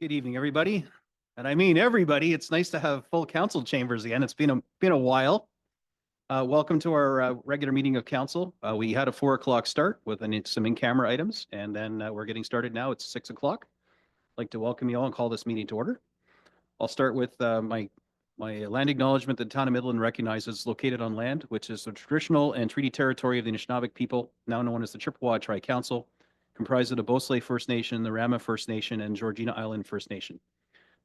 Good evening, everybody. And I mean everybody. It's nice to have full council chambers again. It's been a while. Welcome to our regular meeting of council. We had a 4 o'clock start with some in-camera items, and then we're getting started now. It's 6 o'clock. I'd like to welcome you all and call this meeting to order. I'll start with my land acknowledgement that the town of Midland recognizes located on land, which is the traditional and treaty territory of the Anishinaabe people, now known as the Chippewa Tri-Council, comprised of the Beausoleil First Nation, the Rama First Nation, and Georgina Island First Nation.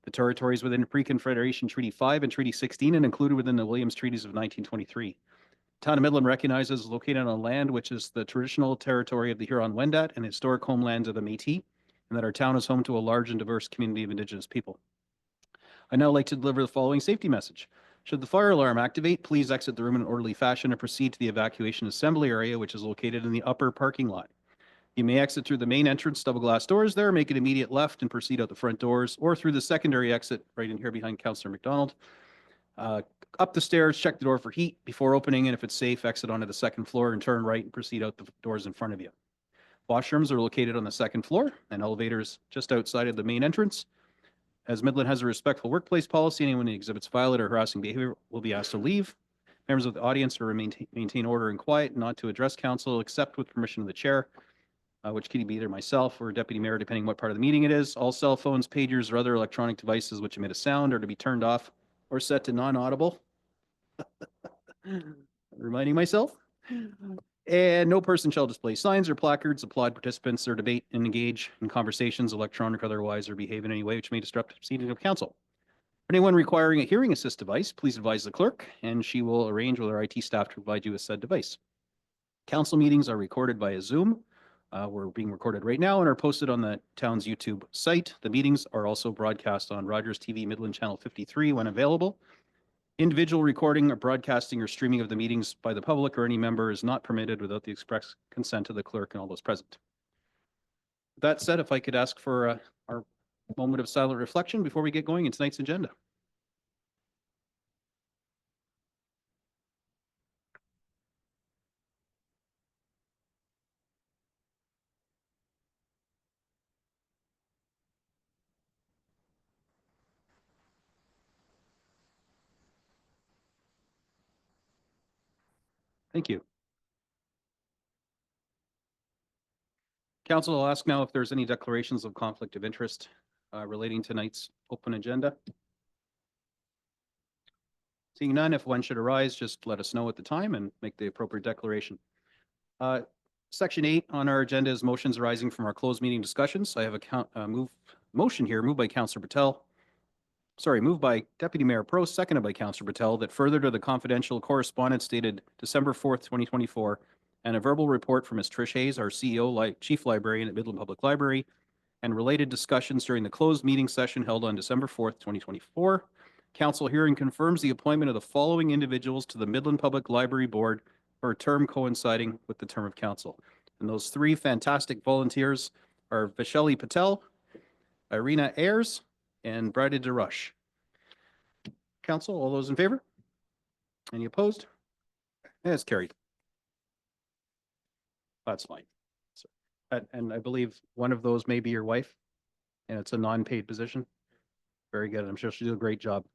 The territories within Pre-Confederation Treaty 5 and Treaty 16 and included within the Williams Treaties of 1923. The town of Midland recognizes located on land which is the traditional territory of the Huron-Wendat and historic homelands of the Métis, and that our town is home to a large and diverse community of Indigenous people. I'd now like to deliver the following safety message. Should the fire alarm activate, please exit the room in an orderly fashion and proceed to the evacuation assembly area, which is located in the upper parking lot. You may exit through the main entrance double glass doors there, make an immediate left and proceed out the front doors, or through the secondary exit right in here behind Councillor McDonald. Up the stairs, check the door for heat before opening, and if it's safe, exit onto the second floor and turn right and proceed out the doors in front of you. Washrooms are located on the second floor and elevators just outside of the main entrance. As Midland has a respectful workplace policy, anyone who exhibits violent or harassing behavior will be asked to leave. Members of the audience are to maintain order and quiet, not to address council except with permission of the chair, which can be either myself or deputy mayor, depending what part of the meeting it is. All cell phones, pagers, or other electronic devices which emit a sound are to be turned off or set to non-audible. Reminding myself. And no person shall display signs or placards, applaud participants, or debate and engage in conversations, electronic or otherwise, or behave in any way which may disrupt the proceedings of council. For anyone requiring a hearing assist device, please advise the clerk, and she will arrange with our IT staff to provide you with said device. Council meetings are recorded via Zoom. We're being recorded right now and are posted on the town's YouTube site. The meetings are also broadcast on Rogers TV Midland Channel 53 when available. Individual recording or broadcasting or streaming of the meetings by the public or any member is not permitted without the express consent of the clerk and all those present. That said, if I could ask for our moment of silent reflection before we get going in tonight's agenda. Thank you. Council will ask now if there's any declarations of conflict of interest relating to tonight's open agenda. Seeing none, if one should arise, just let us know at the time and make the appropriate declaration. Section 8 on our agenda is motions arising from our closed meeting discussions. I have a motion here moved by Councillor Patel. Moved by Deputy Mayor Prost, seconded by Councillor Patel, that further to the confidential correspondence dated December 4th, 2024, and a verbal report from Ms. Trish Hayes, our CEO, Chief Librarian at Midland Public Library, and related discussions during the closed meeting session held on December 4th, 2024. Council hearing confirms the appointment of the following individuals to the Midland Public Library Board for a term coinciding with the term of council. And those three fantastic volunteers are Vishali Patel, Irina Ayers, and Brady DeRush. Council, all those in favor? Any opposed? It's carried. That's fine. So, and I believe one of those may be your wife, and it's a non-paid position. Very good. I'm sure she'll do a great job.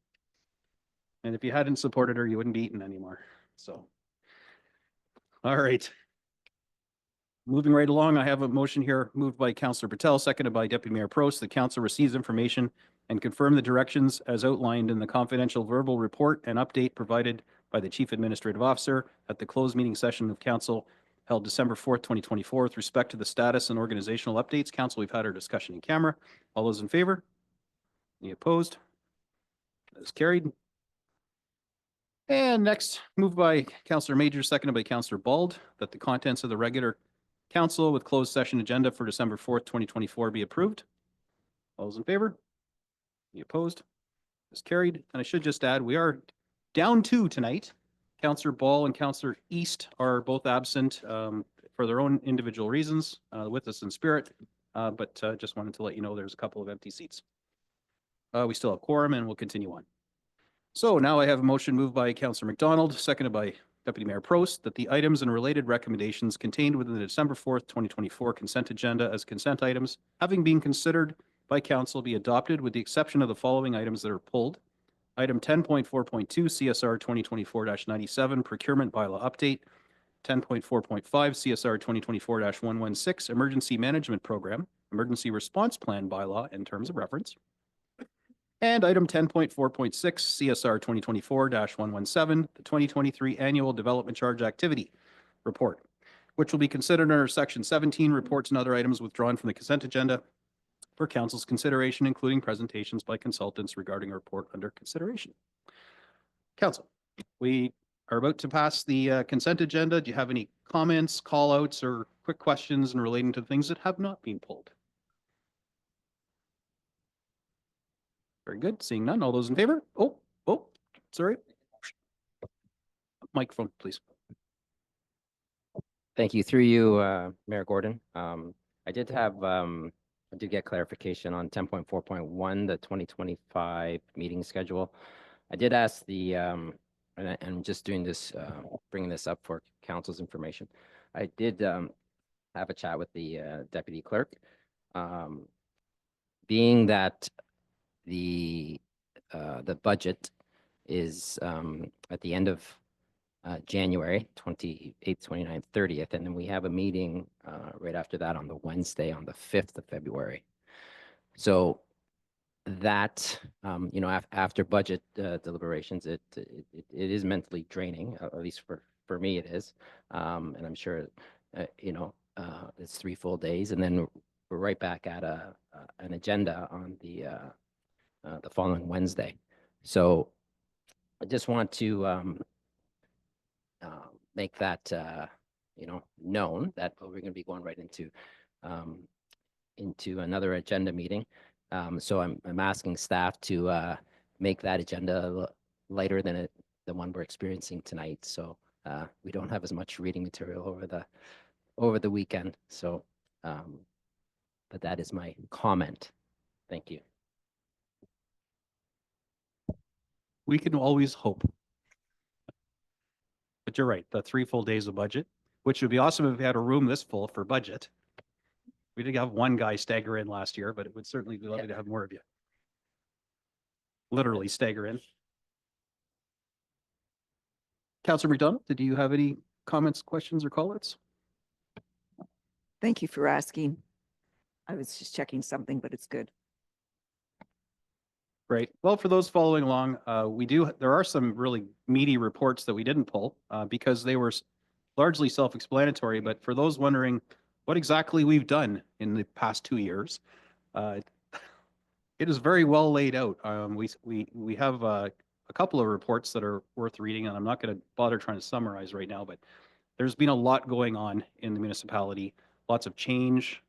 And if you hadn't supported her, you wouldn't be eating anymore. So, all right. Moving right along, I have a motion here moved by Councillor Patel, seconded by Deputy Mayor Prost. The council receives information and confirm the directions as outlined in the confidential verbal report and update provided by the Chief Administrative Officer at the closed meeting session of council held December 4th, 2024. With respect to the status and organizational updates, council, we've had our discussion in camera. All those in favor? Any opposed? That is carried. And next, moved by Councillor Major, seconded by Councillor Bald, that the contents of the regular council with closed session agenda for December 4th, 2024 be approved. All those in favor? Any opposed? Is carried. And I should just add, we are down 2 tonight. Councillor Ball and Councillor East are both absent for their own individual reasons, with us in spirit, but just wanted to let you know there's a couple of empty seats. We still have quorum and we'll continue on. So now I have a motion moved by Councillor McDonald, seconded by Deputy Mayor Prost, that the items and related recommendations contained within the December 4th, 2024 consent agenda as consent items, having been considered by council be adopted with the exception of the following items that are pulled. Item 10.4.2 CSR 2024-97 procurement bylaw update, 10.4.5 CSR 2024-116 emergency management program, emergency response plan bylaw and terms of reference. And item 10.4.6 CSR 2024-117, the 2023 annual development charge activity report, which will be considered under section 17, reports and other items withdrawn from the consent agenda for council's consideration, including presentations by consultants regarding a report under consideration. Council, we are about to pass the consent agenda. Do you have any comments, call outs, or quick questions in relating to things that have not been pulled? Very good. Seeing none. All those in favor? Oh, sorry. Microphone, please. Thank you. Through you, Mayor Gordon. I did get clarification on 10.4.1, the 2025 meeting schedule. I did ask the, and I'm just doing this, bringing this up for council's information. I did have a chat with the deputy clerk. Being that the budget is at the end of January 28th, 29th, 30th, and then we have a meeting right after that on the Wednesday on the 5th of February. So that, you know, after budget deliberations, it is mentally draining, at least for me it is. And I'm sure, you know, it's 3 full days, and then we're right back at an agenda on the following Wednesday. So I just want to make that you know, known that we're going to be going right into another agenda meeting. So I'm asking staff to make that agenda lighter than the one we're experiencing tonight. So we don't have as much reading material over the weekend. So, but that is my comment. Thank you. We can always hope. But you're right, the 3 full days of budget, which would be awesome if we had a room this full for budget. We did have one guy stagger in last year, but it would certainly be lovely to have more of you. Literally stagger in. Councillor McDonald, did you have any comments, questions, or call-outs? Thank you for asking. I was just checking something, but it's good. Great. Well, for those following along, there are some really meaty reports that we didn't pull because they were largely self-explanatory. But for those wondering what exactly we've done in the past 2 years, it is very well laid out. We have a couple of reports that are worth reading, and I'm not going to bother trying to summarize right now, but there's been a lot going on in the municipality, lots of change,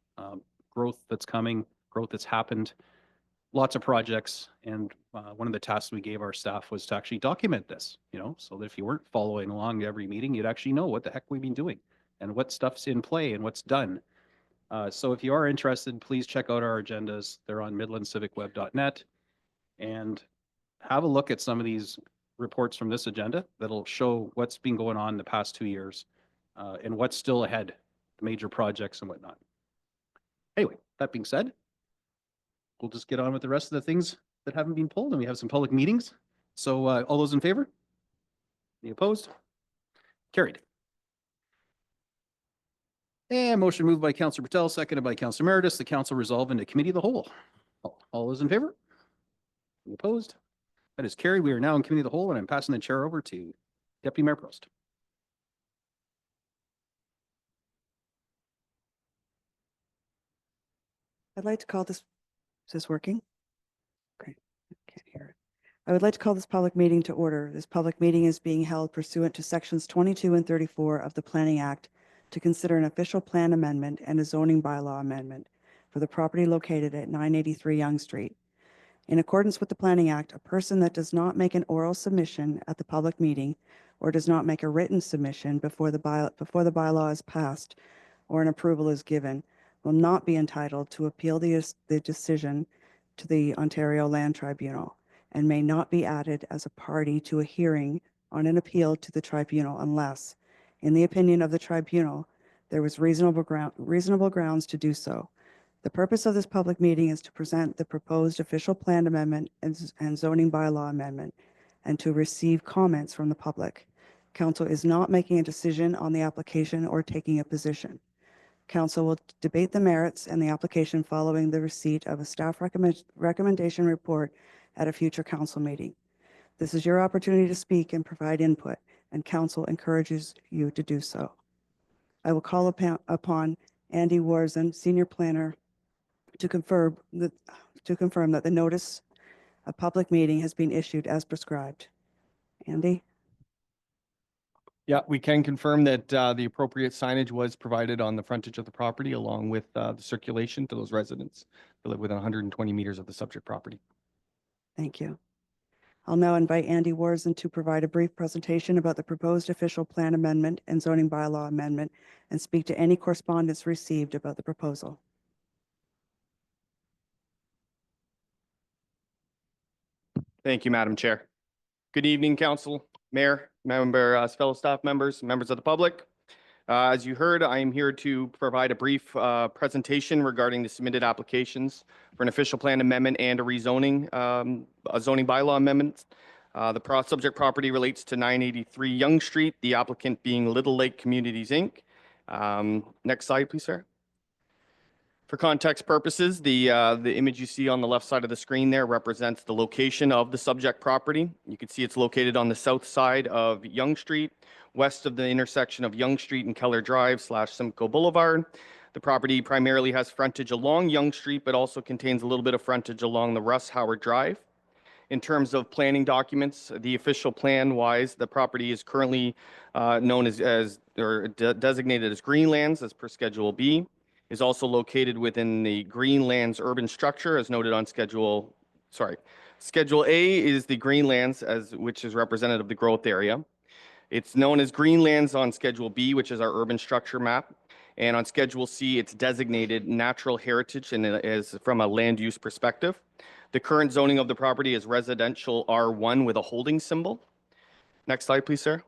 growth that's coming, growth that's happened. Lots of projects, and one of the tasks we gave our staff was to actually document this, you know, so that if you weren't following along every meeting, you'd actually know what the heck we've been doing and what stuff's in play and what's done. So if you are interested, please check out our agendas. They're on midlandcivicweb.net, and have a look at some of these reports from this agenda that'll show what's been going on the past 2 years and what's still ahead, the major projects and whatnot. Anyway, that being said, we'll just get on with the rest of the things that haven't been pulled, and we have some public meetings. So all those in favor? Any opposed? Carried. And motion moved by Councillor Patel, seconded by Councillor Meredith. The council resolve into committee of the whole. All those in favor? Any opposed? That is carried. We are now in committee of the whole, and I'm passing the chair over to Deputy Mayor Prost. I'd like to call this, is this working? Okay, I can't hear it. I would like to call this public meeting to order. This public meeting is being held pursuant to sections 22 and 34 of the Planning Act to consider an official plan amendment and a zoning bylaw amendment for the property located at 983 Yonge Street. In accordance with the Planning Act, a person that does not make an oral submission at the public meeting or does not make a written submission before the bylaw is passed or an approval is given will not be entitled to appeal the decision to the Ontario Land Tribunal and may not be added as a party to a hearing on an appeal to the tribunal unless, in the opinion of the tribunal, there was reasonable grounds to do so. The purpose of this public meeting is to present the proposed official plan amendment and zoning bylaw amendment and to receive comments from the public. Council is not making a decision on the application or taking a position. Council will debate the merits and the application following the receipt of a staff recommendation report at a future council meeting. This is your opportunity to speak and provide input, and council encourages you to do so. I will call upon Andy Warzen, Senior Planner, to confirm that the notice of public meeting has been issued as prescribed. Andy? Yeah, we can confirm that the appropriate signage was provided on the frontage of the property along with the circulation to those residents who live within 120 meters of the subject property. Thank you. I'll now invite Andy Warzen to provide a brief presentation about the proposed official plan amendment and zoning bylaw amendment and speak to any correspondence received about the proposal. Thank you, Madam Chair. Good evening, Council, Mayor, fellow staff members, members of the public. As you heard, I am here to provide a brief presentation regarding the submitted applications for an official plan amendment and a rezoning, a zoning bylaw amendment. The subject property relates to 983 Yonge Street, the applicant being Little Lake Communities, Inc. Next slide, please, sir. For context purposes, the image you see on the left side of the screen there represents the location of the subject property. You can see it's located on the south side of Yonge Street, west of the intersection of Yonge Street and Keller Drive / Simcoe Boulevard. The property primarily has frontage along Yonge Street, but also contains a little bit of frontage along the Russ Howard Drive. In terms of planning documents, the official plan-wise, the property is currently known as designated as Greenlands as per Schedule B. Is also located within the Greenlands urban structure as noted on Schedule A is the Greenlands which is representative of the growth area. It's known as Greenlands on Schedule B, which is our urban structure map. And on Schedule C, it's designated natural heritage and is from a land use perspective. The current zoning of the property is residential R1 with a holding symbol. Next slide, please, sir.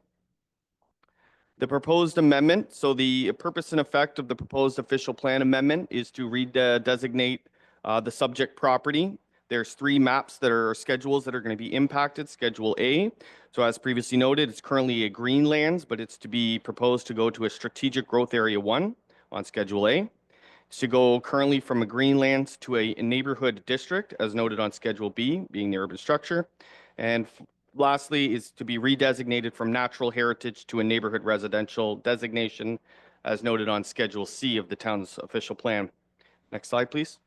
The proposed amendment, so the purpose and effect of the proposed official plan amendment is to redesignate the subject property. There's 3 maps that are schedules that are going to be impacted. Schedule A, so as previously noted, it's currently a Greenlands, but it's to be proposed to go to a Strategic Growth Area 1 on Schedule A. It's to go currently from a Greenlands to a neighborhood district, as noted on Schedule B, being the urban structure. And lastly, is to be redesignated from natural heritage to a neighborhood residential designation, as noted on Schedule C of the town's official plan. Next slide, please.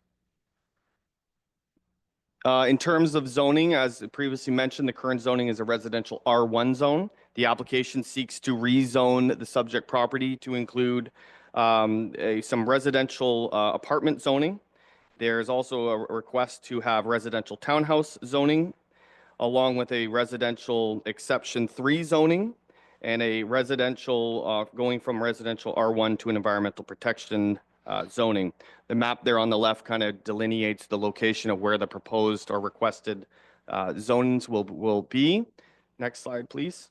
In terms of zoning, as previously mentioned, the current zoning is a residential R1 zone. The application seeks to rezone the subject property to include some residential apartment zoning. There's also a request to have residential townhouse zoning, along with a residential exception 3 zoning and a residential going from residential R1 to an environmental protection zoning. The map there on the left kind of delineates the location of where the proposed or requested zones will be. Next slide, please.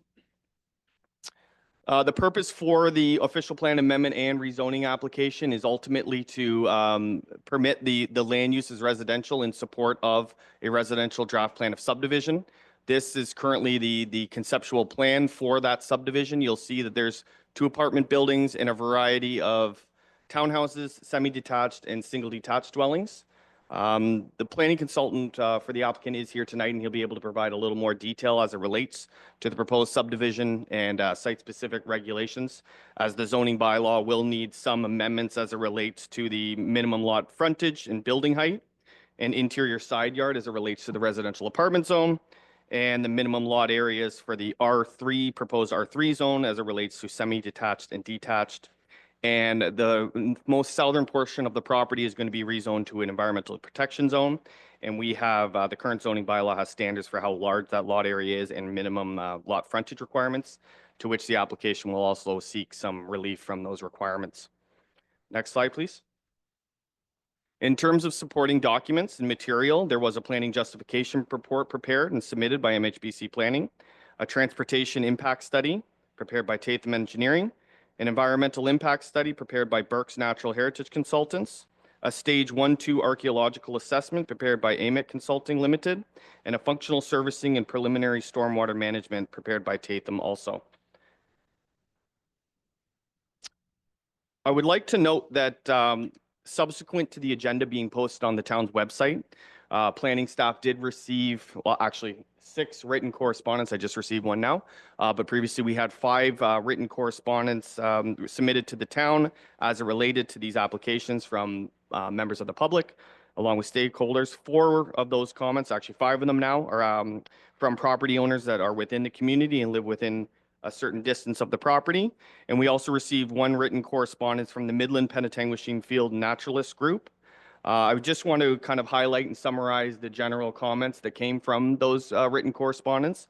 The purpose for the official plan amendment and rezoning application is ultimately to permit the land use as residential in support of a residential draft plan of subdivision. This is currently the conceptual plan for that subdivision. You'll see that there's 2 apartment buildings and a variety of townhouses, semi-detached and single detached dwellings. The planning consultant for the applicant is here tonight, and he'll be able to provide a little more detail as it relates to the proposed subdivision and site-specific regulations, as the zoning bylaw will need some amendments as it relates to the minimum lot frontage and building height and interior side yard as it relates to the residential apartment zone, and the minimum lot areas for the R3, proposed R3 zone as it relates to semi-detached and detached. And the most southern portion of the property is going to be rezoned to an environmental protection zone. And we have the current zoning bylaw has standards for how large that lot area is and minimum lot frontage requirements, to which the application will also seek some relief from those requirements. Next slide, please. In terms of supporting documents and material, there was a planning justification report prepared and submitted by MHBC Planning, a transportation impact study prepared by Tatham Engineering, an environmental impact study prepared by Burke's Natural Heritage Consultants, a Stage 1-2 archaeological assessment prepared by AMIT Consulting Limited, and a functional servicing and preliminary stormwater management prepared by Tatham also. I would like to note that subsequent to the agenda being posted on the town's website, planning staff did receive, well, actually 6 written correspondence. I just received one now. But previously we had 5 written correspondence submitted to the town as it related to these applications from members of the public, along with stakeholders. 4 of those comments, actually 5 of them now, are from property owners that are within the community and live within a certain distance of the property. And we also received 1 written correspondence from the Midland Penetanguishene Field Naturalist Group. I would just want to kind of highlight and summarize the general comments that came from those written correspondence.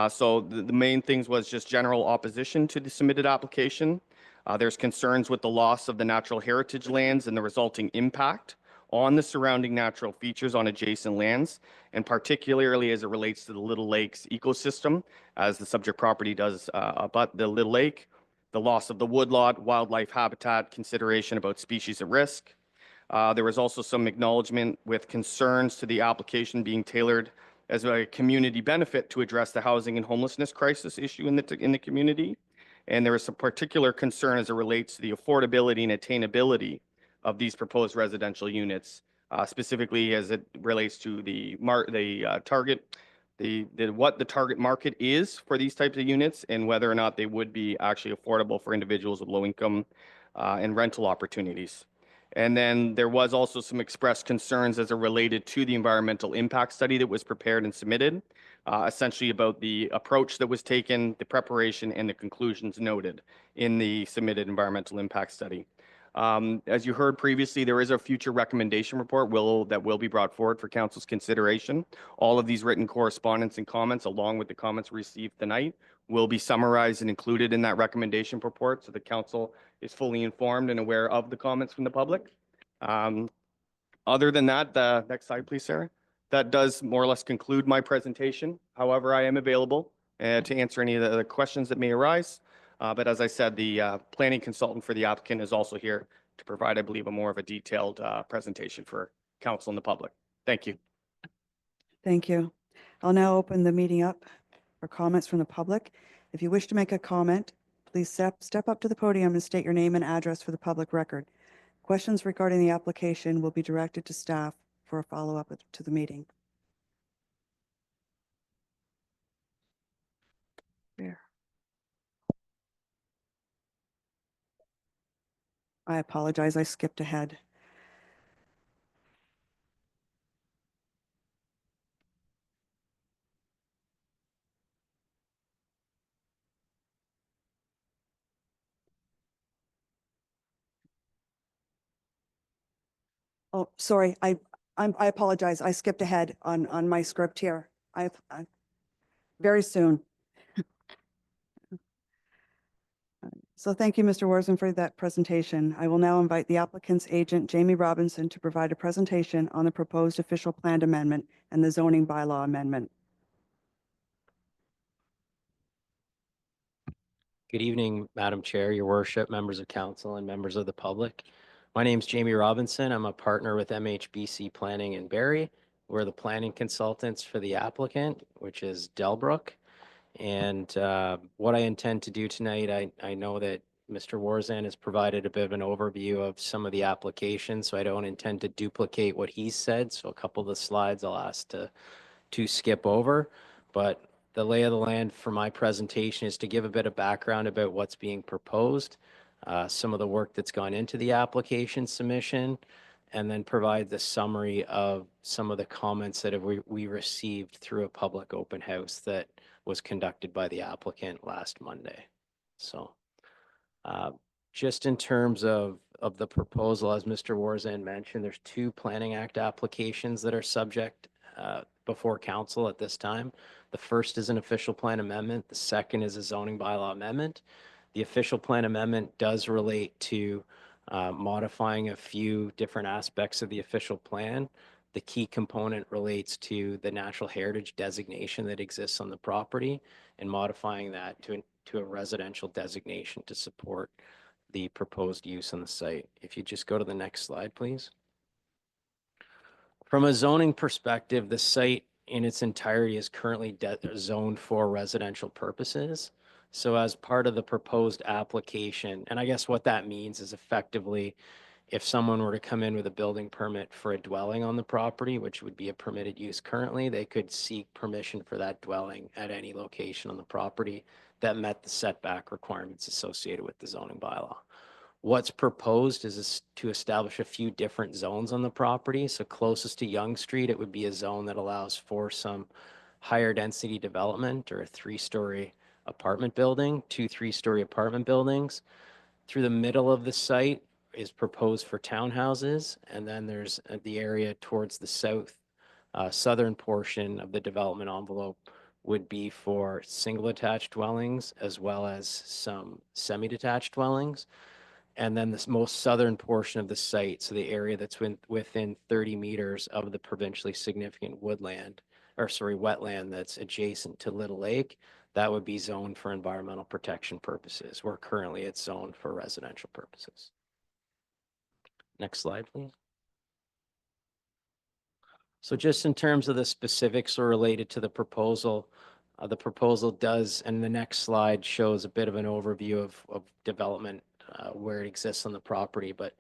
So the main things was just general opposition to the submitted application. There's concerns with the loss of the natural heritage lands and the resulting impact on the surrounding natural features on adjacent lands, and particularly as it relates to the Little Lakes ecosystem, as the subject property does abut the Little Lake, the loss of the woodlot, wildlife habitat, consideration about species at risk. There was also some acknowledgement with concerns to the application being tailored as a community benefit to address the housing and homelessness crisis issue in the community. And there was some particular concern as it relates to the affordability and attainability of these proposed residential units, specifically as it relates to what the target market is for these types of units and whether or not they would be actually affordable for individuals with low income and rental opportunities. And then there was also some expressed concerns as it related to the environmental impact study that was prepared and submitted, essentially about the approach that was taken, the preparation, and the conclusions noted in the submitted environmental impact study. As you heard previously, there is a future recommendation report that will be brought forward for council's consideration. All of these written correspondence and comments, along with the comments received tonight, will be summarized and included in that recommendation report, so the council is fully informed and aware of the comments from the public. Other than that, the next slide, please, Sarah. That does more or less conclude my presentation. However, I am available to answer any of the questions that may arise. But as I said, the planning consultant for the applicant is also here to provide, I believe, a more of a detailed presentation for council and the public. Thank you. Thank you. I'll now open the meeting up for comments from the public. If you wish to make a comment, please step up to the podium and state your name and address for the public record. Questions regarding the application will be directed to staff for a follow-up to the meeting. There. I apologize, I skipped ahead. Oh, sorry, I apologize. I skipped ahead on my script here. I very soon. So thank you, Mr. Warzen, for that presentation. I will now invite the applicant's agent, Jamie Robinson, to provide a presentation on the proposed official plan amendment and the zoning bylaw amendment. Good evening, Madam Chair, Your Worship, members of council, and members of the public. My name is Jamie Robinson. I'm a partner with MHBC Planning in Barrie. We're the planning consultants for the applicant, which is Delbrook. And what I intend to do tonight, I know that Mr. Warzan has provided a bit of an overview of some of the applications, so I don't intend to duplicate what he said. So a couple of the slides I'll ask to skip over. But the lay of the land for my presentation is to give a bit of background about what's being proposed, some of the work that's gone into the application submission, and then provide the summary of some of the comments that we received through a public open house that was conducted by the applicant last Monday. So just in terms of the proposal, as Mr. Warzan mentioned, there's 2 Planning Act applications that are subject before council at this time. The first is an official plan amendment. The second is a zoning bylaw amendment. The official plan amendment does relate to modifying a few different aspects of the official plan. The key component relates to the natural heritage designation that exists on the property and modifying that to a residential designation to support the proposed use on the site. If you just go to the next slide, please. From a zoning perspective, the site in its entirety is currently zoned for residential purposes. So as part of the proposed application, and I guess what that means is effectively, if someone were to come in with a building permit for a dwelling on the property, which would be a permitted use currently, they could seek permission for that dwelling at any location on the property that met the setback requirements associated with the zoning bylaw. What's proposed is to establish a few different zones on the property. So closest to Yonge Street, it would be a zone that allows for some higher density development or a 3-story apartment building, 2 3-story apartment buildings. Through the middle of the site is proposed for townhouses. And then there's the area towards the southern portion of the development envelope would be for single attached dwellings as well as some semi-detached dwellings. And then this most southern portion of the site, so the area that's within 30 meters of the provincially significant wetland that's adjacent to Little Lake, that would be zoned for environmental protection purposes, where currently it's zoned for residential purposes. Next slide, please. So just in terms of the specifics related to the proposal does, and the next slide shows a bit of an overview of development where it exists on the property, but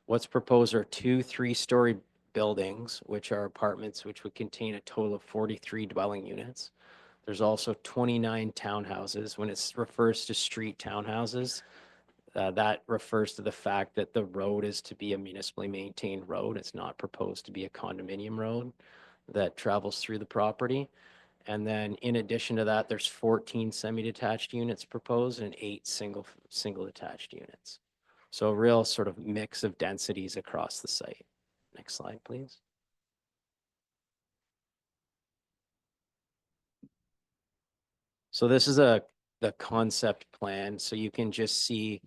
what's proposed are 2 3-story buildings, which are apartments, which would contain a total of 43 dwelling units. There's also 29 townhouses. When it refers to street townhouses, that refers to the fact that the road is to be a municipally maintained road. It's not proposed to be a condominium road that travels through the property. And then in addition to that, there's 14 semi-detached units proposed and 8 single attached units. So a real sort of mix of densities across the site. Next slide, please. So this is the concept plan. So you can just see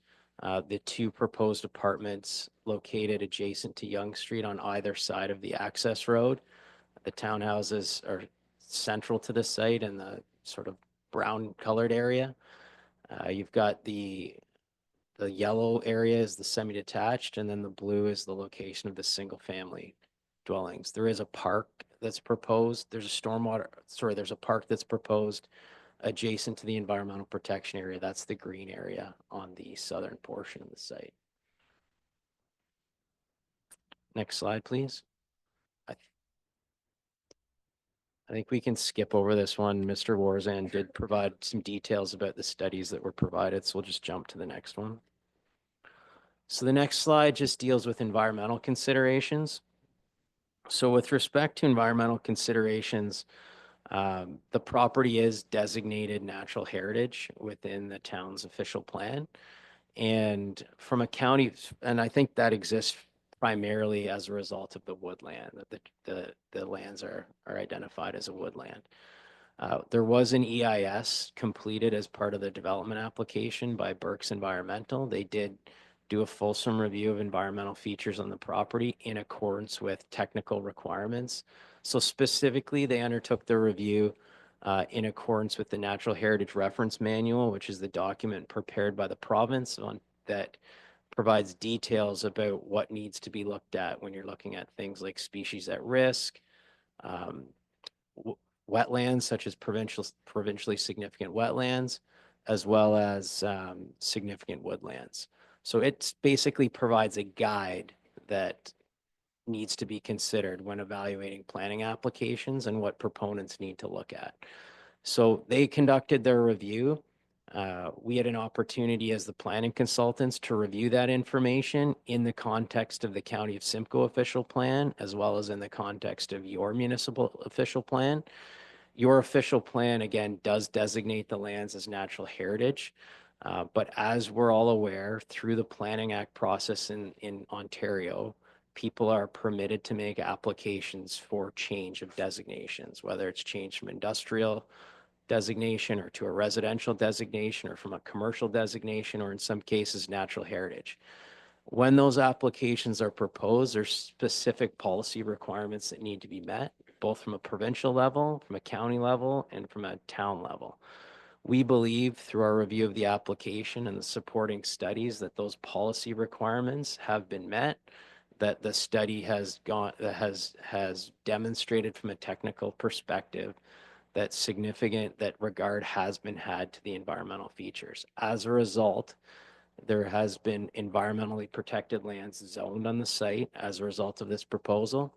the 2 proposed apartments located adjacent to Yonge Street on either side of the access road. The townhouses are central to the site in the sort of brown colored area. You've got the yellow area is the semi-detached, and then the blue is the location of the single family dwellings. There is a park that's proposed. There's a park that's proposed adjacent to the environmental protection area. That's the green area on the southern portion of the site. Next slide, please. I think we can skip over this one. Mr. Warzan did provide some details about the studies that were provided, so we'll just jump to the next one. So the next slide just deals with environmental considerations. So with respect to environmental considerations, the property is designated natural heritage within the town's official plan. And from a county, and I think that exists primarily as a result of the woodland, that the lands are identified as a woodland. There was an EIS completed as part of the development application by Burke's Environmental. They did do a fulsome review of environmental features on the property in accordance with technical requirements. So specifically, they undertook the review in accordance with the Natural Heritage Reference Manual, which is the document prepared by the province that provides details about what needs to be looked at when you're looking at things like species at risk, wetlands such as provincially significant wetlands, as well as significant woodlands. So it basically provides a guide that needs to be considered when evaluating planning applications and what proponents need to look at. So they conducted their review. We had an opportunity as the planning consultants to review that information in the context of the County of Simcoe official plan, as well as in the context of your municipal official plan. Your official plan, again, does designate the lands as natural heritage. But as we're all aware, through the Planning Act process in Ontario, people are permitted to make applications for change of designations, whether it's change from industrial designation or to a residential designation or from a commercial designation, or in some cases, natural heritage. When those applications are proposed, there's specific policy requirements that need to be met, both from a provincial level, from a county level, and from a town level. We believe through our review of the application and the supporting studies that those policy requirements have been met. that the study has gone, that has demonstrated from a technical perspective that that regard has been had to the environmental features. As a result, there has been environmentally protected lands zoned on the site as a result of this proposal,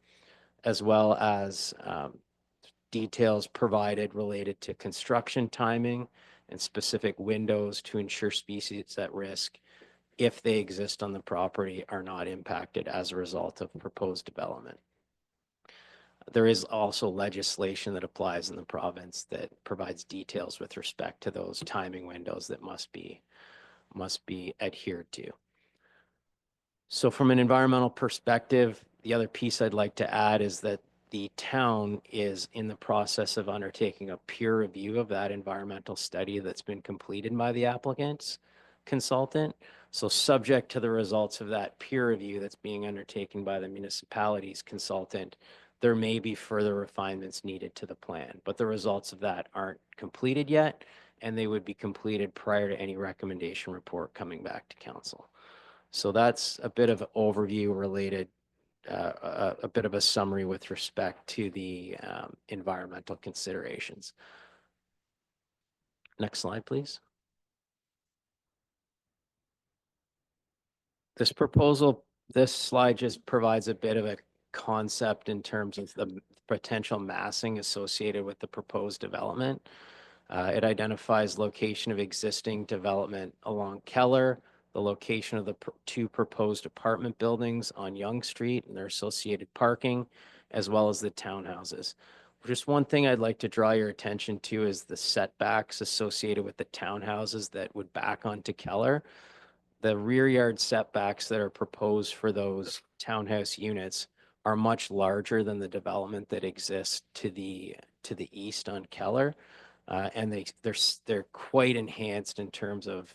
as well as details provided related to construction timing and specific windows to ensure species at risk, if they exist on the property, are not impacted as a result of proposed development. There is also legislation that applies in the province that provides details with respect to those timing windows that must be adhered to. So from an environmental perspective, the other piece I'd like to add is that the town is in the process of undertaking a peer review of that environmental study that's been completed by the applicant's consultant. So subject to the results of that peer review that's being undertaken by the municipality's consultant, there may be further refinements needed to the plan, but the results of that aren't completed yet, and they would be completed prior to any recommendation report coming back to council. So that's a bit of an overview related, a bit of a summary with respect to the environmental considerations. Next slide, please. This slide just provides a bit of a concept in terms of the potential massing associated with the proposed development. It identifies location of existing development along Keller, the location of the two proposed apartment buildings on Yonge Street and their associated parking, as well as the townhouses. Just one thing I'd like to draw your attention to is the setbacks associated with the townhouses that would back onto Keller. The rear yard setbacks that are proposed for those townhouse units are much larger than the development that exists to the east on Keller. And they're quite enhanced in terms of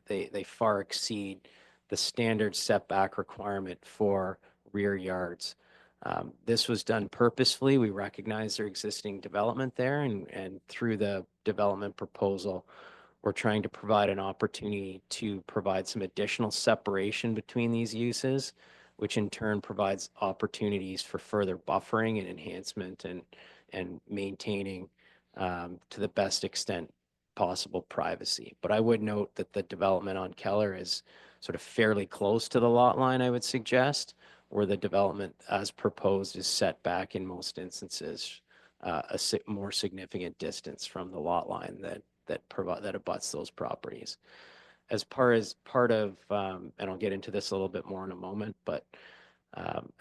they far exceed the standard setback requirement for rear yards. This was done purposefully. We recognize their existing development there, and through the development proposal, we're trying to provide an opportunity to provide some additional separation between these uses, which in turn provides opportunities for further buffering and enhancement and maintaining to the best extent possible privacy. But I would note that the development on Keller is sort of fairly close to the lot line, I would suggest, where the development as proposed is set back in most instances a more significant distance from the lot line that abuts those properties. As part of, and I'll get into this a little bit more in a moment, but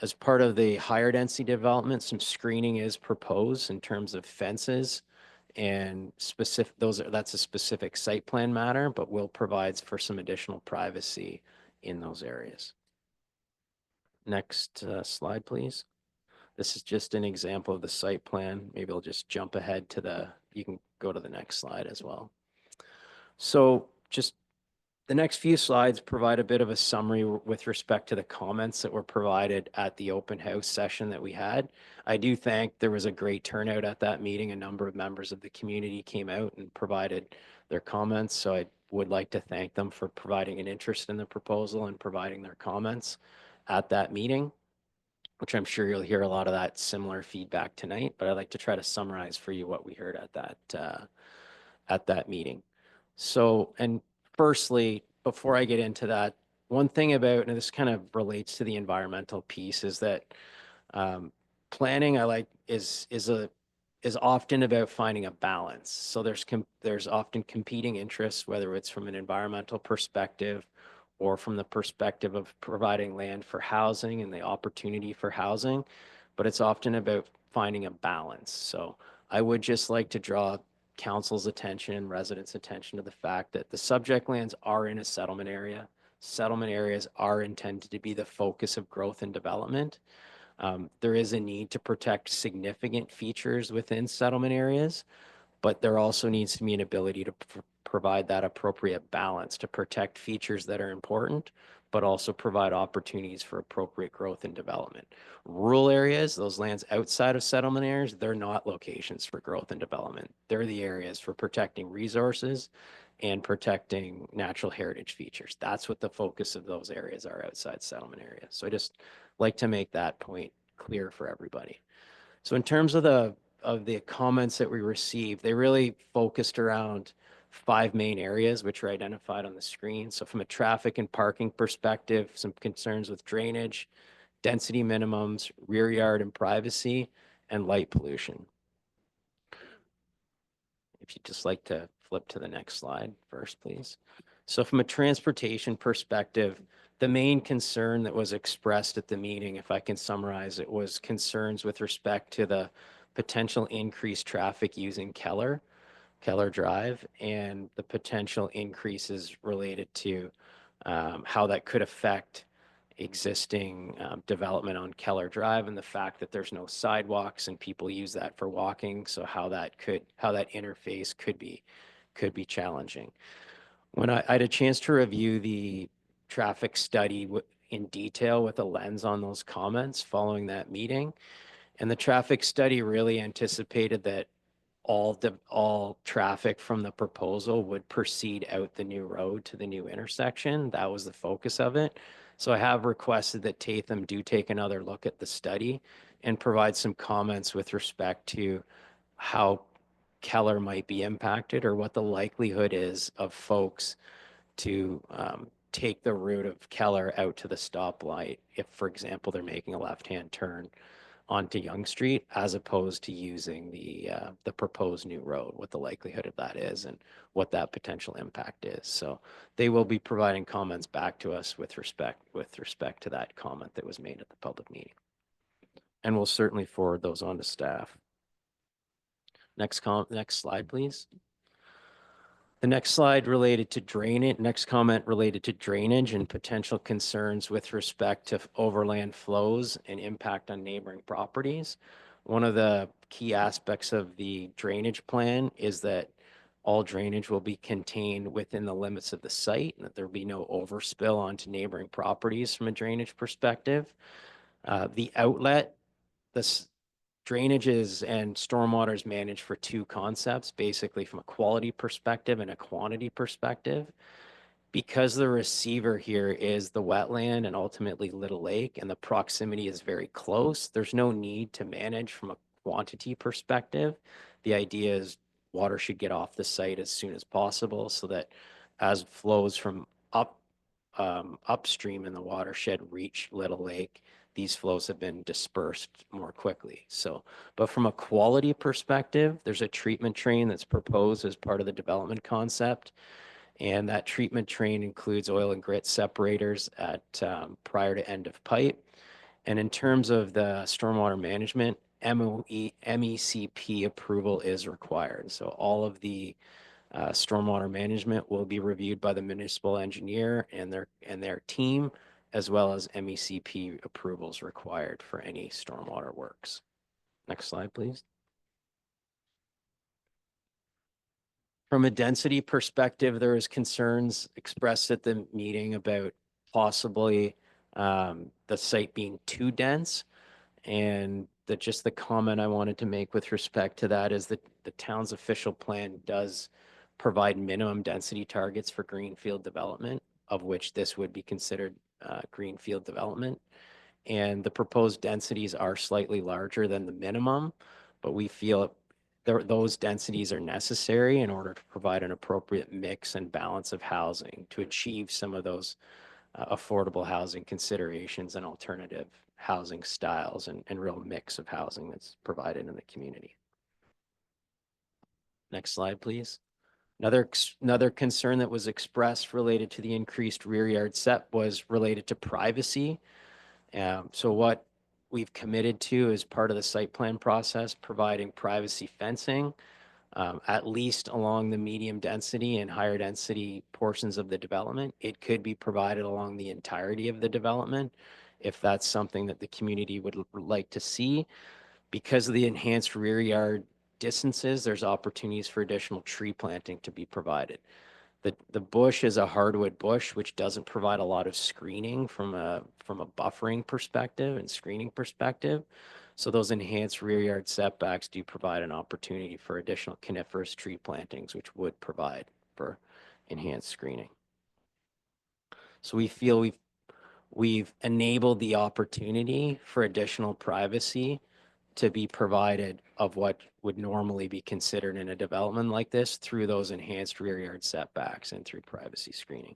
as part of the higher density development, some screening is proposed in terms of fences and that's a specific site plan matter, but will provide for some additional privacy in those areas. Next slide, please. This is just an example of the site plan. Maybe I'll just jump ahead to you can go to the next slide as well. So just the next few slides provide a bit of a summary with respect to the comments that were provided at the open house session that we had. I do think there was a great turnout at that meeting. A number of members of the community came out and provided their comments. So I would like to thank them for providing an interest in the proposal and providing their comments at that meeting, which I'm sure you'll hear a lot of that similar feedback tonight, but I'd like to try to summarize for you what we heard at that meeting. So, and firstly, before I get into that, one thing about, and this kind of relates to the environmental piece, is that planning is often about finding a balance. So there's often competing interests, whether it's from an environmental perspective or from the perspective of providing land for housing and the opportunity for housing, but it's often about finding a balance. So I would just like to draw council's attention and residents' attention to the fact that the subject lands are in a settlement area. Settlement areas are intended to be the focus of growth and development. There is a need to protect significant features within settlement areas, but there also needs to be an ability to provide that appropriate balance to protect features that are important, but also provide opportunities for appropriate growth and development. Rural areas, those lands outside of settlement areas, they're not locations for growth and development. They're the areas for protecting resources and protecting natural heritage features. That's what the focus of those areas are, outside settlement areas. So I just like to make that point clear for everybody. So in terms of the comments that we received, they really focused around 5 main areas, which are identified on the screen. So from a traffic and parking perspective, some concerns with drainage, density minimums, rear yard and privacy, and light pollution. If you'd just like to flip to the next slide first, please. So from a transportation perspective, the main concern that was expressed at the meeting, if I can summarize it, was concerns with respect to the potential increased traffic using Keller Drive, and the potential increases related to how that could affect existing development on Keller Drive, and the fact that there's no sidewalks and people use that for walking. So how that interface could be challenging. When I had a chance to review the traffic study in detail with a lens on those comments following that meeting, and the traffic study really anticipated that all traffic from the proposal would proceed out the new road to the new intersection. That was the focus of it. So I have requested that Tatham do take another look at the study and provide some comments with respect to how Keller might be impacted, or what the likelihood is of folks to take the route of Keller out to the stoplight if, for example, they're making a left-hand turn onto Yonge Street, as opposed to using the proposed new road, what the likelihood of that is and what that potential impact is. So they will be providing comments back to us with respect to that comment that was made at the public meeting. And we'll certainly forward those on to staff. Next slide, please. The next slide related to drainage, next comment related to drainage and potential concerns with respect to overland flows and impact on neighboring properties. One of the key aspects of the drainage plan is that all drainage will be contained within the limits of the site, and that there will be no overspill onto neighboring properties from a drainage perspective. The outlet, this drainages and stormwater is managed for 2 concepts, basically from a quality perspective and a quantity perspective. Because the receiver here is the wetland and ultimately Little Lake, and the proximity is very close, there's no need to manage from a quantity perspective. The idea is water should get off the site as soon as possible, so that as flows from upstream in the watershed reach Little Lake, these flows have been dispersed more quickly. So, but from a quality perspective, there's a treatment train that's proposed as part of the development concept. And that treatment train includes oil and grit separators at prior to end of pipe. And in terms of the stormwater management, MECP approval is required. So all of the stormwater management will be reviewed by the municipal engineer and their team, as well as MECP approvals required for any stormwater works. Next slide, please. From a density perspective, there is concerns expressed at the meeting about possibly the site being too dense. And just the comment I wanted to make with respect to that is that the town's official plan does provide minimum density targets for greenfield development, of which this would be considered greenfield development. And the proposed densities are slightly larger than the minimum, but we feel those densities are necessary in order to provide an appropriate mix and balance of housing to achieve some of those affordable housing considerations and alternative housing styles, and real mix of housing that's provided in the community. Next slide, please. Another concern that was expressed related to the increased rear yard set was related to privacy. So what we've committed to as part of the site plan process, providing privacy fencing, at least along the medium density and higher density portions of the development. It could be provided along the entirety of the development if that's something that the community would like to see. Because of the enhanced rear yard distances, there's opportunities for additional tree planting to be provided. The bush is a hardwood bush, which doesn't provide a lot of screening from a buffering perspective and screening perspective. So those enhanced rear yard setbacks do provide an opportunity for additional coniferous tree plantings, which would provide for enhanced screening. So we feel we've enabled the opportunity for additional privacy to be provided of what would normally be considered in a development like this through those enhanced rear yard setbacks and through privacy screening.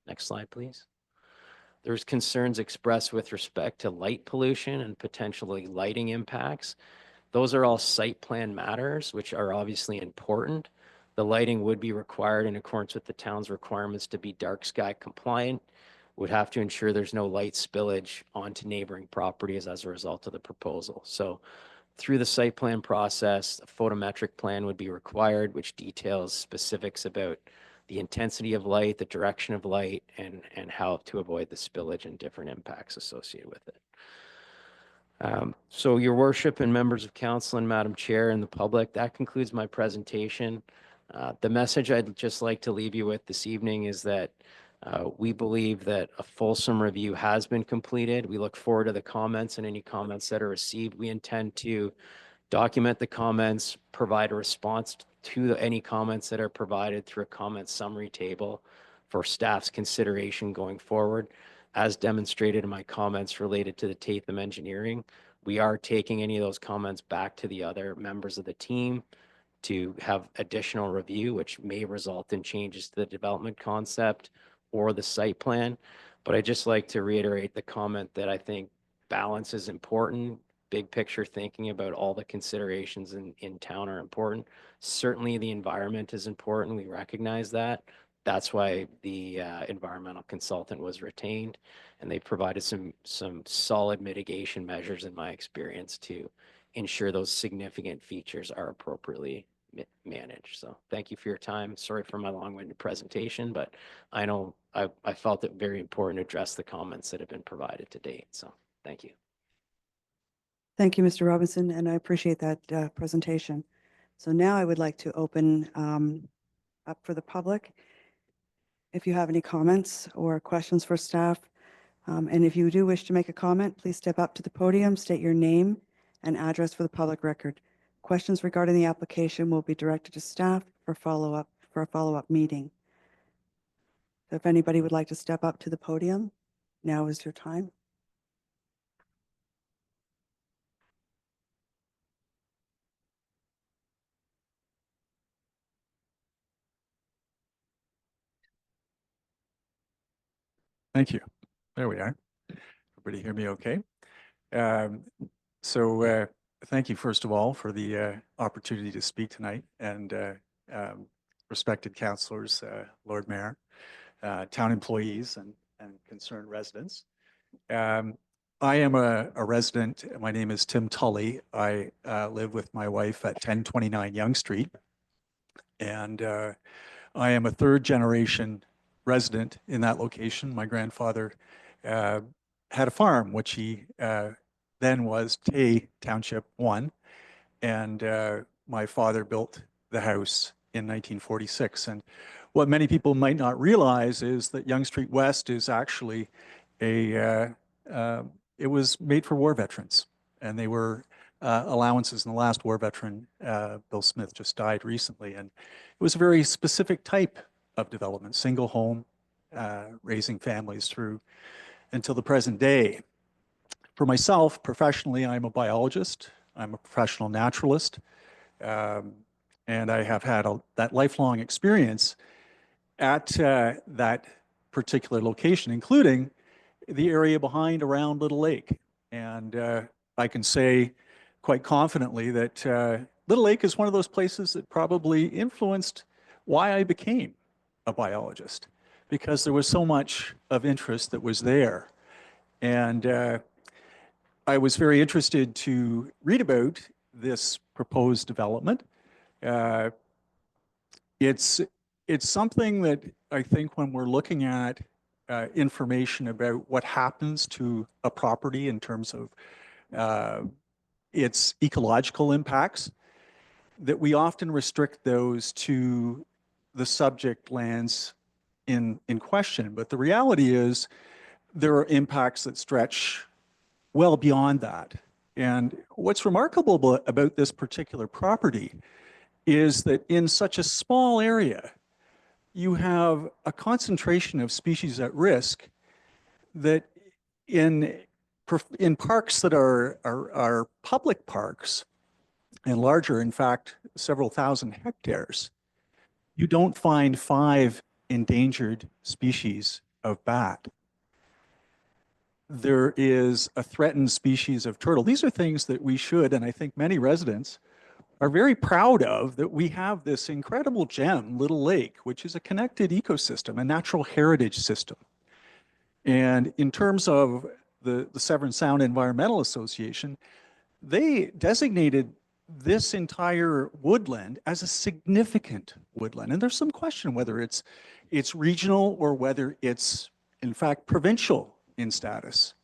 Next slide, please. There's concerns expressed with respect to light pollution and potentially lighting impacts. Those are all site plan matters, which are obviously important. The lighting would be required in accordance with the town's requirements to be dark sky compliant. Would have to ensure there's no light spillage onto neighboring properties as a result of the proposal. So through the site plan process, a photometric plan would be required, which details specifics about the intensity of light, the direction of light, and how to avoid the spillage and different impacts associated with it. So your worship and members of council and Madam Chair and the public, that concludes my presentation. The message I'd just like to leave you with this evening is that we believe that a fulsome review has been completed. We look forward to the comments and any comments that are received. We intend to document the comments, provide a response to any comments that are provided through a comment summary table for staff's consideration going forward. As demonstrated in my comments related to the Tatham engineering, we are taking any of those comments back to the other members of the team to have additional review, which may result in changes to the development concept or the site plan. But I'd just like to reiterate the comment that I think balance is important. Big picture thinking about all the considerations in town are important. Certainly the environment is important. We recognize that. That's why the environmental consultant was retained, and they provided some solid mitigation measures in my experience to ensure those significant features are appropriately managed. So thank you for your time. Sorry for my long-winded presentation, but I know I felt it very important to address the comments that have been provided to date. So thank you. Thank you, Mr. Robinson, and I appreciate that presentation. So now I would like to open up for the public. If you have any comments or questions for staff, and if you do wish to make a comment, please step up to the podium, state your name and address for the public record. Questions regarding the application will be directed to staff for a follow-up meeting. So if anybody would like to step up to the podium, now is your time. Thank you. There we are. Everybody hear me okay? Thank you, first of all, for the opportunity to speak tonight, and respected councillors, Lord Mayor, town employees, and concerned residents. I am a resident. My name is Tim Tully. I live with my wife at 1029 Yonge Street, and I am a third generation resident in that location. My grandfather had a farm, which he then was Tay Township 1, and my father built the house in 1946. And what many people might not realize is that Yonge Street West is actually it was made for war veterans, and they were allowances in the last war veteran. Bill Smith just died recently, and it was a very specific type of development, single home, raising families through until the present day. For myself, professionally, I'm a biologist. I'm a professional naturalist, and I have had that lifelong experience at that particular location, including the area behind around Little Lake. And I can say quite confidently that Little Lake is one of those places that probably influenced why I became a biologist, because there was so much of interest that was there. And I was very interested to read about this proposed development. It's something that I think when we're looking at information about what happens to a property in terms of its ecological impacts, that we often restrict those to the subject lands in question. But the reality is there are impacts that stretch well beyond that. And what's remarkable about this particular property is that in such a small area, you have a concentration of species at risk that in in parks that are public parks and larger, in fact, several thousand hectares, you don't find 5 endangered species of bat. There is a threatened species of turtle. These are things that we should, and I think many residents are very proud of, that we have this incredible gem, Little Lake, which is a connected ecosystem, a natural heritage system. And in terms of the Severn Sound Environmental Association, they designated this entire woodland as a significant woodland. And there's some question whether it's regional or whether it's, in fact, provincial in status,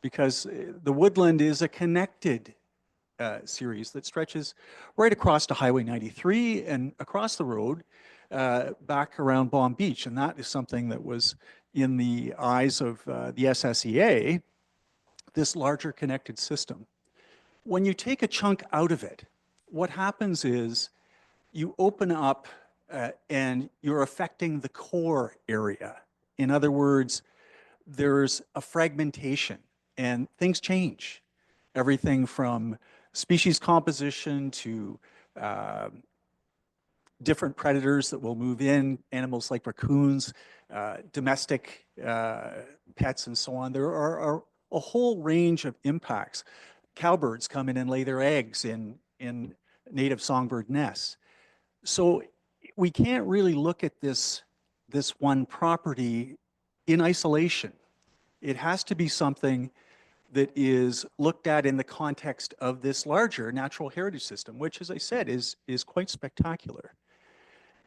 because the woodland is a connected series that stretches right across to Highway 93 and across the road back around Bomb Beach. And that is something that was in the eyes of the SSEA, this larger connected system. When you take a chunk out of it, what happens is you open up and you're affecting the core area. In other words, there's a fragmentation and things change. Everything from species composition to different predators that will move in, animals like raccoons, domestic pets and so on. There are a whole range of impacts. Cowbirds come in and lay their eggs in native songbird nests. So we can't really look at this one property in isolation. It has to be something that is looked at in the context of this larger natural heritage system, which, as I said, is quite spectacular.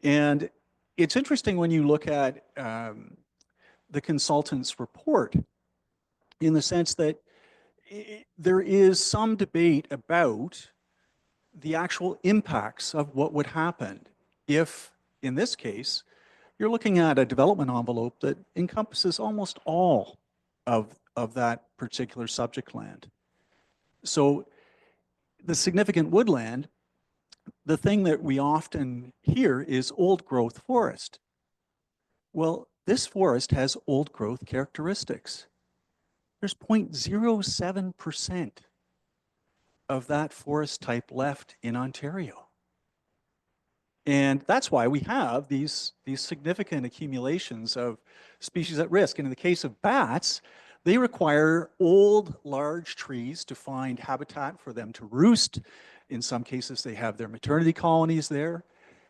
And it's interesting when you look at the consultant's report, in the sense that there is some debate about the actual impacts of what would happen if, in this case, you're looking at a development envelope that encompasses almost all of that particular subject land. So the significant woodland, the thing that we often hear is old growth forest. Well, this forest has old growth characteristics. There's 0.07% of that forest type left in Ontario. And that's why we have these significant accumulations of species at risk. And in the case of bats, they require old, large trees to find habitat for them to roost. In some cases, they have their maternity colonies there.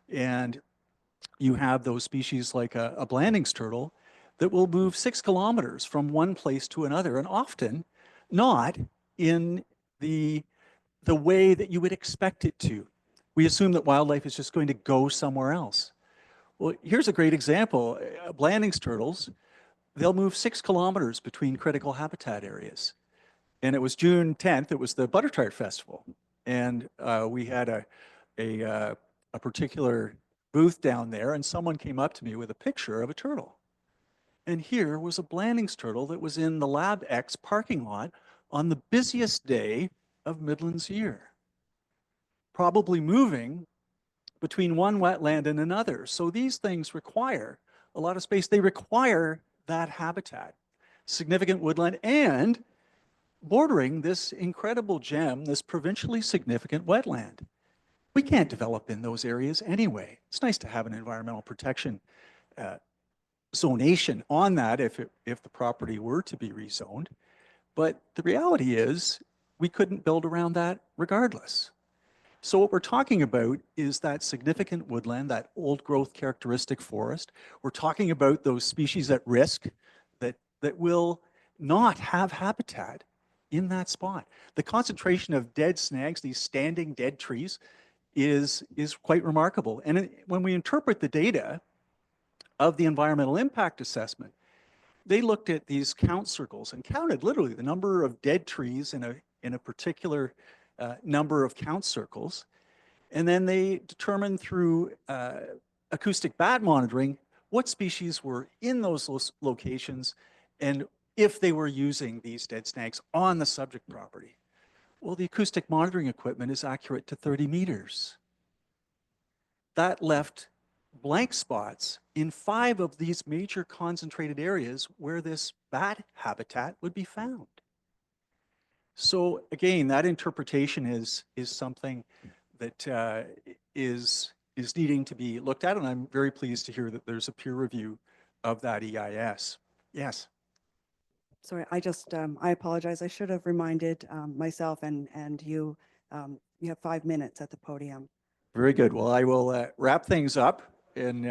And you have those species like a Blanding's turtle that will move 6 kilometers from one place to another, and often not in the way that you would expect it to. We assume that wildlife is just going to go somewhere else. Well, here's a great example. Blanding's turtles, they'll move 6 kilometers between critical habitat areas. And it was June 10th, it was the Butter Tart Festival. And we had a particular booth down there, and someone came up to me with a picture of a turtle. And here was a Blanding's turtle that was in the Lab X parking lot on the busiest day of Midland's year, probably moving between one wetland and another. So these things require a lot of space. They require that habitat, significant woodland, and bordering this incredible gem, this provincially significant wetland. We can't develop in those areas anyway. It's nice to have an environmental protection zonation on that if the property were to be rezoned. But the reality is we couldn't build around that regardless. So what we're talking about is that significant woodland, that old growth characteristic forest. We're talking about those species at risk that will not have habitat in that spot. The concentration of dead snags, these standing dead trees, is quite remarkable. And when we interpret the data of the environmental impact assessment, they looked at these count circles and counted literally the number of dead trees in a particular number of count circles. And then they determined through acoustic bat monitoring what species were in those locations and if they were using these dead snags on the subject property. Well, the acoustic monitoring equipment is accurate to 30 meters. That left blank spots in 5 of these major concentrated areas where this bat habitat would be found. So again, that interpretation is something that is needing to be looked at, and I'm very pleased to hear that there's a peer review of that EIS. Yes. Sorry, I apologize. I should have reminded myself and you, you have 5 minutes at the podium. Very good. Well, I will wrap things up, and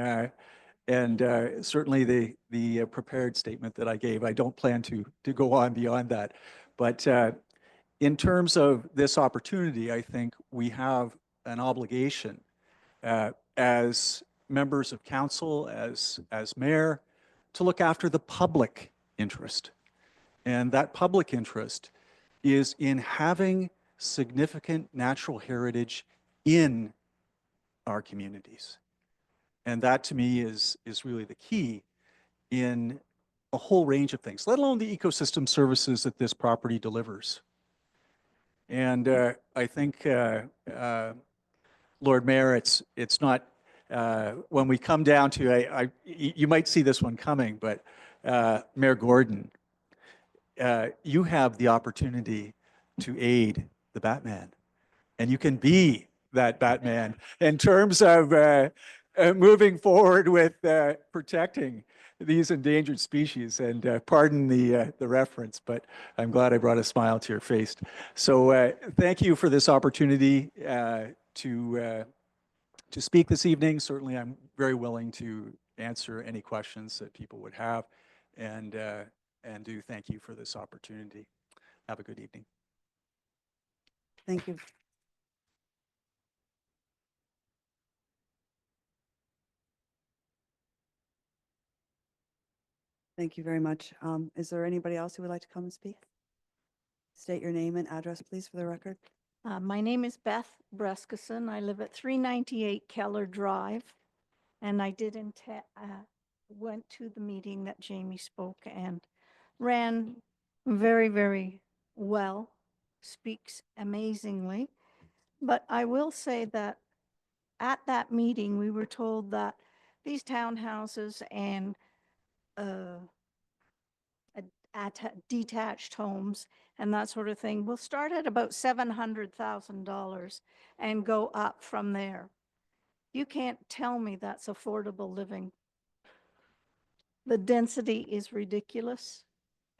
certainly the prepared statement that I gave, I don't plan to go on beyond that. But in terms of this opportunity, I think we have an obligation as members of council, as mayor, to look after the public interest. And that public interest is in having significant natural heritage in our communities. And that to me is really the key in a whole range of things, let alone the ecosystem services that this property delivers. And I think, Lord Mayor, it's not, when we come down to, you might see this one coming, but Mayor Gordon, you have the opportunity to aid the Batman. And you can be that Batman in terms of moving forward with protecting these endangered species. And pardon the reference, but I'm glad I brought a smile to your face. So thank you for this opportunity to speak this evening. Certainly, I'm very willing to answer any questions that people would have, and do thank you for this opportunity. Have a good evening. Thank you. Thank you very much. Is there anybody else who would like to come and speak? State your name and address, please, for the record. My name is Beth Breskeson. I live at 398 Keller Drive, and I went to the meeting that Jamie spoke and ran very, very well, speaks amazingly. But I will say that at that meeting, we were told that these townhouses and detached homes and that sort of thing will start at about $700,000 and go up from there. You can't tell me that's affordable living. The density is ridiculous,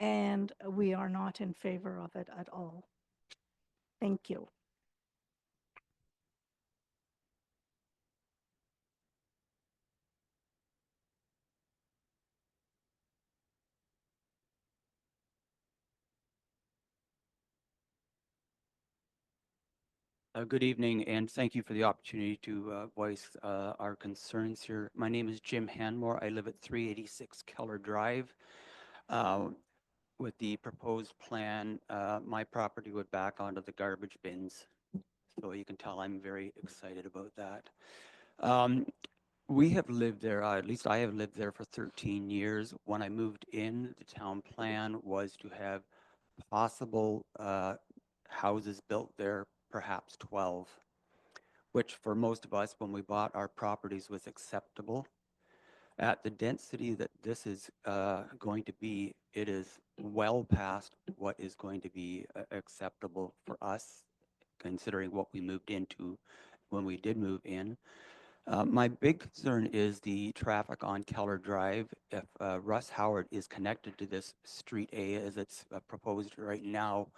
and we are not in favor of it at all. Thank you. Good evening, and thank you for the opportunity to voice our concerns here. My name is Jim Hanmore. I live at 386 Keller Drive. With the proposed plan, my property would back onto the garbage bins. So you can tell I'm very excited about that. We have lived there, at least I have lived there for 13 years. When I moved in, the town plan was to have possible houses built there, perhaps 12, which for most of us, when we bought our properties, was acceptable. At the density that this is going to be, it is well past what is going to be acceptable for us, considering what we moved into when we did move in. My big concern is the traffic on Keller Drive. If Russ Howard is connected to this Street A as it's proposed right now,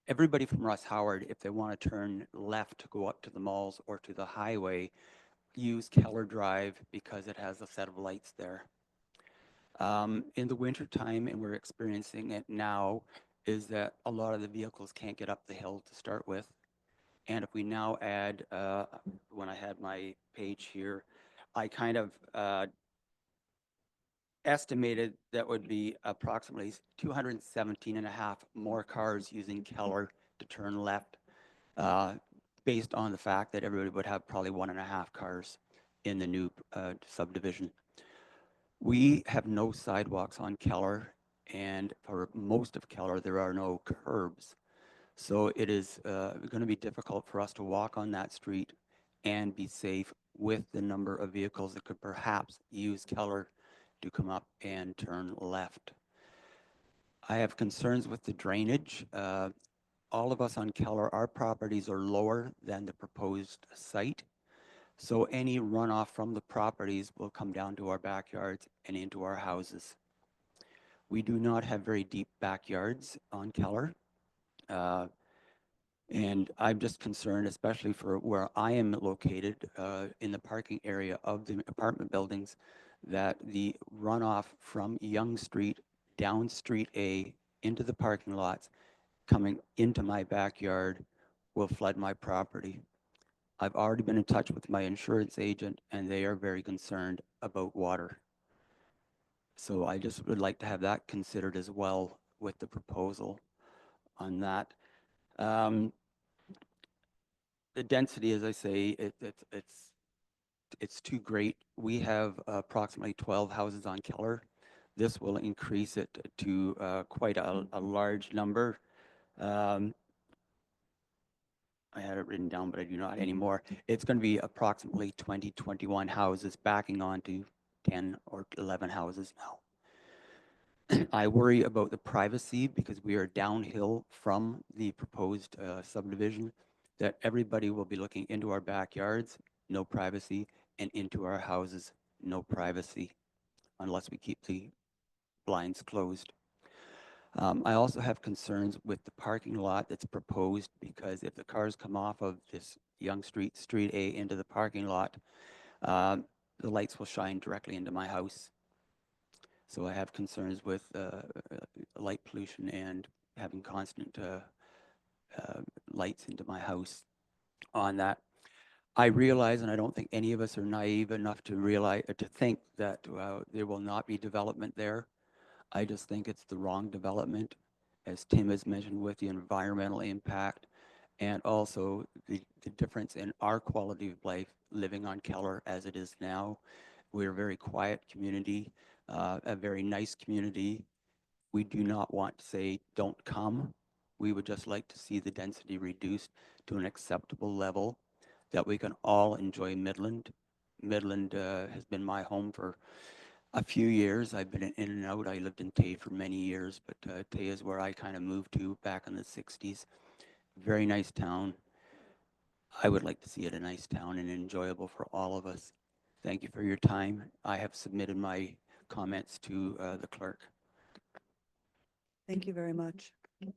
everybody from Russ Howard, if they want to turn left to go up to the malls or to the highway, use Keller Drive because it has a set of lights there. In the wintertime, and we're experiencing it now, is that a lot of the vehicles can't get up the hill to start with. And if we now add, when I had my page here, I kind of estimated that would be approximately 217 and a half more cars using Keller to turn left, based on the fact that everybody would have probably 1.5 cars in the new subdivision. We have no sidewalks on Keller, and for most of Keller, there are no curbs. So it is going to be difficult for us to walk on that street and be safe with the number of vehicles that could perhaps use Keller to come up and turn left. I have concerns with the drainage. All of us on Keller, our properties are lower than the proposed site. So any runoff from the properties will come down to our backyards and into our houses. We do not have very deep backyards on Keller. And I'm just concerned, especially for where I am located in the parking area of the apartment buildings, that the runoff from Young Street down Street A into the parking lots coming into my backyard will flood my property. I've already been in touch with my insurance agent and they are very concerned about water. So I just would like to have that considered as well with the proposal on that. The density, as I say, it's too great. We have approximately 12 houses on Keller. This will increase it to quite a large number. I had it written down, but I do not anymore. It's going to be approximately 20, 21 houses backing onto 10 or 11 houses now. I worry about the privacy because we are downhill from the proposed subdivision, that everybody will be looking into our backyards, no privacy, and into our houses, no privacy, unless we keep the blinds closed. I also have concerns with the parking lot that's proposed because if the cars come off of this Young Street, Street A into the parking lot, the lights will shine directly into my house. So I have concerns with light pollution and having constant lights into my house on that. I realize, and I don't think any of us are naive enough to realize, to think that there will not be development there. I just think it's the wrong development, as Tim has mentioned, with the environmental impact and also the difference in our quality of life living on Keller as it is now. We're a very quiet community, a very nice community. We do not want to say, don't come. We would just like to see the density reduced to an acceptable level that we can all enjoy Midland. Midland has been my home for a few years. I've been in and out. I lived in Tay for many years, but Tay is where I kind of moved to back in the 60s. Very nice town. I would like to see it a nice town and enjoyable for all of us. Thank you for your time. I have submitted my comments to the clerk. Thank you very much. If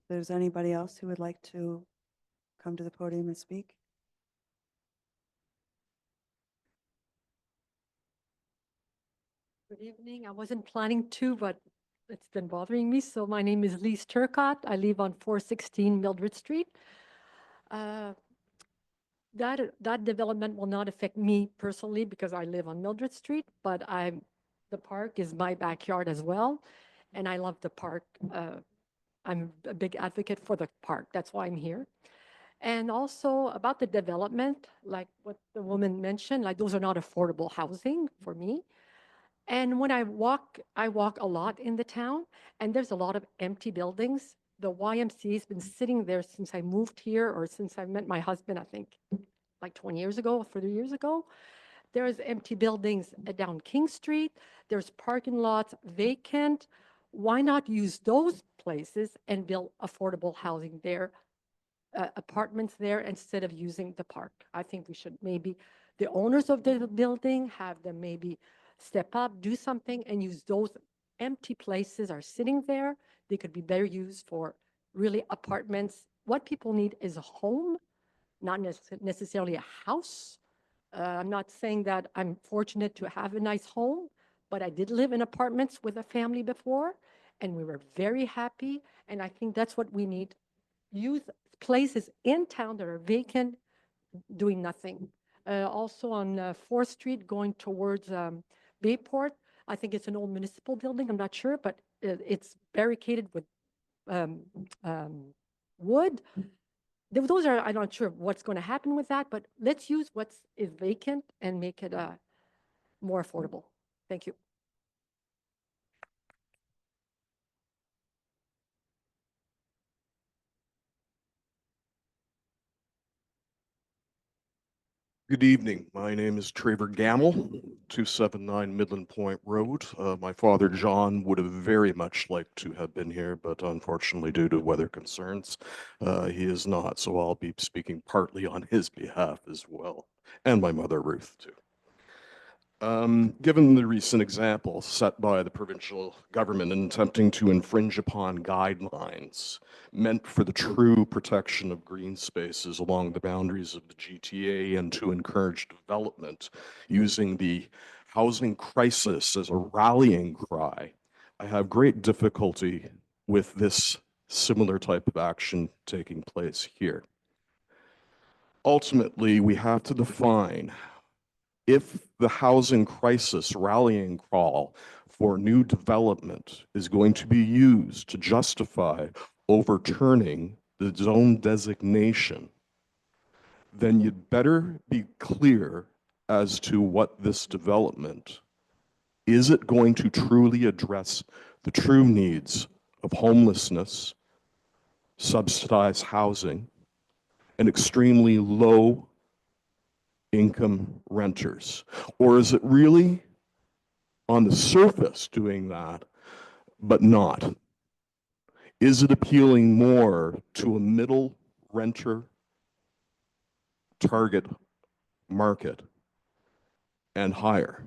there's anybody else who would like to come to the podium and speak? Good evening. I wasn't planning to, but it's been bothering me. So my name is Lise Turcott. I live on 416 Mildred Street. That development will not affect me personally because I live on Mildred Street, but the park is my backyard as well, and I love the park. I'm a big advocate for the park. That's why I'm here. And also about the development, like what the woman mentioned, like those are not affordable housing for me. And when I walk a lot in the town, and there's a lot of empty buildings. The YMCA has been sitting there since I moved here, or since I met my husband, I think, like 20 years ago, 30 years ago. There's empty buildings down King Street. There's parking lots vacant. Why not use those places and build affordable housing there, apartments there, instead of using the park? I think we should maybe, the owners of the building, have them maybe step up, do something, and use those empty places are sitting there. They could be better used for really apartments. What people need is a home, not necessarily a house. I'm not saying that I'm fortunate to have a nice home, but I did live in apartments with a family before, and we were very happy. And I think that's what we need. Use places in town that are vacant, doing nothing. Also on 4th Street, going towards Bayport, I think it's an old municipal building, I'm not sure, but it's barricaded with wood. Those are, I'm not sure what's going to happen with that, but let's use what is vacant and make it more affordable. Thank you. Good evening. My name is Trevor Gamble, 279 Midland Point Road. My father, John, would have very much liked to have been here, but unfortunately, due to weather concerns, he is not. So I'll be speaking partly on his behalf as well, and my mother, Ruth, too. Given the recent example set by the provincial government in attempting to infringe upon guidelines meant for the true protection of green spaces along the boundaries of the GTA and to encourage development using the housing crisis as a rallying cry, I have great difficulty with this similar type of action taking place here. Ultimately, we have to define if the housing crisis rallying call for new development is going to be used to justify overturning the zone designation, then you'd better be clear as to what this development is. It going to truly address the true needs of homelessness, subsidized housing, and extremely low income renters? Or is it really on the surface doing that, but not? Is it appealing more to a middle renter target market and higher?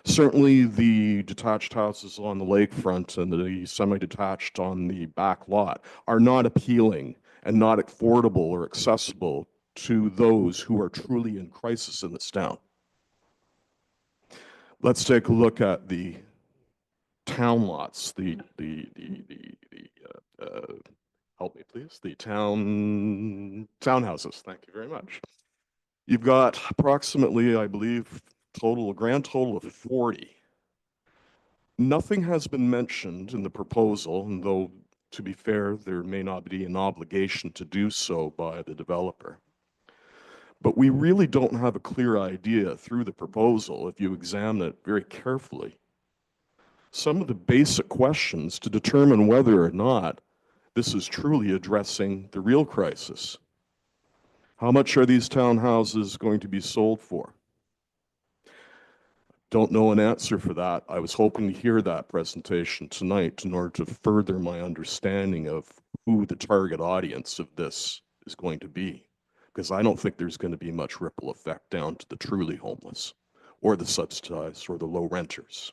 Certainly the detached houses on the lakefront and the semi-detached on the back lot are not appealing and not affordable or accessible to those who are truly in crisis in this town. Let's take a look at the town lots, help me please, the townhouses. Thank you very much. You've got approximately, I believe, a grand total of 40. Nothing has been mentioned in the proposal, and though, to be fair, there may not be an obligation to do so by the developer. But we really don't have a clear idea through the proposal, if you examine it very carefully, some of the basic questions to determine whether or not this is truly addressing the real crisis. How much are these townhouses going to be sold for? Don't know an answer for that. I was hoping to hear that presentation tonight in order to further my understanding of who the target audience of this is going to be, because I don't think there's going to be much ripple effect down to the truly homeless or the subsidized or the low renters.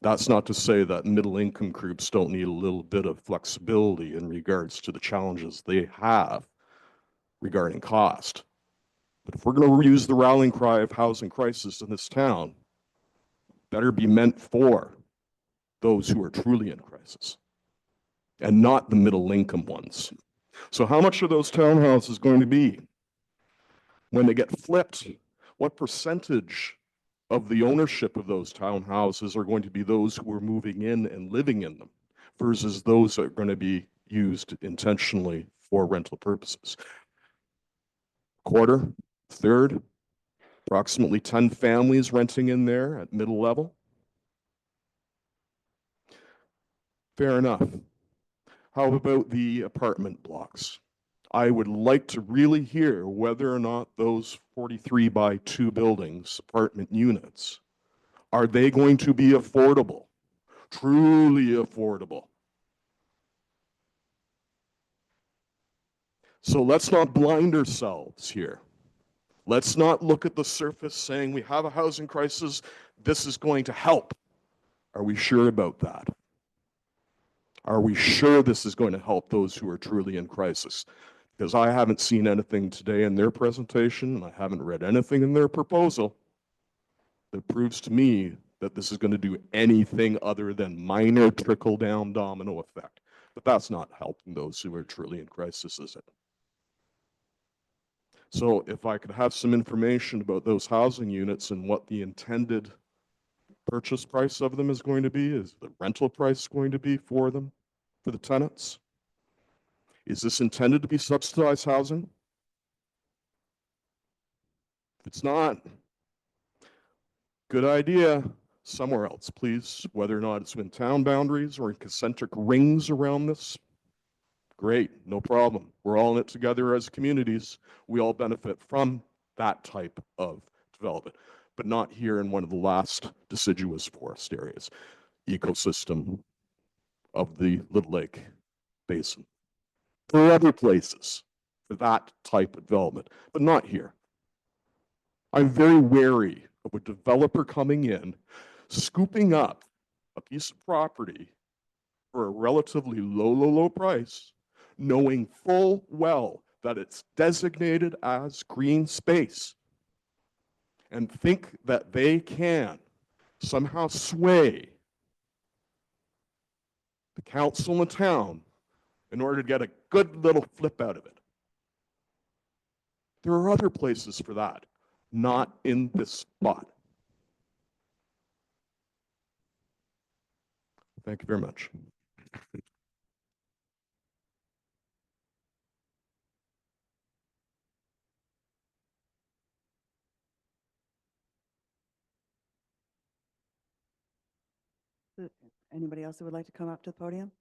That's not to say that middle income groups don't need a little bit of flexibility in regards to the challenges they have regarding cost. But if we're going to use the rallying cry of housing crisis in this town, better be meant for those who are truly in crisis and not the middle income ones. So how much are those townhouses going to be? When they get flipped, what percentage of the ownership of those townhouses are going to be those who are moving in and living in them versus those that are going to be used intentionally for rental purposes? Quarter, third, approximately 10 families renting in there at middle level. Fair enough. How about the apartment blocks? I would like to really hear whether or not those 43 by 2 buildings, apartment units, are they going to be affordable, truly affordable? So let's not blind ourselves here. Let's not look at the surface saying we have a housing crisis, this is going to help. Are we sure about that? Are we sure this is going to help those who are truly in crisis? Because I haven't seen anything today in their presentation, and I haven't read anything in their proposal that proves to me that this is going to do anything other than minor trickle-down domino effect. But that's not helping those who are truly in crisis, is it? So if I could have some information about those housing units and what the intended purchase price of them is going to be, is the rental price going to be for them, for the tenants? Is this intended to be subsidized housing? If it's not, good idea, somewhere else, please. Whether or not it's in town boundaries or in concentric rings around this, great, no problem. We're all in it together as communities. We all benefit from that type of development, but not here in one of the last deciduous forest areas, ecosystem of the Little Lake Basin. There are other places for that type of development, but not here. I'm very wary of a developer coming in, scooping up a piece of property for a relatively low price, knowing full well that it's designated as green space, and think that they can somehow sway the council in the town in order to get a good little flip out of it. There are other places for that, not in this spot. Thank you very much. Anybody else that would like to come up to the podium?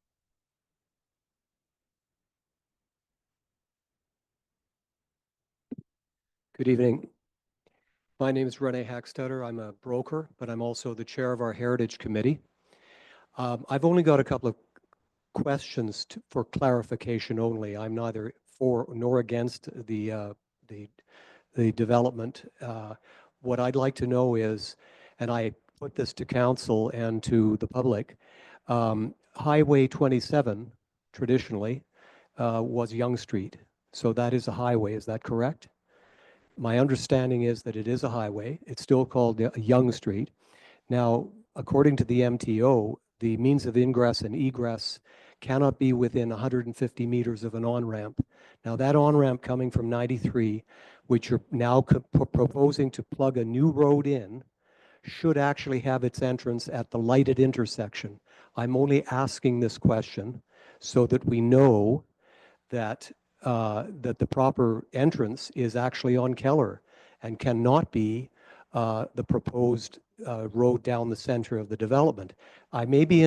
Good evening. My name is Rene Hackstetter. I'm a broker, but I'm also the chair of our Heritage Committee. I've only got a couple of questions for clarification only. I'm neither for nor against the development. What I'd like to know is, and I put this to council and to the public, Highway 27 traditionally was Yonge Street. So that is a highway, is that correct? My understanding is that it is a highway. It's still called Yonge Street. Now, according to the MTO, the means of ingress and egress cannot be within 150 meters of an on-ramp. Now, that on-ramp coming from 93, which you're now proposing to plug a new road in, should actually have its entrance at the lighted intersection. I'm only asking this question so that we know that that the proper entrance is actually on Keller and cannot be the proposed road down the center of the development. I may be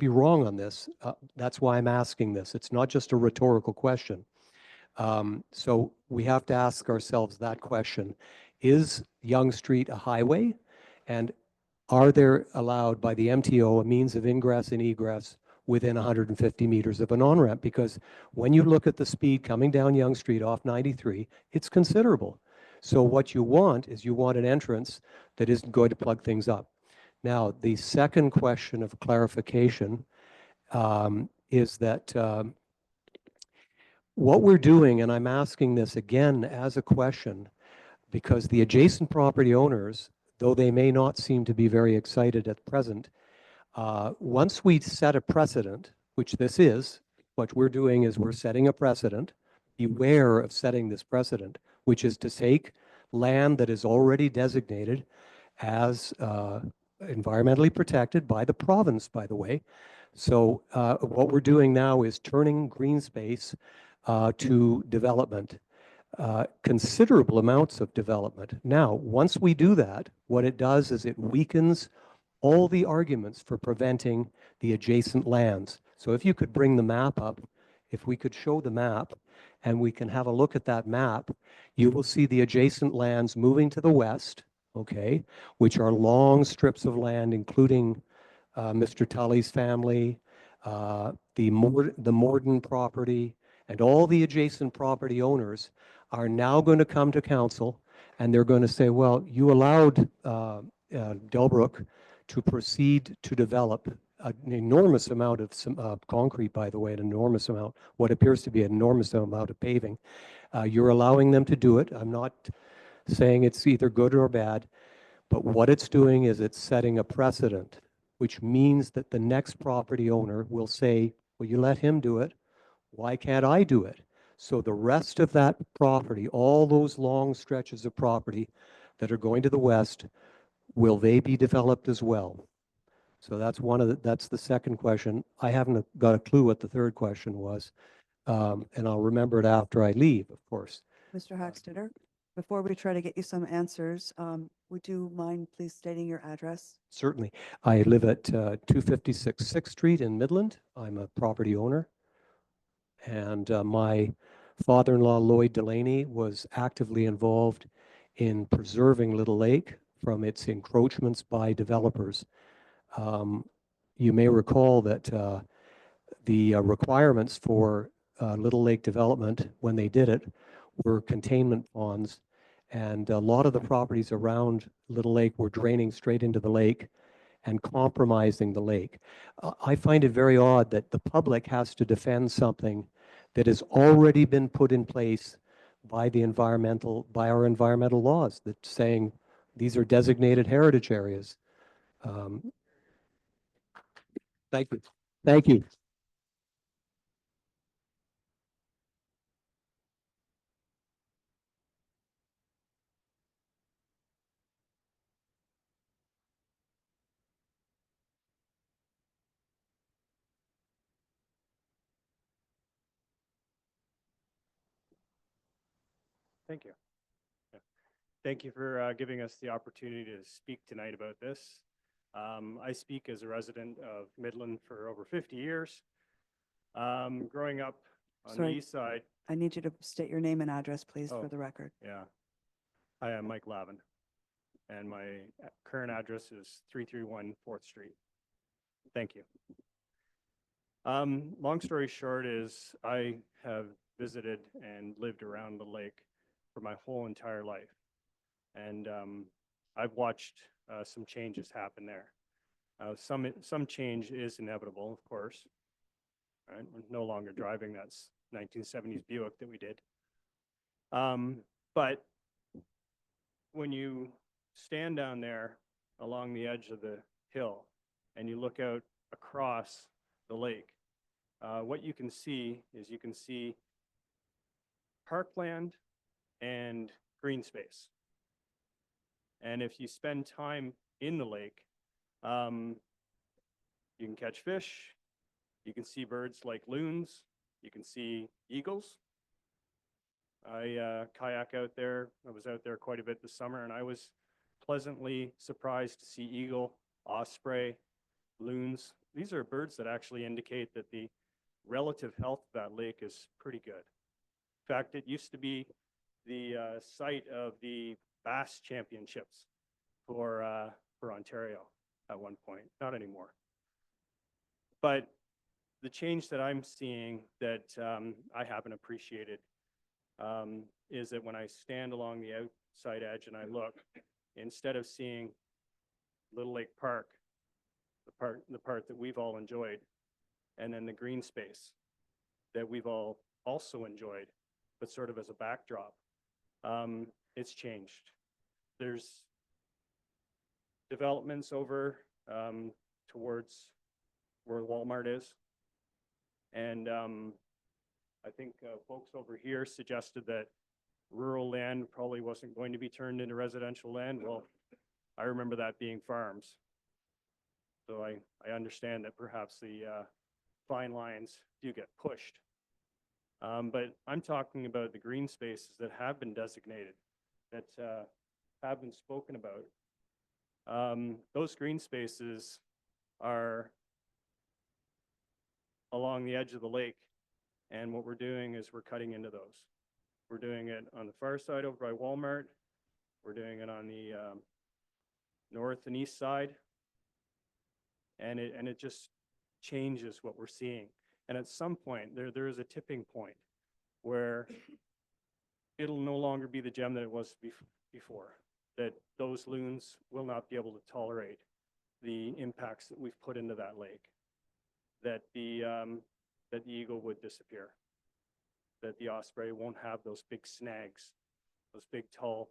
wrong on this. That's why I'm asking this. It's not just a rhetorical question. So we have to ask ourselves that question. Is Yonge Street a highway? And are there allowed by the MTO a means of ingress and egress within 150 meters of an on-ramp? Because when you look at the speed coming down Yonge Street off 93, it's considerable. So what you want is you want an entrance that isn't going to plug things up. Now, the second question of clarification is that what we're doing, and I'm asking this again as a question, because the adjacent property owners, though they may not seem to be very excited at present, once we set a precedent, which this is, what we're doing is we're setting a precedent. Beware of setting this precedent, which is to take land that is already designated as environmentally protected by the province, by the way. So what we're doing now is turning green space to development, considerable amounts of development. Now, once we do that, what it does is it weakens all the arguments for preventing the adjacent lands. So if you could bring the map up, if we could show the map and we can have a look at that map, you will see the adjacent lands moving to the west, okay, which are long strips of land, including Mr. Tully's family, the Morden property, and all the adjacent property owners are now going to come to council and they're going to say, well, you allowed Delbrook to proceed to develop an enormous amount of concrete, by the way, an enormous amount, what appears to be an enormous amount of paving. You're allowing them to do it. I'm not saying it's either good or bad, but what it's doing is it's setting a precedent, which means that the next property owner will say, well, you let him do it. Why can't I do it? So the rest of that property, all those long stretches of property that are going to the west, will they be developed as well? So that's the second question. I haven't got a clue what the third question was, and I'll remember it after I leave, of course. Mr. Hackstetter, before we try to get you some answers, would you mind please stating your address? Certainly. I live at 256 6th Street in Midland. I'm a property owner. And my father-in-law Lloyd Delaney was actively involved in preserving Little Lake from its encroachments by developers. You may recall that the requirements for Little Lake development, when they did it, were containment ponds. And a lot of the properties around Little Lake were draining straight into the lake and compromising the lake. I find it very odd that the public has to defend something that has already been put in place by our environmental laws, that saying these are designated heritage areas. Thank you. Thank you. Thank you. Yeah. Thank you for giving us the opportunity to speak tonight about this. I speak as a resident of Midland for over 50 years. Growing up on the Sorry. east side. I need you to state your name and address, please, Oh. for the record. Yeah. Hi, I'm Mike Lavin, and my current address is 331 4th Street. Thank you. Long story short is I have visited and lived around the lake for my whole entire life. And I've watched some changes happen there. Some change is inevitable, of course. Right? We're no longer driving that 1970s Buick that we did. But when you stand down there along the edge of the hill and you look out across the lake, what you can see is you can see parkland and green space. And if you spend time in the lake, you can catch fish, you can see birds like loons, you can see eagles. I kayak out there. I was out there quite a bit this summer, and I was pleasantly surprised to see eagle, osprey, loons. These are birds that actually indicate that the relative health of that lake is pretty good. In fact, it used to be the site of the bass championships for Ontario at one point. Not anymore. But the change that I'm seeing that I haven't appreciated is that when I stand along the outside edge and I look, instead of seeing Little Lake Park, the part that we've all enjoyed, and then the green space that we've all also enjoyed, but sort of as a backdrop, it's changed. There's developments over towards where Walmart is. And I think folks over here suggested that rural land probably wasn't going to be turned into residential land. Well, I remember that being farms. So I understand that perhaps the fine lines do get pushed. But I'm talking about the green spaces that have been designated, that have been spoken about. Those green spaces are along the edge of the lake. And what we're doing is we're cutting into those. We're doing it on the far side over by Walmart. We're doing it on the north and east side. And it just changes what we're seeing. And at some point, there is a tipping point where it'll no longer be the gem that it was before, that those loons will not be able to tolerate the impacts that we've put into that lake, that the eagle would disappear, that the osprey won't have those big snags, those big tall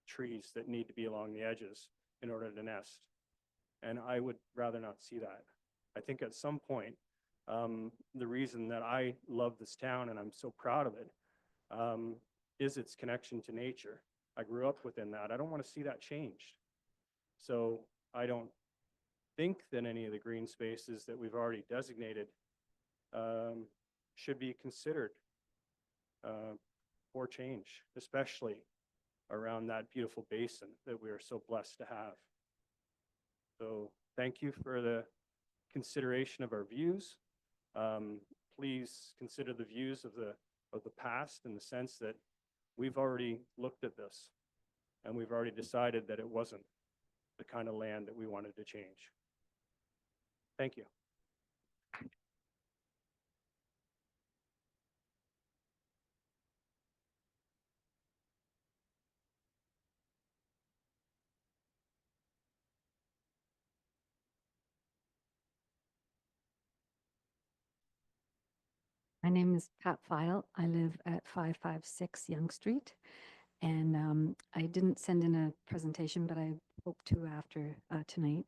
trees that need to be along the edges in order to nest. And I would rather not see that. I think at some point, the reason that I love this town and I'm so proud of it is its connection to nature. I grew up within that. I don't want to see that changed. So I don't think that any of the green spaces that we've already designated should be considered for change, especially around that beautiful basin that we are so blessed to have. So thank you for the consideration of our views. Please consider the views of of the past in the sense that we've already looked at this and we've already decided that it wasn't the kind of land that we wanted to change. Thank you. My name is Pat File. I live at 556 Yonge Street. And I didn't send in a presentation, but I hope to after tonight.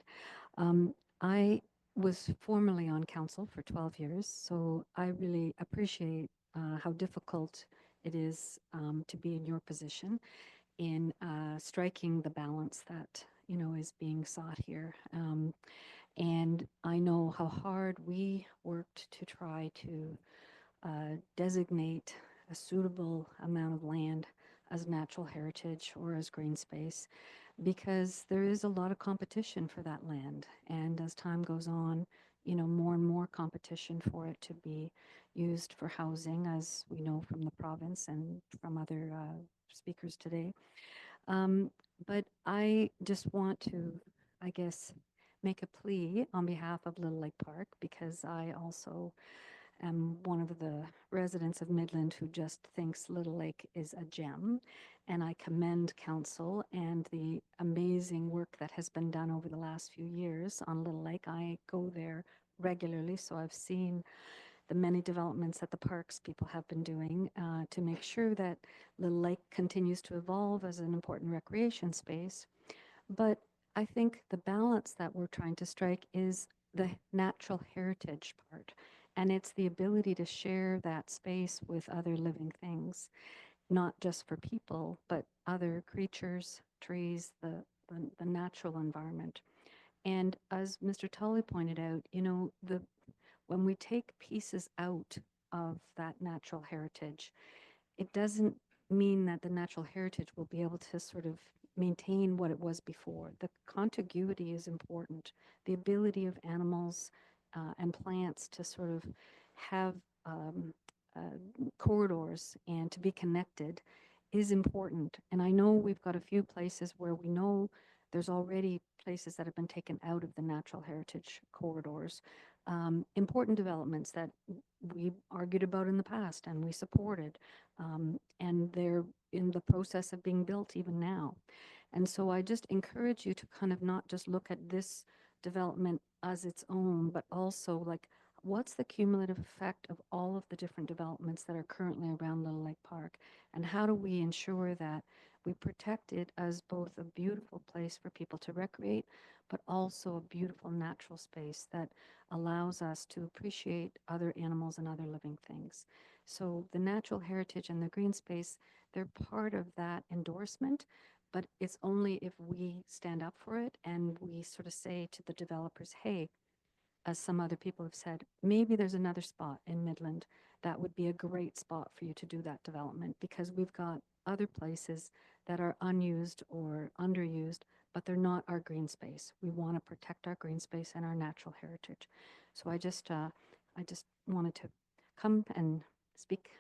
I was formerly on council for 12 years, so I really appreciate how difficult it is to be in your position in striking the balance that, you know, is being sought here. And I know how hard we worked to try to designate a suitable amount of land as natural heritage or as green space, because there is a lot of competition for that land. And as time goes on, you know, more and more competition for it to be used for housing, as we know from the province and from other speakers today. But I just want to, I guess, make a plea on behalf of Little Lake Park, because I also am one of the residents of Midland who just thinks Little Lake is a gem. And I commend council and the amazing work that has been done over the last few years on Little Lake. I go there regularly, so I've seen the many developments that the parks people have been doing to make sure that Little Lake continues to evolve as an important recreation space. But I think the balance that we're trying to strike is the natural heritage part. And it's the ability to share that space with other living things, not just for people, but other creatures, trees, the natural environment. And as Mr. Tully pointed out, you know, when we take pieces out of that natural heritage, it doesn't mean that the natural heritage will be able to sort of maintain what it was before. The contiguity is important. The ability of animals and plants to sort of have corridors and to be connected is important. And I know we've got a few places where we know there's already places that have been taken out of the natural heritage corridors. Important developments that we argued about in the past and we supported. And they're in the process of being built even now. And so I just encourage you to kind of not just look at this development as its own, but also like, what's the cumulative effect of all of the different developments that are currently around Little Lake Park? And how do we ensure that we protect it as both a beautiful place for people to recreate, but also a beautiful natural space that allows us to appreciate other animals and other living things. So the natural heritage and the green space, they're part of that endorsement, but it's only if we stand up for it and we sort of say to the developers, hey, as some other people have said, maybe there's another spot in Midland that would be a great spot for you to do that development, because we've got other places that are unused or underused, but they're not our green space. We want to protect our green space and our natural heritage. So I just wanted to come and speak,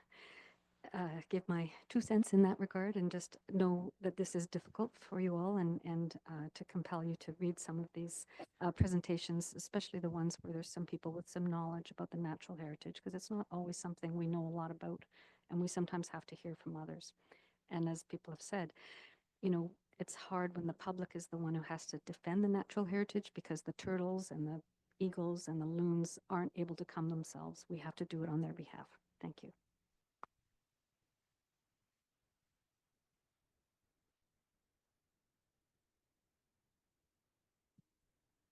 give my 2 cents in that regard, and just know that this is difficult for you all, and to compel you to read some of these presentations, especially the ones where there's some people with some knowledge about the natural heritage, because it's not always something we know a lot about, and we sometimes have to hear from others. And as people have said, you know, it's hard when the public is the one who has to defend the natural heritage, because the turtles and the eagles and the loons aren't able to come themselves. We have to do it on their behalf. Thank you.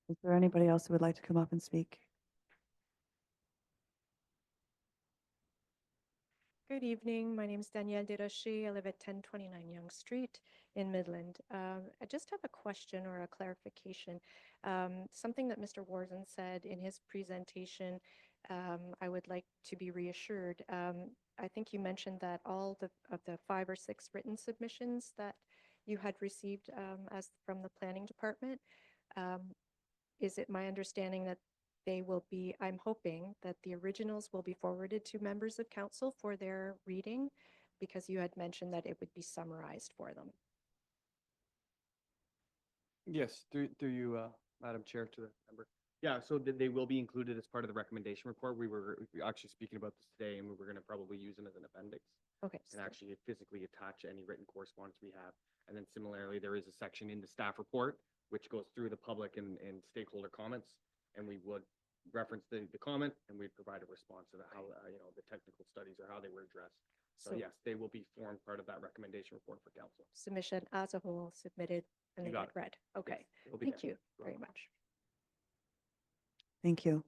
Is there anybody else who would like to come up and speak? Good evening. My name is Danielle Derache. I live at 1029 Yonge Street in Midland. I just have a question or a clarification. Something that Mr. Warden said in his presentation, I would like to be reassured. I think you mentioned that all of the 5 or 6 written submissions that you had received as from the planning department, is it my understanding that they will be, I'm hoping that the originals will be forwarded to members of council for their reading, because you had mentioned that it would be summarized for them. Yes, through you, Madam Chair, to the member. Yeah, so they will be included as part of the recommendation report. We were actually speaking about this today, and we were going to probably use them as an appendix Okay. and actually physically attach any written correspondence we have. And then similarly, there is a section in the staff report which goes through the public and stakeholder comments, and we would reference the comment, and we'd provide a response to how the technical studies or how they were addressed. So So- yes, they will be formed part of that recommendation report for council. Submission as a whole submitted and You they got get read. Okay. Yes, it'll be Thank there. you very much. Thank you.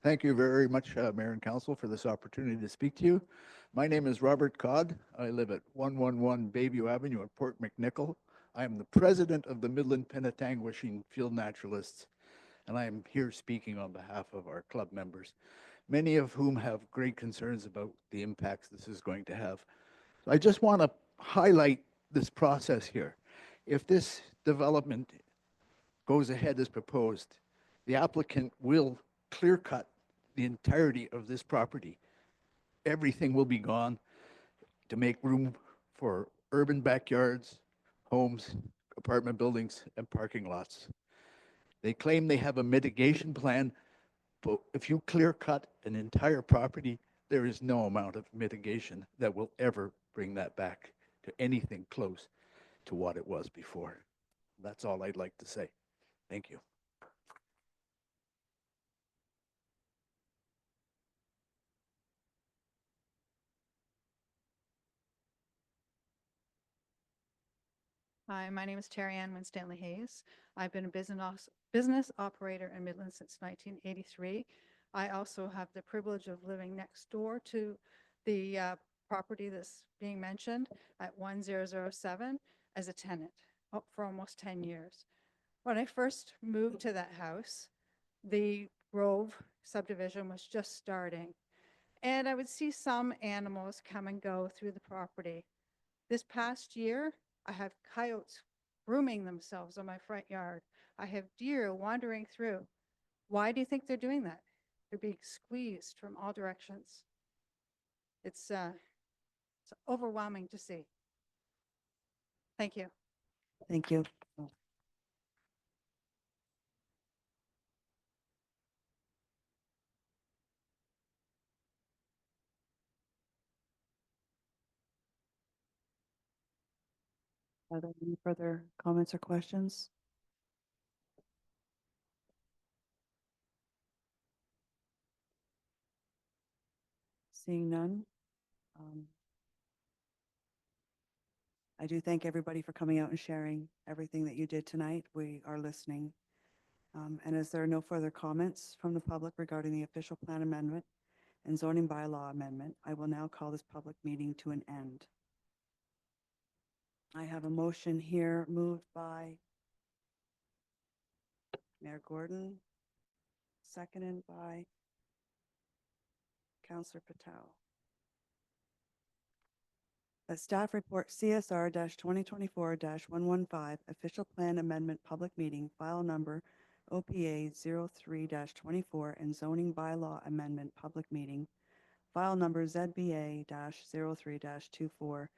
Thank you very much, Mayor and Council, for this opportunity to speak to you. My name is Robert Codd. I live at 111 Bayview Avenue at Port McNichol. I am the president of the Midland Penetanguishene Field Naturalists, and I am here speaking on behalf of our club members, many of whom have great concerns about the impacts this is going to have. So I just want to highlight this process here. If this development goes ahead as proposed, the applicant will clear cut the entirety of this property. Everything will be gone to make room for urban backyards, homes, apartment buildings, and parking lots. They claim they have a mitigation plan, but if you clear cut an entire property, there is no amount of mitigation that will ever bring that back to anything close to what it was before. That's all I'd like to say. Thank you. Hi, my name is Terry Ann Winstanley Hayes. I've been a business operator in Midland since 1983. I also have the privilege of living next door to the property that's being mentioned at 1007 as a tenant for almost 10 years. When I first moved to that house, the Grove subdivision was just starting, and I would see some animals come and go through the property. This past year, I have coyotes grooming themselves on my front yard. I have deer wandering through. Why do you think they're doing that? They're being squeezed from all directions. It's overwhelming to see. Thank you. Thank you. Are there any further comments or questions? Seeing none. I do thank everybody for coming out and sharing everything that you did tonight. We are listening. And as there are no further comments from the public regarding the official plan amendment and zoning bylaw amendment, I will now call this public meeting to an end. I have a motion here moved by Mayor Gordon, seconded by Councillor Patel. A staff report CSR 2024-115 official plan amendment public meeting file number OPA 03-24 and zoning bylaw amendment public meeting file number ZBA 03-24 for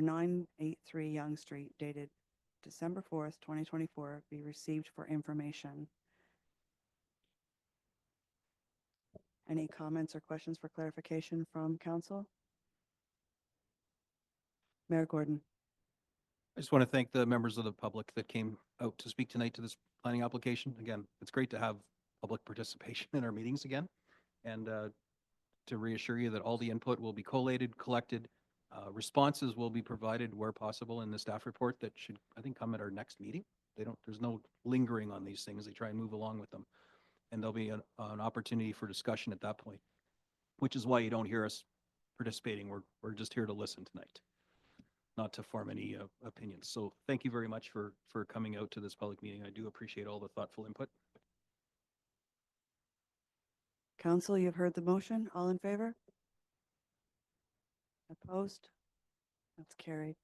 983 Yonge Street dated December 4th, 2024 be received for information. Any comments or questions for clarification from council? Mayor Gordon. I just want to thank the members of the public that came out to speak tonight to this planning application. Again, it's great to have public participation in our meetings again. And to reassure you that all the input will be collated, collected. Responses will be provided where possible in the staff report that should, I think, come at our next meeting. There's no lingering on these things. They try and move along with them. And there'll be an opportunity for discussion at that point, which is why you don't hear us participating. We're just here to listen tonight, not to form any opinions. So thank you very much for coming out to this public meeting. I do appreciate all the thoughtful input. Council, you've heard the motion. All in favor? Opposed? That's carried.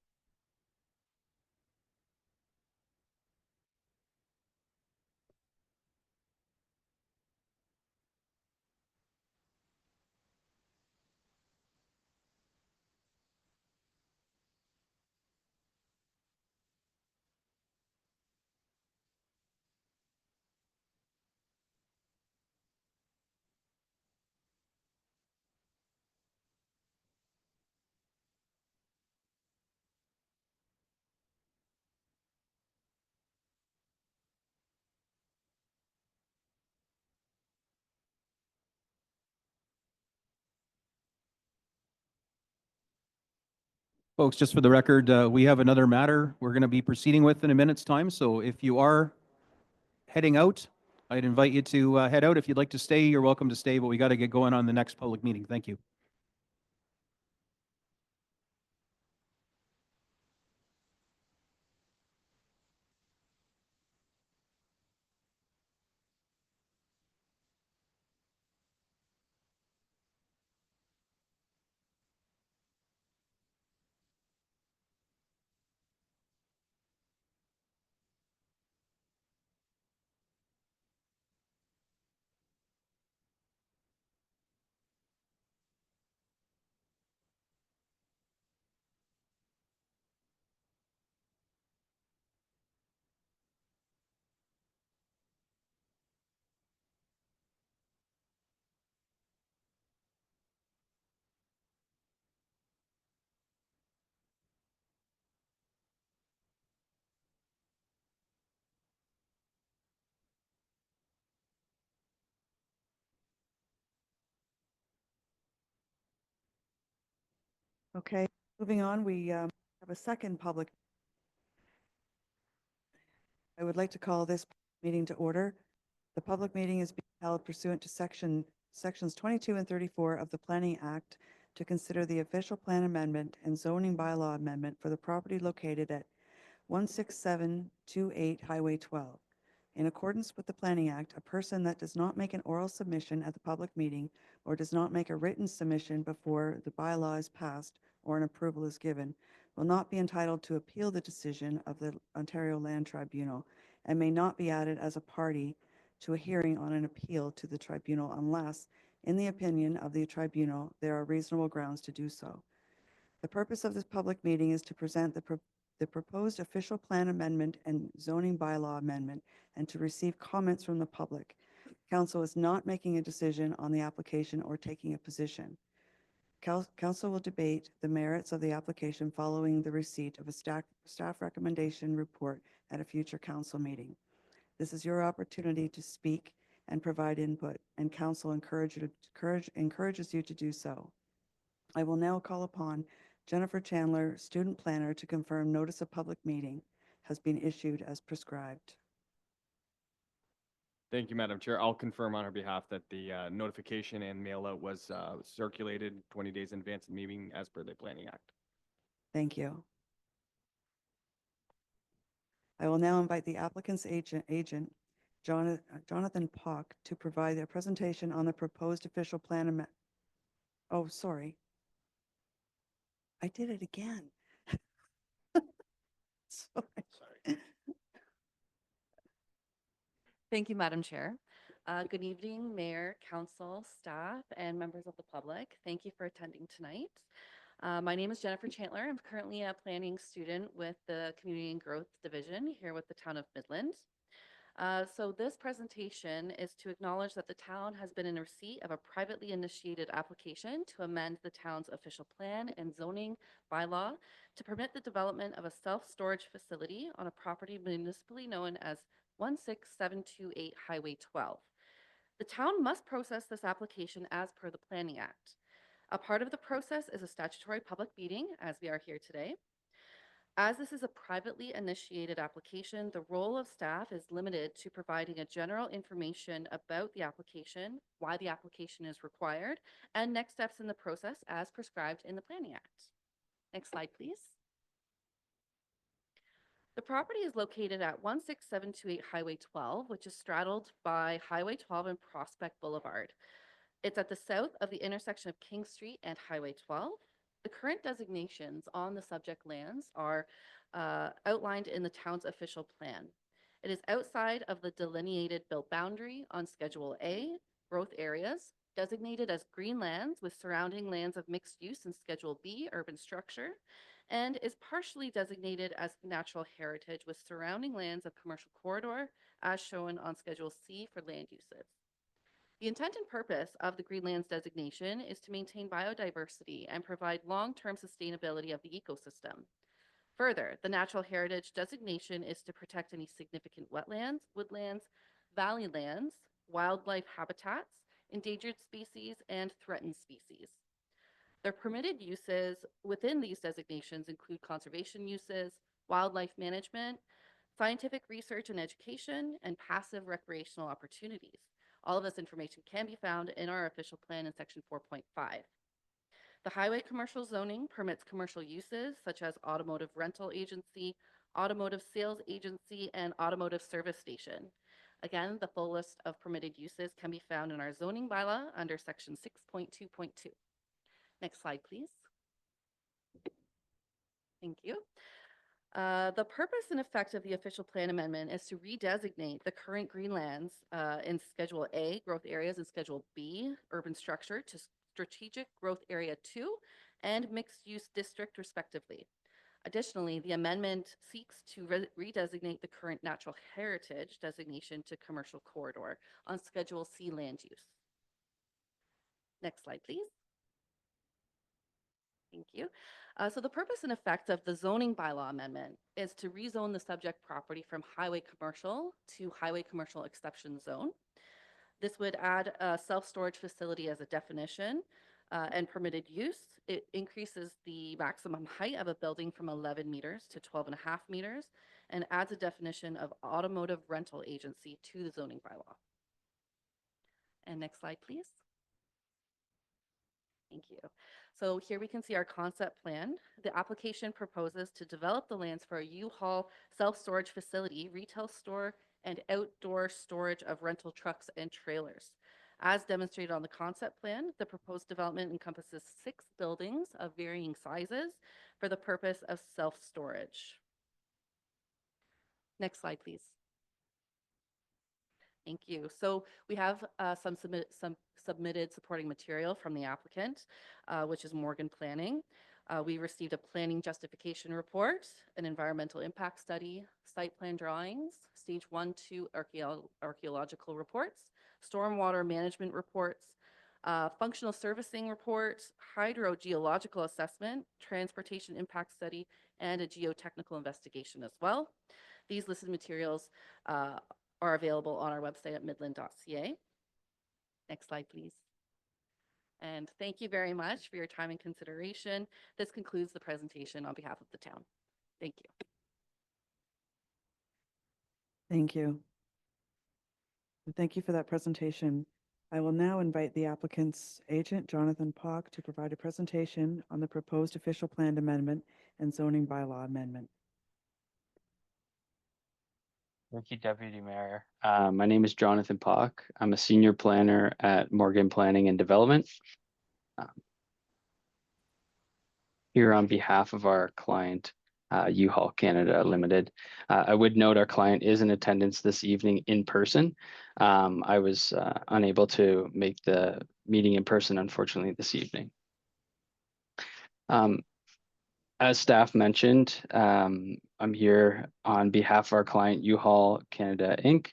Folks, just for the record, we have another matter we're going to be proceeding with in a minute's time. So if you are heading out, I'd invite you to head out. If you'd like to stay, you're welcome to stay, but we got to get going on the next public meeting. Thank you. Okay, moving on, we have a second public. I would like to call this meeting to order. The public meeting is being held pursuant to sections 22 and 34 of the Planning Act to consider the official plan amendment and zoning bylaw amendment for the property located at 16728 Highway 12. In accordance with the Planning Act, a person that does not make an oral submission at the public meeting or does not make a written submission before the bylaw is passed or an approval is given will not be entitled to appeal the decision of the Ontario Land Tribunal and may not be added as a party to a hearing on an appeal to the tribunal unless, in the opinion of the tribunal, there are reasonable grounds to do so. The purpose of this public meeting is to present the proposed official plan amendment and zoning bylaw amendment and to receive comments from the public. Council is not making a decision on the application or taking a position. Council will debate the merits of the application following the receipt of a staff recommendation report at a future council meeting. This is your opportunity to speak and provide input, and council encourages you to do so. I will now call upon Jennifer Chandler, student planner, to confirm notice of public meeting has been issued as prescribed. Thank you, Madam Chair. I'll confirm on her behalf that the notification and mail out was circulated 20 days in advance of the meeting as per the Planning Act. Thank you. I will now invite the applicant's agent Jonathan Pock, to provide a presentation on the proposed official plan. Oh, sorry. I did it again. Sorry. Thank you, Madam Chair. Good evening, Mayor, Council, staff, and members of the public. Thank you for attending tonight. My name is Jennifer Chandler. I'm currently a planning student with the Community and Growth Division here with the town of Midland. So this presentation is to acknowledge that the town has been in receipt of a privately initiated application to amend the town's official plan and zoning bylaw to permit the development of a self-storage facility on a property municipally known as 16728 Highway 12. The town must process this application as per the Planning Act. A part of the process is a statutory public meeting, as we are here today. As this is a privately initiated application, the role of staff is limited to providing a general information about the application, why the application is required, and next steps in the process as prescribed in the Planning Act. Next slide, please. The property is located at 16728 Highway 12, which is straddled by Highway 12 and Prospect Boulevard. It's at the south of the intersection of King Street and Highway 12. The current designations on the subject lands are outlined in the town's official plan. It is outside of the delineated built boundary on Schedule A, growth areas, designated as green lands with surrounding lands of mixed use in Schedule B, urban structure, and is partially designated as natural heritage with surrounding lands of commercial corridor, as shown on Schedule C for land uses. The intent and purpose of the Greenlands designation is to maintain biodiversity and provide long-term sustainability of the ecosystem. Further, the natural heritage designation is to protect any significant wetlands, woodlands, valley lands, wildlife habitats, endangered species, and threatened species. Their permitted uses within these designations include conservation uses, wildlife management, scientific research and education, and passive recreational opportunities. All of this information can be found in our official plan in section 4.5. The highway commercial zoning permits commercial uses such as automotive rental agency, automotive sales agency, and automotive service station. Again, the full list of permitted uses can be found in our zoning bylaw under section 6.2.2. Next slide, please. Thank you. The purpose and effect of the official plan amendment is to redesignate the current greenlands in Schedule A, growth areas, and Schedule B, urban structure, to strategic growth area 2 and mixed use district respectively. Additionally, the amendment seeks to redesignate the current natural heritage designation to commercial corridor on Schedule C land use. Next slide, please. Thank you. So the purpose and effect of the zoning bylaw amendment is to rezone the subject property from highway commercial to highway commercial exception zone. This would add a self-storage facility as a definition and permitted use. It increases the maximum height of a building from 11 meters to 12.5 meters and adds a definition of automotive rental agency to the zoning bylaw. And next slide, please. Thank you. So here we can see our concept plan. The application proposes to develop the lands for a U-Haul self-storage facility, retail store, and outdoor storage of rental trucks and trailers. As demonstrated on the concept plan, the proposed development encompasses 6 buildings of varying sizes for the purpose of self-storage. Next slide, please. Thank you. So we have some submitted supporting material from the applicant, which is Morgan Planning. We received a planning justification report, an environmental impact study, site plan drawings, stage 1, 2 archaeological reports, stormwater management reports, functional servicing report, hydrogeological assessment, transportation impact study, and a geotechnical investigation as well. These listed materials are available on our website at midland.ca. Next slide, please. And thank you very much for your time and consideration. This concludes the presentation on behalf of the town. Thank you. Thank you. And thank you for that presentation. I will now invite the applicant's agent, Jonathan Pock, to provide a presentation on the proposed official plan amendment and zoning bylaw amendment. Thank you, Deputy Mayor. My name is Jonathan Pock. I'm a senior planner at Morgan Planning and Development. Here on behalf of our client, U-Haul Canada Limited. I would note our client is in attendance this evening in person. I was unable to make the meeting in person, unfortunately, this evening. As staff mentioned, I'm here on behalf of our client, U-Haul Canada Inc.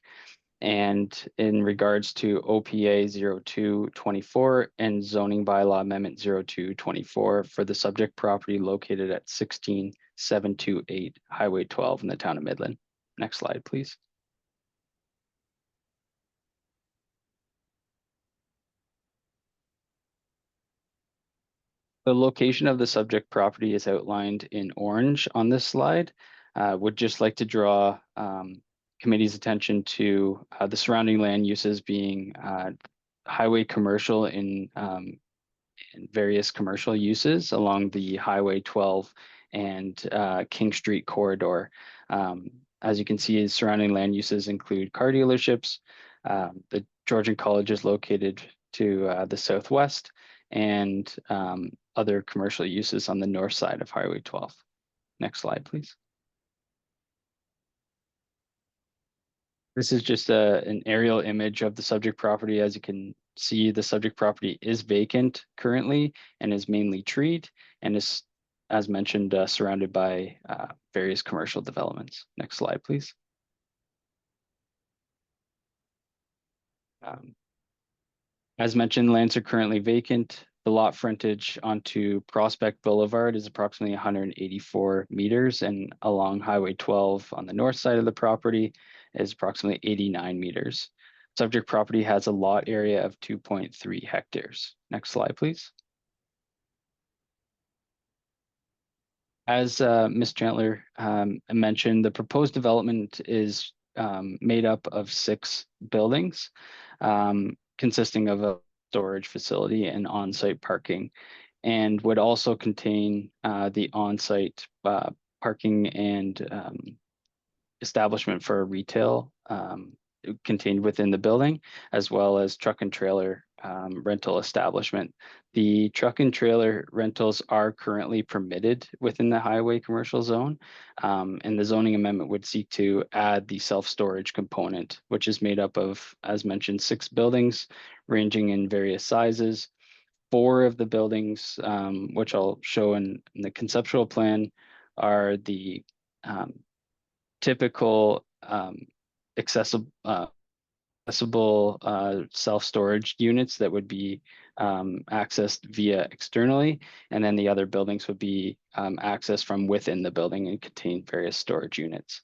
And in regards to OPA 0224 and zoning bylaw amendment 0224 for the subject property located at 16728 Highway 12 in the town of Midland. Next slide, please. The location of the subject property is outlined in orange on this slide. Would just like to draw committee's attention to the surrounding land uses being highway commercial in various commercial uses along the Highway 12 and King Street corridor. As you can see, surrounding land uses include car dealerships. The Georgian College is located to the southwest, and other commercial uses on the north side of Highway 12. Next slide, please. This is just an aerial image of the subject property. As you can see, the subject property is vacant currently and is mainly treed and is, as mentioned, surrounded by various commercial developments. Next slide, please. As mentioned, lands are currently vacant. The lot frontage onto Prospect Boulevard is approximately 184 meters, and along Highway 12 on the north side of the property is approximately 89 meters. Subject property has a lot area of 2.3 hectares. Next slide, please. As Ms. Chandler mentioned, the proposed development is made up of 6 buildings, consisting of a storage facility and on-site parking, and would also contain the on-site parking and establishment for retail contained within the building, as well as truck and trailer rental establishment. The truck and trailer rentals are currently permitted within the highway commercial zone, and the zoning amendment would seek to add the self-storage component, which is made up of, as mentioned, 6 buildings ranging in various sizes. 4 of the buildings, which I'll show in the conceptual plan, are the typical accessible self-storage units that would be accessed via externally, and then the other buildings would be accessed from within the building and contain various storage units.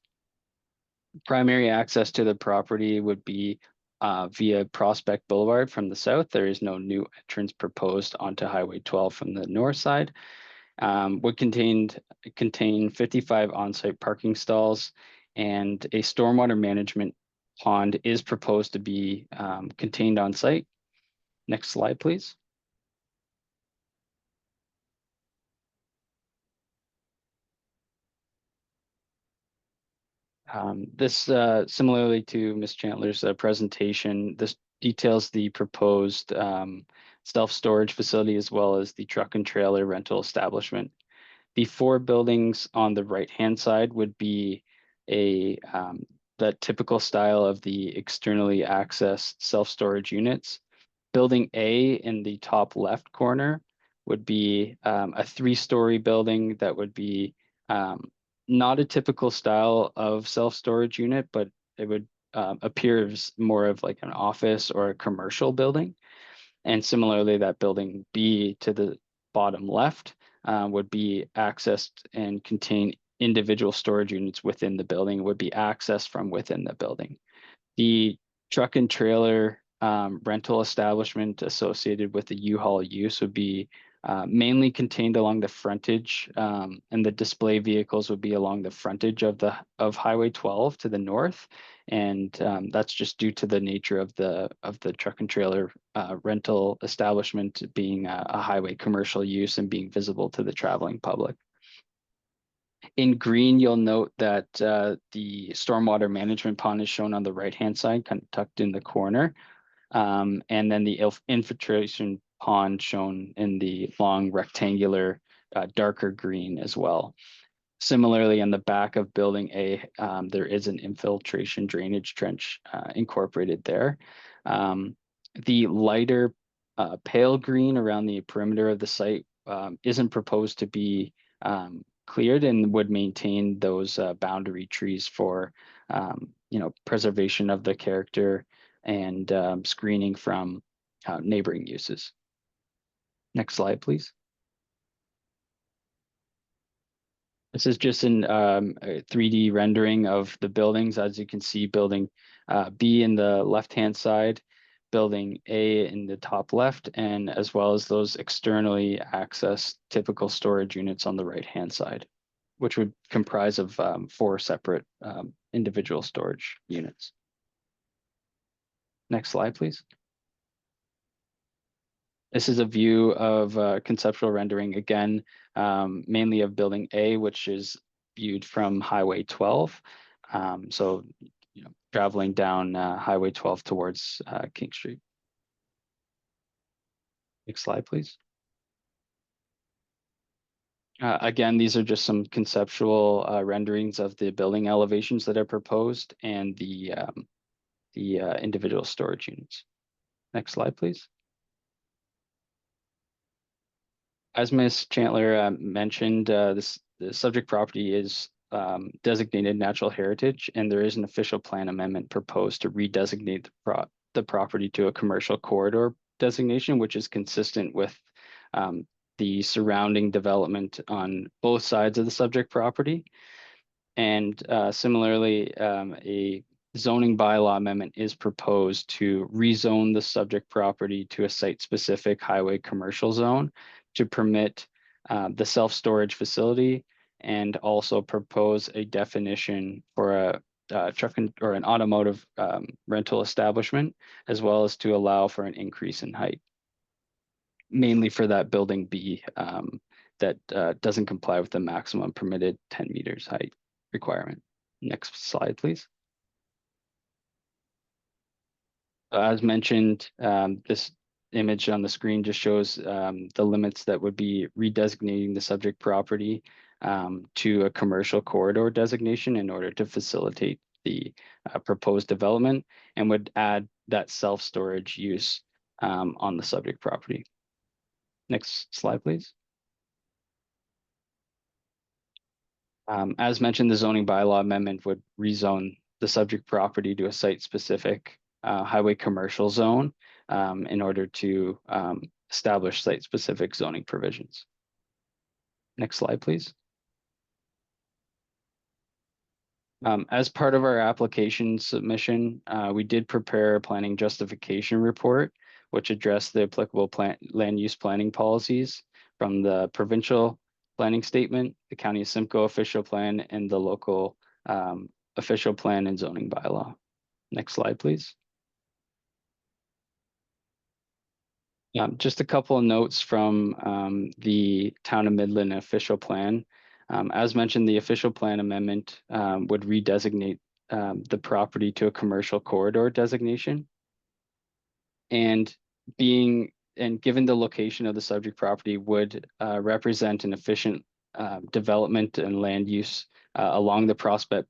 Primary access to the property would be via Prospect Boulevard from the south. There is no new entrance proposed onto Highway 12 from the north side. Would contain 55 on-site parking stalls, and a stormwater management pond is proposed to be contained on site. Next slide, please. This, similarly to Ms. Chandler's presentation, this details the proposed self-storage facility as well as the truck and trailer rental establishment. The 4 buildings on the right-hand side would be the typical style of the externally accessed self-storage units. Building A in the top left corner would be a 3-story building that would be not a typical style of self-storage unit, but it would appear as more of like an office or a commercial building. And similarly, that building B to the bottom left would be accessed and contain individual storage units within the building, would be accessed from within the building. The truck and trailer rental establishment associated with the U-Haul use would be mainly contained along the frontage, and the display vehicles would be along the frontage of Highway 12 to the north, and that's just due to the nature of the truck and trailer rental establishment being a highway commercial use and being visible to the traveling public. In green, you'll note that the stormwater management pond is shown on the right-hand side, kind of tucked in the corner. And then the infiltration pond shown in the long rectangular darker green as well. Similarly, on the back of building A, there is an infiltration drainage trench incorporated there. The lighter pale green around the perimeter of the site isn't proposed to be cleared and would maintain those boundary trees for preservation of the character and screening from neighboring uses. Next slide, please. This is just a 3D rendering of the buildings. As you can see, building B in the left-hand side, building A in the top left, and as well as those externally accessed typical storage units on the right-hand side, which would comprise of 4 separate individual storage units. Next slide, please. This is a view of conceptual rendering, again, mainly of building A, which is viewed from Highway 12. So, traveling down Highway 12 towards King Street. Next slide, please. Again, these are just some conceptual renderings of the building elevations that are proposed and the individual storage units. Next slide, please. As Ms. Chandler mentioned, the subject property is designated natural heritage, and there is an official plan amendment proposed to redesignate the property to a commercial corridor designation, which is consistent with the surrounding development on both sides of the subject property. And similarly, a zoning bylaw amendment is proposed to rezone the subject property to a site-specific highway commercial zone to permit the self-storage facility, and also propose a definition for a truck or an automotive rental establishment, as well as to allow for an increase in height, mainly for that building B that doesn't comply with the maximum permitted 10 meters height requirement. Next slide, please. As mentioned, this image on the screen just shows the limits that would be redesignating the subject property to a commercial corridor designation in order to facilitate the proposed development, and would add that self-storage use on the subject property. Next slide, please. As mentioned, the zoning bylaw amendment would rezone the subject property to a site-specific highway commercial zone in order to establish site-specific zoning provisions. Next slide, please. As part of our application submission, we did prepare a planning justification report, which addressed the applicable land use planning policies from the provincial planning statement, the County of Simcoe official plan, and the local official plan and zoning bylaw. Next slide, please. Just a couple of notes from the Town of Midland official plan. As mentioned, the official plan amendment would redesignate the property to a commercial corridor designation. And given the location of the subject property would represent an efficient development and land use along the Prospect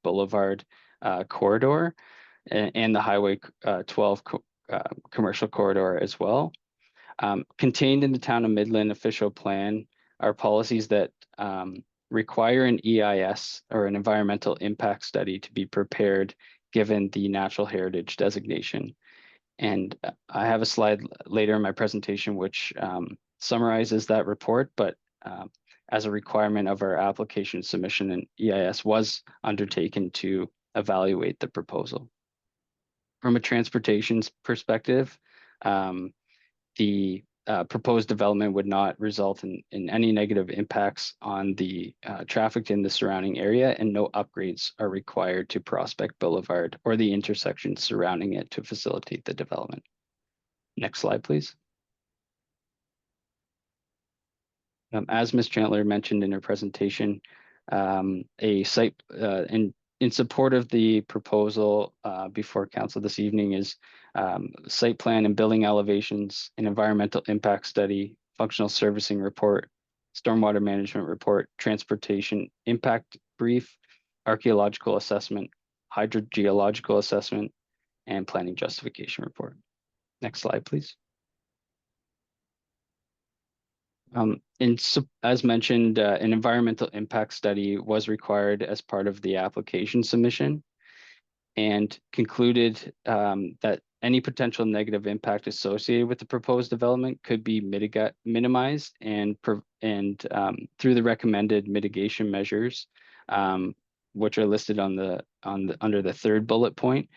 Boulevard corridor and the Highway 12 commercial corridor as well. Contained in the Town of Midland official plan are policies that require an EIS, or an environmental impact study, to be prepared given the natural heritage designation. And I have a slide later in my presentation which summarizes that report, but as a requirement of our application submission, an EIS was undertaken to evaluate the proposal. From a transportation perspective, the proposed development would not result in any negative impacts on the traffic in the surrounding area, and no upgrades are required to Prospect Boulevard or the intersections surrounding it to facilitate the development. Next slide, please. As Ms. Chandler mentioned in her presentation, a site in support of the proposal before council this evening is site plan and building elevations, an environmental impact study, functional servicing report, stormwater management report, transportation impact brief, archaeological assessment, hydrogeological assessment, and planning justification report. Next slide, please. As mentioned, an environmental impact study was required as part of the application submission, and concluded that any potential negative impact associated with the proposed development could be minimized and through the recommended mitigation measures, which are listed under the third bullet point.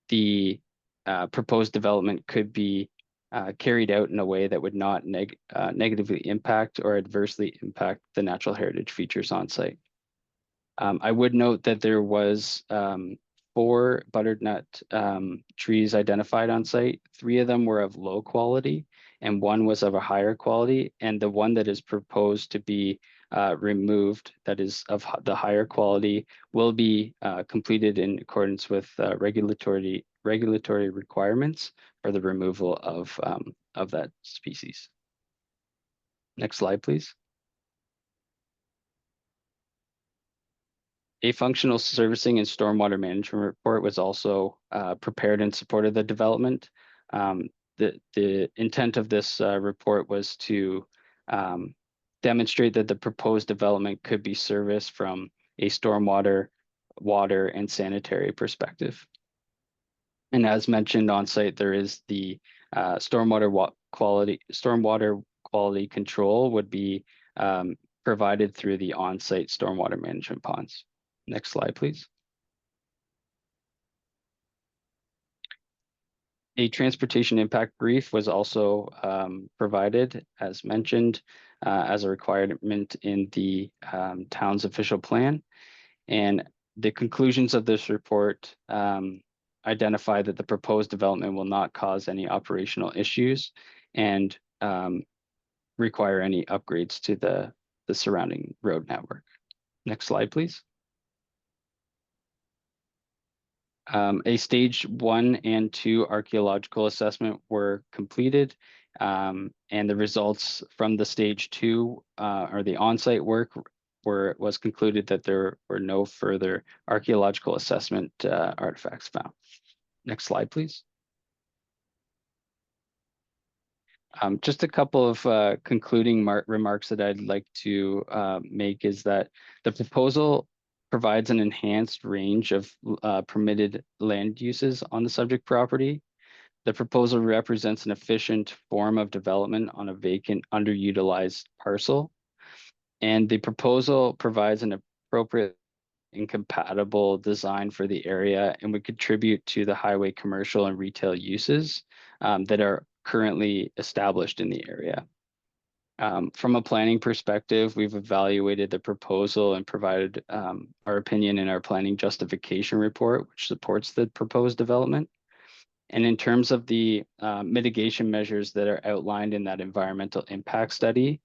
The proposed development could be carried out in a way that would not negatively impact or adversely impact the natural heritage features on site. I would note that there was 4 butternut trees identified on site. 3 of them were of low quality and 1 was of a higher quality. And the one that is proposed to be removed, that is of the higher quality, will be completed in accordance with regulatory requirements for the removal of that species. Next slide, please. A functional servicing and stormwater management report was also prepared in support of the development. The intent of this report was to demonstrate that the proposed development could be serviced from a stormwater, water, and sanitary perspective. And as mentioned on site, there is the stormwater quality control would be provided through the on-site stormwater management ponds. Next slide, please. A transportation impact brief was also provided, as mentioned, as a requirement in the town's official plan. And the conclusions of this report identify that the proposed development will not cause any operational issues and require any upgrades to the surrounding road network. Next slide, please. A stage 1 and 2 archaeological assessment were completed, and the results from the stage 2 or the on-site work was concluded that there were no further archaeological assessment artifacts found. Next slide, please. Just a couple of concluding remarks that I'd like to make is that the proposal provides an enhanced range of permitted land uses on the subject property. The proposal represents an efficient form of development on a vacant, underutilized parcel. And the proposal provides an appropriate and compatible design for the area and would contribute to the highway commercial and retail uses that are currently established in the area. From a planning perspective, we've evaluated the proposal and provided our opinion in our planning justification report, which supports the proposed development. And in terms of the mitigation measures that are outlined in that environmental impact study,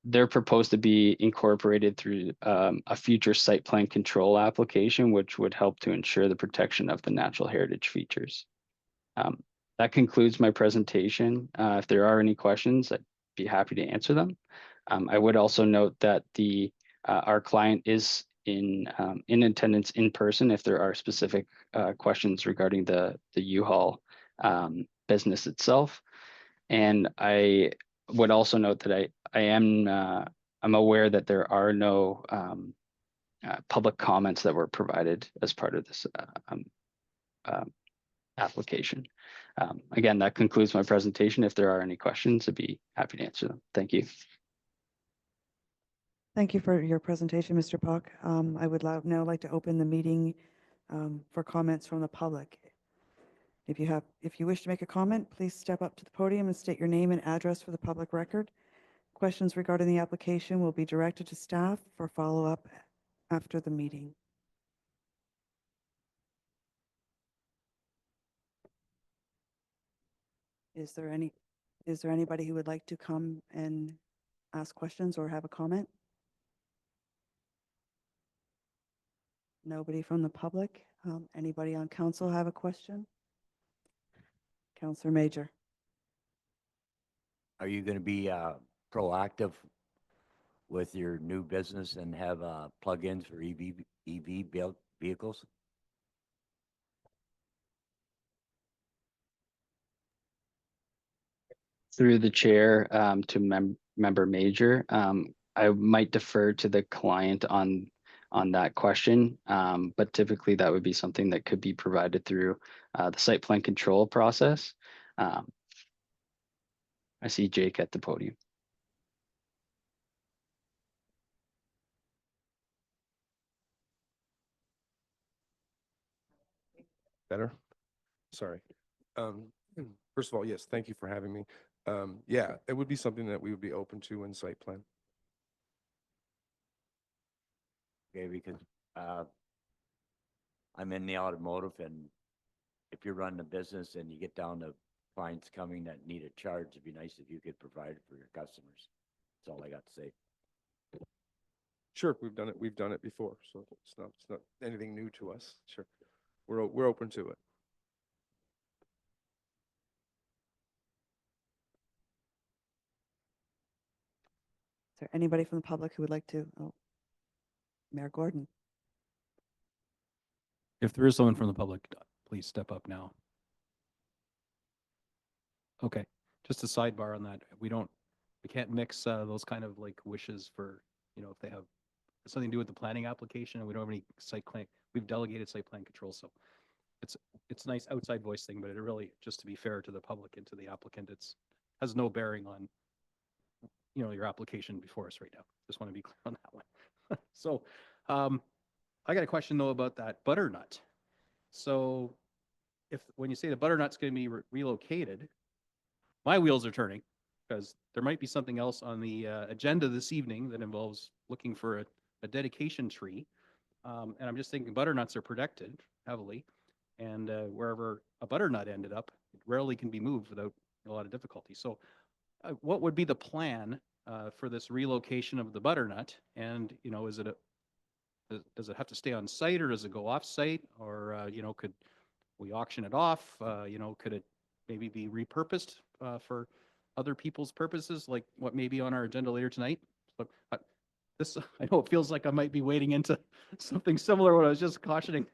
they're proposed to be incorporated through a future site plan control application, which would help to ensure the protection of the natural heritage features. That concludes my presentation. If there are any questions, I'd be happy to answer them. I would also note that our client is in attendance in person if there are specific questions regarding the U-Haul business itself. And I would also note that I'm aware that there are no public comments that were provided as part of this application. Again, that concludes my presentation. If there are any questions, I'd be happy to answer them. Thank you. Thank you for your presentation, Mr. Puck. I would now like to open the meeting for comments from the public. If you wish to make a comment, please step up to the podium and state your name and address for the public record. Questions regarding the application will be directed to staff for follow-up after the meeting. Is there anybody who would like to come and ask questions or have a comment? Nobody from the public? Anybody on council have a question? Councillor Major. Are you going to be proactive with your new business and have plug-ins for EV built vehicles? Through the chair to member Major, I might defer to the client on that question, but typically that would be something that could be provided through the site plan control process. I see Jake at the podium. Better? Sorry. First of all, yes, thank you for having me. Yeah, it would be something that we would be open to in site plan. Okay, because I'm in the automotive, and if you're running a business and you get down to clients coming that need a charge, it'd be nice if you could provide it for your customers. That's all I got to say. Sure, we've done it before, so it's not anything new to us. Sure, we're open to it. Is there anybody from the public who would like to? Oh, Mayor Gordon. If there is someone from the public, please step up now. Okay, just a sidebar on that. We can't mix those kind of like wishes for, if they have something to do with the planning application and we don't have any site plan, we've delegated site plan control. So it's a nice outside voice thing, but it really, just to be fair to the public and to the applicant, has no bearing on, your application before us right now. Just want to be clear on that one. So I got a question though about that butternut. So when you say the butternut's going to be relocated, my wheels are turning because there might be something else on the agenda this evening that involves looking for a dedication tree. And I'm just thinking butternuts are protected heavily. And wherever a butternut ended up, it rarely can be moved without a lot of difficulty. So what would be the plan for this relocation of the butternut? And, does it have to stay on site or does it go off site? Or, could we auction it off? Could it maybe be repurposed for other people's purposes, like what may be on our agenda later tonight? But I know it feels like I might be wading into something similar what I was just cautioning.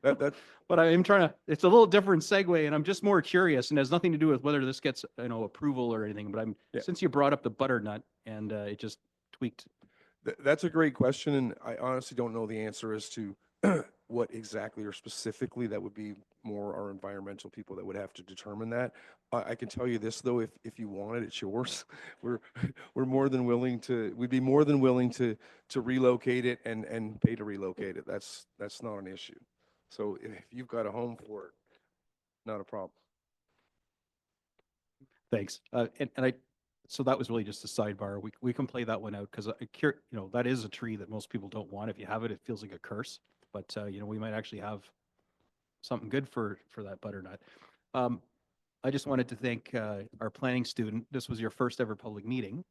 But I am it's a little different segue, and I'm just more curious, and has nothing to do with whether this gets, approval or anything, but since you brought up the butternut and it just tweaked. That's a great question, and I honestly don't know the answer as to what exactly or specifically. That would be more our environmental people that would have to determine that. I can tell you this though, if you want it, it's yours. We'd be more than willing to relocate it and pay to relocate it. That's not an issue. So if you've got a home for it, not a problem. Thanks. So that was really just a sidebar. We can play that one out because that is a tree that most people don't want. If you have it, it feels like a curse. But we might actually have something good for that butternut. I just wanted to thank our planning student. This was your first ever public meeting,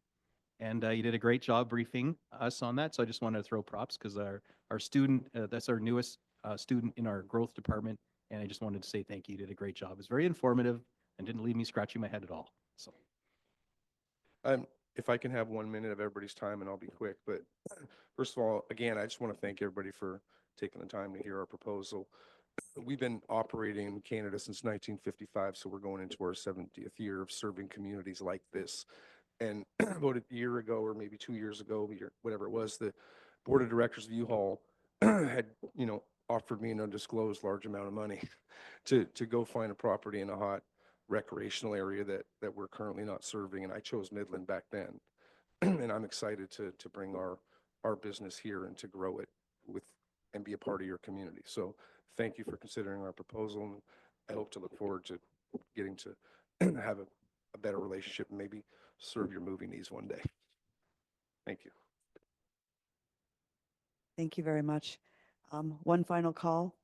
and you did a great job briefing us on that. So I just wanted to throw props because our student, that's our newest student in our growth department, and I just wanted to say thank you. You did a great job. It was very informative and didn't leave me scratching my head at all. So. If I can have 1 minute of everybody's time, and I'll be quick, but first of all, again, I just want to thank everybody for taking the time to hear our proposal. We've been operating in Canada since 1955, so we're going into our 70th year of serving communities like this. And about a year ago, or maybe 2 years ago, whatever it was, the board of directors of U-Haul had, offered me an undisclosed large amount of money to go find a property in a hot recreational area that we're currently not serving, and I chose Midland back then. And I'm excited to bring our business here and to grow it and be a part of your community. So thank you for considering our proposal, and I hope to look forward to getting to have a better relationship and maybe serve your movie needs one day. Thank you. Thank you very much. One final call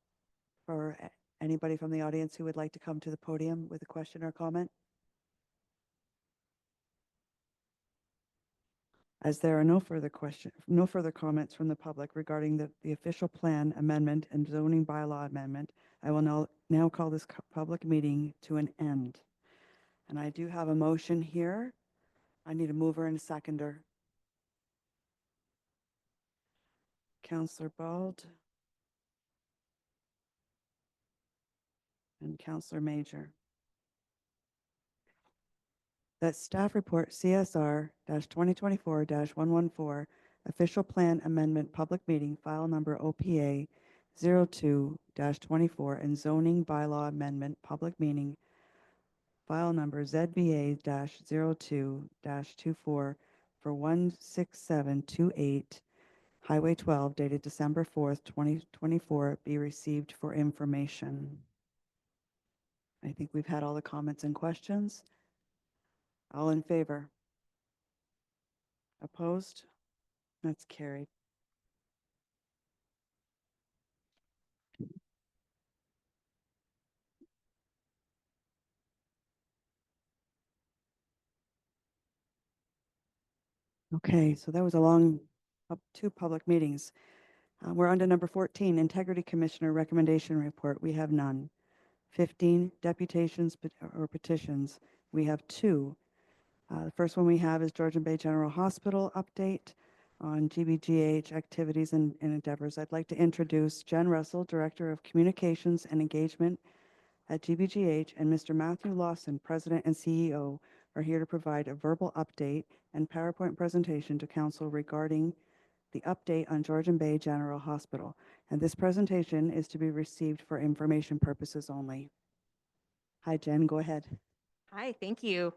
for anybody from the audience who would like to come to the podium with a question or comment. As there are no further comments from the public regarding the official plan amendment and zoning bylaw amendment, I will now call this public meeting to an end. And I do have a motion here. I need a mover and a seconder. Councillor Bald and Councillor Major. That staff report CSR 2024-114 official plan amendment public meeting file number OPA 02-24 and zoning bylaw amendment public meeting file number ZBA-02-24 for 16728 Highway 12 dated December 4th, 2024 be received for information. I think we've had all the comments and questions. All in favor? Opposed? That's carried. Okay, so that was a long, two public meetings. We're on to number 14, Integrity Commissioner Recommendation Report. We have none. 15, deputations or petitions. We have 2. The first one we have is Georgian Bay General Hospital update on GBGH activities and endeavors. I'd like to introduce Jen Russell, Director of Communications and Engagement at GBGH, and Mr. Matthew Lawson, President and CEO, are here to provide a verbal update and PowerPoint presentation to Council regarding the update on Georgian Bay General Hospital. And this presentation is to be received for information purposes only. Hi, Jen, go ahead. Hi, thank you.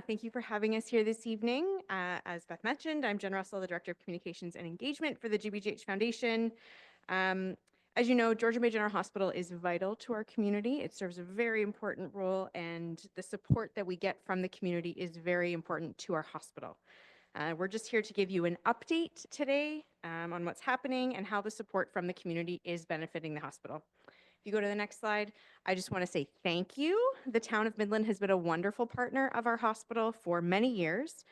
Thank you for having us here this evening. As Beth mentioned, I'm Jen Russell, the Director of Communications and Engagement for the GBGH Foundation. As you know, Georgian Bay General Hospital is vital to our community. It serves a very important role, and the support that we get from the community is very important to our hospital. We're just here to give you an update today on what's happening and how the support from the community is benefiting the hospital. If you go to the next slide, I just want to say thank you. The town of Midland has been a wonderful partner of our hospital for many years.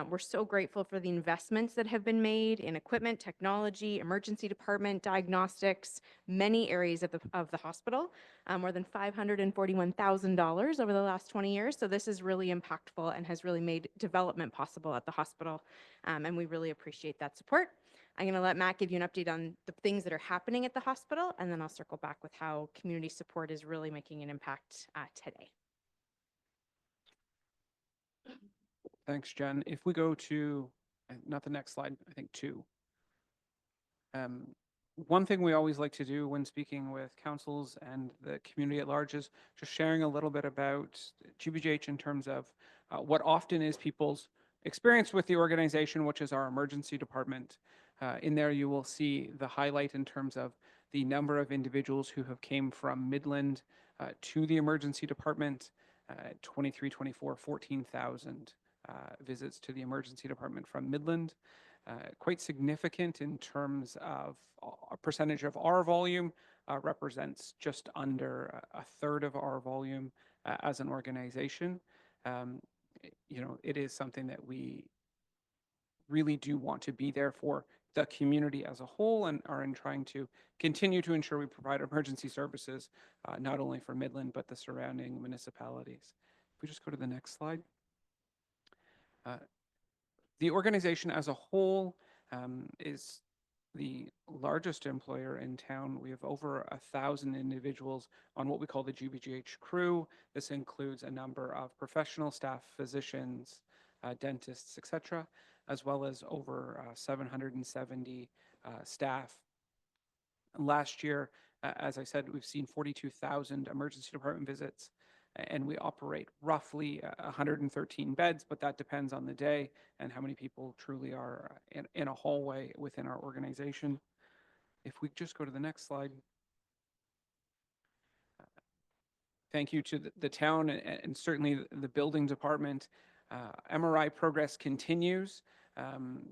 We're so grateful for the investments that have been made in equipment, technology, emergency department, diagnostics, many areas of the hospital, more than $541,000 over the last 20 years. So this is really impactful and has really made development possible at the hospital. And we really appreciate that support. I'm going to let Matt give you an update on the things that are happening at the hospital, and then I'll circle back with how community support is really making an impact today. Thanks, Jen. If we go to, not the next slide, I think 2. One thing we always like to do when speaking with councils and the community at large is just sharing a little bit about GBGH in terms of what often is people's experience with the organization, which is our emergency department. In there, you will see the highlight in terms of the number of individuals who have came from Midland to the emergency department. 23, 24, 14,000 visits to the emergency department from Midland. Quite significant in terms of a percentage of our volume, represents just under a third of our volume as an organization. You know, it is something that we really do want to be there for the community as a whole, and are in trying to continue to ensure we provide emergency services, not only for Midland, but the surrounding municipalities. If we just go to the next slide. The organization as a whole is the largest employer in town. We have over 1,000 individuals on what we call the GBGH crew. This includes a number of professional staff, physicians, dentists, etc., as well as over 770 staff. Last year, as I said, we've seen 42,000 emergency department visits, and we operate roughly 113 beds, but that depends on the day and how many people truly are in a hallway within our organization. If we just go to the next slide. Thank you to the town and certainly the building department. MRI progress continues.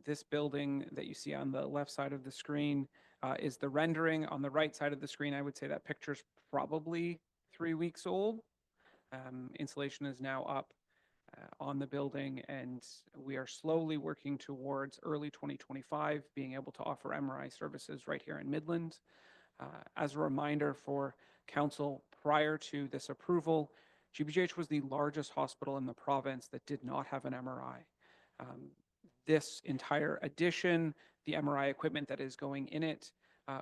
This building that you see on the left side of the screen is the rendering. On the right side of the screen, I would say that picture's probably 3 weeks old. Insulation is now up on the building, and we are slowly working towards early 2025 being able to offer MRI services right here in Midland. As a reminder for council, prior to this approval, GBGH was the largest hospital in the province that did not have an MRI. This entire addition, the MRI equipment that is going in it,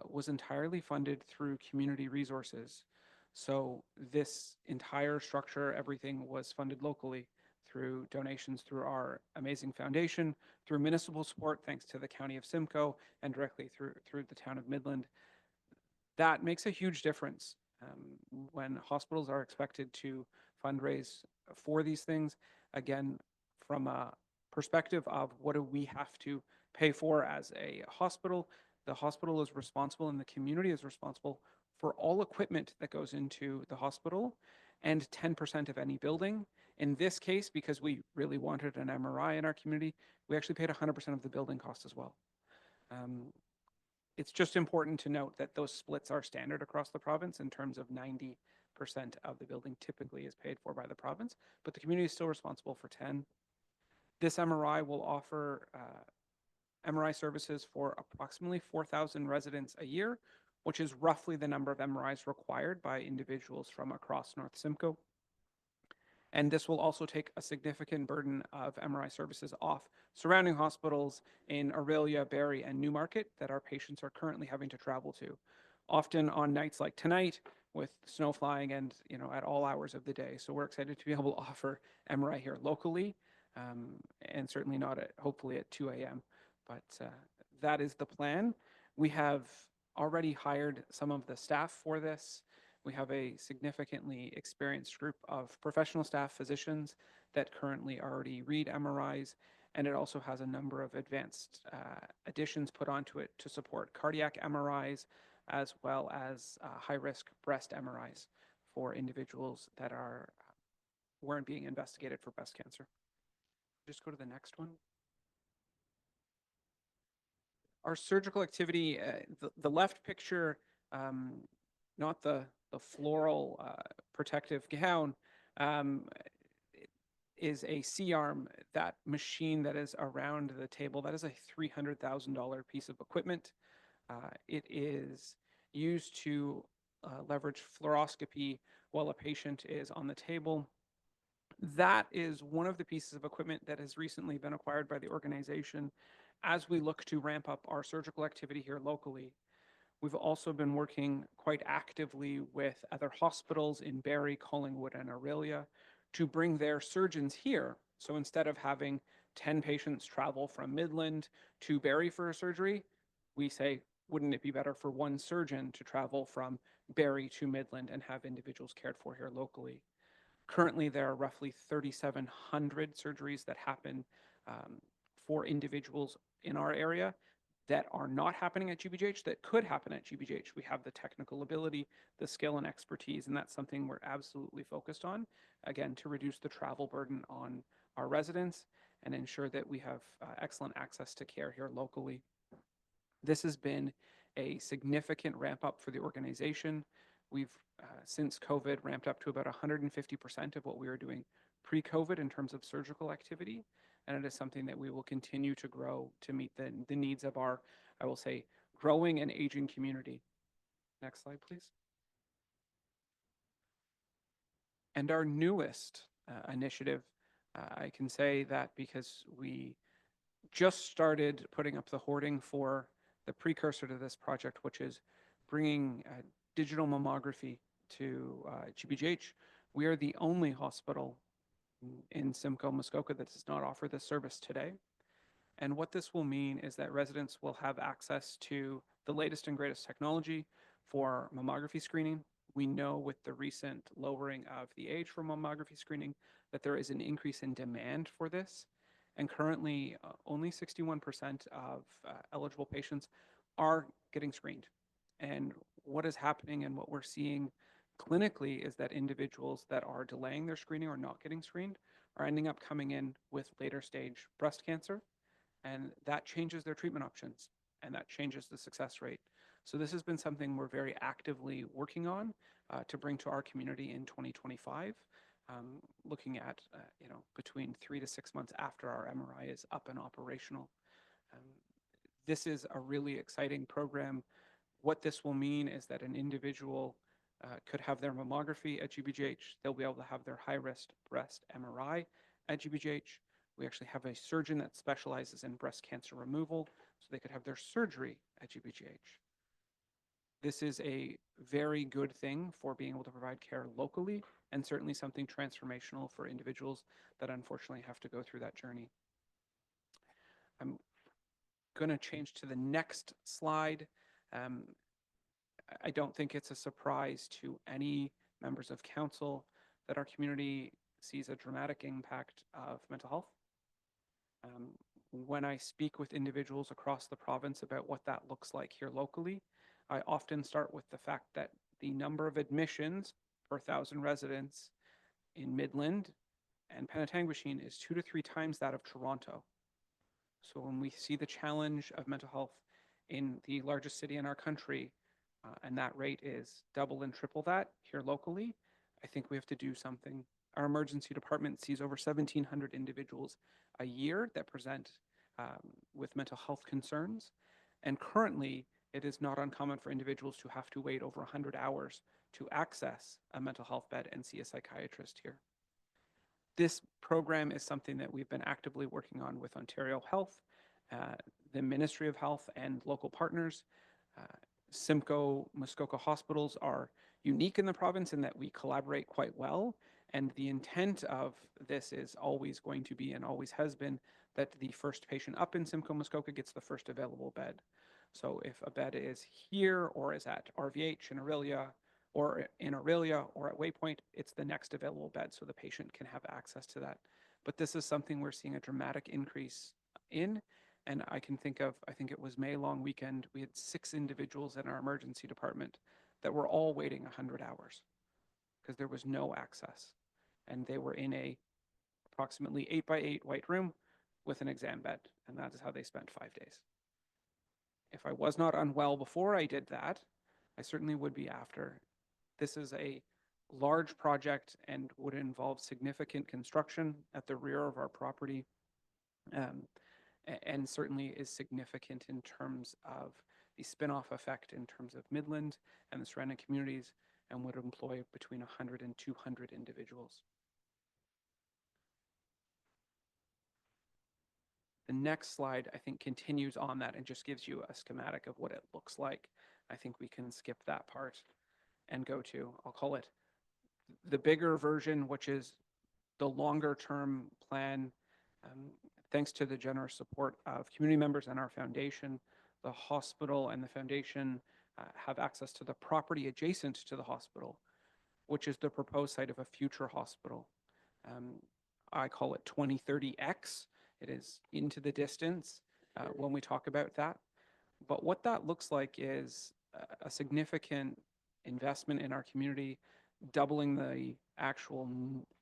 was entirely funded through community resources. So this entire structure, everything was funded locally through donations through our amazing foundation, through municipal support, thanks to the County of Simcoe, and directly through the town of Midland. That makes a huge difference when hospitals are expected to fundraise for these things. Again, from a perspective of what do we have to pay for as a hospital, the hospital is responsible and the community is responsible for all equipment that goes into the hospital and 10% of any building. In this case, because we really wanted an MRI in our community, we actually paid 100% of the building cost as well. It's just important to note that those splits are standard across the province in terms of 90% of the building typically is paid for by the province, but the community is still responsible for 10. This MRI will offer MRI services for approximately 4,000 residents a year, which is roughly the number of MRIs required by individuals from across North Simcoe. And this will also take a significant burden of MRI services off surrounding hospitals in Aurelia, Barrie, and Newmarket that our patients are currently having to travel to, often on nights like tonight with snow flying and, you know, at all hours of the day. So we're excited to be able to offer MRI here locally, and certainly not at, hopefully at 2 a.m. But that is the plan. We have already hired some of the staff for this. We have a significantly experienced group of professional staff physicians that currently already read MRIs, and it also has a number of advanced additions put onto it to support cardiac MRIs, as well as high-risk breast MRIs for individuals that weren't being investigated for breast cancer. Just go to the next one. Our surgical activity, the left picture, not the floral protective gown, is a C-arm, that machine that is around the table. That is a $300,000 piece of equipment. It is used to leverage fluoroscopy while a patient is on the table. That is one of the pieces of equipment that has recently been acquired by the organization as we look to ramp up our surgical activity here locally. We've also been working quite actively with other hospitals in Barrie, Collingwood, and Aurelia to bring their surgeons here. So instead of having 10 patients travel from Midland to Barrie for a surgery, we say, wouldn't it be better for one surgeon to travel from Barrie to Midland and have individuals cared for here locally? Currently, there are roughly 3,700 surgeries that happen for individuals in our area that are not happening at GBGH that could happen at GBGH. We have the technical ability, the skill and expertise, and that's something we're absolutely focused on, again, to reduce the travel burden on our residents and ensure that we have excellent access to care here locally. This has been a significant ramp up for the organization. We've, since COVID, ramped up to about 150% of what we were doing pre-COVID in terms of surgical activity. And it is something that we will continue to grow to meet the needs of our, I will say, growing and aging community. Next slide, please. And our newest initiative, I can say that because we just started putting up the hoarding for the precursor to this project, which is bringing digital mammography to GBGH. We are the only hospital in Simcoe, Muskoka that does not offer this service today. And what this will mean is that residents will have access to the latest and greatest technology for mammography screening. We know with the recent lowering of the age for mammography screening that there is an increase in demand for this. And currently, only 61% of eligible patients are getting screened. And what is happening and what we're seeing clinically is that individuals that are delaying their screening or not getting screened are ending up coming in with later stage breast cancer, and that changes their treatment options and that changes the success rate. So this has been something we're very actively working on to bring to our community in 2025, looking at between 3 to 6 months after our MRI is up and operational. This is a really exciting program. What this will mean is that an individual could have their mammography at GBGH. They'll be able to have their high-risk breast MRI at GBGH. We actually have a surgeon that specializes in breast cancer removal, so they could have their surgery at GBGH. This is a very good thing for being able to provide care locally, and certainly something transformational for individuals that unfortunately have to go through that journey. I'm going to change to the next slide. I don't think it's a surprise to any members of council that our community sees a dramatic impact of mental health. When I speak with individuals across the province about what that looks like here locally, I often start with the fact that the number of admissions per 1,000 residents in Midland and Penetanguishene is 2 to 3 times that of Toronto. So when we see the challenge of mental health in the largest city in our country, and that rate is double and triple that here locally, I think we have to do something. Our emergency department sees over 1,700 individuals a year that present with mental health concerns. And currently, it is not uncommon for individuals to have to wait over 100 hours to access a mental health bed and see a psychiatrist here. This program is something that we've been actively working on with Ontario Health, the Ministry of Health, and local partners. Simcoe Muskoka hospitals are unique in the province in that we collaborate quite well. And the intent of this is always going to be, and always has been, that the first patient up in Simcoe Muskoka gets the first available bed. So if a bed is here or is at RVH in Aurelia or at Waypoint, it's the next available bed so the patient can have access to that. But this is something we're seeing a dramatic increase in. And I can think of, I think it was May long weekend, we had 6 individuals in our emergency department that were all waiting 100 hours because there was no access. And they were in a approximately 8x8 white room with an exam bed. And that is how they spent 5 days. If I was not unwell before I did that, I certainly would be after. This is a large project and would involve significant construction at the rear of our property. And certainly is significant in terms of the spin-off effect in terms of Midland and the surrounding communities, and would employ between 100 and 200 individuals. The next slide, I think, continues on that and just gives you a schematic of what it looks like. I think we can skip that part and go to, I'll call it the bigger version, which is the longer term plan. Thanks to the generous support of community members and our foundation, the hospital and the foundation have access to the property adjacent to the hospital, which is the proposed site of a future hospital. I call it 2030X. It is into the distance when we talk about that. But what that looks like is a significant investment in our community, doubling the actual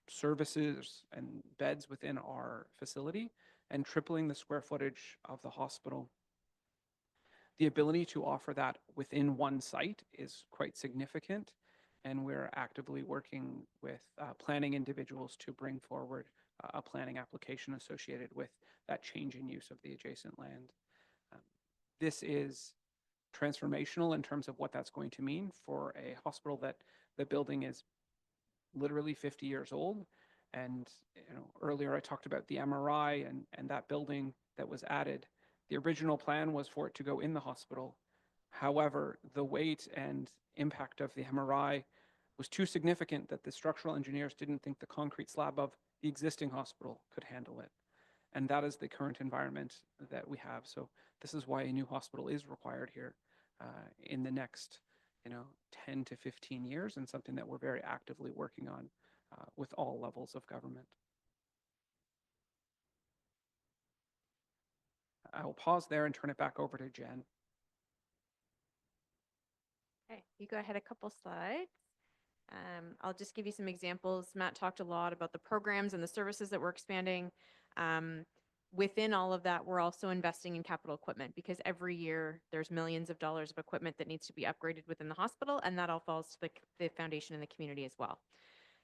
services and beds within our facility, and tripling the square footage of the hospital. The ability to offer that within one site is quite significant, and we're actively working with planning individuals to bring forward a planning application associated with that change in use of the adjacent land. This is transformational in terms of what that's going to mean for a hospital that the building is literally 50 years old. And earlier I talked about the MRI and that building that was added. The original plan was for it to go in the hospital. However, the weight and impact of the MRI was too significant that the structural engineers didn't think the concrete slab of the existing hospital could handle it. And that is the current environment that we have. So this is why a new hospital is required here in the next 10 to 15 years, and something that we're very actively working on with all levels of government. I will pause there and turn it back over to Jen. Okay, you go ahead a couple slides. I'll just give you some examples. Matt talked a lot about the programs and the services that we're expanding. Within all of that, we're also investing in capital equipment because every year there's millions of dollars of equipment that needs to be upgraded within the hospital, and that all falls to the foundation and the community as well.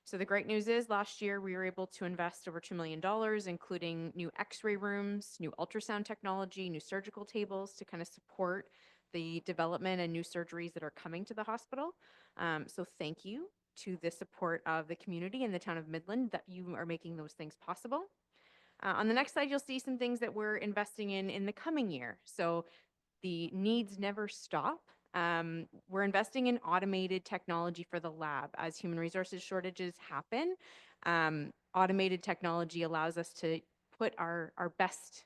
So the great news is last year we were able to invest over $2 million, including new x-ray rooms, new ultrasound technology, new surgical tables to kind of support the development and new surgeries that are coming to the hospital. So thank you to the support of the community in the town of Midland that you are making those things possible. On the next slide, you'll see some things that we're investing in the coming year. So the needs never stop. We're investing in automated technology for the lab. As human resources shortages happen, automated technology allows us to put our best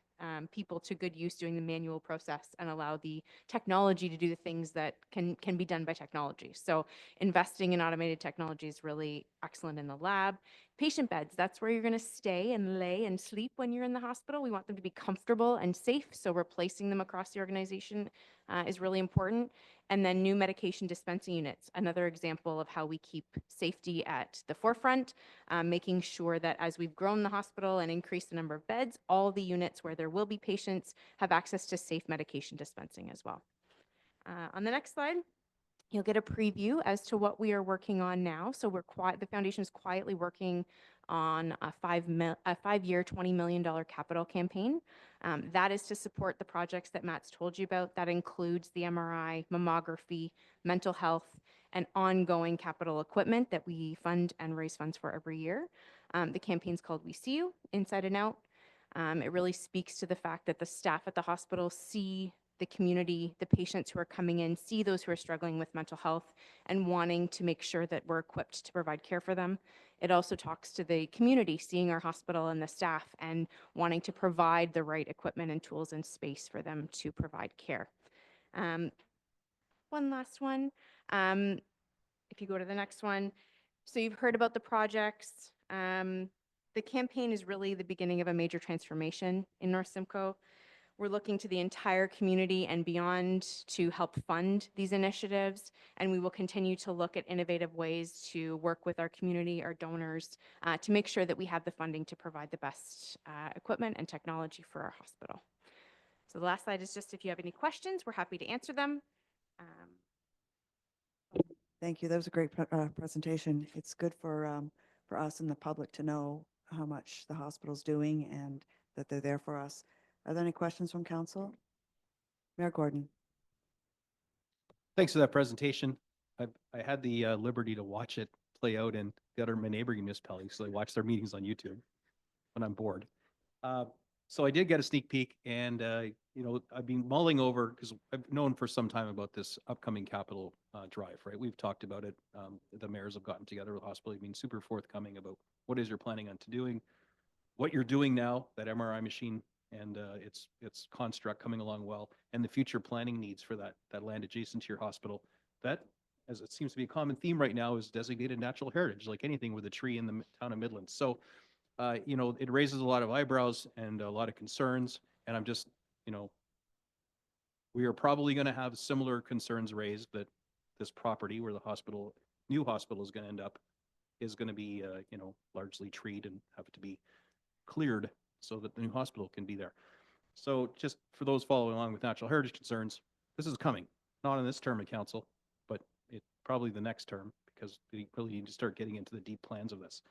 people to good use doing the manual process and allow the technology to do the things that can be done by technology. So investing in automated technology is really excellent in the lab. Patient beds, that's where you're going to stay and lay and sleep when you're in the hospital. We want them to be comfortable and safe, so replacing them across the organization is really important. And then new medication dispensing units, another example of how we keep safety at the forefront, making sure that as we've grown the hospital and increased the number of beds, all the units where there will be patients have access to safe medication dispensing as well. On the next slide, you'll get a preview as to what we are working on now. So the foundation is quietly working on a 5-year, $20 million capital campaign. That is to support the projects that Matt's told you about. That includes the MRI, mammography, mental health, and ongoing capital equipment that we fund and raise funds for every year. The campaign's called We See You, Inside and Out. It really speaks to the fact that the staff at the hospital see the community, the patients who are coming in, see those who are struggling with mental health and wanting to make sure that we're equipped to provide care for them. It also talks to the community, seeing our hospital and the staff and wanting to provide the right equipment and tools and space for them to provide care. One last one. If you go to the next one. So you've heard about the projects. The campaign is really the beginning of a major transformation in North Simcoe. We're looking to the entire community and beyond to help fund these initiatives, and we will continue to look at innovative ways to work with our community, our donors, to make sure that we have the funding to provide the best equipment and technology for our hospital. So the last slide is just if you have any questions, we're happy to answer them. Thank you. That was a great presentation. It's good for us and the public to know how much the hospital's doing and that they're there for us. Are there any questions from council? Mayor Gordon. Thanks for that presentation. I had the liberty to watch it play out in the other neighboring municipalities, so I watch their meetings on YouTube when I'm bored. So I did get a sneak peek, and you know, I've been mulling over because I've known for some time about this upcoming capital drive, right? We've talked about it. The mayors have gotten together with the hospital. You've been super forthcoming about what is you're planning on to doing, what you're doing now, that MRI machine and its construct coming along well, and the future planning needs for that land adjacent to your hospital. That, as it seems to be a common theme right now, is designated natural heritage, like anything with a tree in the town of Midland. So, you know, it raises a lot of eyebrows and a lot of concerns, and I'm just, you know, we are probably going to have similar concerns raised that this property where the hospital, new hospital is going to end up is going to be, you know, largely treed and have to be cleared so that the new hospital can be there. So just for those following along with natural heritage concerns, this is coming, not in this term of council, but it probably the next term, because we really need to start getting into the deep plans of this.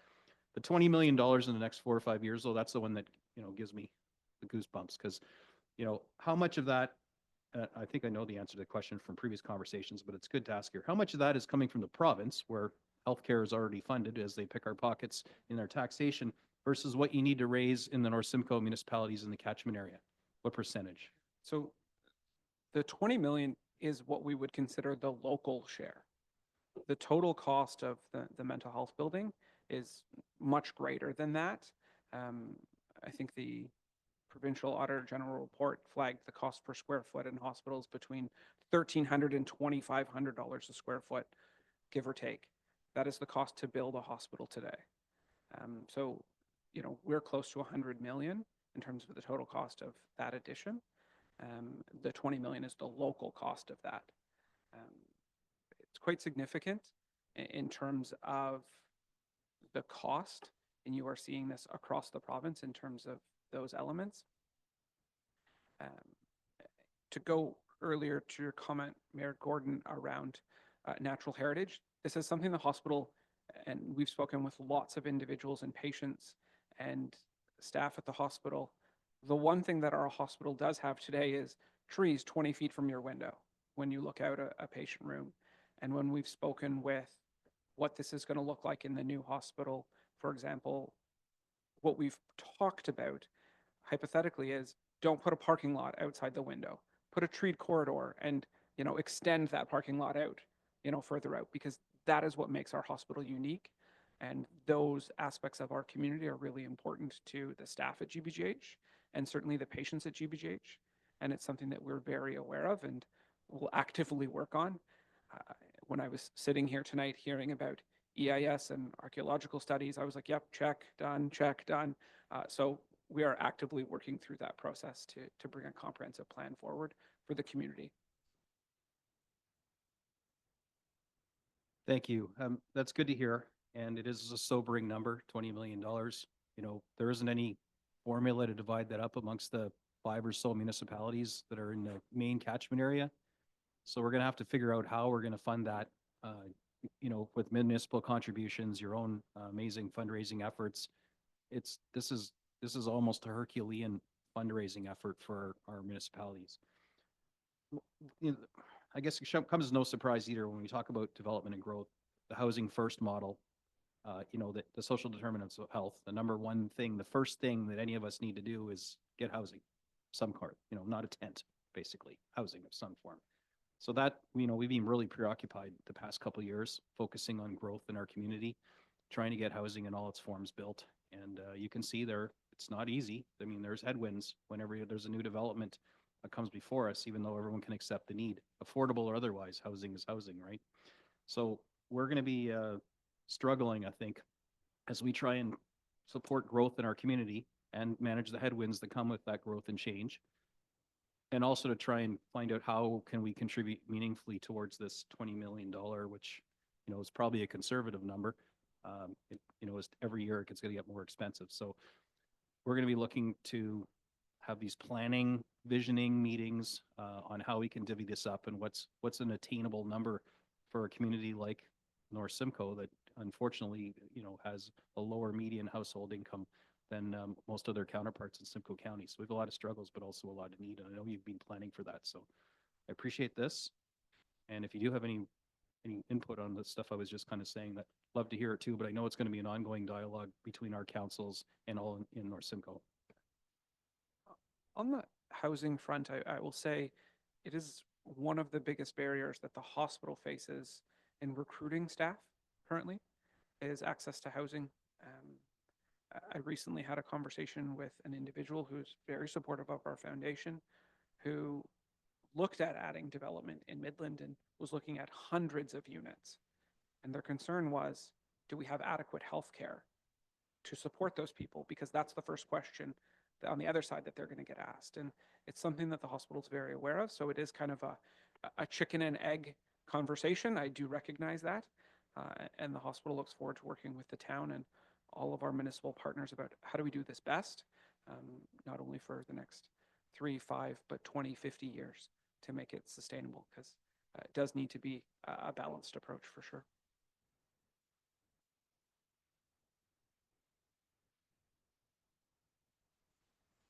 The $20 million in the next 4 or 5 years, though, that's the one that, you know, gives me the goosebumps, because, you know, how much of that, I think I know the answer to the question from previous conversations, but it's good to ask here. How much of that is coming from the province, where healthcare is already funded as they pick our pockets in their taxation, versus what you need to raise in the North Simcoe municipalities in the catchment area? What percentage? So the 20 million is what we would consider the local share. The total cost of the mental health building is much greater than that. I think the provincial auditor general report flagged the cost per square foot in hospitals between $1,300 and $2,500 a square foot, give or take. That is the cost to build a hospital today. So, you know, we're close to 100 million in terms of the total cost of that addition. The 20 million is the local cost of that. It's quite significant in terms of the cost, and you are seeing this across the province in terms of those elements. To go earlier to your comment, Mayor Gordon, around natural heritage, this is something the hospital, and we've spoken with lots of individuals and patients and staff at the hospital. The one thing that our hospital does have today is trees 20 feet from your window when you look out a patient room. And when we've spoken with what this is going to look like in the new hospital, for example, what we've talked about hypothetically is don't put a parking lot outside the window, put a treed corridor and, you know, extend that parking lot out, you know, further out, because that is what makes our hospital unique. And those aspects of our community are really important to the staff at GBGH and certainly the patients at GBGH. And it's something that we're very aware of and will actively work on. When I was sitting here tonight hearing about EIS and archaeological studies, I was like, yep, check, done, check, done. So we are actively working through that process to bring a comprehensive plan forward for the community. Thank you. That's good to hear. And it is a sobering number, $20 million. You know, there isn't any formula to divide that up amongst the 5 or so municipalities that are in the main catchment area. So we're going to have to figure out how we're going to fund that, you know, with municipal contributions, your own amazing fundraising efforts. This is almost a Herculean fundraising effort for our municipalities. You know, I guess it comes as no surprise either when we talk about development and growth. The housing first model the social determinants of health, the number one thing, the first thing that any of us need to do is get housing, some part, not a tent, basically, housing of some form. So that, we've been really preoccupied the past couple of years, focusing on growth in our community, trying to get housing in all its forms built. And you can see there, it's not easy. I mean, there's headwinds whenever there's a new development that comes before us, even though everyone can accept the need, affordable or otherwise, housing is housing, right? So we're going to be struggling, I think, as we try and support growth in our community and manage the headwinds that come with that growth and change. And also to try and find out how can we contribute meaningfully towards this $20 million, which, is probably a conservative number. As every year it's going to get more expensive. So we're going to be looking to have these planning, visioning meetings on how we can divvy this up and what's an attainable number for a community like North Simcoe that unfortunately, has a lower median household income than most other counterparts in Simcoe County. So we have a lot of struggles, but also a lot of need. And I know you've been planning for that. So I appreciate this. And if you do have any input on the stuff I was just kind of saying, that love to hear it too, but I know it's going to be an ongoing dialogue between our councils and all in North Simcoe. On the housing front, I will say it is one of the biggest barriers that the hospital faces in recruiting staff currently is access to housing. I recently had a conversation with an individual who's very supportive of our foundation, who looked at adding development in Midland and was looking at hundreds of units. And their concern was, do we have adequate health care to support those people? Because that's the first question on the other side that they're going to get asked. And it's something that the hospital is very aware of. So it is kind of a chicken and egg conversation. I do recognize that. And the hospital looks forward to working with the town and all of our municipal partners about how do we do this best, not only for the next 3, 5, but 20, 50 years to make it sustainable, because it does need to be a balanced approach for sure.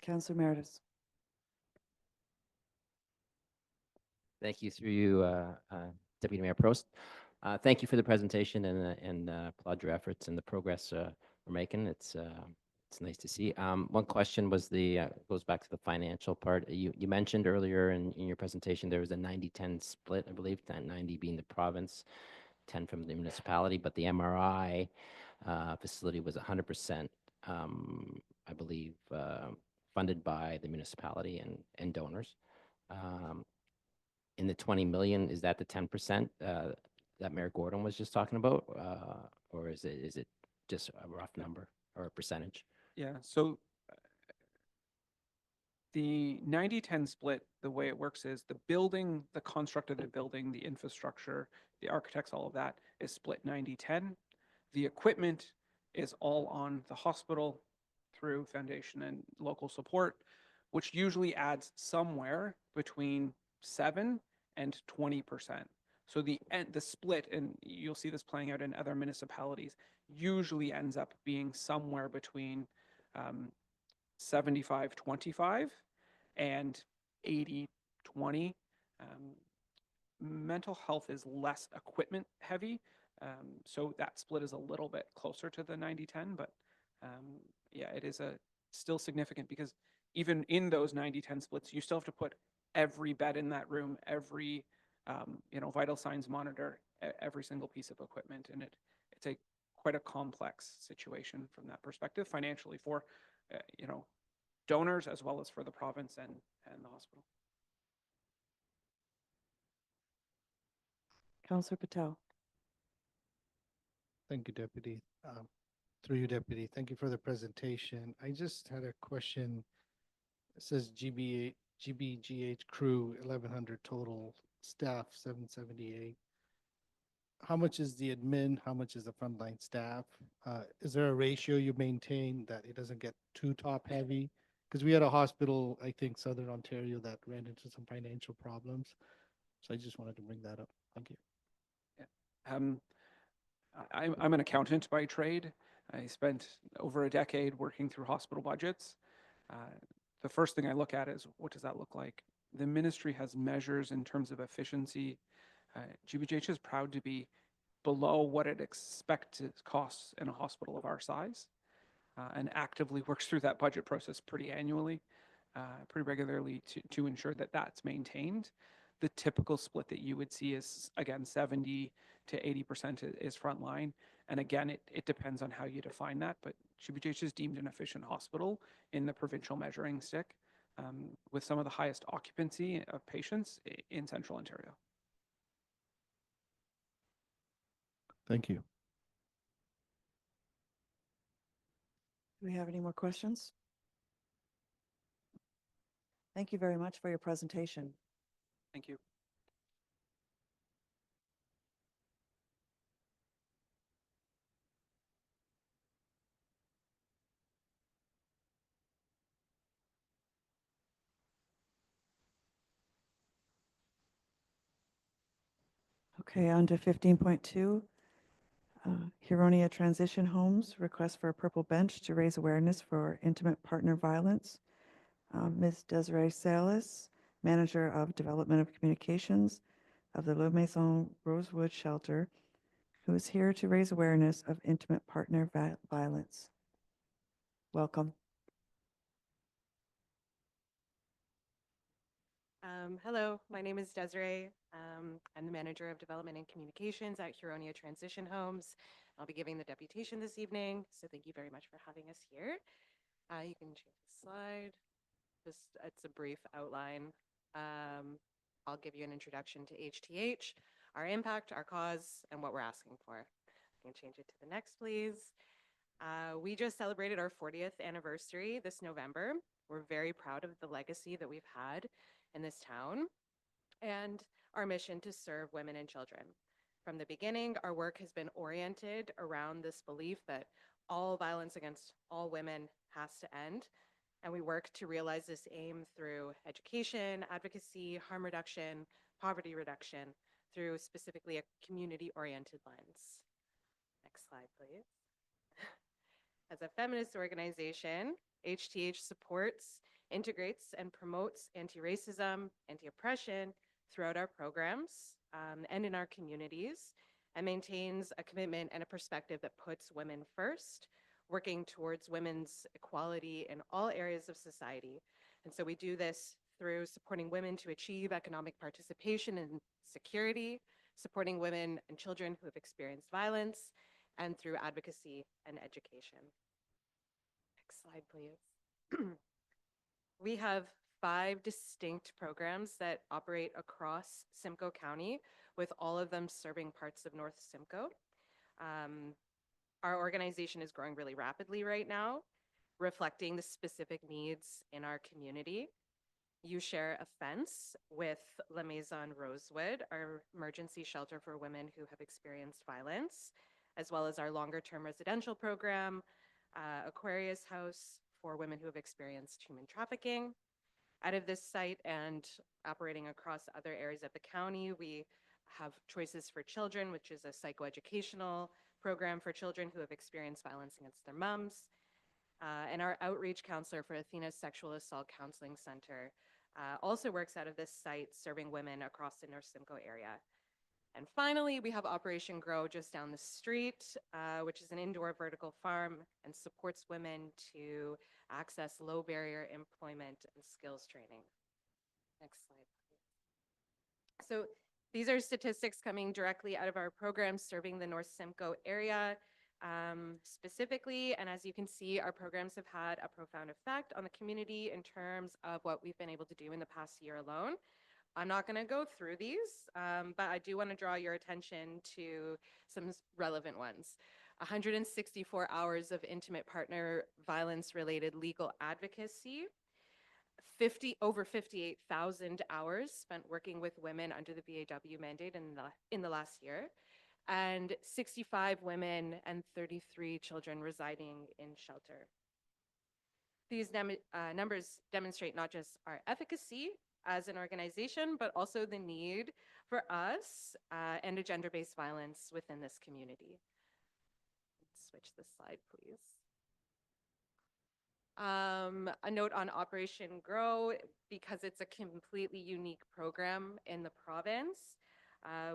Councillor Meredith. Thank you through you, Deputy Mayor Prost. Thank you for the presentation and applaud your efforts and the progress we're making. It's nice to see. One question was goes back to the financial part. You mentioned earlier in your presentation there was a 90-10 split, I believe, 90 being the province, 10 from the municipality, but the MRI facility was 100%, I believe, funded by the municipality and donors. In the 20 million, is that the 10% that Mayor Gordon was just talking about, or is it just a rough number or a percentage? Yeah, so the 90-10 split, the way it works is the building, the construct of the building, the infrastructure, the architects, all of that is split 90-10. The equipment is all on the hospital through foundation and local support, which usually adds somewhere between 7 and 20%. So the split, and you'll see this playing out in other municipalities, usually ends up being somewhere between 75-25 and 80-20. Mental health is less equipment heavy, so that split is a little bit closer to the 90-10, but yeah, it is still significant, because even in those 90-10 splits, you still have to put every bed in that room, every vital signs monitor, every single piece of equipment, and it's quite a complex situation from that perspective financially for donors as well as for the province and the hospital. Councillor Patel. Thank you, Deputy. Through you, Deputy. Thank you for the presentation. I just had a question. It says GBGH crew 1,100 total, staff 778. How much is the admin? How much is the frontline staff? Is there a ratio you maintain that it doesn't get too top heavy? Because we had a hospital, I think, Southern Ontario, that ran into some financial problems. So I just wanted to bring that up. Thank you. Yeah. I'm an accountant by trade. I spent over a decade working through hospital budgets. The first thing I look at is, what does that look like? The ministry has measures in terms of efficiency. GBGH is proud to be below what it expected costs in a hospital of our size, and actively works through that budget process pretty annually, pretty regularly to ensure that that's maintained. The typical split that you would see is, again, 70 to 80% is frontline. And again, it depends on how you define that, but GBGH is deemed an efficient hospital in the provincial measuring stick, with some of the highest occupancy of patients in Central Ontario. Thank you. Do we have any more questions? Thank you very much for your presentation. Thank you. Okay, on to 15.2. Huronia Transition Homes, request for a purple bench to raise awareness for intimate partner violence. Ms. Desiree Salas, Manager of Development of Communications of the Le Maison Rosewood Shelter, who is here to raise awareness of intimate partner violence. Welcome. Hello, my name is Desiree. I'm the Manager of Development and Communications at Huronia Transition Homes. I'll be giving the deputation this evening, so thank you very much for having us here. You can change the slide. It's a brief outline. I'll give you an introduction to HTH, our impact, our cause, and what we're asking for. You can change it to the next, please. We just celebrated our 40th anniversary this November. We're very proud of the legacy that we've had in this town and our mission to serve women and children. From the beginning, our work has been oriented around this belief that all violence against all women has to end, and we work to realize this aim through education, advocacy, harm reduction, poverty reduction, through specifically a community-oriented lens. Next slide, please. As a feminist organization, HTH supports, integrates, and promotes anti-racism, anti-oppression throughout our programs and in our communities, and maintains a commitment and a perspective that puts women first, working towards women's equality in all areas of society. And so we do this through supporting women to achieve economic participation and security, supporting women and children who have experienced violence, and through advocacy and education. Next slide, please. We have 5 distinct programs that operate across Simcoe County, with all of them serving parts of North Simcoe. Our organization is growing really rapidly right now, reflecting the specific needs in our community. You share a fence with La Maison Rosewood, our emergency shelter for women who have experienced violence, as well as our longer-term residential program, Aquarius House for women who have experienced human trafficking. Out of this site and operating across other areas of the county, we have Choices for Children, which is a psychoeducational program for children who have experienced violence against their moms. And our outreach counselor for Athena's Sexual Assault Counseling Center also works out of this site, serving women across the North Simcoe area. And finally, we have Operation Grow just down the street, which is an indoor vertical farm and supports women to access low barrier employment and skills training. Next slide, please. So these are statistics coming directly out of our programs serving the North Simcoe area specifically. And as you can see, our programs have had a profound effect on the community in terms of what we've been able to do in the past year alone. I'm not going to go through these, but I do want to draw your attention to some relevant ones. 164 hours of intimate partner violence-related legal advocacy, over 58,000 hours spent working with women under the VAW mandate in the last year, and 65 women and 33 children residing in shelter. These numbers demonstrate not just our efficacy as an organization, but also the need for us and a gender-based violence within this community. Let's switch the slide, please. A note on Operation Grow, because it's a completely unique program in the province.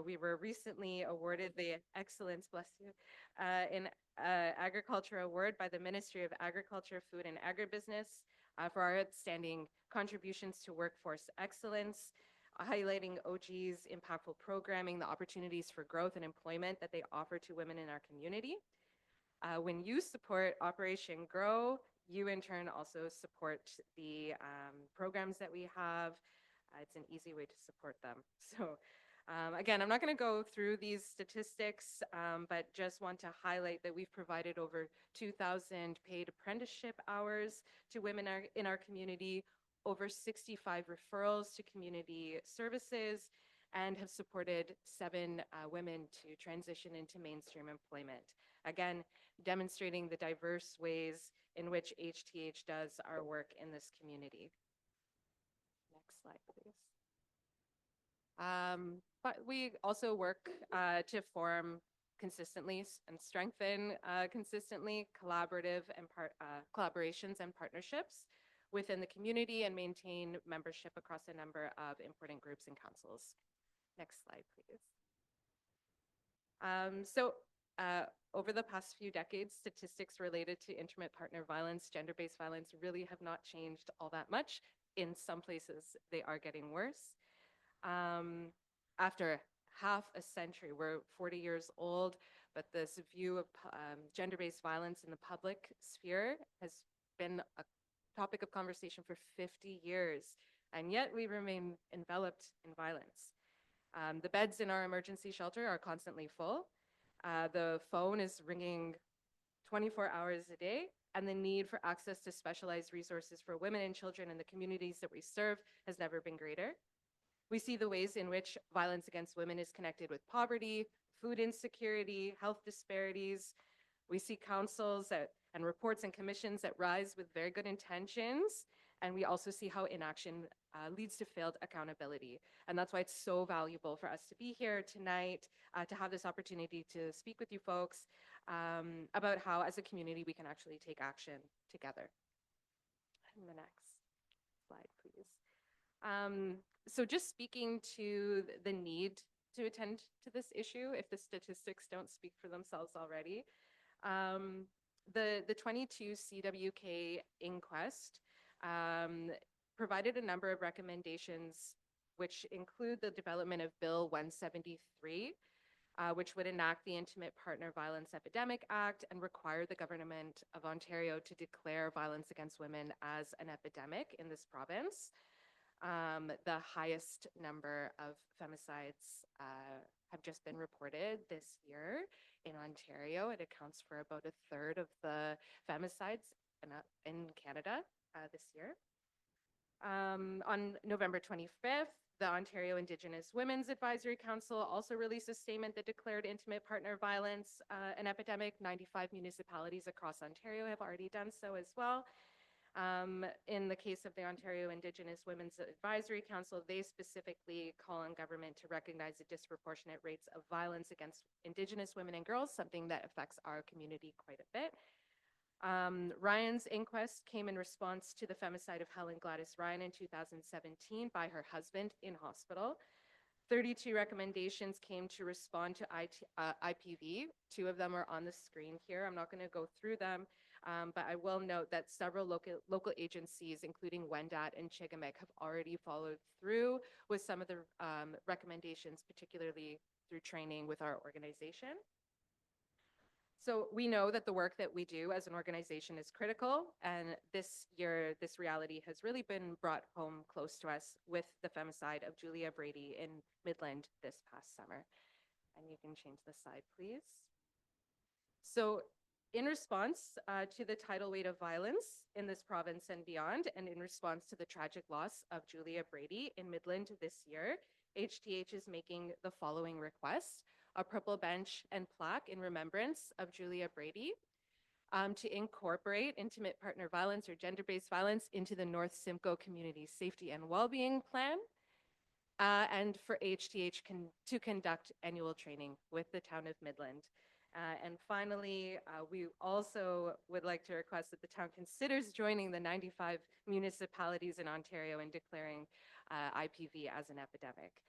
We were recently awarded the Excellence, bless you, in Agriculture Award by the Ministry of Agriculture, Food and Agribusiness for our outstanding contributions to workforce excellence, highlighting OG's impactful programming, the opportunities for growth and employment that they offer to women in our community. When you support Operation Grow, you in turn also support the programs that we have. It's an easy way to support them. So again, I'm not going to go through these statistics, but just want to highlight that we've provided over 2,000 paid apprenticeship hours to women in our community, over 65 referrals to community services, and have supported 7 women to transition into mainstream employment. Again, demonstrating the diverse ways in which HTH does our work in this community. Next slide, please. But we also work to form consistently and strengthen consistently collaborative and collaborations and partnerships within the community and maintain membership across a number of important groups and councils. Next slide, please. Over the past few decades, statistics related to intimate partner violence, gender-based violence really have not changed all that much. In some places, they are getting worse. After half a century, we're 40 years old, but this view of gender-based violence in the public sphere has been a topic of conversation for 50 years, and yet we remain enveloped in violence. The beds in our emergency shelter are constantly full. The phone is ringing 24 hours a day, and the need for access to specialized resources for women and children in the communities that we serve has never been greater. We see the ways in which violence against women is connected with poverty, food insecurity, health disparities. We see councils and reports and commissions that rise with very good intentions, and we also see how inaction leads to failed accountability. And that's why it's so valuable for us to be here tonight, to have this opportunity to speak with you folks about how, as a community, we can actually take action together. And the next slide, please. So just speaking to the need to attend to this issue, if the statistics don't speak for themselves already, the 22 CWK inquest provided a number of recommendations, which include the development of Bill 173, which would enact the Intimate Partner Violence Epidemic Act and require the government of Ontario to declare violence against women as an epidemic in this province. The highest number of femicides have just been reported this year in Ontario. It accounts for about 1/3 of the femicides in Canada this year. On November 25th, the Ontario Indigenous Women's Advisory Council also released a statement that declared intimate partner violence an epidemic. 95 municipalities across Ontario have already done so as well. In the case of the Ontario Indigenous Women's Advisory Council, they specifically call on government to recognize the disproportionate rates of violence against Indigenous women and girls, something that affects our community quite a bit. Ryan's inquest came in response to the femicide of Helen Gladys Ryan in 2017 by her husband in hospital. 32 recommendations came to respond to IPV. 2 of them are on the screen here. I'm not going to go through them, but I will note that several local agencies, including Wendat and Chigamec, have already followed through with some of the recommendations, particularly through training with our organization. So we know that the work that we do as an organization is critical, and this year, this reality has really been brought home close to us with the femicide of Julia Brady in Midland this past summer. And you can change the slide, please. So in response to the tidal wave of violence in this province and beyond, and in response to the tragic loss of Julia Brady in Midland this year, HTH is making the following request: a purple bench and plaque in remembrance of Julia Brady, to incorporate intimate partner violence or gender-based violence into the North Simcoe Community Safety and Wellbeing Plan, and for HTH to conduct annual training with the town of Midland. And finally, we also would like to request that the town considers joining the 95 municipalities in Ontario in declaring IPV as an epidemic.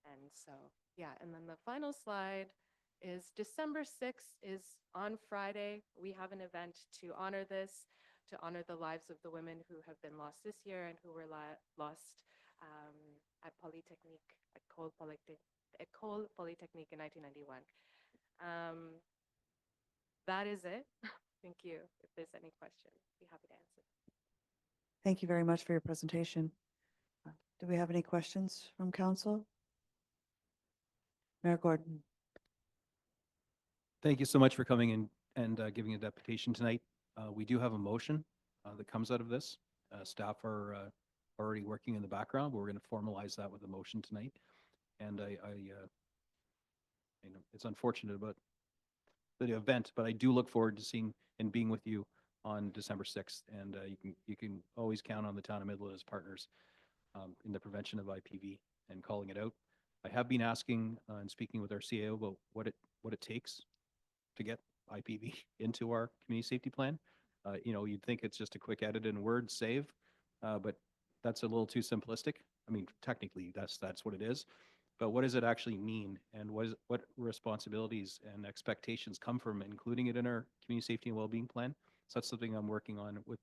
And so, yeah, and then the final slide is December 6th is on Friday. We have an event to honor this, to honor the lives of the women who have been lost this year and who were lost at Polytechnique, at École Polytechnique in 1991. That is it. Thank you. If there's any questions, be happy to answer. Thank you very much for your presentation. Do we have any questions from council? Mayor Gordon. Thank you so much for coming in and giving a deputation tonight. We do have a motion that comes out of this. Staff are already working in the background, but we're going to formalize that with a motion tonight. And you know, it's unfortunate about the event, but I do look forward to seeing and being with you on December 6th. And you can always count on the town of Midland as partners in the prevention of IPV and calling it out. I have been asking and speaking with our CAO about what it takes to get IPV into our community safety plan. You know, you'd think it's just a quick edit in Word save, but that's a little too simplistic. I mean, technically that's what it is, but what does it actually mean, and what responsibilities and expectations come from including it in our community safety and well-being plan? So that's something I'm working on with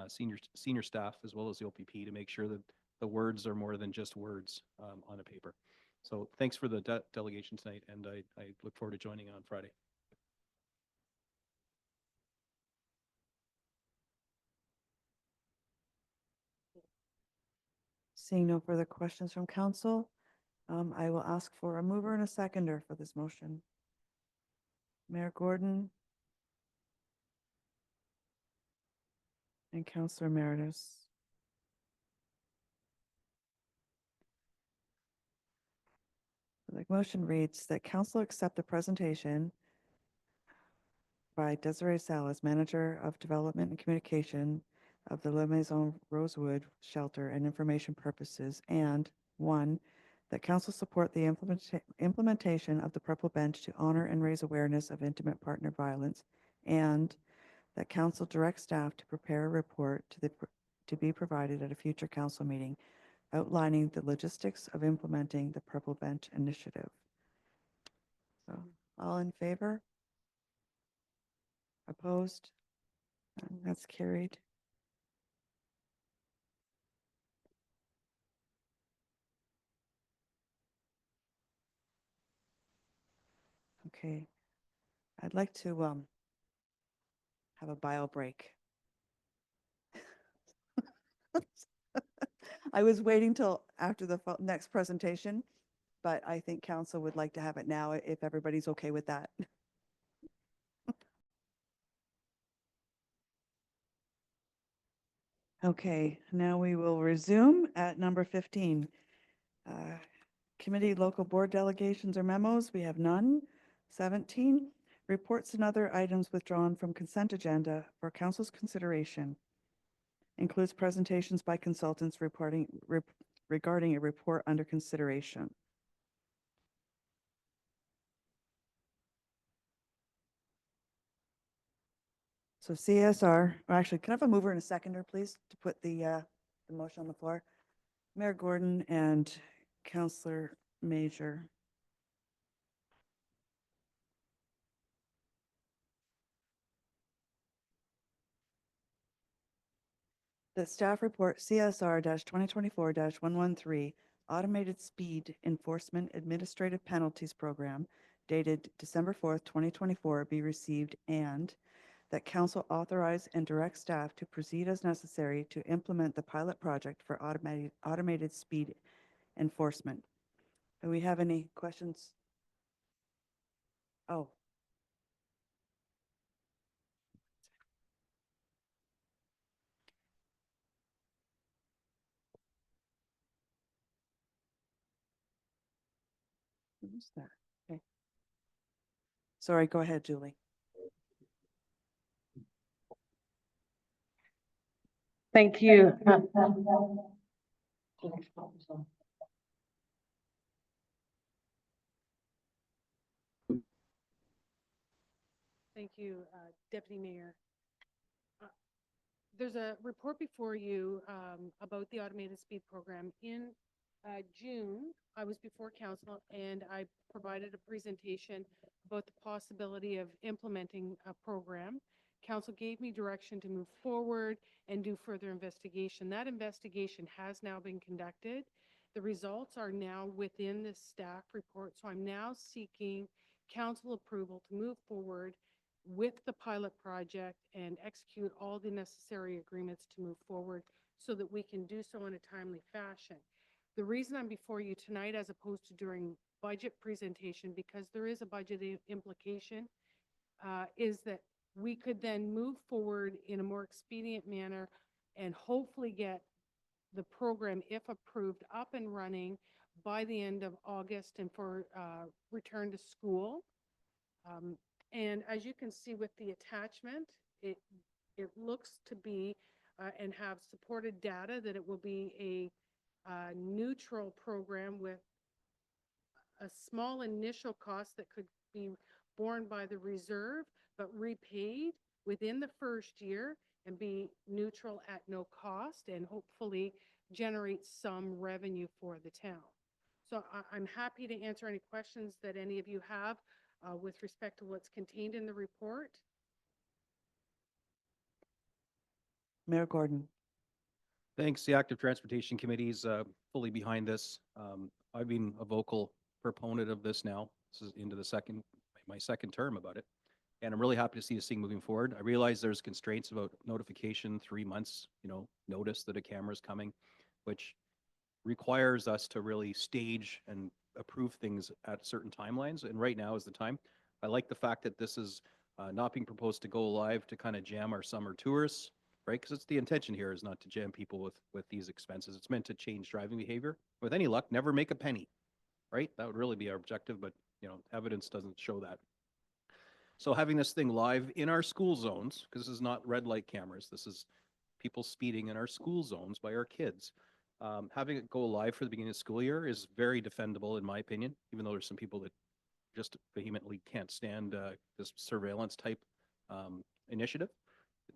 senior staff as well as the OPP to make sure that the words are more than just words on a paper. So thanks for the delegation tonight, and I look forward to joining on Friday. Seeing no further questions from council, I will ask for a mover and a seconder for this motion. Mayor Gordon and Councillor Emeritus. The motion reads that council accept the presentation by Desiree Salas, Manager of Development and Communication of the La Maison Rosewood Shelter and information purposes, and 1, that council support the implementation of the Purple Bench to honor and raise awareness of intimate partner violence, and that council direct staff to prepare a report to be provided at a future council meeting outlining the logistics of implementing the Purple Bench initiative. So, all in favor? Opposed? That's carried. Okay. I'd like to have a bio break. I was waiting till after the next presentation, but I think council would like to have it now if everybody's okay with that. Okay, now we will resume at number 15. Committee local board delegations or memos, we have none. 17, reports and other items withdrawn from consent agenda for council's consideration. Includes presentations by consultants regarding a report under consideration. So CSR, or actually, can I have a mover and a seconder, please, to put the motion on the floor? Mayor Gordon and Councillor Major. The staff report CSR-2024-113 Automated Speed Enforcement Administrative Penalties Program dated December 4th, 2024 be received, and that council authorize and direct staff to proceed as necessary to implement the pilot project for automated speed enforcement. Do we have any questions? Oh. Who's that? Okay. Sorry, go ahead, Julie. Thank you. Thank you, Deputy Mayor. There's a report before you about the automated speed program. In June, I was before council and I provided a presentation about the possibility of implementing a program. Council gave me direction to move forward and do further investigation. That investigation has now been conducted. The results are now within the staff report. So I'm now seeking council approval to move forward with the pilot project and execute all the necessary agreements to move forward so that we can do so in a timely fashion. The reason I'm before you tonight as opposed to during budget presentation, because there is a budget implication, is that we could then move forward in a more expedient manner and hopefully get the program, if approved, up and running by the end of August and for return to school. And as you can see with the attachment, it looks to be and have supported data that it will be a neutral program with a small initial cost that could be borne by the reserve, but repaid within the first year and be neutral at no cost and hopefully generate some revenue for the town. So I'm happy to answer any questions that any of you have with respect to what's contained in the report. Mayor Gordon. Thanks. The Active Transportation Committee is fully behind this. I've been a vocal proponent of this now. This is into my second term about it. And I'm really happy to see this thing moving forward. I realize there's constraints about notification, 3 months, notice that a camera is coming, which requires us to really stage and approve things at certain timelines. And right now is the time. I like the fact that this is not being proposed to go live to kind of jam our summer tourists, right? Because it's the intention here is not to jam people with these expenses. It's meant to change driving behavior. With any luck, never make a penny, right? That would really be our objective, but evidence doesn't show that. So having this thing live in our school zones, because this is not red light cameras, this is people speeding in our school zones by our kids. Having it go live for the beginning of the school year is very defendable in my opinion, even though there's some people that just vehemently can't stand this surveillance type initiative.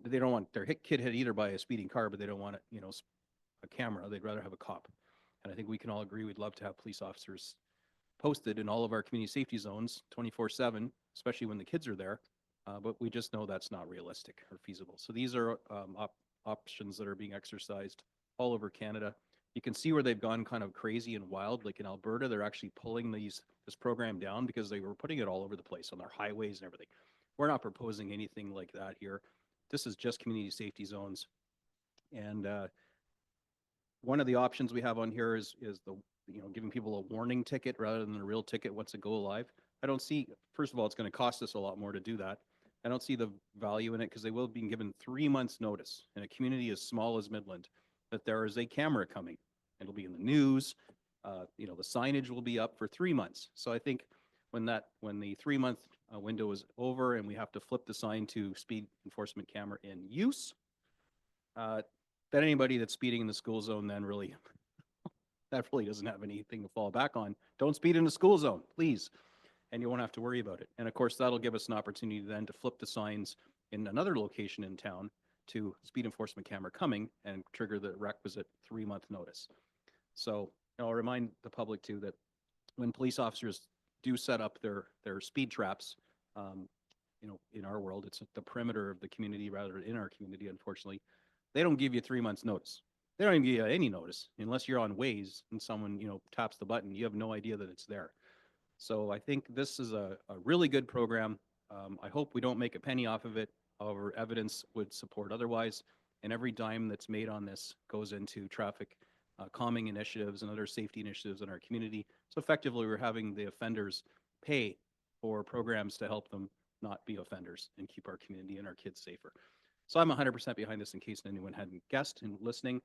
They don't want their kid hit either by a speeding car, but they don't want it, a camera. They'd rather have a cop. And I think we can all agree we'd love to have police officers posted in all of our community safety zones 24/7, especially when the kids are there. But we just know that's not realistic or feasible. So these are options that are being exercised all over Canada. You can see where they've gone kind of crazy and wild. Like in Alberta, they're actually pulling this program down because they were putting it all over the place on their highways and everything. We're not proposing anything like that here. This is just community safety zones. And one of the options we have on here is the giving people a warning ticket rather than a real ticket once it go live. I don't see, first of all, it's going to cost us a lot more to do that. I don't see the value in it because they will be given 3 months notice in a community as small as Midland that there is a camera coming. It'll be in the news. The signage will be up for 3 months. So I think when the 3-month window is over and we have to flip the sign to speed enforcement camera in use, then anybody that's speeding in the school zone then really that really doesn't have anything to fall back on. Don't speed in the school zone, please. And you won't have to worry about it. And of course, that'll give us an opportunity then to flip the signs in another location in town to speed enforcement camera coming and trigger the requisite 3-month notice. So I'll remind the public too that when police officers do set up their speed traps, in our world, it's at the perimeter of the community rather than in our community, unfortunately. They don't give you 3 months notice. They don't even give you any notice unless you're on Waze and someone, taps the button. You have no idea that it's there. So I think this is a really good program. I hope we don't make a penny off of it. However, evidence would support otherwise. And every dime that's made on this goes into traffic calming initiatives and other safety initiatives in our community. So effectively, we're having the offenders pay for programs to help them not be offenders and keep our community and our kids safer. So I'm 100% behind this in case anyone hadn't guessed in listening.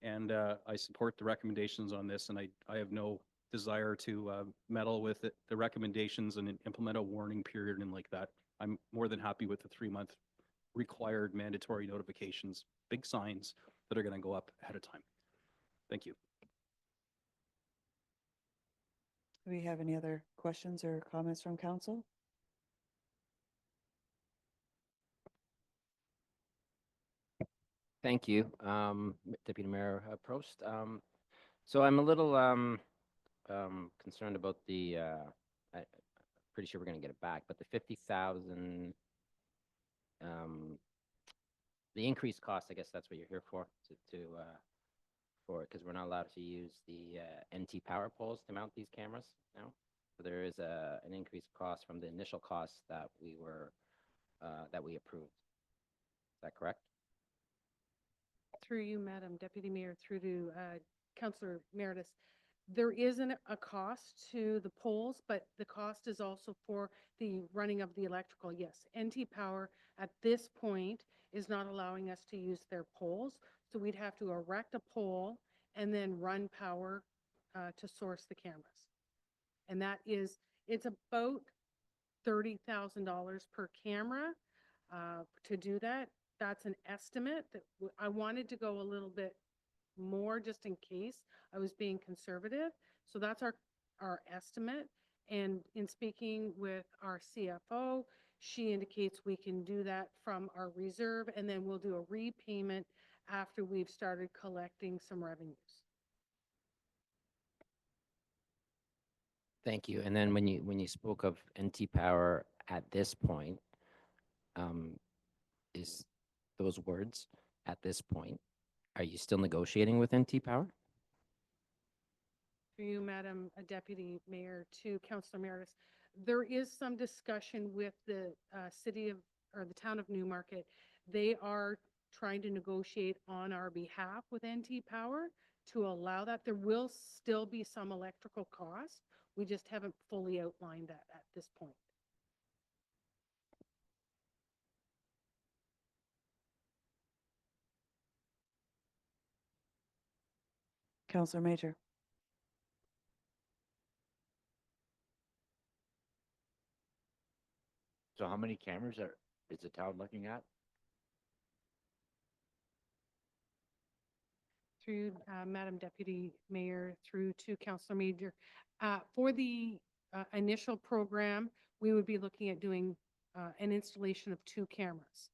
And I support the recommendations on this, and I have no desire to meddle with it, the recommendations and implement a warning period and like that. I'm more than happy with the 3-month required mandatory notifications, big signs that are going to go up ahead of time. Thank you. Do we have any other questions or comments from council? Thank you, Deputy Mayor Prost. So I'm a little concerned about the, pretty sure we're gonna get it back, but the 50,000, the increased cost, I guess that's what you're here for, for it, because we're not allowed to use the NT power poles to mount these cameras now. So there is an increased cost from the initial cost that we were, that we approved. Is that correct? Through you, Madam Deputy Mayor, through to Councillor Meredith, there isn't a cost to the poles, but the cost is also for the running of the electrical. Yes, NT Power at this point is not allowing us to use their poles, so we'd have to erect a pole and then run power to source the cameras. And that is, it's about $30,000 per camera to do that. That's an estimate that I wanted to go a little bit more just in case I was being conservative. So that's our estimate. And in speaking with our CFO, she indicates we can do that from our reserve, and then we'll do a repayment after we've started collecting some revenues. Thank you. And then when you spoke of NT Power at this point, is those words at this point, are you still negotiating with NT Power? For you, Madam Deputy Mayor, to Councillor Meredith, there is some discussion with the city of, or the town of Newmarket. They are trying to negotiate on our behalf with NT Power to allow that. There will still be some electrical cost. We just haven't fully outlined that at this point. Councillor Major. So how many cameras is the town looking at? Through Madam Deputy Mayor, through to Councillor Major. For the initial program, we would be looking at doing an installation of 2 cameras.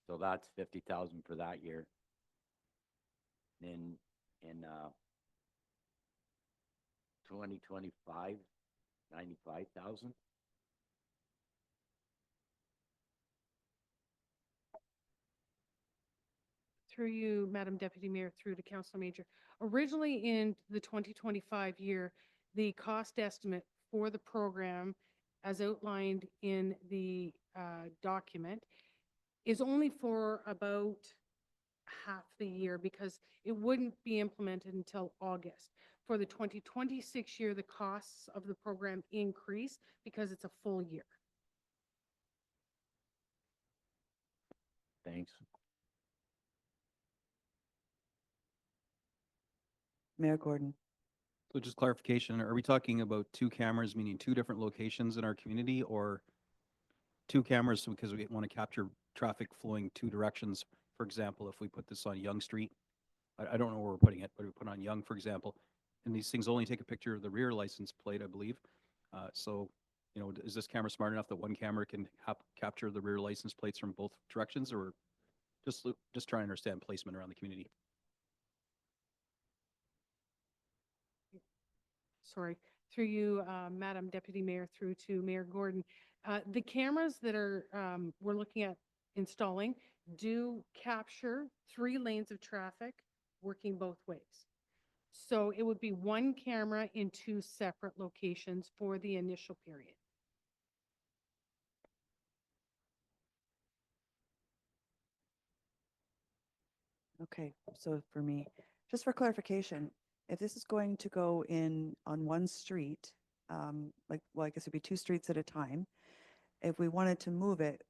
So that's 50,000 for that year. Then in 2025, 95,000. Through you, Madam Deputy Mayor, through to Councillor Major. Originally in the 2025 year, the cost estimate for the program, as outlined in the document, is only for about half the year because it wouldn't be implemented until August. For the 2026 year, the costs of the program increase because it's a full year. Thanks. Mayor Gordon. So just clarification, are we talking about 2 cameras, meaning 2 different locations in our community, or 2 cameras because we want to capture traffic flowing 2 directions? For example, if we put this on Yonge Street, I don't know where we're putting it, but we put it on Yonge, for example, and these things only take a picture of the rear license plate, I believe. So, you know, is this camera smart enough that one camera can capture the rear license plates from both directions, or just trying to understand placement around the community? Sorry, through you, Madam Deputy Mayor, through to Mayor Gordon. The cameras that are we're looking at installing do capture 3 lanes of traffic working both ways. So it would be 1 camera in 2 separate locations for the initial period. Okay, so for me, just for clarification, if this is going to go in on one street, well, I guess it'd be 2 streets at a time. If we wanted to move it,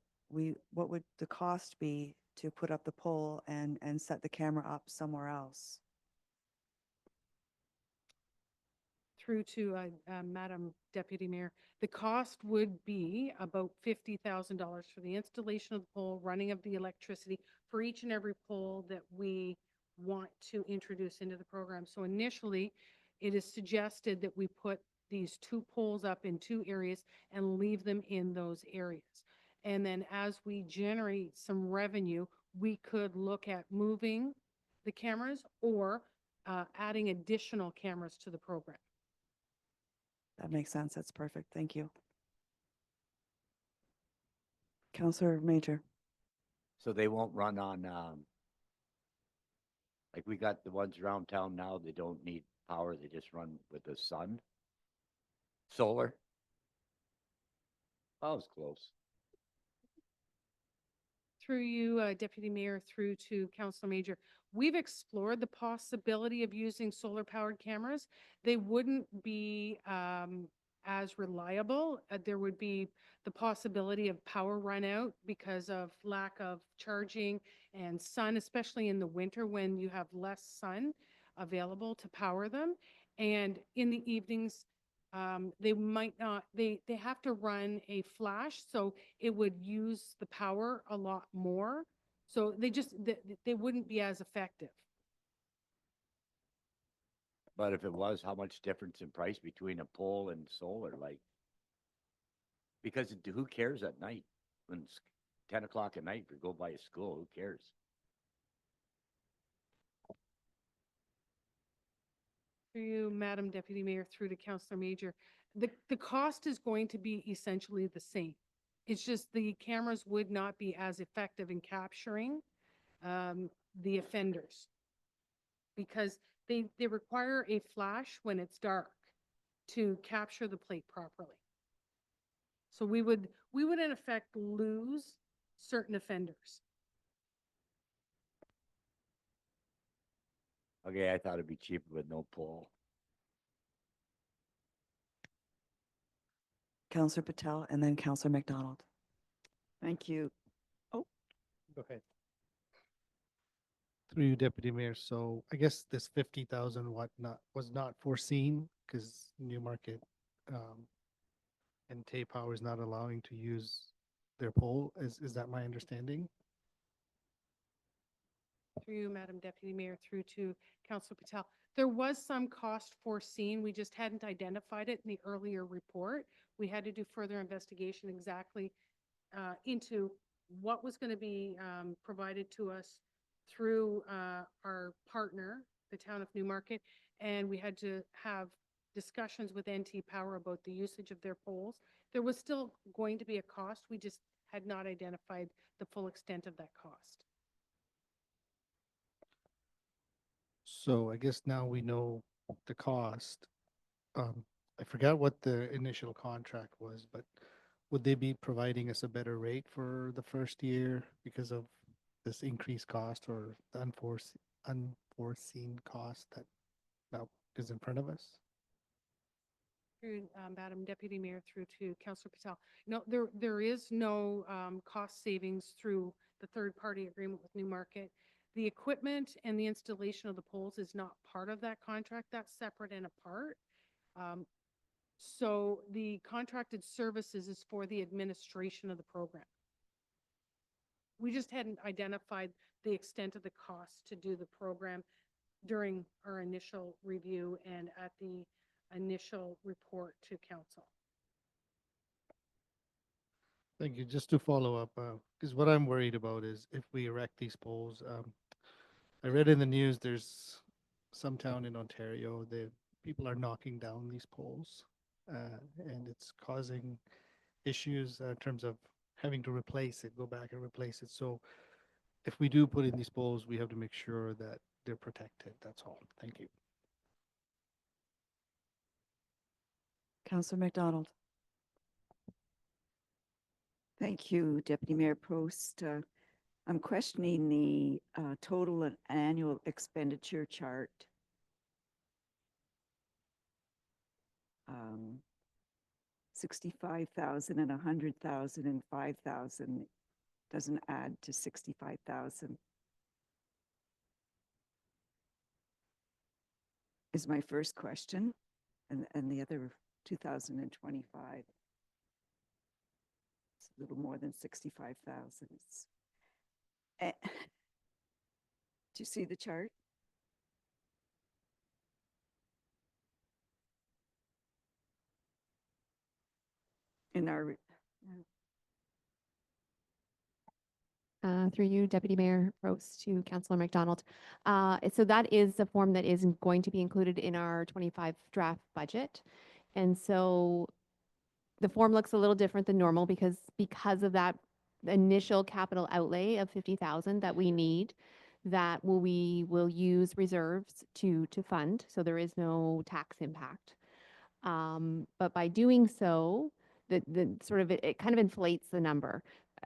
what would the cost be to put up the pole and set the camera up somewhere else? Through to Madam Deputy Mayor, the cost would be about $50,000 for the installation of the pole, running of the electricity for each and every pole that we want to introduce into the program. So initially, it is suggested that we put these 2 poles up in 2 areas and leave them in those areas. And then as we generate some revenue, we could look at moving the cameras or adding additional cameras to the program. That makes sense. That's perfect. Thank you. Counselor Major. So they won't run on, like we got the ones around town now, they don't need power, they just run with the sun. Solar. That was close. Through you, Deputy Mayor, through to Councilor Major, we've explored the possibility of using solar-powered cameras. They wouldn't be as reliable. There would be the possibility of power run out because of lack of charging and sun, especially in the winter when you have less sun available to power them. And in the evenings, they might not, they have to run a flash, so it would use the power a lot more. So they wouldn't be as effective. But if it was, how much difference in price between a pole and solar, like? Because who cares at night? When it's 10 o'clock at night, if you go by a school, who cares? Through you, Madam Deputy Mayor, through to Councilor Major, the cost is going to be essentially the same. It's just the cameras would not be as effective in capturing the offenders because they require a flash when it's dark to capture the plate properly. So we would in effect lose certain offenders. Okay, I thought it'd be cheaper with no pole. Counselor Patel and then Counselor McDonald. Thank you. Oh, go ahead. Through you, Deputy Mayor. So I guess this 50,000 was not foreseen because Newmarket and Tay Power is not allowing to use their pole. Is that my understanding? Through you, Madam Deputy Mayor, through to Councilor Patel. There was some cost foreseen. We just hadn't identified it in the earlier report. We had to do further investigation exactly into what was going to be provided to us through our partner, the town of Newmarket, and we had to have discussions with NT Power about the usage of their poles. There was still going to be a cost. We just had not identified the full extent of that cost. So I guess now we know the cost. I forgot what the initial contract was, but would they be providing us a better rate for the first year because of this increased cost or the unforeseen cost that now is in front of us? Through Madam Deputy Mayor, through to Councilor Patel. No, there is no cost savings through the third-party agreement with Newmarket. The equipment and the installation of the poles is not part of that contract. That's separate and apart. So the contracted services is for the administration of the program. We just hadn't identified the extent of the cost to do the program during our initial review and at the initial report to council. Thank you. Just to follow up, because what I'm worried about is if we erect these poles, I read in the news there's some town in Ontario, people are knocking down these poles, and it's causing issues in terms of having to replace it, go back and replace it. So if we do put in these poles, we have to make sure that they're protected. That's all. Thank you. Counselor McDonald. Thank you, Deputy Mayor Prost. I'm questioning the total and annual expenditure chart. 65,000 and 100,000 and 5,000 doesn't add to 65,000. Is my first question, and the other 2025. It's a little more than 65,000. Do you see the chart? In our Through you, Deputy Mayor Prost, to Councillor McDonald. So that is a form that is going to be included in our 25 draft budget. And so the form looks a little different than normal because of that initial capital outlay of 50,000 that we need, that we will use reserves to fund. So there is no tax impact. But by doing so, the sort of it kind of inflates the number.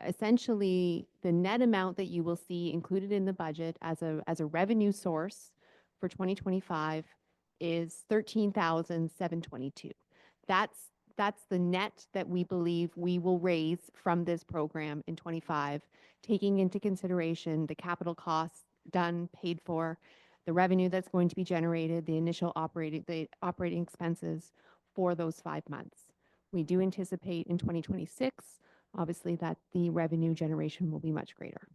Essentially, the net amount that you will see included in the budget as a revenue source for 2025 is 13,722. That's the net that we believe we will raise from this program in 25, taking into consideration the capital costs done, paid for, the revenue that's going to be generated, the initial operating expenses for those 5 months. We do anticipate in 2026, obviously, that the revenue generation will be much greater.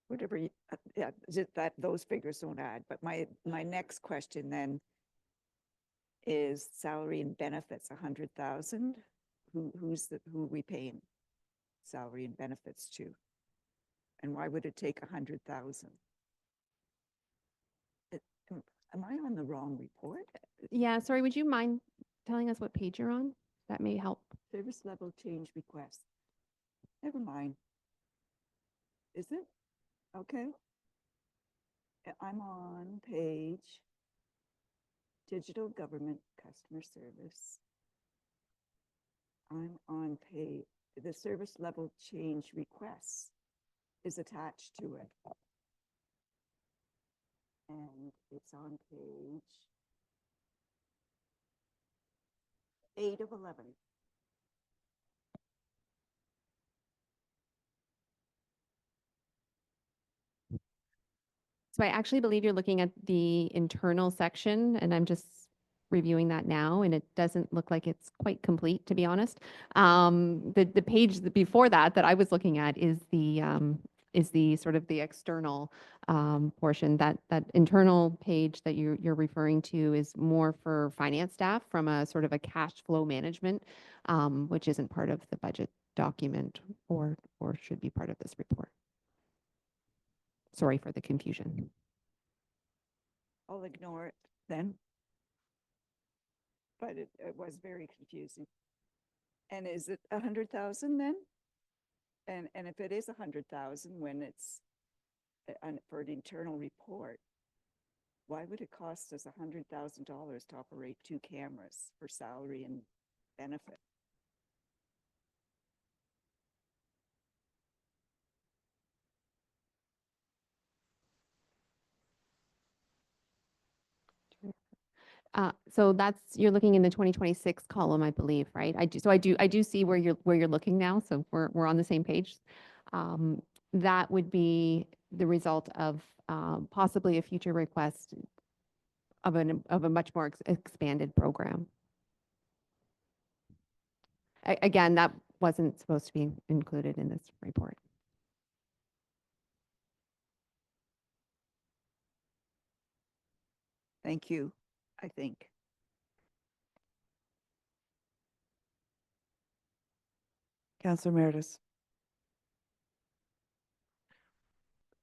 Whatever, yeah, just that those figures don't add. But my next question then is salary and benefits, 100,000. Who are we paying salary and benefits to? And why would it take 100,000? Am I on the wrong report? Yeah, sorry, would you mind telling us what page you're on? That may help. Service level change request. Never mind. Is it? Okay. I'm on page digital government customer service. I'm on page, the service level change requests is attached to it. And it's on page 8 of 11. So I actually believe you're looking at the internal section, and I'm just reviewing that now, and it doesn't look like it's quite complete, to be honest. The page before that I was looking at is the sort of the external portion. That internal page that you're referring to is more for finance staff from a sort of a cash flow management, which isn't part of the budget document or should be part of this report. Sorry for the confusion. I'll ignore it then. But it was very confusing. And is it 100,000 then? And if it is 100,000 when it's for an internal report, why would it cost us $100,000 to operate 2 cameras for salary and benefit? So you're looking in the 2026 column, I believe, right? I do see where you're looking now. So we're on the same page. That would be the result of possibly a future request of a much more expanded program. Again, that wasn't supposed to be included in this report. Thank you, I think. Councillor Meredith.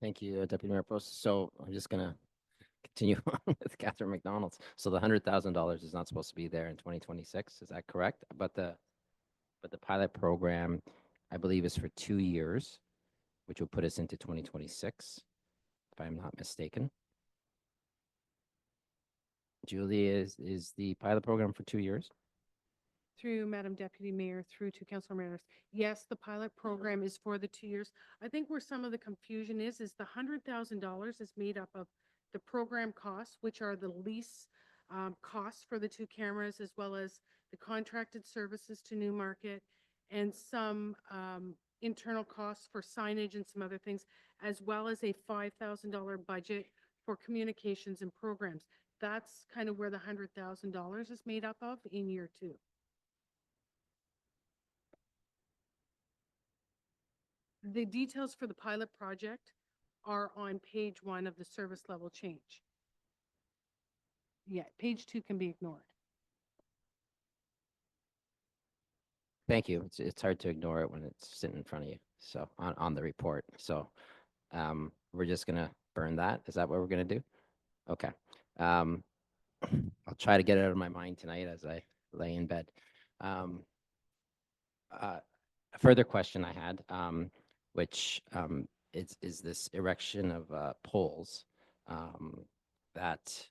Thank you, Deputy Mayor Prost. So I'm just going to continue on with Catherine McDonald's. So the $100,000 is not supposed to be there in 2026. Is that correct? But the pilot program, I believe, is for 2 years, which will put us into 2026, if I'm not mistaken. Julie, is the pilot program for 2 years? Through Madam Deputy Mayor, through to Councilor Meredith. Yes, the pilot program is for the 2 years. I think where some of the confusion is the $100,000 is made up of the program costs, which are the lease costs for the 2 cameras, as well as the contracted services to Newmarket, and some internal costs for signage and some other things, as well as a $5,000 budget for communications and programs. That's kind of where the $100,000 is made up of in year 2. The details for the pilot project are on page 1 of the service level change. Yeah, page 2 can be ignored. Thank you. It's hard to ignore it when it's sitting in front of you. So on the report. So we're just gonna burn that. Is that what we're gonna do? Okay. I'll try to get it out of my mind tonight as I lay in bed. A further question I had, which is this erection of poles that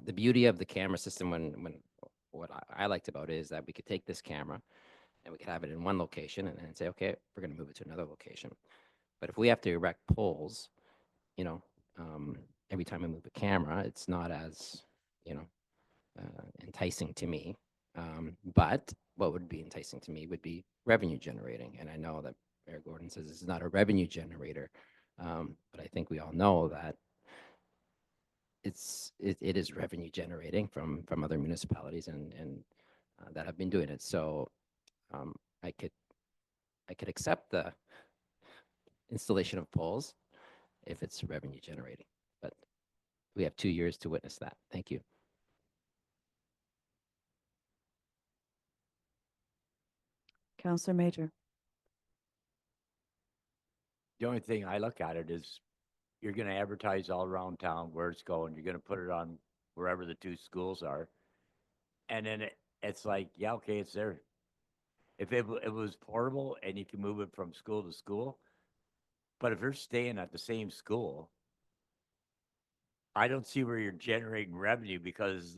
the beauty of the camera system when what I liked about it is that we could take this camera and we could have it in one location and then say, okay, we're going to move it to another location. But if we have to erect poles, you know, every time we move a camera, it's not as, you know, enticing to me. But what would be enticing to me would be revenue generating. And I know that Mayor Gordon says this is not a revenue generator, but I think we all know that it is revenue generating from other municipalities and that have been doing it. So I could accept the installation of poles if it's revenue generating, but we have 2 years to witness that. Thank you. Counselor Major. The only thing I look at it is you're gonna advertise all around town where it's going. You're gonna put it on wherever the two schools are. And then it's like, yeah, okay, it's there. If it was portable and you can move it from school to school, but if you're staying at the same school, I don't see where you're generating revenue because,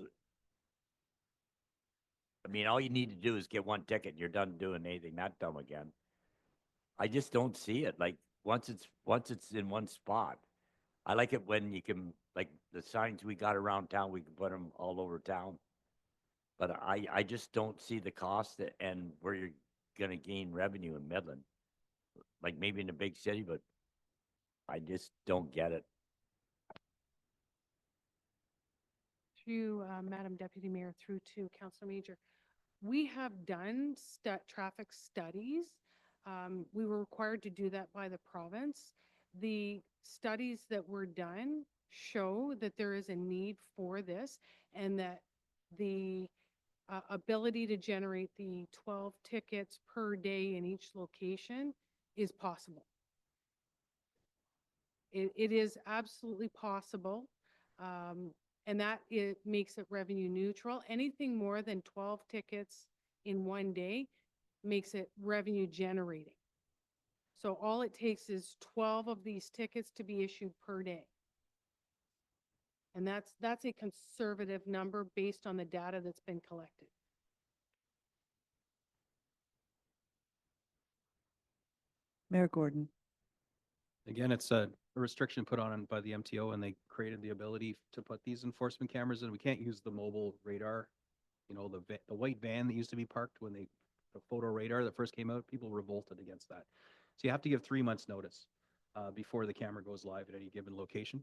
I mean, all you need to do is get one ticket and you're done doing anything that dumb again. I just don't see it. Like once it's in one spot. I like it when you can, like the signs we got around town, we can put them all over town. But I just don't see the cost and where you're gonna gain revenue in Midland. Like maybe in a big city, but I just don't get it. Through Madam Deputy Mayor, through to Councilor Major, we have done traffic studies. We were required to do that by the province. The studies that were done show that there is a need for this and that the ability to generate the 12 tickets per day in each location is possible. It is absolutely possible. And that it makes it revenue neutral. Anything more than 12 tickets in one day makes it revenue generating. So all it takes is 12 of these tickets to be issued per day. And that's a conservative number based on the data that's been collected. Mayor Gordon. Again, it's a restriction put on by the MTO, and they created the ability to put these enforcement cameras in. We can't use the mobile radar, you know, the white van that used to be parked when the photo radar that first came out. People revolted against that. So you have to give 3 months notice before the camera goes live at any given location.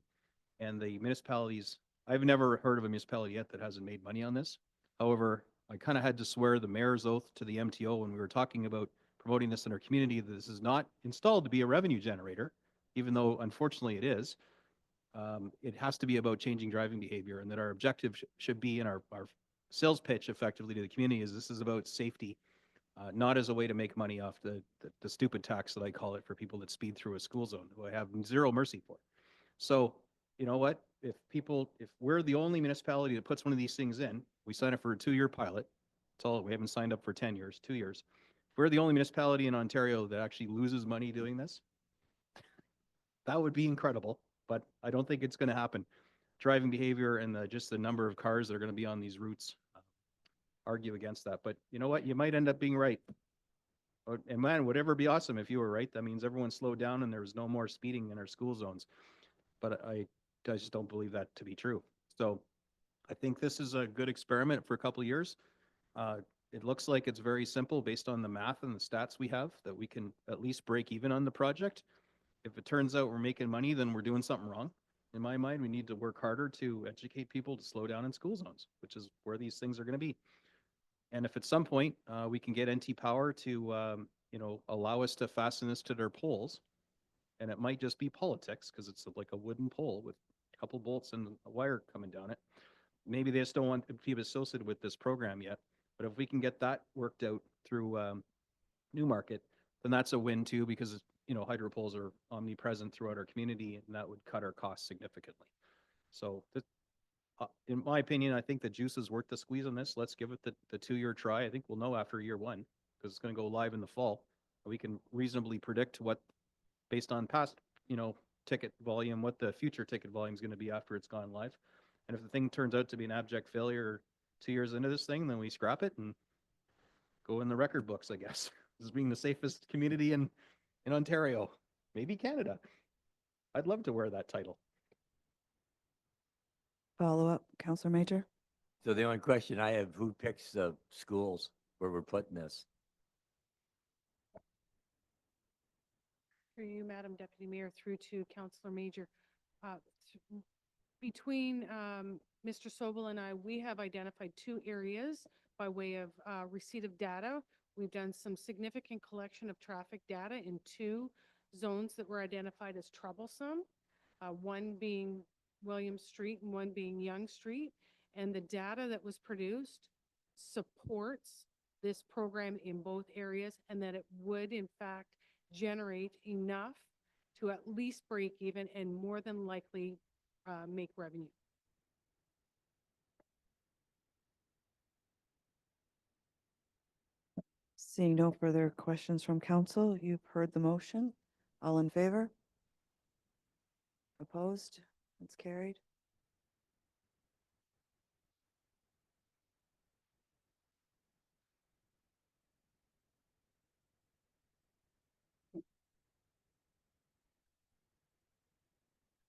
And the municipalities, I've never heard of a municipality yet that hasn't made money on this. However, I kind of had to swear the mayor's oath to the MTO when we were talking about promoting this in our community, that this is not installed to be a revenue generator, even though unfortunately it is. It has to be about changing driving behavior, and that our objective should be in our sales pitch effectively to the community is this is about safety, not as a way to make money off the stupid tax that I call it for people that speed through a school zone, who I have zero mercy for. So you know what? If we're the only municipality that puts one of these things in, we sign up for a 2-year pilot. That's all. We haven't signed up for 10 years, 2 years. If we're the only municipality in Ontario that actually loses money doing this, that would be incredible, but I don't think it's going to happen. Driving behavior and just the number of cars that are going to be on these routes argue against that. But you know what? You might end up being right. And man, would ever be awesome if you were right. That means everyone slowed down and there was no more speeding in our school zones. But I just don't believe that to be true. So I think this is a good experiment for a couple of years. It looks like it's very simple based on the math and the stats we have, that we can at least break even on the project. If it turns out we're making money, then we're doing something wrong. In my mind, we need to work harder to educate people to slow down in school zones, which is where these things are going to be. And if at some point we can get NT Power to, you know, allow us to fasten this to their poles, and it might just be politics because it's like a wooden pole with a couple bolts and a wire coming down it. Maybe they just don't want to be associated with this program yet. But if we can get that worked out through Newmarket, then that's a win too, because, you know, hydro poles are omnipresent throughout our community and that would cut our costs significantly. So in my opinion, I think the juice is worth the squeeze on this. Let's give it the 2-year try. I think we'll know after year 1 because it's going to go live in the fall. We can reasonably predict what, based on past, you know, ticket volume, what the future ticket volume is going to be after it's gone live. And if the thing turns out to be an abject failure 2 years into this thing, then we scrap it and go in the record books, I guess, as being the safest community in Ontario, maybe Canada. I'd love to wear that title. Follow up, Counselor Major? So the only question I have, who picks the schools where we're putting this? Through you, Madam Deputy Mayor, through to Councillor Major. Between Mr. Sobel and I, we have identified 2 areas by way of receipt of data. We've done some significant collection of traffic data in 2 zones that were identified as troublesome, one being William Street and one being Yonge Street. And the data that was produced supports this program in both areas, and that it would in fact generate enough to at least break even and more than likely make revenue. Seeing no further questions from council, you've heard the motion. All in favor? Opposed? It's carried.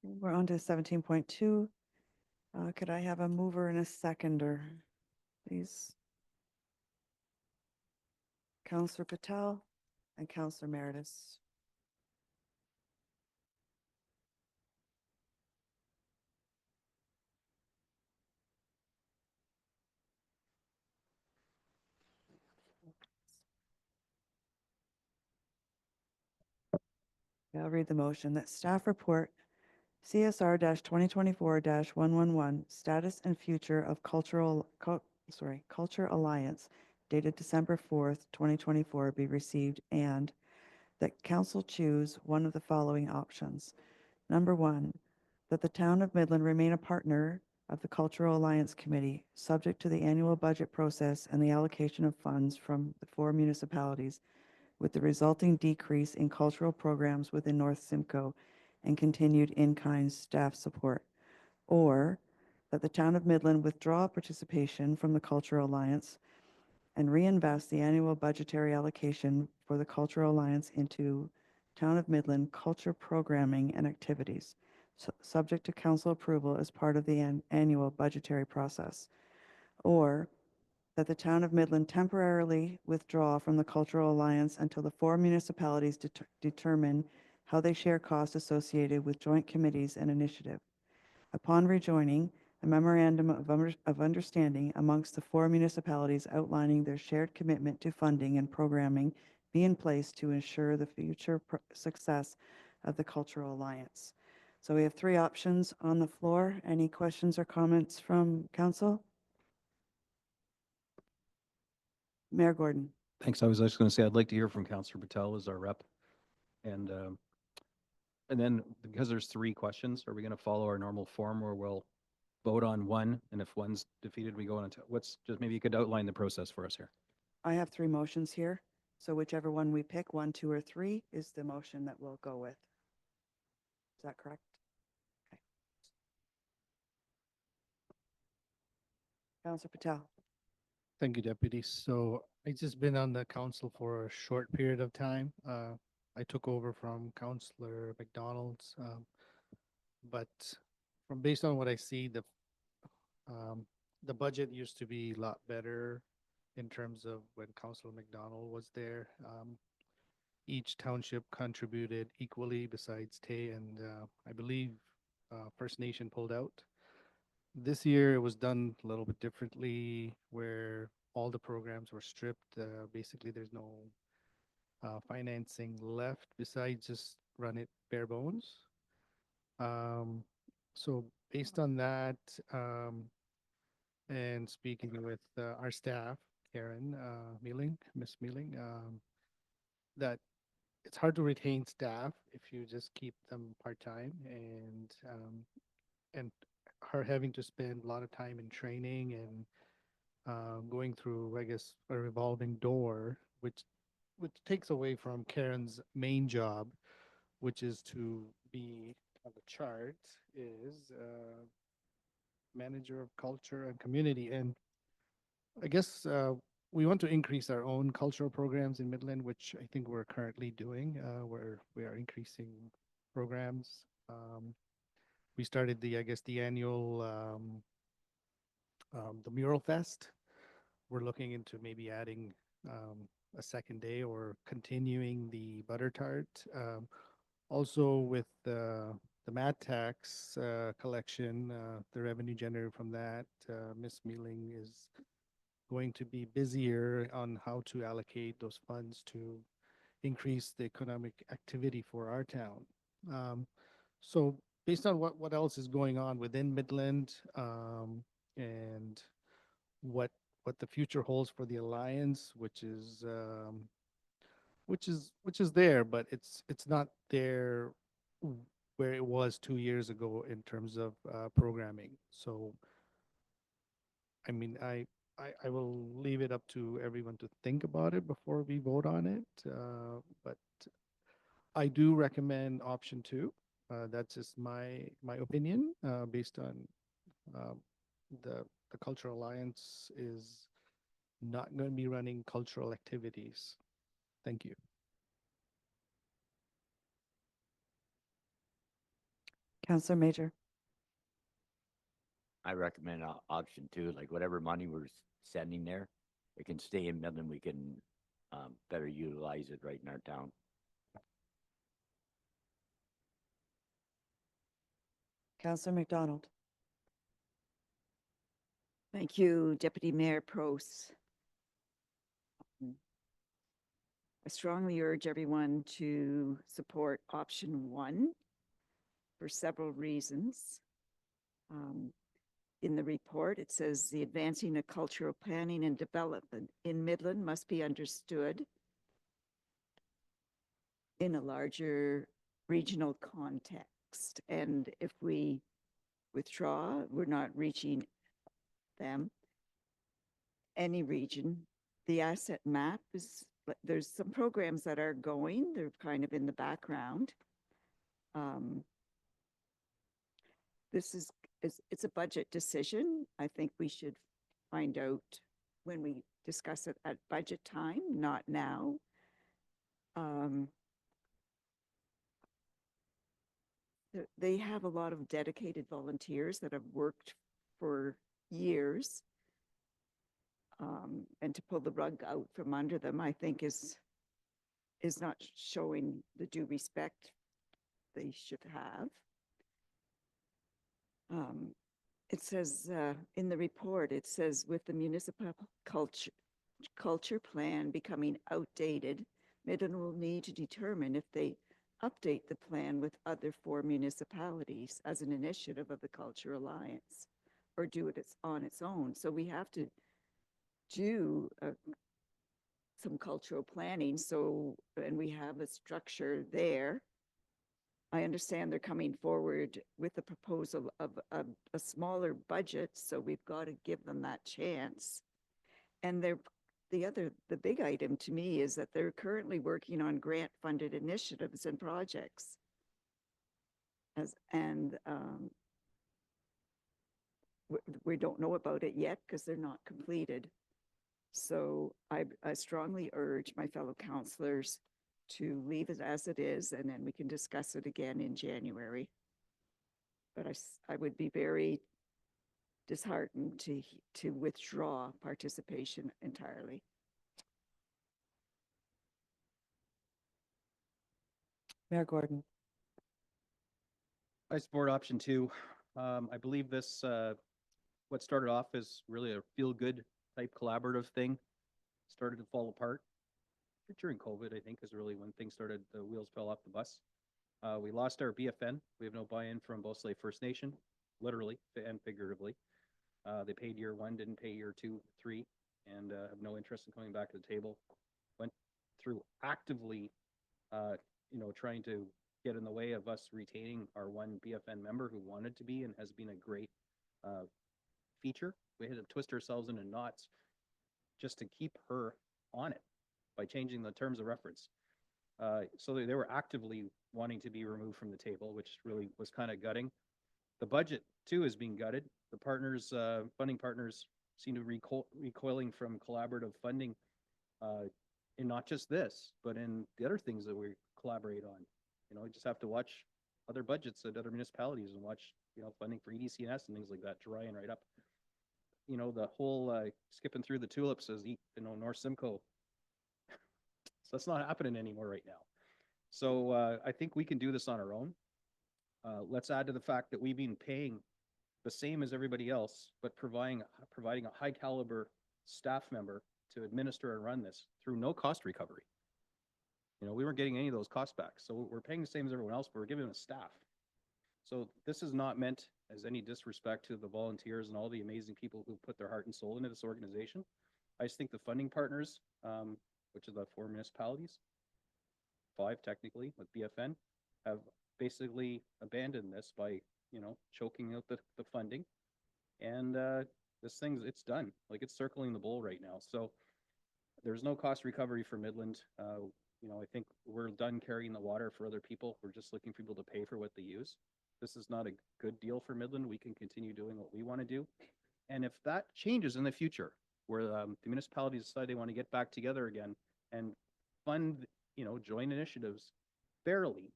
We're on to 17.2. Could I have a mover and a seconder, please? Counselor Patel and Counselor Meredith. I'll read the motion that staff report CSR 2024-111 status and future of Culture Alliance dated December 4th, 2024 be received, and that council choose one of the following options. Number 1, that the town of Midland remain a partner of the Cultural Alliance Committee, subject to the annual budget process and the allocation of funds from the 4 municipalities, with the resulting decrease in cultural programs within North Simcoe and continued in-kind staff support. Or that the town of Midland withdraw participation from the Cultural Alliance and reinvest the annual budgetary allocation for the Cultural Alliance into Town of Midland culture programming and activities, subject to council approval as part of the annual budgetary process. Or that the town of Midland temporarily withdraw from the Cultural Alliance until the 4 municipalities determine how they share costs associated with joint committees and initiative. Upon rejoining, a memorandum of understanding amongst the 4 municipalities outlining their shared commitment to funding and programming be in place to ensure the future success of the Cultural Alliance. So we have 3 options on the floor. Any questions or comments from council? Mayor Gordon. Thanks. I was just going to say, I'd like to hear from Councillor Patel as our rep. And then because there's 3 questions, are we going to follow our normal form where we'll vote on one, and if one's defeated, we go on to just maybe you could outline the process for us here. I have 3 motions here. So whichever one we pick, 1, 2, or 3, is the motion that we'll go with. Is that correct? Okay. Councillor Patel. Thank you, Deputy. So I just been on the council for a short period of time. I took over from Councillor McDonald's, but based on what I see, the budget used to be a lot better in terms of when Councillor McDonald was there. Each township contributed equally besides Tay, and I believe First Nation pulled out. This year it was done a little bit differently where all the programs were stripped. Basically, there's no financing left besides just run it bare bones. So based on that, and speaking with our staff, Karen Miss Mealing, that it's hard to retain staff if you just keep them part-time, and her having to spend a lot of time in training and going through, I guess, a revolving door, which takes away from Karen's main job, which is to be on the chart, is manager of culture and community. And I guess we want to increase our own cultural programs in Midland, which I think we're currently doing, where we are increasing programs. We started I guess, the annual, the Mural Fest. We're looking into maybe adding a second day or continuing the butter tart. Also with the mat tax collection, the revenue generated from that, Ms. Mealing is going to be busier on how to allocate those funds to increase the economic activity for our town. So based on what else is going on within Midland, and what the future holds for the Alliance, which is there, but it's not there where it was 2 years ago in terms of programming. So, I mean, I will leave it up to everyone to think about it before we vote on it. But I do recommend option 2. That's just my opinion, based on the Cultural Alliance is not going to be running cultural activities. Thank you. Counselor Major. I recommend option 2, like whatever money we're sending there, it can stay in Midland. We can better utilize it right in our town. Counselor McDonald. Thank you, Deputy Mayor Prost. I strongly urge everyone to support option 1 for several reasons. In the report, it says the advancing of cultural planning and development in Midland must be understood in a larger regional context. And if we withdraw, we're not reaching them. Any region, the asset map is, there's some programs that are going, they're kind of in the background. This is it's a budget decision. I think we should find out when we discuss it at budget time, not now. They have a lot of dedicated volunteers that have worked for years. And to pull the rug out from under them, I think is not showing the due respect they should have. It says in the report, it says with the municipal culture plan becoming outdated, Midland will need to determine if they update the plan with other 4 municipalities as an initiative of the Culture Alliance, or do it on its own. So we have to do some cultural planning. So, and we have a structure there. I understand they're coming forward with a proposal of a smaller budget, so we've got to give them that chance. And the big item to me is that they're currently working on grant-funded initiatives and projects. We don't know about it yet because they're not completed. So I strongly urge my fellow councillors to leave it as it is, and then we can discuss it again in January. But I would be very disheartened to withdraw participation entirely. Mayor Gordon. I support option 2. I believe this, what started off as really a feel-good type collaborative thing, started to fall apart. During COVID, I think, is really when things started, the wheels fell off the bus. We lost our BFN. We have no buy-in from Bow Slave First Nation, literally and figuratively. They paid year 1, didn't pay year 2, 3. and have no interest in coming back to the table. Went through actively, trying to get in the way of us retaining our one BFN member who wanted to be and has been a great feature. We had to twist ourselves into knots just to keep her on it by changing the terms of reference. So they were actively wanting to be removed from the table, which really was kind of gutting. The budget too is being gutted. The partners, funding partners seem to be recoiling from collaborative funding in not just this, but in the other things that we collaborate on. You just have to watch other budgets at other municipalities and watch, funding for EDCNS and things like that drying right up. The whole skipping through the tulips as North Simcoe. So that's not happening anymore right now. So I think we can do this on our own. Let's add to the fact that we've been paying the same as everybody else, but providing a high caliber staff member to administer and run this through no cost recovery. We weren't getting any of those costs back. So we're paying the same as everyone else, but we're giving them staff. So this is not meant as any disrespect to the volunteers and all the amazing people who put their heart and soul into this organization. I just think the funding partners, which is the 4 municipalities, 5 technically with BFN, have basically abandoned this by, choking out the funding. And it's done. Like, it's circling the bowl right now. So there's no cost recovery for Midland. I think we're done carrying the water for other people. We're just looking for people to pay for what they use. This is not a good deal for Midland. We can continue doing what we want to do. And if that changes in the future, where the municipalities decide they want to get back together again and fund, joint initiatives fairly,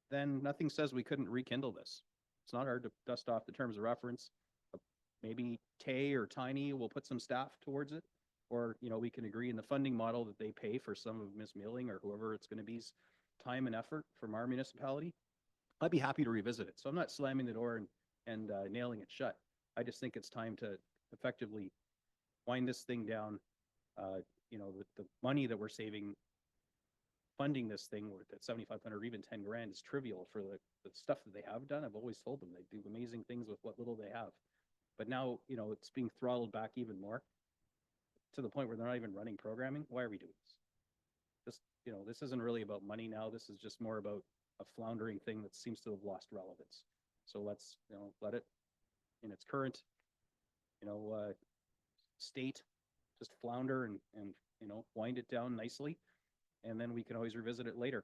then nothing says we couldn't rekindle this. It's not hard to dust off the terms of reference. Maybe Tay or Tiny will put some staff towards it, or, we can agree in the funding model that they pay for some of Ms. Milling or whoever it's going to be's time and effort from our municipality. I'd be happy to revisit it. So I'm not slamming the door and nailing it shut. I just think it's time to effectively wind this thing down. The money that we're saving funding this thing worth at 7,500 or even 10 grand is trivial for the stuff that they have done. I've always told them they do amazing things with what little they have. But now, it's being throttled back even more to the point where they're not even running programming. Why are we doing this? This isn't really about money now. This is just more about a floundering thing that seems to have lost relevance. So let's, let it in its current, state just flounder and wind it down nicely. And then we can always revisit it later.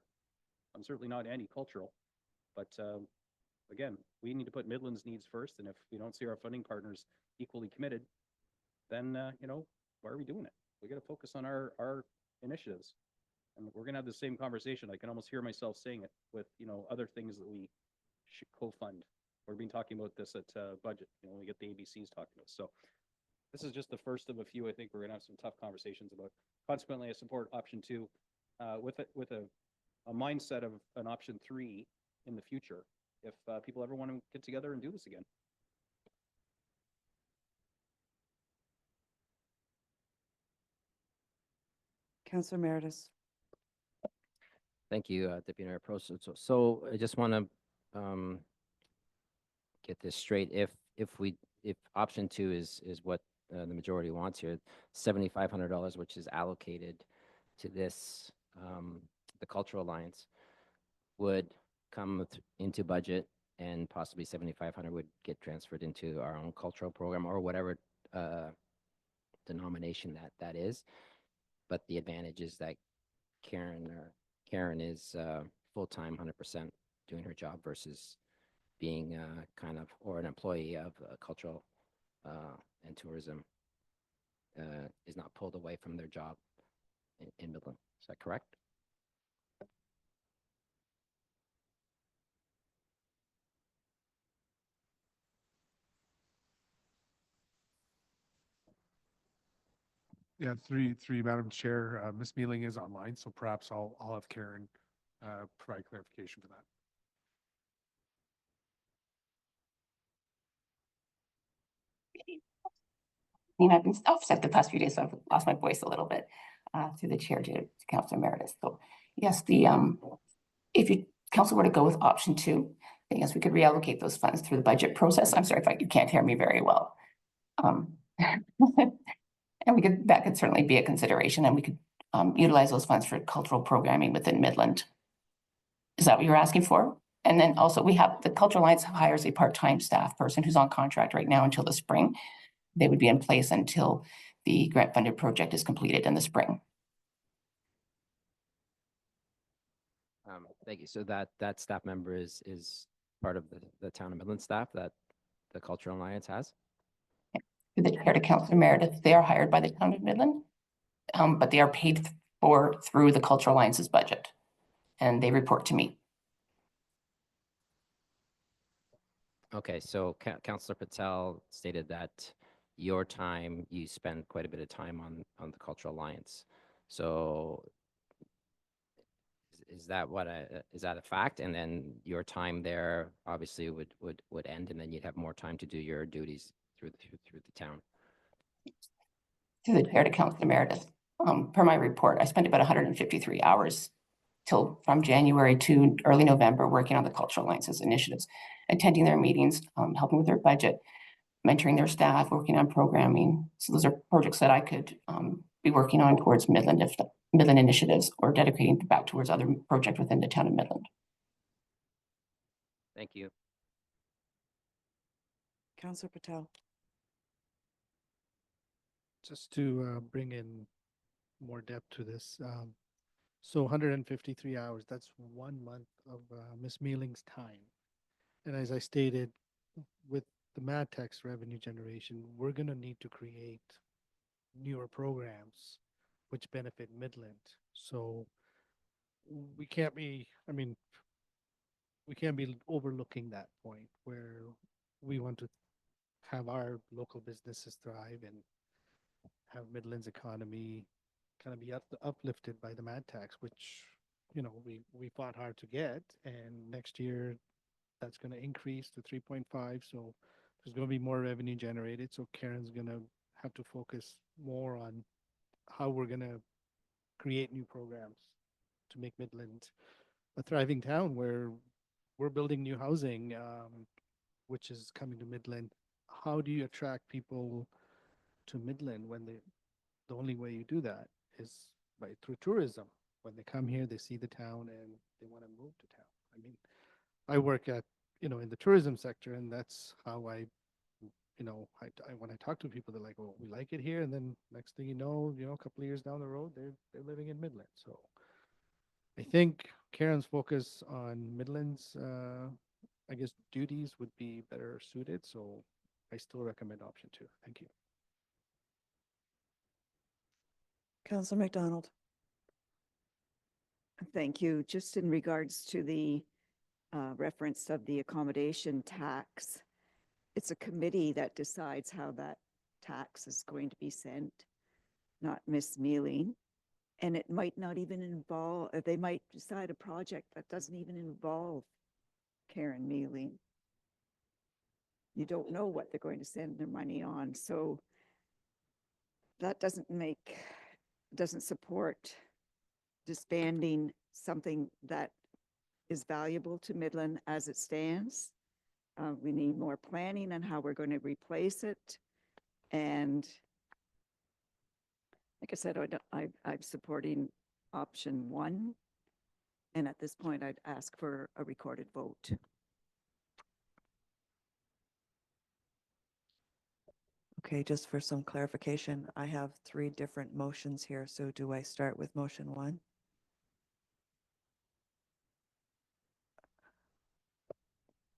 I'm certainly not anti-cultural, but again, we need to put Midland's needs first. And if we don't see our funding partners equally committed, then, why are we doing it? We got to focus on our initiatives. And we're going to have the same conversation. I can almost hear myself saying it with, other things that we should co-fund. We've been talking about this at budget, when we get the ABCs talking about. So this is just the first of a few. I think we're going to have some tough conversations about. Consequently, I support option 2 with a mindset of an option 3 in the future if people ever want to get together and do this again. Councillor Meredith. Thank you, Deputy Mayor Pro. So I just want to get this straight. If option 2 is what the majority wants here, $7,500, which is allocated to this, the Cultural Alliance, would come into budget, and possibly 7,500 would get transferred into our own cultural program or whatever denomination that is. But the advantage is that Karen is full-time, 100% doing her job versus being or an employee of cultural and tourism is not pulled away from their job in Midland. Is that correct? Yeah, through Madam Chair, Ms. Mealing is online, so perhaps I'll have Karen provide clarification for that. I've been upset the past few days, so I've lost my voice a little bit through the chair to Councillor Meredith. So yes, if you council were to go with option 2, then yes, we could reallocate those funds through the budget process. I'm sorry if you can't hear me very well. And that could certainly be a consideration, and we could utilize those funds for cultural programming within Midland. Is that what you're asking for? And then also we have the Cultural Alliance hires a part-time staff person who's on contract right now until the spring. They would be in place until the grant-funded project is completed in the spring. Thank you. So that staff member is part of the town of Midland staff that the Cultural Alliance has? Through the chair to Councillor Meredith, they are hired by the town of Midland, but they are paid for through the Cultural Alliance's budget, and they report to me. Okay, so Councillor Patel stated that your time, you spend quite a bit of time on the Cultural Alliance. So is that is that a fact? And then your time there obviously would end, and then you'd have more time to do your duties through the town. Through the chair to Councillor Meredith, per my report, I spent about 153 hours from January to early November working on the Cultural Alliance's initiatives, attending their meetings, helping with their budget, mentoring their staff, working on programming. So those are projects that I could be working on towards Midland initiatives, or dedicating back towards other projects within the town of Midland. Thank you. Councillor Patel. Just to bring in more depth to this, so 153 hours, that's 1 month of Ms. Mealing's time. And as I stated, with the MATEX revenue generation, we're going to need to create newer programs which benefit Midland. So we can't be, we can't be overlooking that point where we want to have our local businesses thrive and have Midland's economy kind of be uplifted by the MAD tax, which, we fought hard to get. And next year, that's going to increase to 3.5. So there's going to be more revenue generated. So Karen's going to have to focus more on how we're going to create new programs to make Midland a thriving town where we're building new housing, which is coming to Midland. How do you attract people to Midland when the only way you do that is through tourism? When they come here, they see the town and they want to move to town. I work at, in the tourism sector, and that's how I when I talk to people, they're like, "Oh, we like it here," and then next thing you know, a couple of years down the road, they're living in Midland. So I think Karen's focus on Midland's, duties would be better suited. So I still recommend option 2. Thank you. Councillor McDonald. Thank you. Just in regards to the reference of the accommodation tax, it's a committee that decides how that tax is going to be sent, not Miss Mealing. And it might not even involve, they might decide a project that doesn't even involve Karen Mealing. You don't know what they're going to send their money on. So that doesn't support disbanding something that is valuable to Midland as it stands. We need more planning on how we're going to replace it. And like I said, I'm supporting option 1. And at this point, I'd ask for a recorded vote. Okay, just for some clarification, I have 3 different motions here. So do I start with motion 1?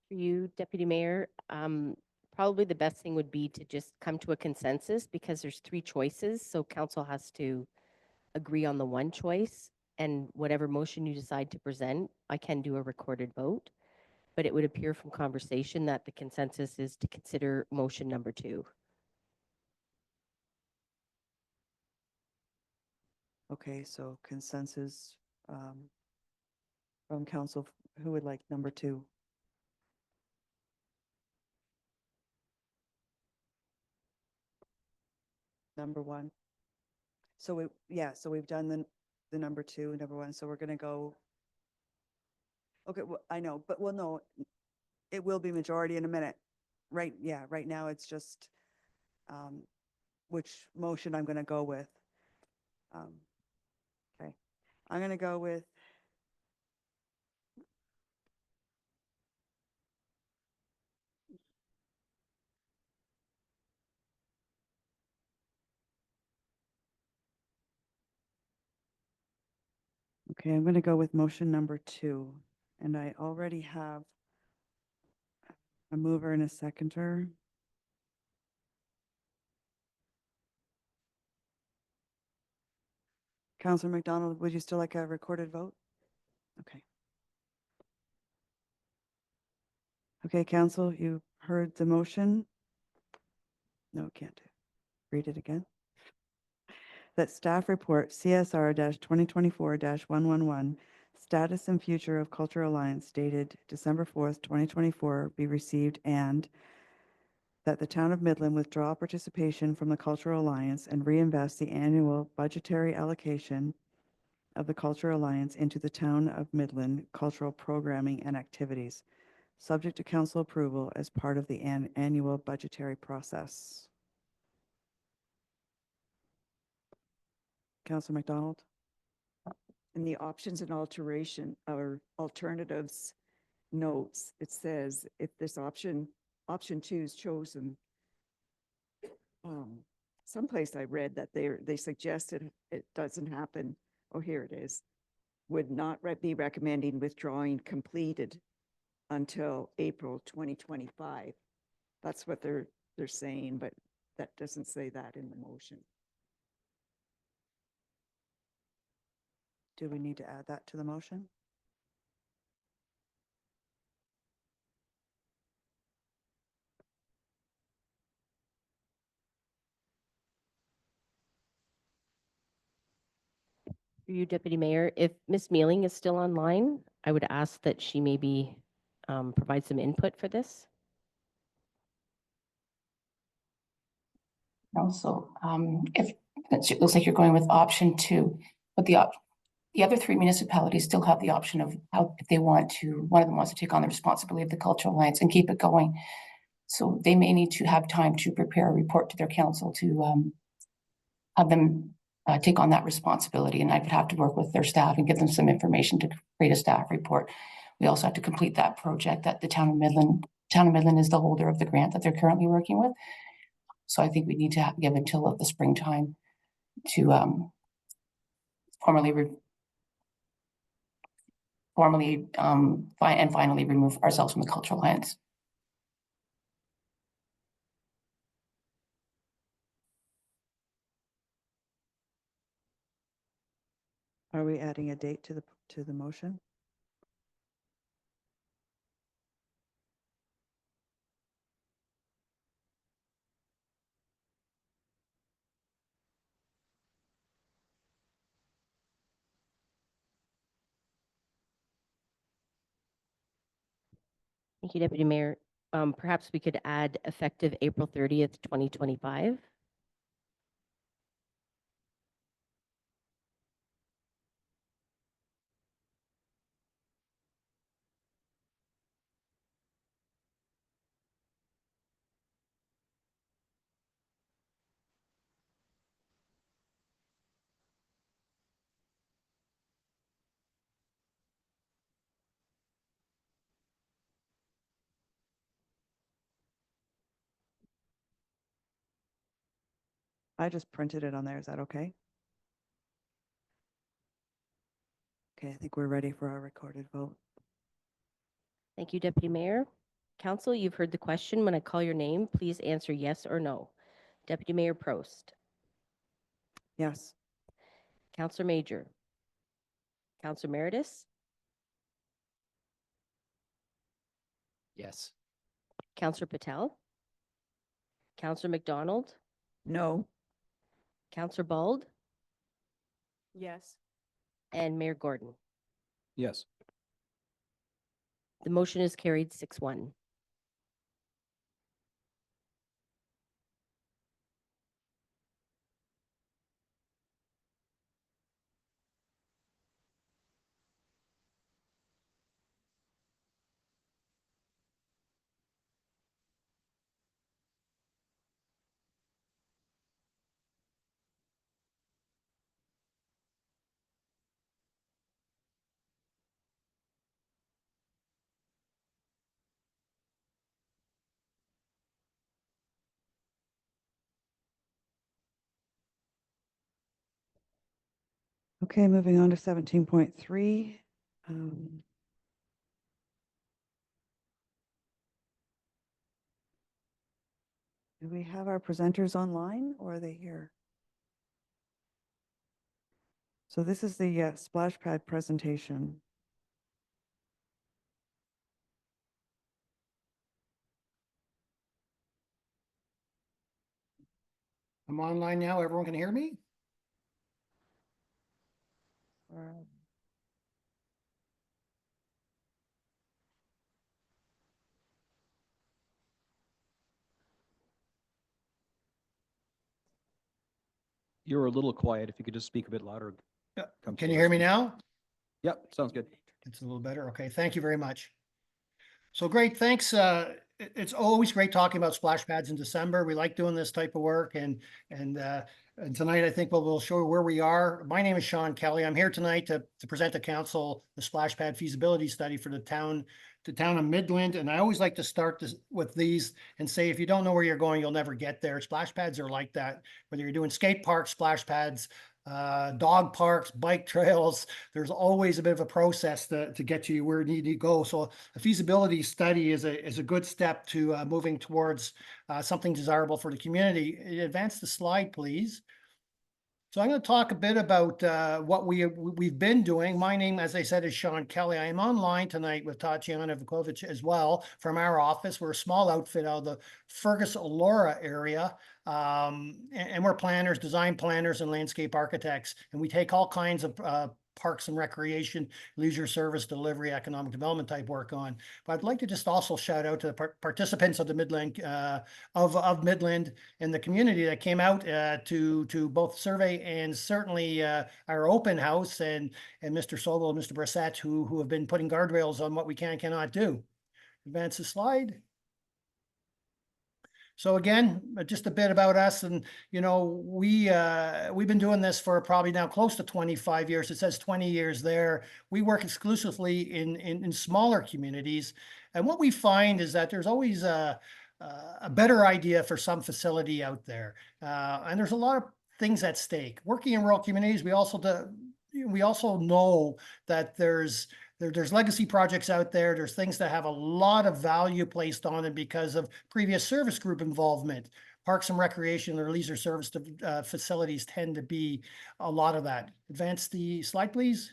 For you, Deputy Mayor, probably the best thing would be to just come to a consensus, because there's 3 choices. So council has to agree on the one choice, and whatever motion you decide to present, I can do a recorded vote. But it would appear from conversation that the consensus is to consider motion number 2. Okay, so consensus from council, who would like number 2? Number 1. So so we've done the number 2, number 1. So we're going to go. Okay, well, I know, but we'll know it will be majority in a minute. Right. Yeah. Right now it's just which motion I'm going to go with. Okay, I'm going to go with okay, I'm going to go with motion number 2. And I already have a mover and a seconder. Councillor McDonald, would you still like a recorded vote? Okay. Okay, council, you heard the motion? No, can't do. Read it again. That staff report CSR-2024-111, status and future of Cultural Alliance dated December 4th, 2024 be received, and that the town of Midland withdraw participation from the Cultural Alliance and reinvest the annual budgetary allocation of the Cultural Alliance into the town of Midland cultural programming and activities, subject to council approval as part of the annual budgetary process. Councillor McDonald? In the options and alteration or alternatives notes, it says if this option 2 is chosen, someplace I read that they suggested it doesn't happen. Oh, here it is. Would not be recommending withdrawing completed until April 2025. That's what they're saying, but that doesn't say that in the motion. Do we need to add that to the motion? For you, Deputy Mayor, if Ms. Mealing is still online, I would ask that she maybe provide some input for this. Also, if it looks like you're going with option 2, but the other 3 municipalities still have the option of how, if they want to, one of them wants to take on the responsibility of the Cultural Alliance and keep it going. So they may need to have time to prepare a report to their council to have them take on that responsibility. And I would have to work with their staff and give them some information to create a staff report. We also have to complete that project that the town of Midland is the holder of the grant that they're currently working with. So I think we need to give until the springtime to finally remove ourselves from the Cultural Alliance. Are we adding a date to the motion? Thank you, Deputy Mayor. Perhaps we could add effective April 30th, 2025. I just printed it on there. Is that okay? Okay, I think we're ready for our recorded vote. Thank you, Deputy Mayor. Council, you've heard the question. When I call your name, please answer yes or no. Deputy Mayor Prost. Yes. Councillor Major. Councillor Meredith. Yes. Councillor Patel. Councillor McDonald. No. Councillor Bald. Yes. And Mayor Gordon. Yes. The motion is carried 6-1. Okay, moving on to 17.3. Do we have our presenters online or are they here? So this is the splash pad presentation. I'm online now. Everyone can hear me? You're a little quiet. If you could just speak a bit louder. Yeah. Come Can you closer. hear me now? Yep, sounds good. It's a little better. Okay, thank you very much. So great, thanks. It's always great talking about splash pads in December. We like doing this type of work, and tonight I think we'll show where we are. My name is Sean Kelly. I'm here tonight to present to council the splash pad feasibility study for the town of Midland. And I always like to start with these and say, if you don't know where you're going, you'll never get there. Splash pads are like that. Whether you're doing skate parks, splash pads, dog parks, bike trails, there's always a bit of a process to get you where you need to go. So a feasibility study is a good step to moving towards something desirable for the community. Advance the slide, please. So I'm going to talk a bit about what we've been doing. My name, as I said, is Sean Kelly. I am online tonight with Tatiana Vukovic as well from our office. We're a small outfit out of the Fergus Elora area. And we're planners, design planners, and landscape architects. And we take all kinds of parks and recreation, leisure service, delivery, economic development type work on. But I'd like to just also shout out to the participants of the Midland, of Midland and the community that came out to both survey and certainly our open house, and Mr. Sobel and Mr. Brissett, who have been putting guardrails on what we can and cannot do. Advance the slide. So again, just a bit about us, and we've been doing this for probably now close to 25 years. It says 20 years there. We work exclusively in smaller communities, and what we find is that there's always a better idea for some facility out there, and there's a lot of things at stake. Working in rural communities, we also know that there's legacy projects out there. There's things that have a lot of value placed on it because of previous service group involvement. Parks and recreation or leisure service facilities tend to be a lot of that. Advance the slide, please.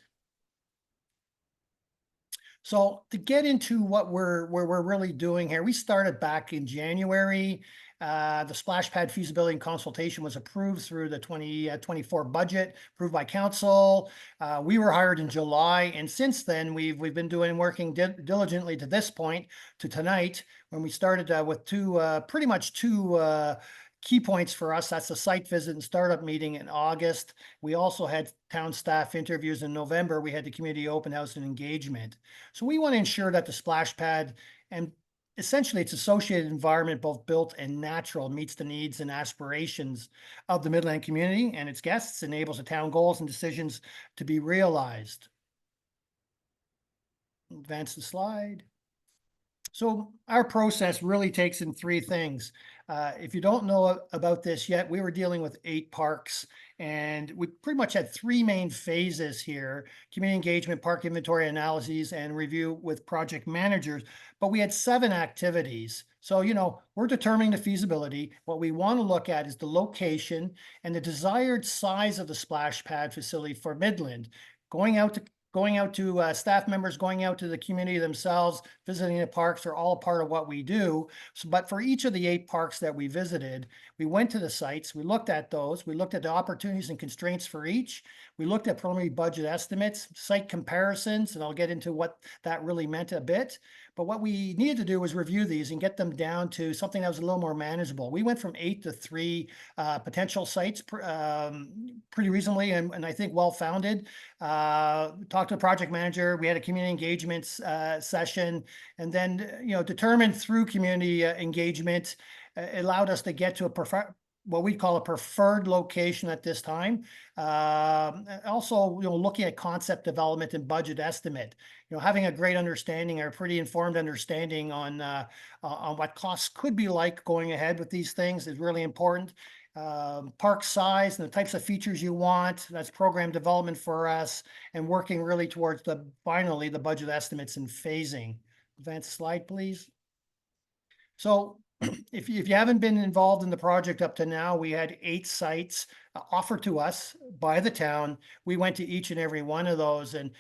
So to get into what we're really doing here, we started back in January. The splash pad feasibility and consultation was approved through the 2024 budget, approved by council. We were hired in July, and since then we've been working diligently to this point, to tonight, when we started with pretty much two key points for us. That's the site visit and startup meeting in August. We also had town staff interviews in November. We had the community open house and engagement. So we want to ensure that the splash pad and essentially its associated environment, both built and natural, meets the needs and aspirations of the Midland community and its guests, enables the town goals and decisions to be realized. Advance the slide. So our process really takes in three things. If you don't know about this yet, we were dealing with 8 parks, and we pretty much had 3 main phases here: community engagement, park inventory analyses, and review with project managers. But we had 7 activities. So, we're determining the feasibility. What we want to look at is the location and the desired size of the splash pad facility for Midland. Going out to staff members, going out to the community themselves, visiting the parks are all part of what we do. So, but for each of the 8 parks that we visited, we went to the sites, we looked at those, we looked at the opportunities and constraints for each, we looked at preliminary budget estimates, site comparisons, and I'll get into what that really meant a bit. But what we needed to do was review these and get them down to something that was a little more manageable. We went from 8 to 3 potential sites pretty reasonably, and I think well-founded. Talked to the project manager. We had a community engagement session, and then determined through community engagement, it allowed us to get to what we call a preferred location at this time. Also, looking at concept development and budget estimate, having a great understanding or pretty informed understanding on what costs could be like going ahead with these things is really important. park size and the types of features you want. That's program development for us and working really towards finally the budget estimates and phasing. Advance slide, please. So if you haven't been involved in the project up to now, we had 8 sites offered to us by the town. We went to each and every one of those, and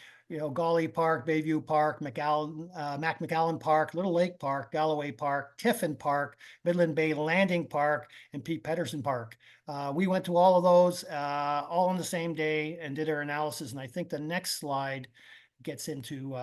Golly Park, Bayview Park, Mac McAllen Park, Little Lake Park, Galloway Park, Tiffin Park, Midland Bay Landing Park, and Pete Pedersen Park. We went to all of those all on the same day and did our analysis. And I think the next slide gets into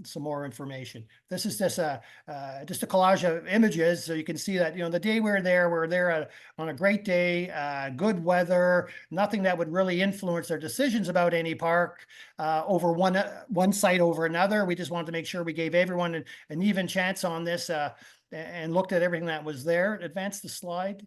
some more information. This is just a collage of images, so you can see that the day we were there on a great day, good weather, nothing that would really influence their decisions about any park over one site over another. We just wanted to make sure we gave everyone an even chance on this and looked at everything that was there. Advance the slide.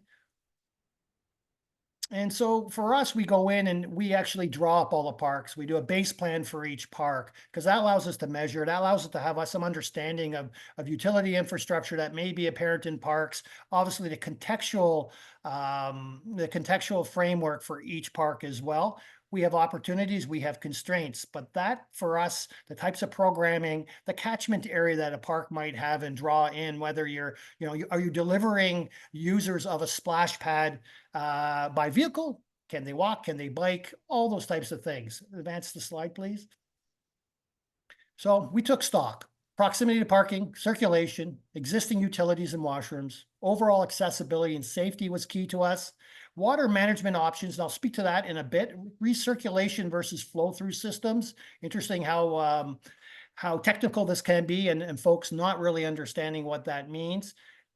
And so for us, we go in and we actually draw up all the parks. We do a base plan for each park because that allows us to measure. That allows us to have some understanding of utility infrastructure that may be apparent in parks. Obviously, the contextual framework for each park as well. We have opportunities, we have constraints, but that for us, the types of programming, the catchment area that a park might have and draw in, whether are you delivering users of a splash pad by vehicle? Can they walk? Can they bike? All those types of things. Advance the slide, please. So we took stock. Proximity to parking, circulation, existing utilities and washrooms, overall accessibility and safety was key to us. Water management options, and I'll speak to that in a bit. Recirculation versus flow-through systems. Interesting how technical this can be and folks not really understanding what that means.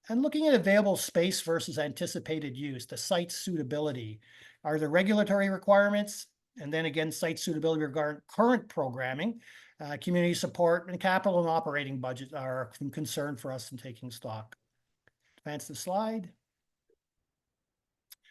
And looking at available space versus anticipated use, the site suitability. Are there regulatory requirements? And then again, site suitability regarding current programming, community support, and capital and operating budget are a concern for us in taking stock. Advance the slide.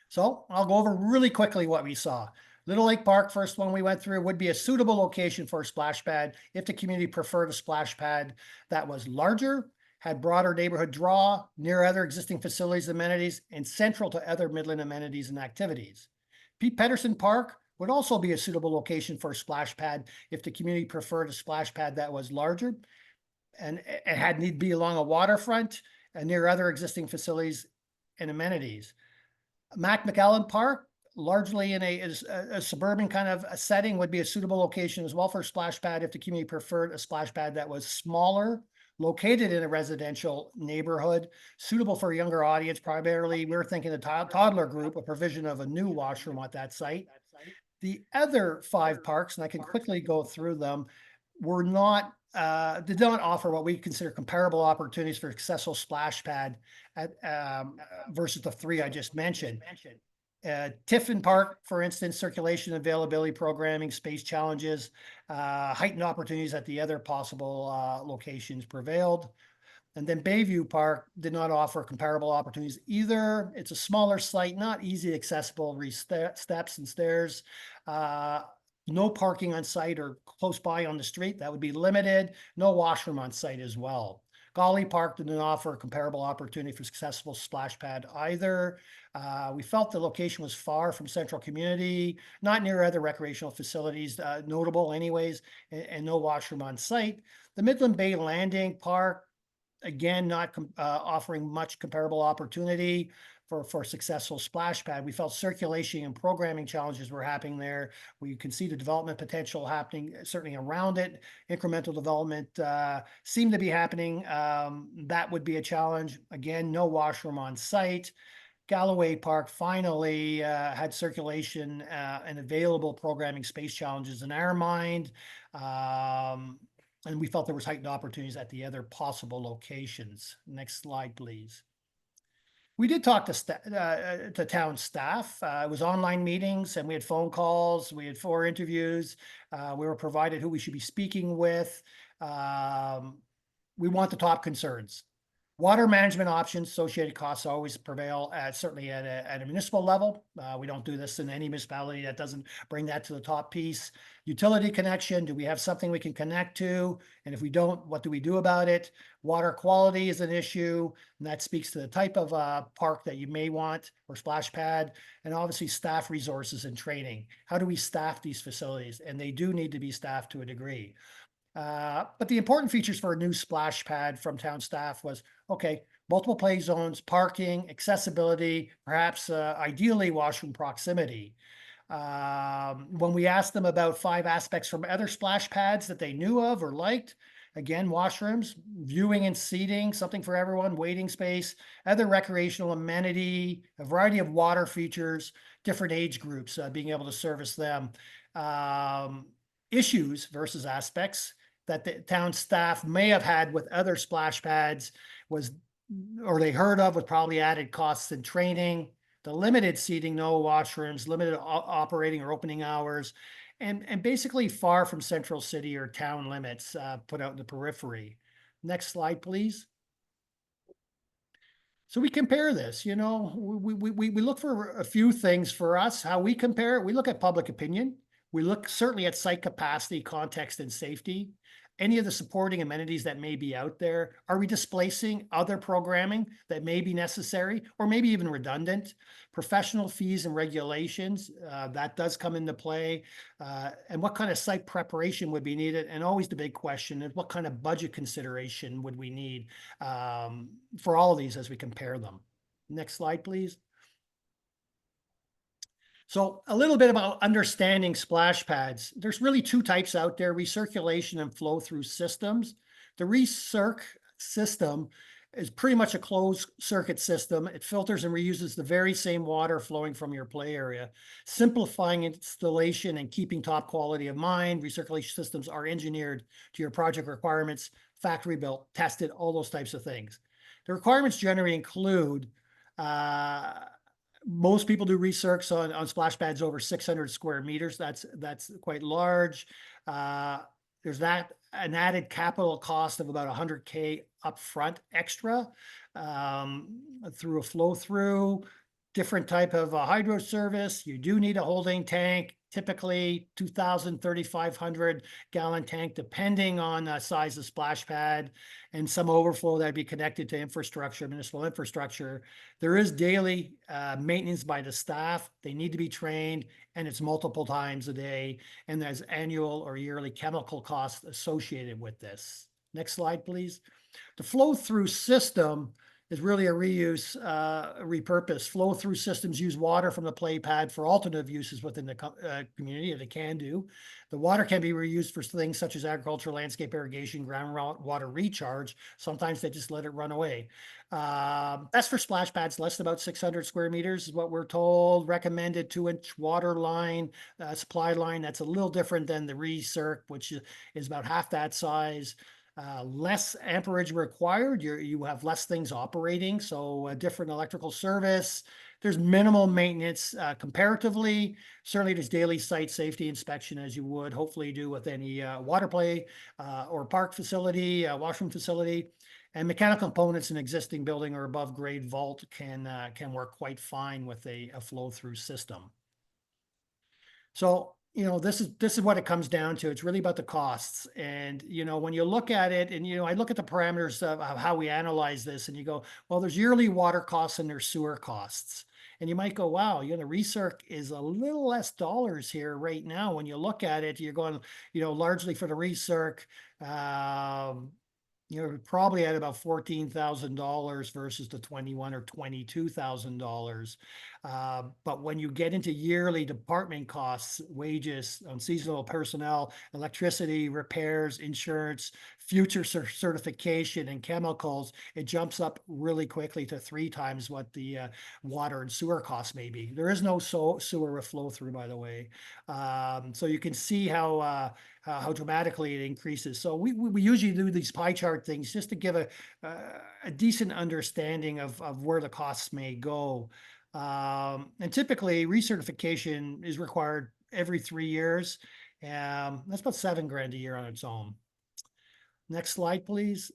So I'll go over really quickly what we saw. Little Lake Park, first one we went through, would be a suitable location for a splash pad if the community preferred a splash pad that was larger, had broader neighborhood draw, near other existing facilities, amenities, and central to other Midland amenities and activities. Pete Pedersen Park would also be a suitable location for a splash pad if the community preferred a splash pad that was larger and it had need to be along a waterfront and near other existing facilities and amenities. Mac McAllen Park, largely in a suburban kind of a setting, would be a suitable location as well for a splash pad if the community preferred a splash pad that was smaller, located in a residential neighborhood, suitable for a younger audience. Primarily, we're thinking the toddler group, a provision of a new washroom at that site. The other 5 parks, and I can quickly go through them, did not offer what we consider comparable opportunities for successful splash pad versus the 3 I just mentioned. Tiffin Park, for instance, circulation, availability, programming, space challenges, heightened opportunities at the other possible locations prevailed. And then Bayview Park did not offer comparable opportunities either. It's a smaller site, not easy accessible, steps and stairs. No parking on site or close by on the street, that would be limited. No washroom on site as well. Golly Park didn't offer a comparable opportunity for successful splash pad either. We felt the location was far from central community, not near other recreational facilities, notable anyways, and no washroom on site. The Midland Bay Landing Park, again, not offering much comparable opportunity for successful splash pad. We felt circulation and programming challenges were happening there. We can see the development potential happening certainly around it. Incremental development seemed to be happening. That would be a challenge. Again, no washroom on site. Galloway Park finally had circulation and available programming space challenges in our mind. And we felt there was heightened opportunities at the other possible locations. Next slide, please. We did talk to town staff. It was online meetings and we had phone calls. We had 4 interviews. We were provided who we should be speaking with. We want the top concerns. Water management options, associated costs always prevail at certainly at a municipal level. We don't do this in any municipality that doesn't bring that to the top piece. Utility connection, do we have something we can connect to? And if we don't, what do we do about it? Water quality is an issue, and that speaks to the type of park that you may want or splash pad. And obviously staff resources and training. How do we staff these facilities? And they do need to be staffed to a degree. But the important features for a new splash pad from town staff was, okay, multiple play zones, parking, accessibility, perhaps ideally washroom proximity. When we asked them about 5 aspects from other splash pads that they knew of or liked, again, washrooms, viewing and seating, something for everyone, waiting space, other recreational amenity, a variety of water features, different age groups, being able to service them. Issues versus aspects that the town staff may have had with other splash pads was, or they heard of, with probably added costs and training, the limited seating, no washrooms, limited operating or opening hours, and basically far from central city or town limits, put out in the periphery. Next slide, please. So we compare this, you know, we look for a few things for us, how we compare it. We look at public opinion. We look certainly at site capacity, context, and safety. Any of the supporting amenities that may be out there. Are we displacing other programming that may be necessary or maybe even redundant? Professional fees and regulations, that does come into play. And what kind of site preparation would be needed? And always the big question is, what kind of budget consideration would we need for all of these as we compare them? Next slide, please. So a little bit about understanding splash pads. There's really 2 types out there, recirculation and flow through systems. The recirc system is pretty much a closed circuit system. It filters and reuses the very same water flowing from your play area, simplifying installation and keeping top quality of mind. Recirculation systems are engineered to your project requirements, factory built, tested, all those types of things. The requirements generally include most people do recircs on splash pads over 600 square meters. That's quite large. There's an added capital cost of about $100K upfront extra through a flow through. Different type of hydro service. You do need a holding tank, typically 2,000, 3,500 gallon tank, depending on the size of splash pad, and some overflow that'd be connected to infrastructure, municipal infrastructure. There is daily maintenance by the staff. They need to be trained, and it's multiple times a day. And there's annual or yearly chemical costs associated with this. Next slide, please. The flow through system is really a reuse, repurpose. Flow through systems use water from the play pad for alternative uses within the community, and it can do. The water can be reused for things such as agriculture, landscape irrigation, groundwater recharge. Sometimes they just let it run away. That's for splash pads less than about 600 square meters is what we're told. Recommended 2-inch water line, supply line. That's a little different than the recirc, which is about half that size. Less amperage required, you have less things operating, so a different electrical service. There's minimal maintenance comparatively. Certainly there's daily site safety inspection as you would hopefully do with any water play or park facility, washroom facility. And mechanical components in existing building or above grade vault can work quite fine with a flow through system. So, you know, this is what it comes down to. It's really about the costs. And, you know, when you look at it and, you know, I look at the parameters of how we analyze this and you go, well, there's yearly water costs and there's sewer costs. And you might go, wow, you know, the recirc is a little less dollars here right now. When you look at it, you're going, you know, largely for the recirc, you're probably at about $14,000 versus the $21,000 or $22,000. But when you get into yearly department costs, wages on seasonal personnel, electricity, repairs, insurance, future certification, and chemicals, it jumps up really quickly to 3 times what the water and sewer costs may be. There is no sewer flow through, by the way. So you can see how dramatically it increases. So we usually do these pie chart things just to give a decent understanding of where the costs may go. And typically recertification is required every 3 years. That's about $7,000 a year on its own. Next slide, please.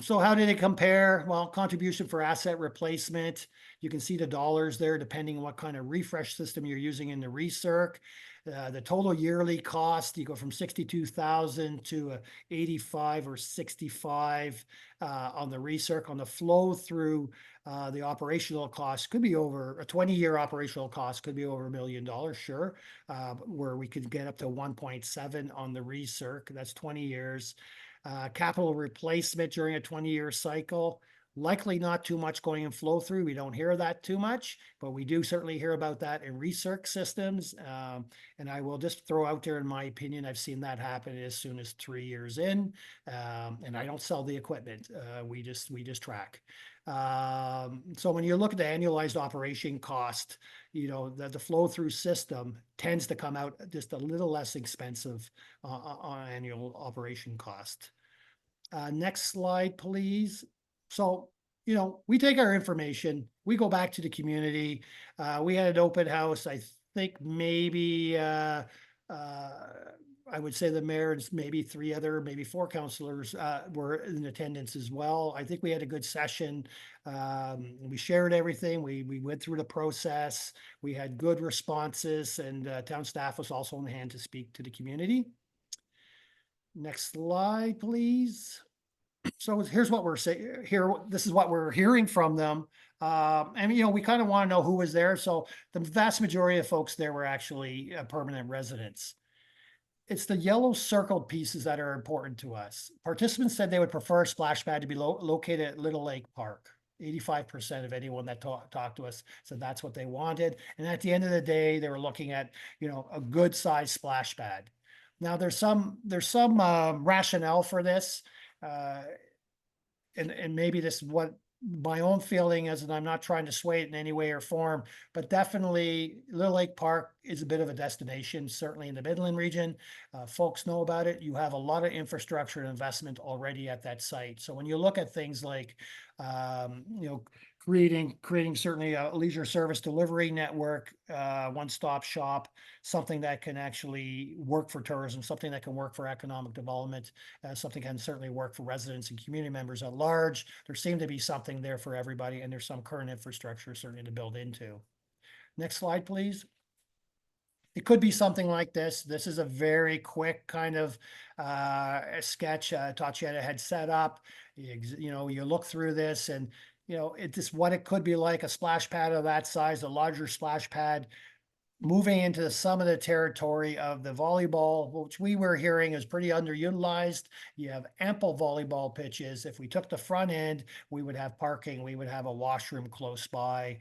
So how did it compare? Well, contribution for asset replacement. You can see the dollars there, depending on what kind of refresh system you're using in the recirc. The total yearly cost, you go from 62,000 to 85 or 65 on the recirc. On the flow through, the operational cost could be over a 20-year operational cost could be over $1 million, sure, where we could get up to 1.7 on the recirc. That's 20 years. Capital replacement during a 20-year cycle. Likely not too much going in flow through. We don't hear that too much, but we do certainly hear about that in recirc systems. And I will just throw out there, in my opinion, I've seen that happen as soon as 3 years in. And I don't sell the equipment. We just track. So when you look at the annualized operation cost, you know, the flow through system tends to come out just a little less expensive on annual operation cost. Next slide, please. So, you know, we take our information, we go back to the community. We had an open house, I think maybe, I would say the mayor and maybe maybe 4 councillors were in attendance as well. I think we had a good session. We shared everything. We went through the process. We had good responses, and town staff was also on hand to speak to the community. Next slide, please. So here's what we're saying here. This is what we're hearing from them. And, you know, we kind of want to know who was there. So the vast majority of folks there were actually permanent residents. It's the yellow circled pieces that are important to us. Participants said they would prefer a splash pad to be located at Little Lake Park. 85% of anyone that talked to us said that's what they wanted. And at the end of the day, they were looking at, you know, a good sized splash pad. Now there's some rationale for this. And maybe this is what my own feeling is, and I'm not trying to sway it in any way or form, but definitely Little Lake Park is a bit of a destination, certainly in the Midland region. Folks know about it. You have a lot of infrastructure and investment already at that site. So when you look at things like, you know, creating certainly a leisure service delivery network, one-stop shop, something that can actually work for tourism, something that can work for economic development, something can certainly work for residents and community members at large. There seemed to be something there for everybody, and there's some current infrastructure certainly to build into. Next slide, please. It could be something like this. This is a very quick kind of sketch Tatiana had set up. You know, you look through this and, you know, it's just what it could be like, a splash pad of that size, a larger splash pad, moving into some of the territory of the volleyball, which we were hearing is pretty underutilized. You have ample volleyball pitches. If we took the front end, we would have parking. We would have a washroom close by.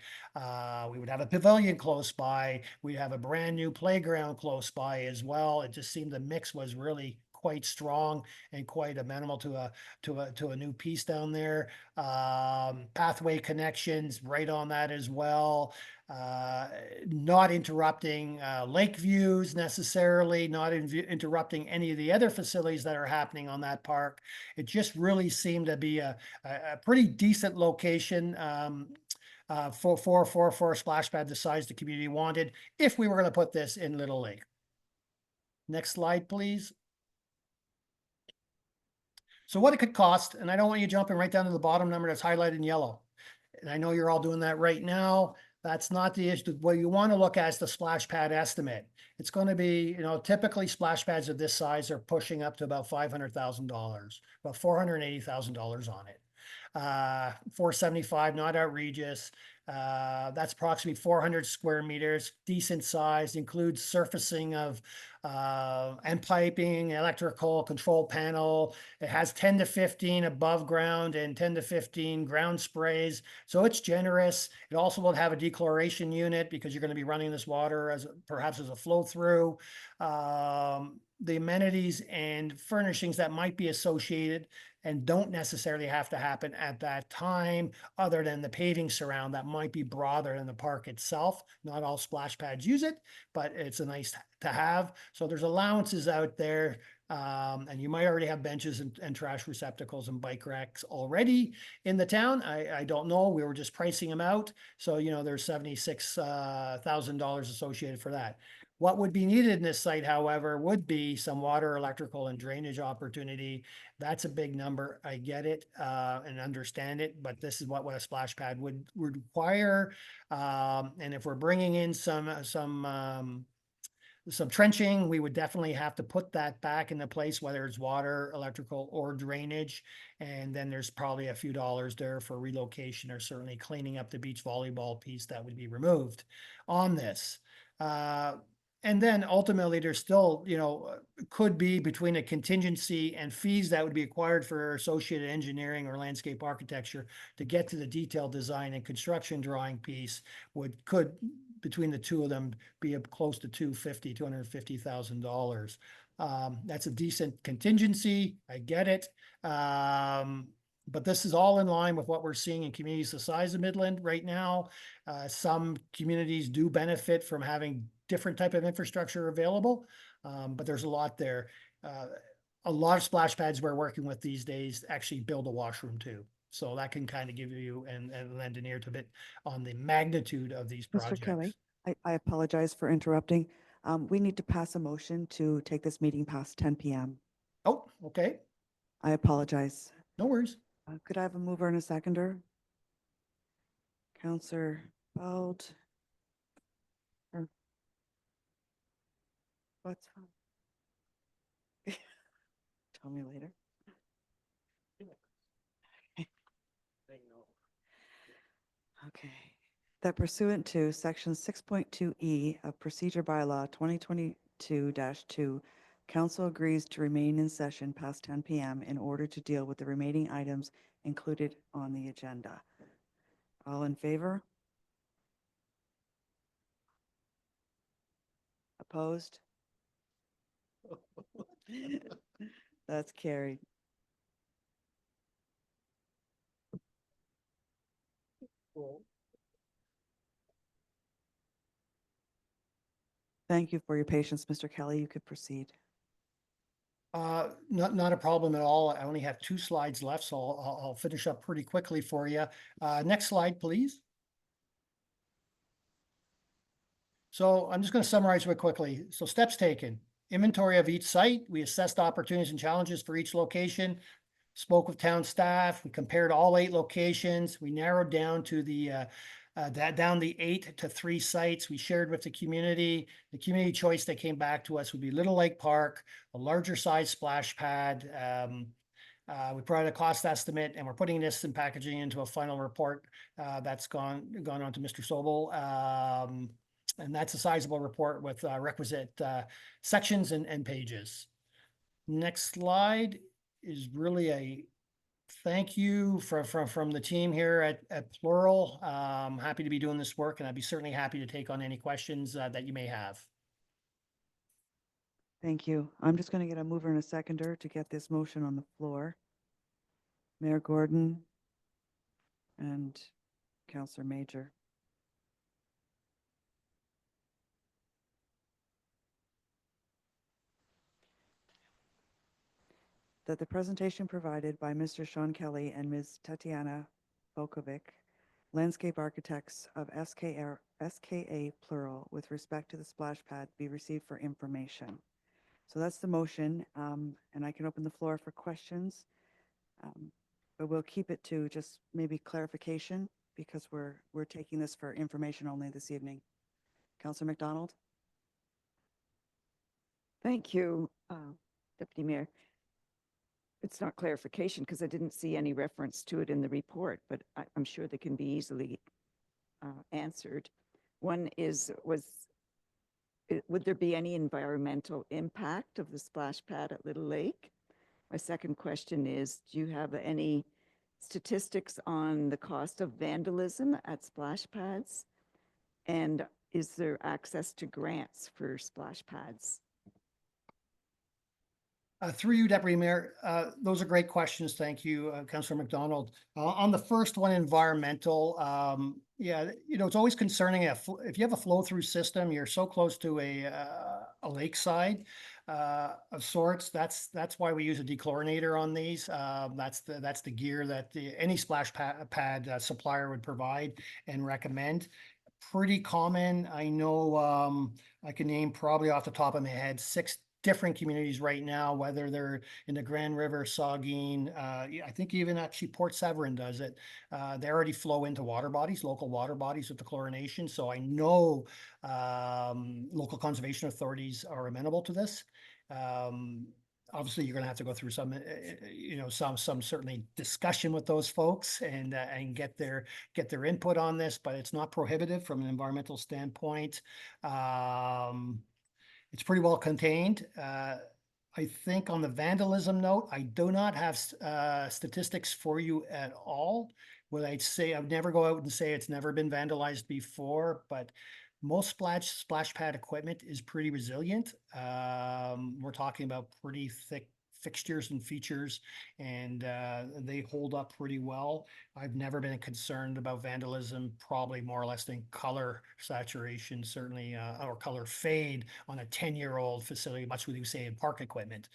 We would have a pavilion close by. We'd have a brand new playground close by as well. It just seemed the mix was really quite strong and quite amenable to a new piece down there. Pathway connections right on that as well. Not interrupting lake views necessarily, not interrupting any of the other facilities that are happening on that park. It just really seemed to be a pretty decent location for a splash pad the size the community wanted if we were going to put this in Little Lake. Next slide, please. So what it could cost, and I don't want you jumping right down to the bottom number that's highlighted in yellow. And I know you're all doing that right now. That's not the issue. What you want to look at is the splash pad estimate. It's going to be, you know, typically splash pads of this size are pushing up to about $500,000, about $480,000 on it. 475, not outrageous. That's approximately 400 square meters, decent size, includes surfacing of and piping, electrical control panel. It has 10 to 15 above ground and 10 to 15 ground sprays. So it's generous. It also will have a dechloration unit because you're going to be running this water as perhaps as a flow through. The amenities and furnishings that might be associated and don't necessarily have to happen at that time, other than the paving surround that might be broader than the park itself. Not all splash pads use it, but it's a nice to have. So there's allowances out there. And you might already have benches and trash receptacles and bike racks already in the town. I don't know. We were just pricing them out. So, you know, there's $76,000 associated for that. What would be needed in this site, however, would be some water, electrical, and drainage opportunity. That's a big number. I get it and understand it, but this is what a splash pad would require. And if we're bringing in some trenching, we would definitely have to put that back into place, whether it's water, electrical, or drainage. And then there's probably a few dollars there for relocation or certainly cleaning up the beach volleyball piece that would be removed on this. And then ultimately, there's still, could be between a contingency and fees that would be acquired for associated engineering or landscape architecture to get to the detailed design and construction drawing piece could between the two of them be up close to $250,000. That's a decent contingency. I get it. But this is all in line with what we're seeing in communities the size of Midland right now. Some communities do benefit from having different type of infrastructure available, but there's a lot there. A lot of splash pads we're working with these days actually build a washroom too. So that can kind of give you and lend an ear to a bit on the magnitude of these Mr. Kelly, projects. I apologize for interrupting. We need to pass a motion to take this meeting past 10 p.m. Oh, okay. I apologize. No worries. Could I have a mover and a seconder? Counselor Bald. What's wrong? Tell me later. Okay. That pursuant to section 6.2E of Procedure Bylaw 2022-2, council agrees to remain in session past 10 p.m. in order to deal with the remaining items included on the agenda. All in favor? Opposed? That's carried. Thank you for your patience, Mr. Kelly. You could proceed. Not a problem at all. I only have 2 slides left, so I'll finish up pretty quickly for you. Next slide, please. So I'm just going to summarize real quickly. So steps taken. Inventory of each site. We assessed opportunities and challenges for each location. Spoke with town staff. We compared all 8 locations. We narrowed down to the 8 to 3 sites. We shared with the community. The community choice that came back to us would be Little Lake Park, a larger size splash pad. We provided a cost estimate, and we're putting this and packaging into a final report that's gone on to Mr. Sobel. And that's a sizable report with requisite sections and pages. Next slide is really a thank you from the team here at Plural. Happy to be doing this work, and I'd be certainly happy to take on any questions that you may have. Thank you. I'm just going to get a mover and a seconder to get this motion on the floor. Mayor Gordon and Councillor Major. That the presentation provided by Mr. Sean Kelly and Ms. Tatiana Volkovic, landscape architects of SKA Plural, with respect to the splash pad, be received for information. So that's the motion, and I can open the floor for questions, but we'll keep it to just maybe clarification because we're taking this for information only this evening. Councillor McDonald. Thank you, Deputy Mayor. It's not clarification because I didn't see any reference to it in the report, but I'm sure they can be easily answered. One is, would there be any environmental impact of the splash pad at Little Lake? My second question is, do you have any statistics on the cost of vandalism at splash pads? And is there access to grants for splash pads? Through you, Deputy Mayor, those are great questions. Thank you, Councillor McDonald. On the first one, environmental, yeah, it's always concerning if you have a flow-through system, you're so close to a lakeside of sorts. That's why we use a dechlorinator on these. That's the gear that any splash pad supplier would provide and recommend. pretty common. I know, I can name probably off the top of my head, 6 different communities right now, whether they're in the Grand River, Saugeen, I think even actually Port Severn does it. They already flow into water bodies, local water bodies with the chlorination. So I know, local conservation authorities are amenable to this. Obviously, you're going to have to go through some, some certainly discussion with those folks and get their input on this, but it's not prohibitive from an environmental standpoint. It's pretty well contained. I think on the vandalism note, I do not have statistics for you at all. What I'd say, I'd never go out and say it's never been vandalized before, but most splash pad equipment is pretty resilient. We're talking about pretty thick fixtures and features, and they hold up pretty well. I've never been concerned about vandalism, probably more or less than color saturation, certainly, or color fade on a 10-year-old facility, much what you say in park equipment.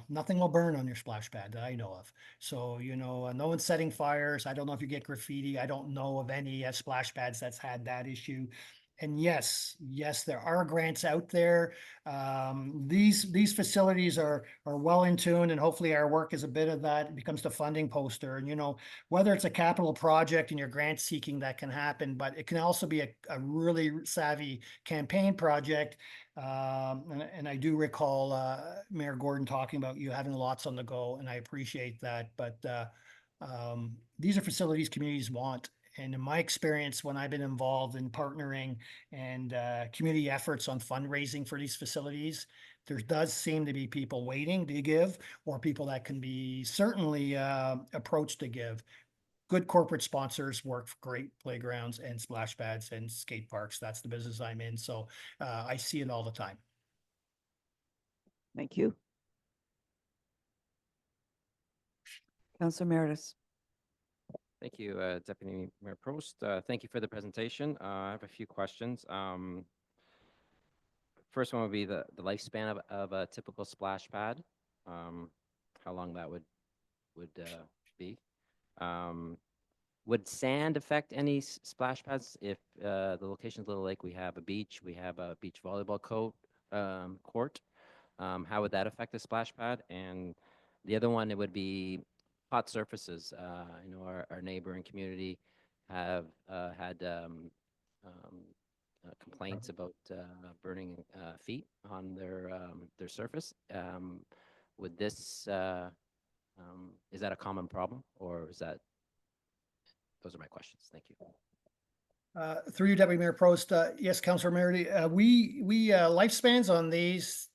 Nothing will burn on your splash pad that I know of. So, no one's setting fires. I don't know if you get graffiti. I don't know of any splash pads that's had that issue. And yes, there are grants out there. These facilities are well in tune, and hopefully our work is a bit of that. It becomes the funding poster. And whether it's a capital project and you're grant seeking, that can happen, but it can also be a really savvy campaign project. And I do recall Mayor Gordon talking about you having lots on the go, and I appreciate that. But these are facilities communities want. And in my experience, when I've been involved in partnering and community efforts on fundraising for these facilities, there does seem to be people waiting to give, or people that can be certainly approached to give. Good corporate sponsors work for great playgrounds and splash pads and skate parks. That's the business I'm in. So I see it all the time. Thank you. Councillor Meredith. Thank you, Deputy Mayor Prost. Thank you for the presentation. I have a few questions. First one would be the lifespan of a typical splash pad. How long that would be. Would sand affect any splash pads? If the location's Little Lake, we have a beach, we have a beach volleyball court. How would that affect the splash pad? And the other one, it would be hot surfaces. Our neighboring community have had complaints about burning feet on their surface. Would this is that a common problem, or is that? Those are my questions. Thank you. Through you, Deputy Mayor Prost. Yes, Councillor Merity. We lifespans on these,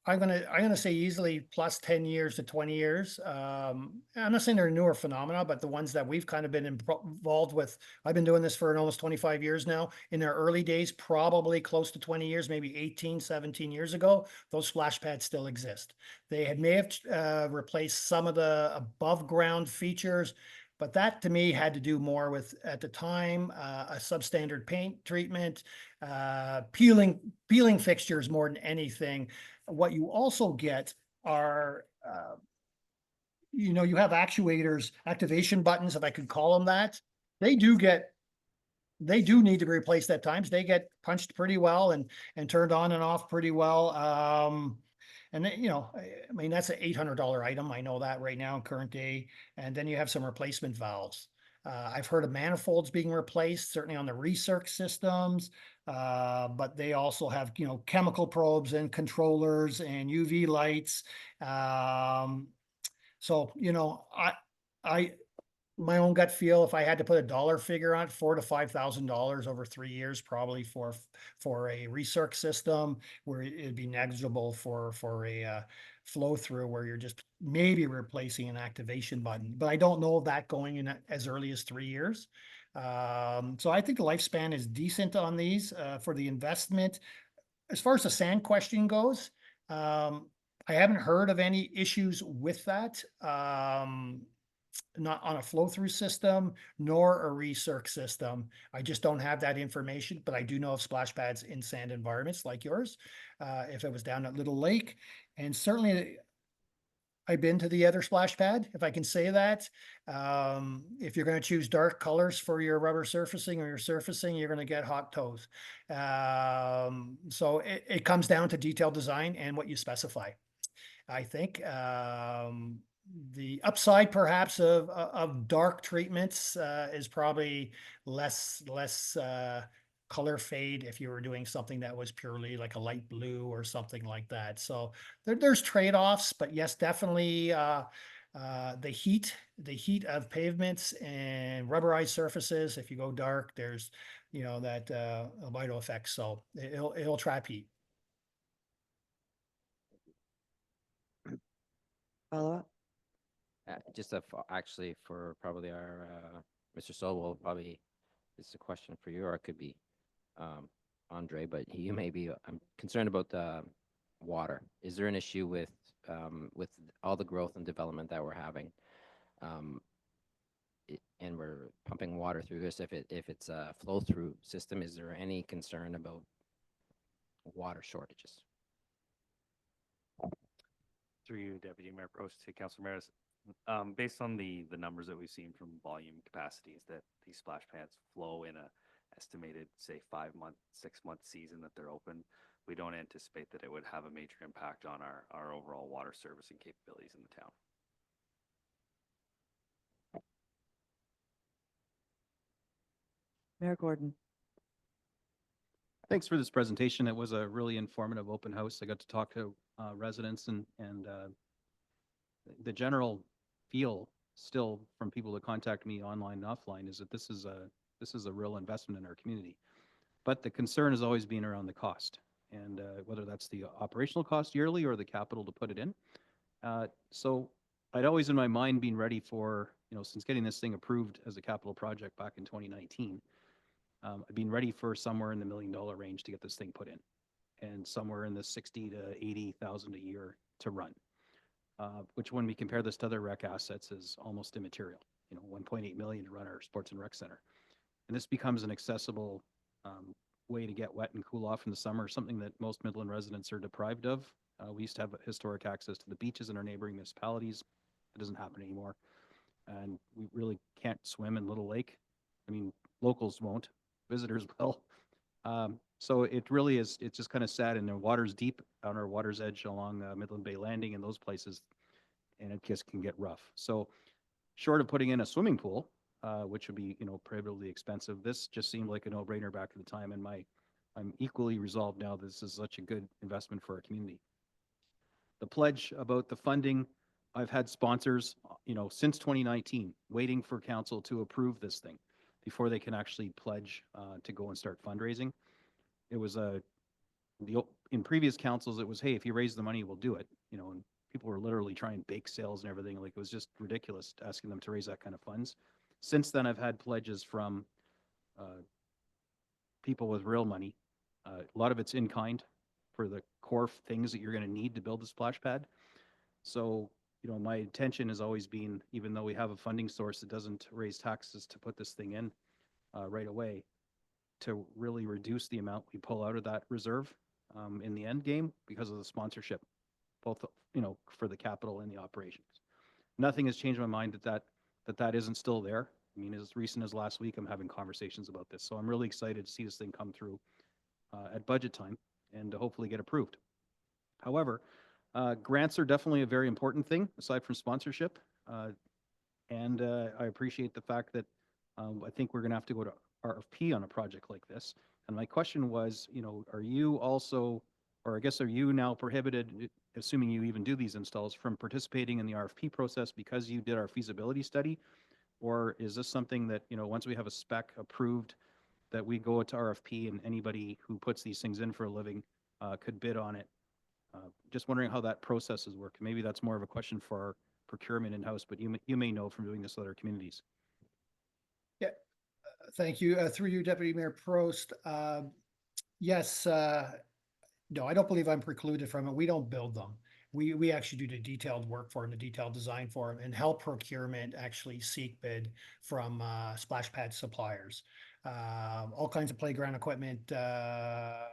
I'm gonna say easily plus 10 years to 20 years. I'm not saying they're a newer phenomena, but the ones that we've kind of been involved with, I've been doing this for almost 25 years now. In their early days, probably close to 20 years, maybe 18, 17 years ago, those splash pads still exist. They may have replaced some of the above ground features, but that to me had to do more with, at the time, a substandard paint treatment, peeling fixtures more than anything. What you also get are, you have actuators, activation buttons, if I could call them that. They do need to be replaced at times. They get punched pretty well and turned on and off pretty well. And that's an $800 item. I know that right now in current day. And then you have some replacement valves. I've heard of manifolds being replaced, certainly on the recirc systems, but they also have, chemical probes and controllers and UV lights. So, my own gut feel, if I had to put a dollar figure on it, $4,000 to $5,000 over 3 years, probably for a recirc system, where it'd be negligible for a flow through, where you're just maybe replacing an activation button. But I don't know of that going in as early as 3 years. So I think the lifespan is decent on these for the investment. As far as the sand question goes, I haven't heard of any issues with that. Not on a flow-through system, nor a recirc system. I just don't have that information, but I do know of splash pads in sand environments like yours, if it was down at Little Lake. And certainly, I've been to the other splash pad, if I can say that. If you're going to choose dark colors for your rubber surfacing or your surfacing, you're going to get hot toes. So it comes down to detailed design and what you specify. I think the upside perhaps of dark treatments is probably less color fade if you were doing something that was purely like a light blue or something like that. So there's trade-offs, but yes, definitely the heat of pavements and rubberized surfaces. If you go dark, there's that albedo effect. So it'll trap heat. Follow up? Just actually for probably our Mr. Solwell, probably this is a question for you, or it could be Andre, but you may be. I'm concerned about the water. Is there an issue with all the growth and development that we're having, and we're pumping water through this? If it's a flow through system, is there any concern about water shortages? Through you, Deputy Mayor Prost, to Councilor Maris. Based on the numbers that we've seen from volume capacities that these splash pads flow in a estimated, say, 5-month, 6-month season that they're open, we don't anticipate that it would have a major impact on our overall water servicing capabilities in the town. Mayor Gordon. Thanks for this presentation. It was a really informative open house. I got to talk to residents and the general feel still from people that contact me online and offline is that this is a real investment in our community. But the concern has always been around the cost, and whether that's the operational cost yearly or the capital to put it in. So I'd always in my mind been ready for, since getting this thing approved as a capital project back in 2019, I've been ready for somewhere in the $1 million range to get this thing put in, and somewhere in the 60 to 80,000 a year to run. Which when we compare this to other rec assets is almost immaterial, 1.8 million to run our sports and rec center. And this becomes an accessible way to get wet and cool off in the summer, something that most Midland residents are deprived of. We used to have historic access to the beaches in our neighboring municipalities. It doesn't happen anymore. And we really can't swim in Little Lake. I mean, locals won't, visitors will. So it really is, it's just kind of sad, and the water's deep on our water's edge along Midland Bay Landing and those places, and it just can get rough. So short of putting in a swimming pool, which would be, prohibitively expensive, this just seemed like a no-brainer back at the time, and I'm equally resolved now this is such a good investment for our community. The pledge about the funding, I've had sponsors, since 2019, waiting for council to approve this thing before they can actually pledge to go and start fundraising. It was in previous councils, it was, hey, if you raise the money, we'll do it. And people were literally trying bake sales and everything. Like, it was just ridiculous asking them to raise that kind of funds. Since then, I've had pledges from people with real money. A lot of it's in kind for the core things that you're going to need to build the splash pad. So, my intention has always been, even though we have a funding source that doesn't raise taxes to put this thing in right away, to really reduce the amount we pull out of that reserve in the end game because of the sponsorship, both, for the capital and the operations. Nothing has changed my mind that isn't still there. I mean, as recent as last week, I'm having conversations about this. So I'm really excited to see this thing come through at budget time and to hopefully get approved. However, grants are definitely a very important thing aside from sponsorship. And I appreciate the fact that I think we're going to have to go to RFP on a project like this. And my question was, are you also, or I guess, are you now prohibited, assuming you even do these installs, from participating in the RFP process because you did our feasibility study? Or is this something that, once we have a spec approved, that we go to RFP and anybody who puts these things in for a living could bid on it? Just wondering how that processes work. Maybe that's more of a question for our procurement in-house, but you may know from doing this with other communities. Yeah, thank you. Through you, Deputy Mayor Prost. Yes, no, I don't believe I'm precluded from it. We don't build them. We actually do the detailed work for them, the detailed design for them, and help procurement actually seek bid from splash pad suppliers. all kinds of playground equipment,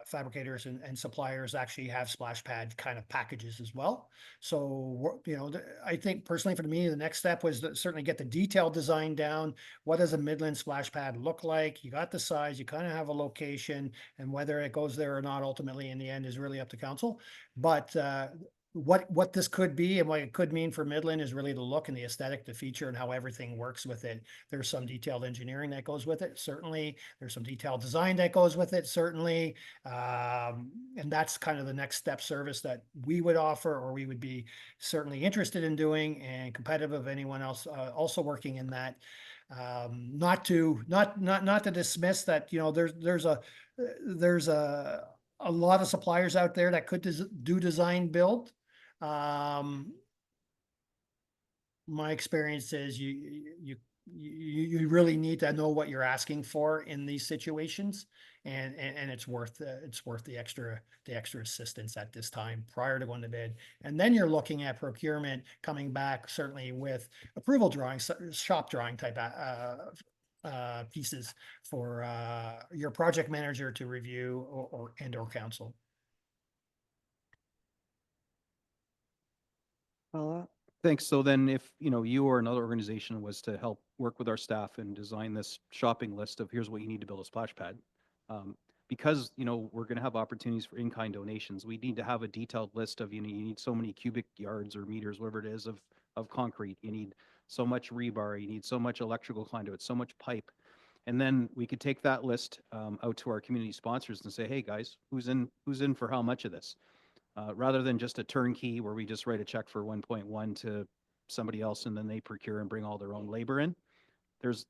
fabricators and suppliers actually have splash pad kind of packages as well. So, you know, I think personally for me, the next step was to certainly get the detailed design down. What does a Midland splash pad look like? You got the size, you kind of have a location, and whether it goes there or not ultimately in the end is really up to council. But what this could be and what it could mean for Midland is really the look and the aesthetic, the feature, and how everything works with it. There's some detailed engineering that goes with it, certainly. There's some detailed design that goes with it, certainly. And that's kind of the next step service that we would offer, or we would be certainly interested in doing, and competitive of anyone else also working in that. Not to dismiss that, you know, there's a lot of suppliers out there that could do design build. My experience is you really need to know what you're asking for in these situations, and it's worth the extra assistance at this time prior to going to bid. And then you're looking at procurement coming back certainly with approval drawings, shop drawing type pieces for your project manager to review or council. Follow-up? Thanks. So then if, you know, you or another organization was to help work with our staff and design this shopping list of here's what you need to build a splash pad. Because, you know, we're going to have opportunities for in-kind donations, we need to have a detailed list of, you know, you need so many cubic yards or meters, whatever it is, of concrete. You need so much rebar, you need so much electrical conduit, so much pipe. And then we could take that list out to our community sponsors and say, hey guys, who's in for how much of this? Rather than just a turnkey where we just write a check for 1.1 to somebody else and then they procure and bring all their own labor in. There's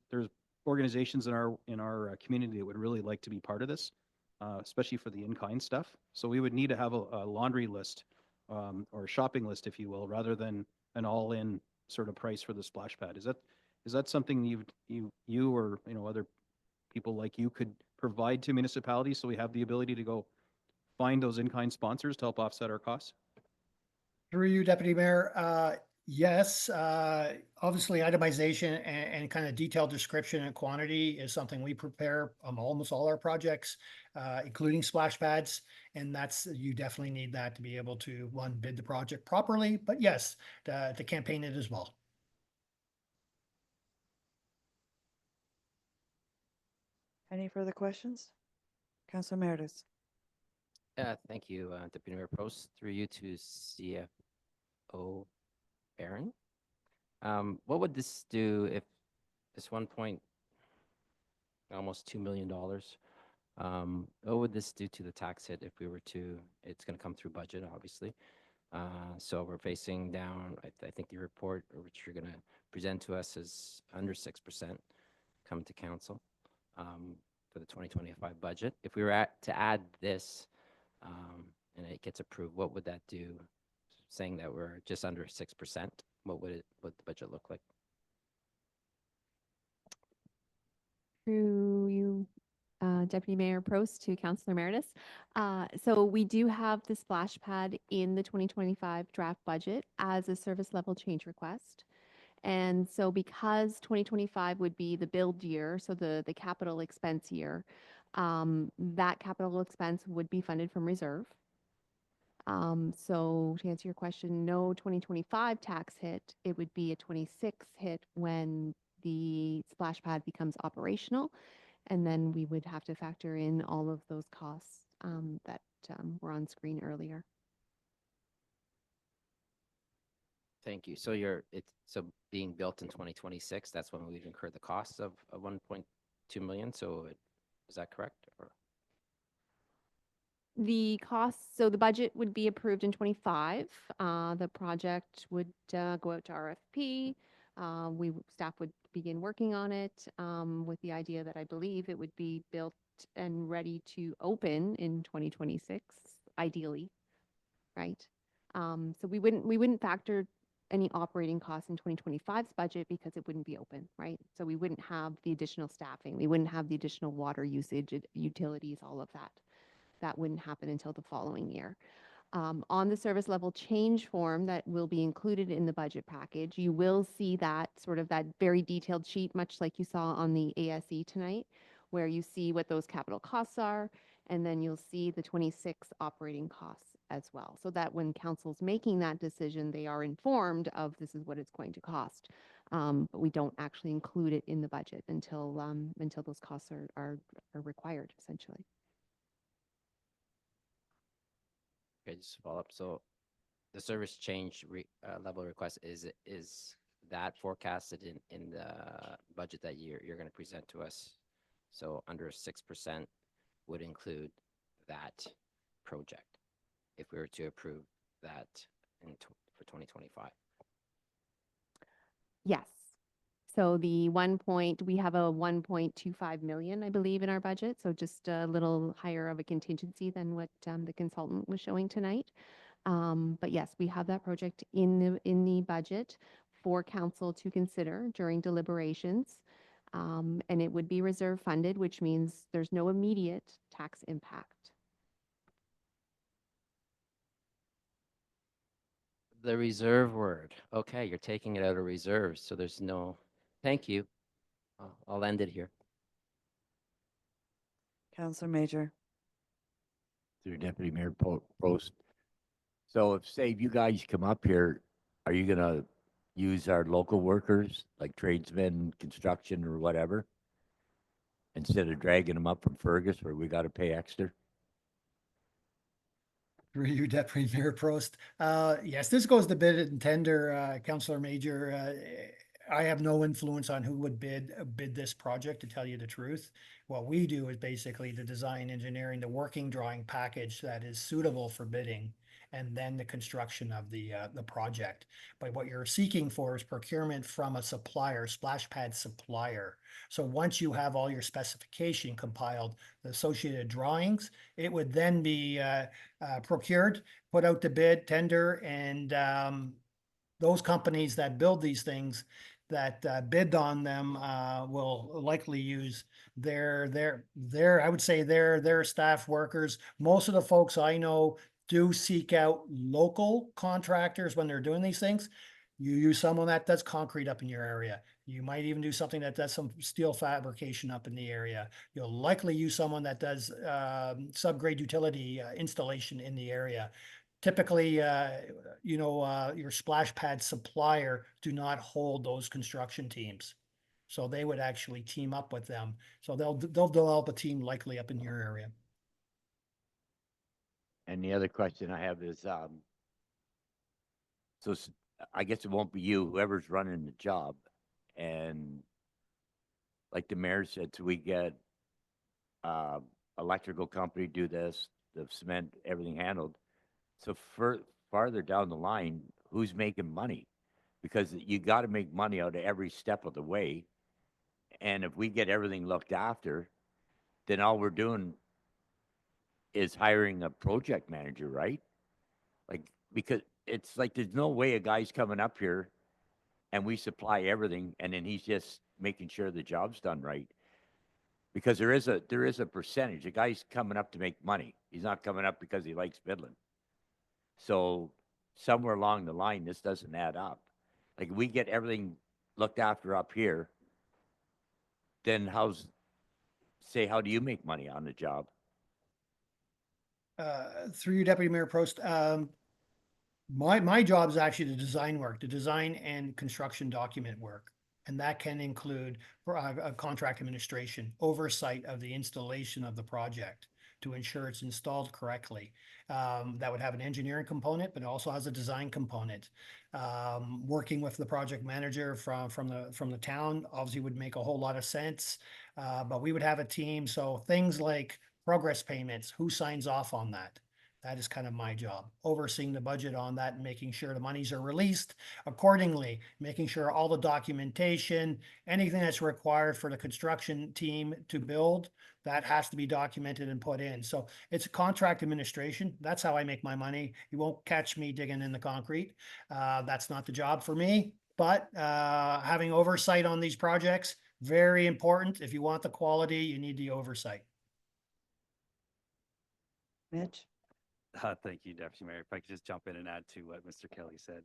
organizations in our community that would really like to be part of this, especially for the in-kind stuff. So we would need to have a laundry list or a shopping list, if you will, rather than an all-in sort of price for the splash pad. Is that something you or, you know, other people like you could provide to municipalities so we have the ability to go find those in-kind sponsors to help offset our costs? Through you, Deputy Mayor, yes, obviously itemization and kind of detailed description and quantity is something we prepare on almost all our projects, including splash pads. And you definitely need that to be able to, one, bid the project properly, but yes, to campaign it as well. Any further questions? Councilor Meredith? Thank you, Deputy Mayor Prost. Through you to CFO Barron. What would this do if this almost $2 million, what would this do to the tax hit if we were to, it's going to come through budget, obviously. So we're facing down, I think the report, which you're going to present to us, is under 6% come to council for the 2025 budget. If we were to add this and it gets approved, what would that do? Saying that we're just under 6%, what would the budget look like? Through you, Deputy Mayor Prost, to Councillor Meredith. So we do have the splash pad in the 2025 draft budget as a service level change request. And so because 2025 would be the build year, so the capital expense year, that capital expense would be funded from reserve. So to answer your question, no 2025 tax hit. It would be a 26 hit when the splash pad becomes operational. And then we would have to factor in all of those costs that were on screen earlier. Thank you. So so being built in 2026, that's when we've incurred the costs of 1.2 million. So is that correct? Or? The costs, so the budget would be approved in 25. The project would go out to RFP. Staff would begin working on it with the idea that I believe it would be built and ready to open in 2026, ideally, right? So we wouldn't factor any operating costs in 2025's budget because it wouldn't be open, right? So we wouldn't have the additional staffing. We wouldn't have the additional water usage, utilities, all of that. That wouldn't happen until the following year. On the service level change form that will be included in the budget package, you will see that sort of that very detailed sheet, much like you saw on the ASE tonight, where you see what those capital costs are, and then you'll see the 26 operating costs as well. So that when council's making that decision, they are informed of this is what it's going to cost. But we don't actually include it in the budget until those costs are required, essentially. Okay, just to follow up. So the service change level request is that forecasted in the budget that you're going to present to us? So under 6% would include that project if we were to approve that for 2025. Yes. So we have a 1.25 million, I believe, in our budget. So just a little higher of a contingency than what the consultant was showing tonight. But yes, we have that project in the budget for council to consider during deliberations. And it would be reserve funded, which means there's no immediate tax impact. The reserve word. Okay, you're taking it out of reserves, so there's no. Thank you. I'll end it here. Councillor Major. Through Deputy Mayor Post. So if, say, you guys come up here, are you gonna use our local workers, like tradesmen, construction, or whatever, instead of dragging them up from Fergus where we gotta pay extra? Through you, Deputy Mayor Prost. Yes, this goes to bid and tender, Councillor Major. I have no influence on who would bid this project, to tell you the truth. What we do is basically the design, engineering, the working drawing package that is suitable for bidding, and then the construction of the project. But what you're seeking for is procurement from a supplier, splash pad supplier. So once you have all your specification compiled, the associated drawings, it would then be procured, put out to bid, tender, and those companies that build these things that bid on them will likely use their I would say their staff workers. Most of the folks I know do seek out local contractors when they're doing these things. You use someone that does concrete up in your area. You might even do something that does some steel fabrication up in the area. You'll likely use someone that does subgrade utility installation in the area. Typically, your splash pad supplier do not hold those construction teams. So they would actually team up with them. So they'll develop a team likely up in your area. And the other question I have is, so I guess it won't be you, whoever's running the job. And like the mayor said, so we get electrical company do this, the cement, everything handled. So farther down the line, who's making money? Because you got to make money out of every step of the way. And if we get everything looked after, then all we're doing is hiring a project manager, right? Like, because it's like there's no way a guy's coming up here and we supply everything and then he's just making sure the job's done right. Because there is a percentage. A guy's coming up to make money. He's not coming up because he likes Midland. So somewhere along the line, this doesn't add up. Like, we get everything looked after up here, then how do you make money on the job? Through you, Deputy Mayor Prost, my job is actually the design work, the design and construction document work. And that can include a contract administration, oversight of the installation of the project to ensure it's installed correctly. That would have an engineering component, but it also has a design component. Working with the project manager from the town obviously would make a whole lot of sense. But we would have a team. So things like progress payments, who signs off on that? That is kind of my job, overseeing the budget on that and making sure the monies are released accordingly, making sure all the documentation, anything that's required for the construction team to build, that has to be documented and put in. So it's a contract administration. That's how I make my money. You won't catch me digging in the concrete. That's not the job for me. But having oversight on these projects, very important. If you want the quality, you need the oversight. Mitch? Thank you, Deputy Mayor. If I could just jump in and add to what Mr. Kelly said,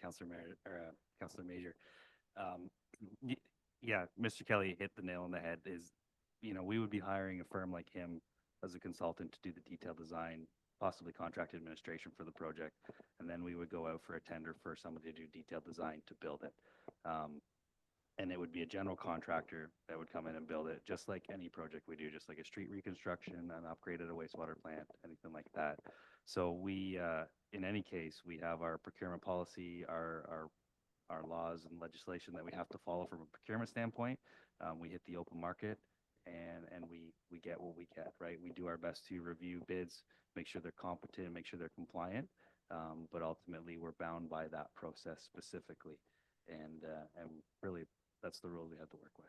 Councillor Mayor or Councillor Major. Yeah, Mr. Kelly hit the nail on the head. Is you know, we would be hiring a firm like him as a consultant to do the detailed design, possibly contract administration for the project. And then we would go out for a tender for somebody to do detailed design to build it. And it would be a general contractor that would come in and build it, just like any project we do, just like a street reconstruction, an upgrade at a wastewater plant, anything like that. So we, in any case, we have our procurement policy, our laws and legislation that we have to follow from a procurement standpoint. We hit the open market and we get what we get, right? We do our best to review bids, make sure they're competent, make sure they're compliant. But ultimately, we're bound by that process specifically. And really, that's the rule we have to work with.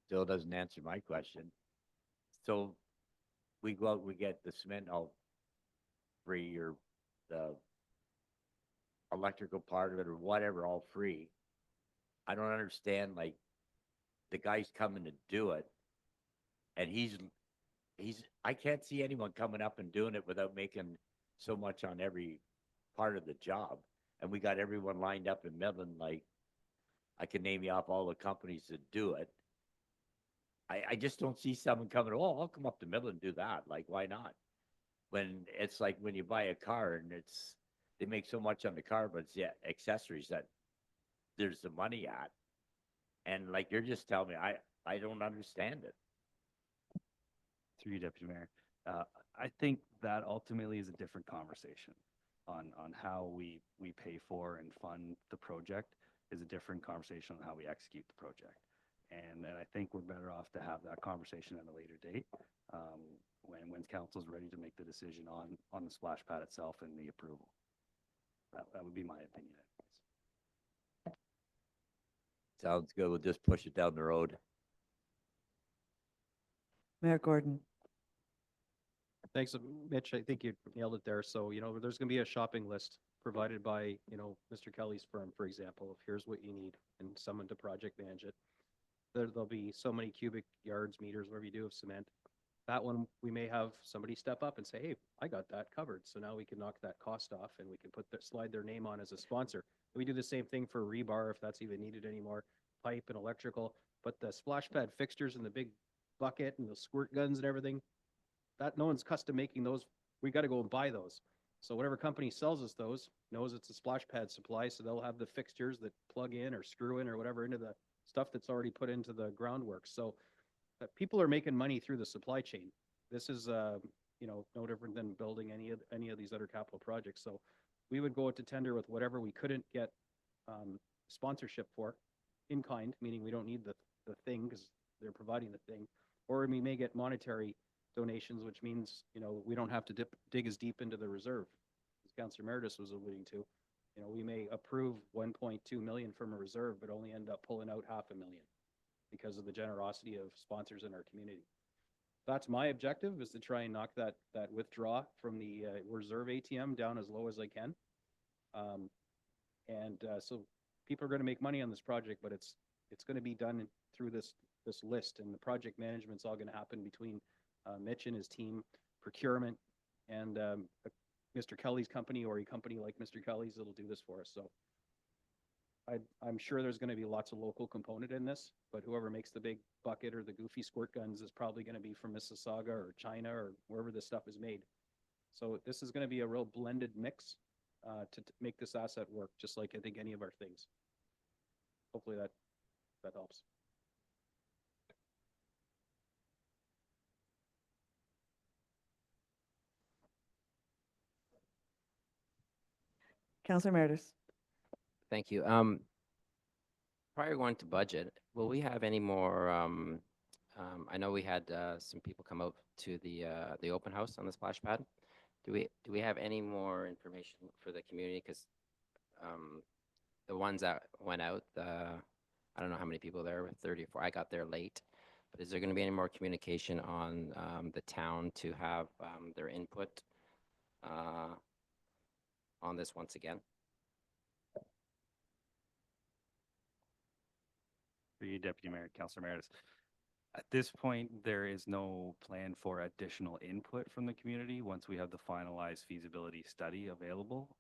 Still doesn't answer my question. So we go out, we get the cement all free, or the electrical part of it, or whatever, all free. I don't understand, like, the guy's coming to do it, and I can't see anyone coming up and doing it without making so much on every part of the job. And we got everyone lined up in Midland, like, I can name you off all the companies that do it. I just don't see someone coming, oh, I'll come up to Midland and do that. Like, why not? When it's like when you buy a car and they make so much on the car, but it's the accessories that there's the money at. And like, you're just telling me, I don't understand it. Through you, Deputy Mayor. I think that ultimately is a different conversation on how we pay for and fund the project is a different conversation on how we execute the project. And I think we're better off to have that conversation at a later date when council's ready to make the decision on the splash pad itself and the approval. That would be my opinion. Sounds good. We'll just push it down the road. Mayor Gordon. Thanks, Mitch. I think you nailed it there. So, you know, there's going to be a shopping list provided by, you know, Mr. Kelly's firm, for example, of here's what you need and someone to project manage it. There'll be so many cubic yards, meters, whatever you do of cement. That one, we may have somebody step up and say, hey, I got that covered. So now we can knock that cost off and we can slide their name on as a sponsor. We do the same thing for rebar if that's even needed anymore, pipe and electrical. But the splash pad fixtures and the big bucket and the squirt guns and everything, that no one's custom making those. We got to go and buy those. So whatever company sells us those knows it's a splash pad supply. So they'll have the fixtures that plug in or screw in or whatever into the stuff that's already put into the groundwork. So people are making money through the supply chain. This is, you know, no different than building any of these other capital projects. So we would go out to tender with whatever we couldn't get sponsorship for in kind, meaning we don't need the thing because they're providing the thing, or we may get monetary donations, which means, you know, we don't have to dig as deep into the reserve, as Councillor Meredith was alluding to. You know, we may approve 1.2 million from a reserve, but only end up pulling out $500,000 because of the generosity of sponsors in our community. That's my objective, is to try and knock that withdraw from the reserve ATM down as low as I can. So people are going to make money on this project, but it's going to be done through this list, and the project management's all going to happen between Mitch and his team, procurement, and Mr. Kelly's company, or a company like Mr. Kelly's that'll do this for us. So I'm sure there's going to be lots of local component in this, but whoever makes the big bucket or the goofy squirt guns is probably going to be from Mississauga or China or wherever this stuff is made. So this is going to be a real blended mix to make this asset work, just like I think any of our things. Hopefully that helps. Councillor Meredith. Thank you. Prior to going to budget, will we have any more, I know we had some people come out to the open house on the splash pad. Do we have any more information for the community? Because the ones that went out, I don't know how many people there were, 30 or 40. I got there late. But is there going to be any more communication on the town to have their input on this once again? For you, Deputy Mayor, Councillor Meredith. At this point, there is no plan for additional input from the community. Once we have the finalized feasibility study available,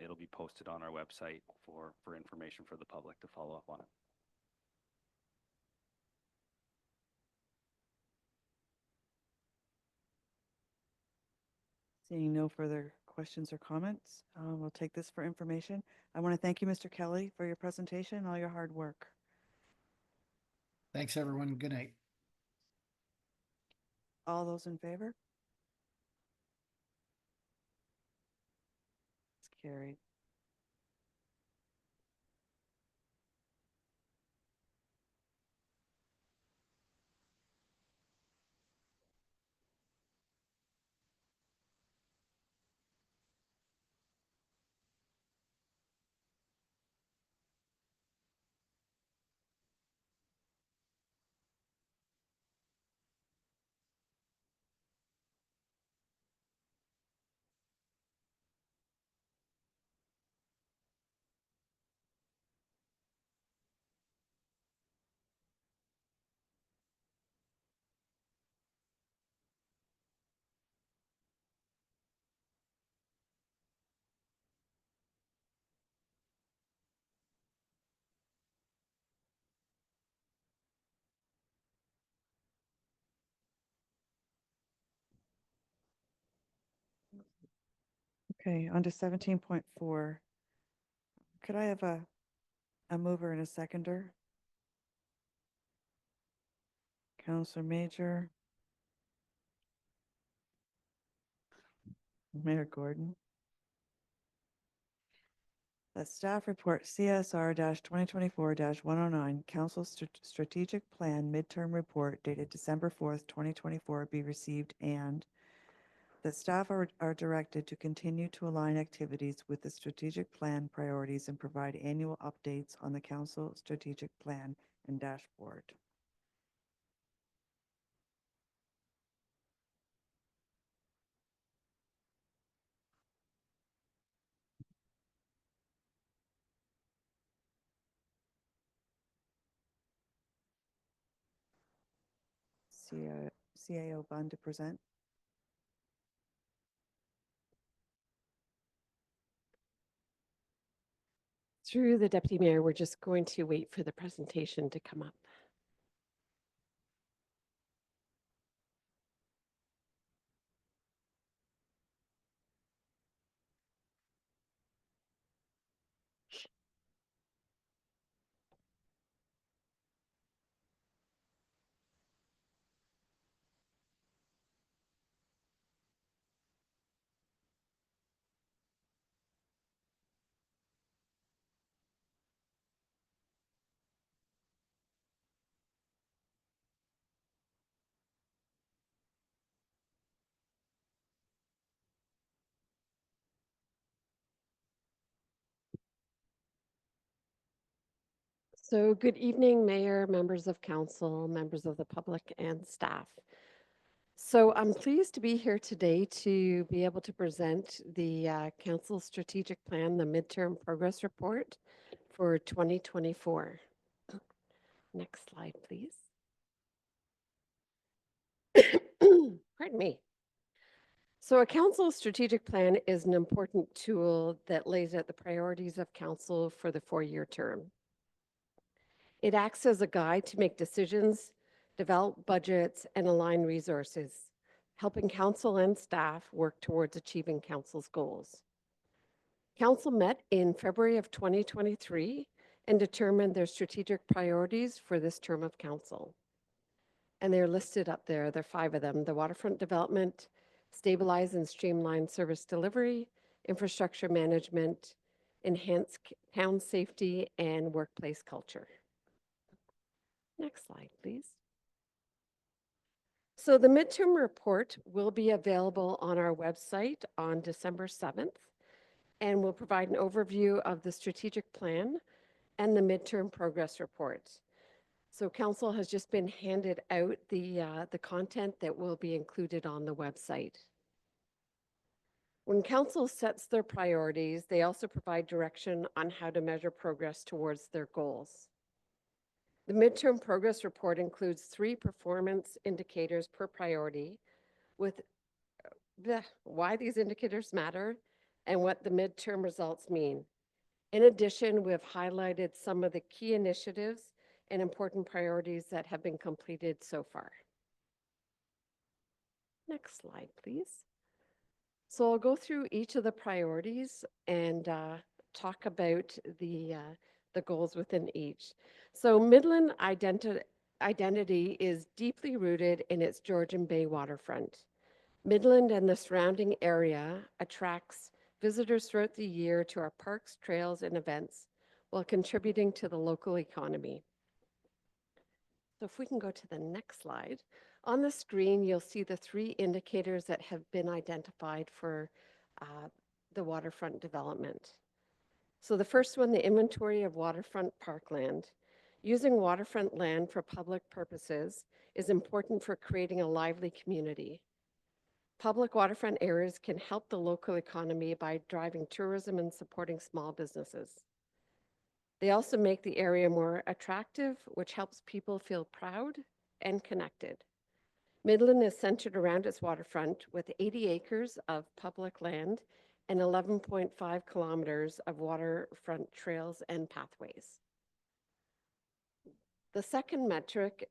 it'll be posted on our website for information for the public to follow up on it. Seeing no further questions or comments, we'll take this for information. I want to thank you, Mr. Kelly, for your presentation and all your hard work. Thanks, everyone. Good night. All those in favor? It's carried. Okay, on to 17.4. Could I have a mover and a seconder? Counselor Major. Mayor Gordon. The staff report CSR 2024-109 Council Strategic Plan Midterm Report dated December 4th, 2024 be received, and that staff are directed to continue to align activities with the strategic plan priorities and provide annual updates on the council strategic plan and dashboard. CAO Bund to present. Through the Deputy Mayor, we're just going to wait for the presentation to come up. So good evening, Mayor, members of council, members of the public, and staff. So I'm pleased to be here today to be able to present the council strategic plan, the midterm progress report for 2024. Next slide, please. Pardon me. So a council strategic plan is an important tool that lays out the priorities of council for the 4-year term. It acts as a guide to make decisions, develop budgets, and align resources, helping council and staff work towards achieving council's goals. Council met in February of 2023 and determined their strategic priorities for this term of council. And they're listed up there. There are 5 of them: the waterfront development, stabilize and streamline service delivery, infrastructure management, enhance town safety, and workplace culture. Next slide, please. So the midterm report will be available on our website on December 7th, and will provide an overview of the strategic plan and the midterm progress report. So council has just been handed out the content that will be included on the website. When council sets their priorities, they also provide direction on how to measure progress towards their goals. The midterm progress report includes 3 performance indicators per priority, with why these indicators matter and what the midterm results mean. In addition, we have highlighted some of the key initiatives and important priorities that have been completed so far. Next slide, please. So I'll go through each of the priorities and talk about the goals within each. So Midland identity is deeply rooted in its Georgian Bay waterfront. Midland and the surrounding area attracts visitors throughout the year to our parks, trails, and events while contributing to the local economy. So if we can go to the next slide. On the screen, you'll see the 3 indicators that have been identified for the waterfront development. So the first one, the inventory of waterfront parkland. Using waterfront land for public purposes is important for creating a lively community. Public waterfront areas can help the local economy by driving tourism and supporting small businesses. They also make the area more attractive, which helps people feel proud and connected. Midland is centered around its waterfront with 80 acres of public land and 11.5 kilometers of waterfront trails and pathways. The second metric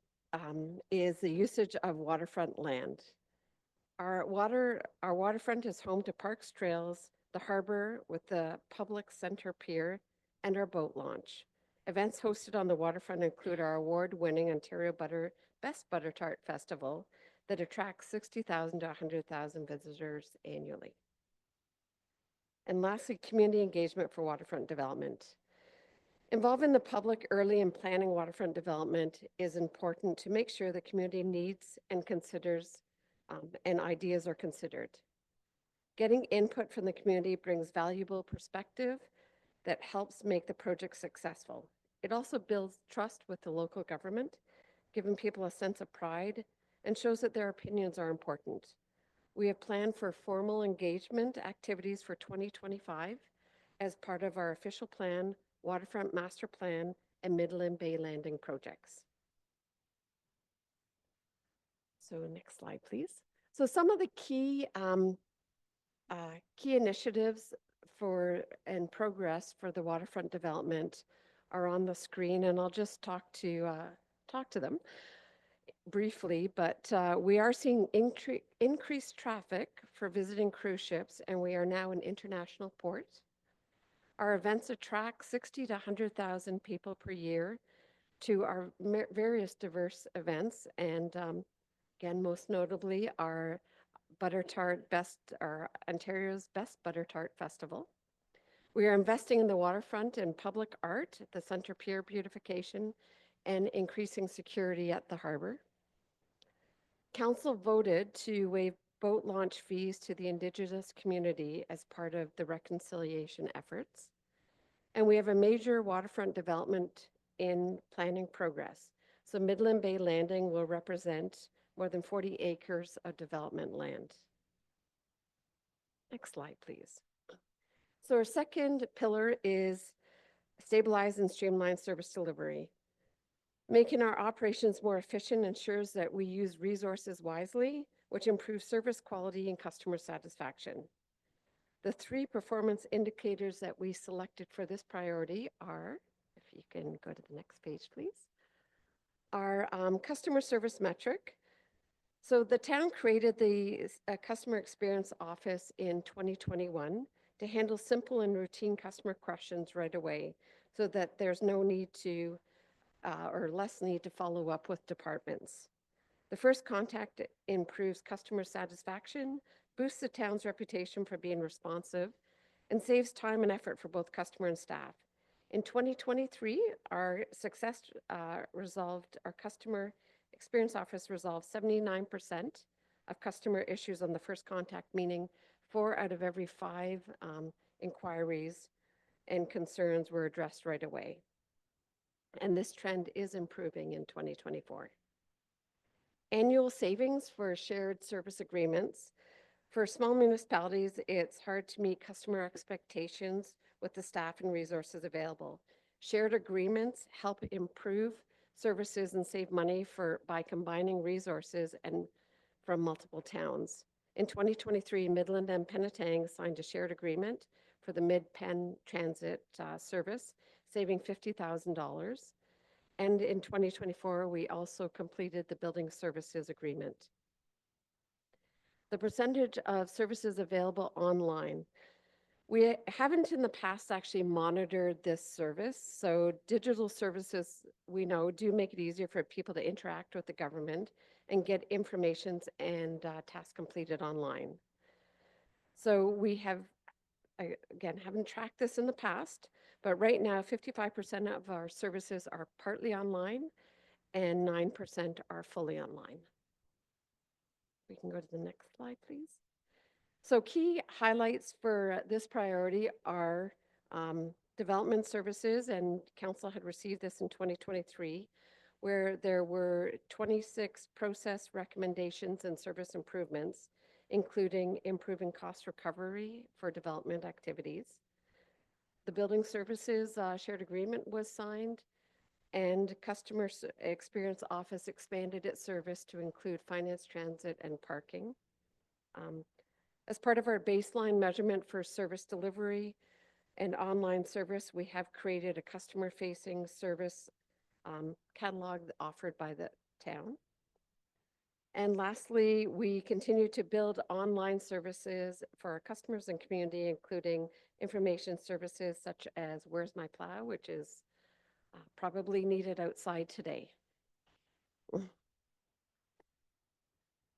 is the usage of waterfront land. Our waterfront is home to parks, trails, the harbor with the public center pier, and our boat launch. Events hosted on the waterfront include our award-winning Ontario Best Butter Tart Festival that attracts 60,000 to 100,000 visitors annually. And lastly, community engagement for waterfront development. Involving the public early in planning waterfront development is important to make sure the community needs and considers and ideas are considered. Getting input from the community brings valuable perspective that helps make the project successful. It also builds trust with the local government, giving people a sense of pride, and shows that their opinions are important. We have planned for formal engagement activities for 2025 as part of our official plan, Waterfront Master Plan, and Midland Bay Landing projects. So next slide, please. So some of the key initiatives and progress for the waterfront development are on the screen, and I'll just talk to them briefly. But we are seeing increased traffic for visiting cruise ships, and we are now an international port. Our events attract 60 to 100,000 people per year to our various diverse events, and again, most notably, our Ontario's Best Butter Tart Festival. We are investing in the waterfront and public art, the center pier beautification, and increasing security at the harbor. Council voted to waive boat launch fees to the Indigenous community as part of the reconciliation efforts. And we have a major waterfront development in planning progress. So Midland Bay Landing will represent more than 40 acres of development land. Next slide, please. So our second pillar is stabilize and streamline service delivery. Making our operations more efficient ensures that we use resources wisely, which improves service quality and customer satisfaction. The 3 performance indicators that we selected for this priority are, if you can go to the next page, please, our customer service metric. So the town created the Customer Experience Office in 2021 to handle simple and routine customer questions right away so that there's no need to, or less need to follow up with departments. The first contact improves customer satisfaction, boosts the town's reputation for being responsive, and saves time and effort for both customer and staff. In 2023, our Customer Experience Office resolved 79% of customer issues on the first contact, meaning 4 out of every 5 inquiries and concerns were addressed right away. And this trend is improving in 2024. Annual savings for shared service agreements. For small municipalities, it's hard to meet customer expectations with the staff and resources available. Shared agreements help improve services and save money by combining resources and from multiple towns. In 2023, Midland and Penetang signed a shared agreement for the Mid-Pen Transit service, saving $50,000. And in 2024, we also completed the building services agreement. the percentage of services available online. We haven't in the past actually monitored this service. So digital services, we know, do make it easier for people to interact with the government and get informations and tasks completed online. So we have, again, haven't tracked this in the past, but right now 55% of our services are partly online and 9% are fully online. We can go to the next slide, please. So key highlights for this priority are development services, and council had received this in 2023, where there were 26 process recommendations and service improvements, including improving cost recovery for development activities. The building services shared agreement was signed, and customer experience office expanded its service to include finance, transit, and parking. As part of our baseline measurement for service delivery and online service, we have created a customer-facing service catalog offered by the town. And lastly, we continue to build online services for our customers and community, including information services such as Where's My Plow, which is probably needed outside today.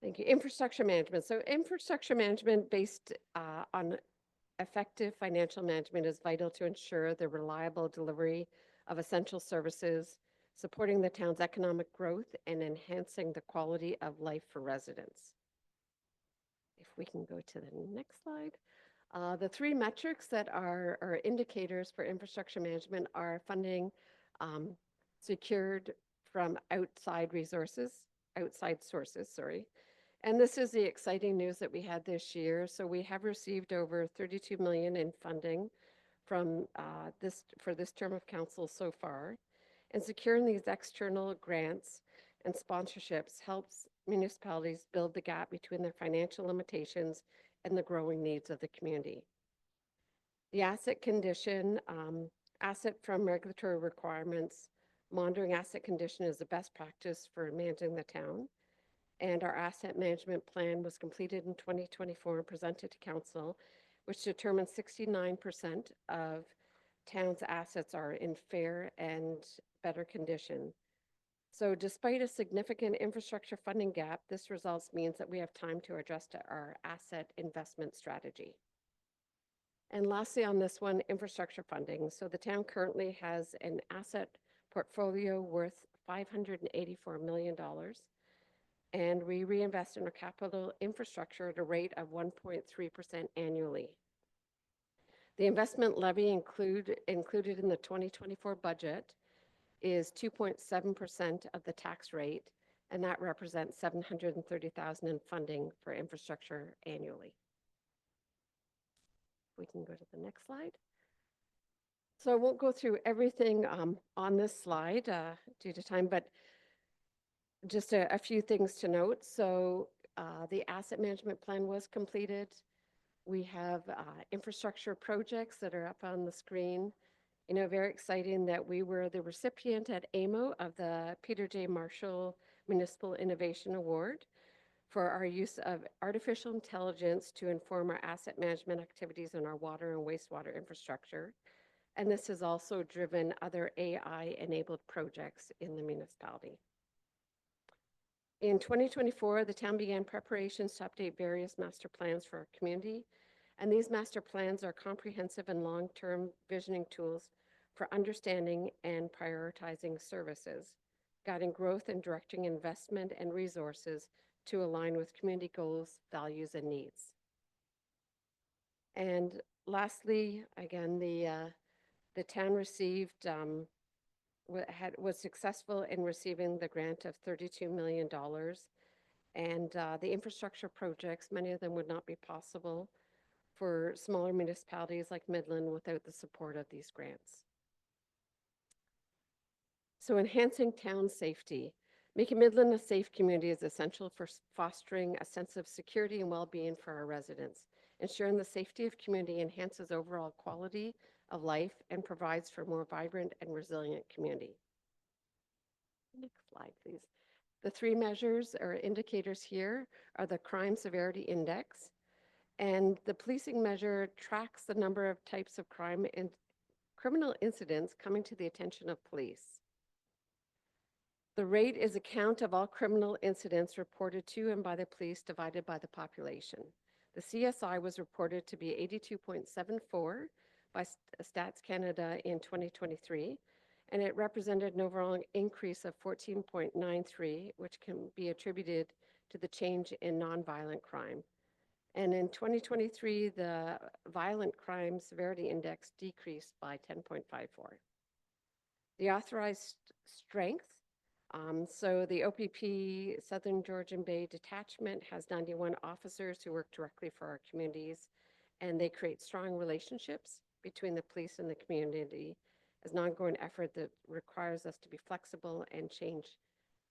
Thank you. Infrastructure management. So infrastructure management based on effective financial management is vital to ensure the reliable delivery of essential services, supporting the town's economic growth and enhancing the quality of life for residents. If we can go to the next slide. The three metrics that are indicators for infrastructure management are funding secured from outside sources, sorry. And this is the exciting news that we had this year. So we have received over 32 million in funding from for this term of council so far. And securing these external grants and sponsorships helps municipalities build the gap between their financial limitations and the growing needs of the community. The asset condition, asset from regulatory requirements, monitoring asset condition is the best practice for managing the town. And our asset management plan was completed in 2024 and presented to council, which determined 69% of town's assets are in fair and better condition. So despite a significant infrastructure funding gap, this results means that we have time to adjust our asset investment strategy. And lastly on this one, infrastructure funding. So the town currently has an asset portfolio worth $584 million. And we reinvest in our capital infrastructure at a rate of 1.3% annually. The investment levy included in the 2024 budget is 2.7% of the tax rate, and that represents $730,000 in funding for infrastructure annually. We can go to the next slide. So I won't go through everything on this slide due to time, but just a few things to note. So the asset management plan was completed. We have infrastructure projects that are up on the screen. You know, very exciting that we were the recipient at AMO of the Peter J. Marshall Municipal Innovation Award for our use of artificial intelligence to inform our asset management activities in our water and wastewater infrastructure. And this has also driven other AI-enabled projects in the municipality. In 2024, the town began preparations to update various master plans for our community. And these master plans are comprehensive and long-term visioning tools for understanding and prioritizing services, guiding growth and directing investment and resources to align with community goals, values, and needs. And lastly, again, the town received, was successful in receiving the grant of $32 million. And the infrastructure projects, many of them would not be possible for smaller municipalities like Midland without the support of these grants. So enhancing town safety. Making Midland a safe community is essential for fostering a sense of security and well-being for our residents. Ensuring the safety of community enhances overall quality of life and provides for a more vibrant and resilient community. Next slide, please. The three measures or indicators here are the crime severity index, and the policing measure tracks the number of types of crime and criminal incidents coming to the attention of police. The rate is a count of all criminal incidents reported to and by the police divided by the population. The CSI was reported to be 82.74 by Stats Canada in 2023, and it represented an overall increase of 14.93, which can be attributed to the change in nonviolent crime. And in 2023, the violent crime severity index decreased by 10.54. The authorized strength, so the OPP Southern Georgian Bay Detachment has 91 officers who work directly for our communities, and they create strong relationships between the police and the community as an ongoing effort that requires us to be flexible and change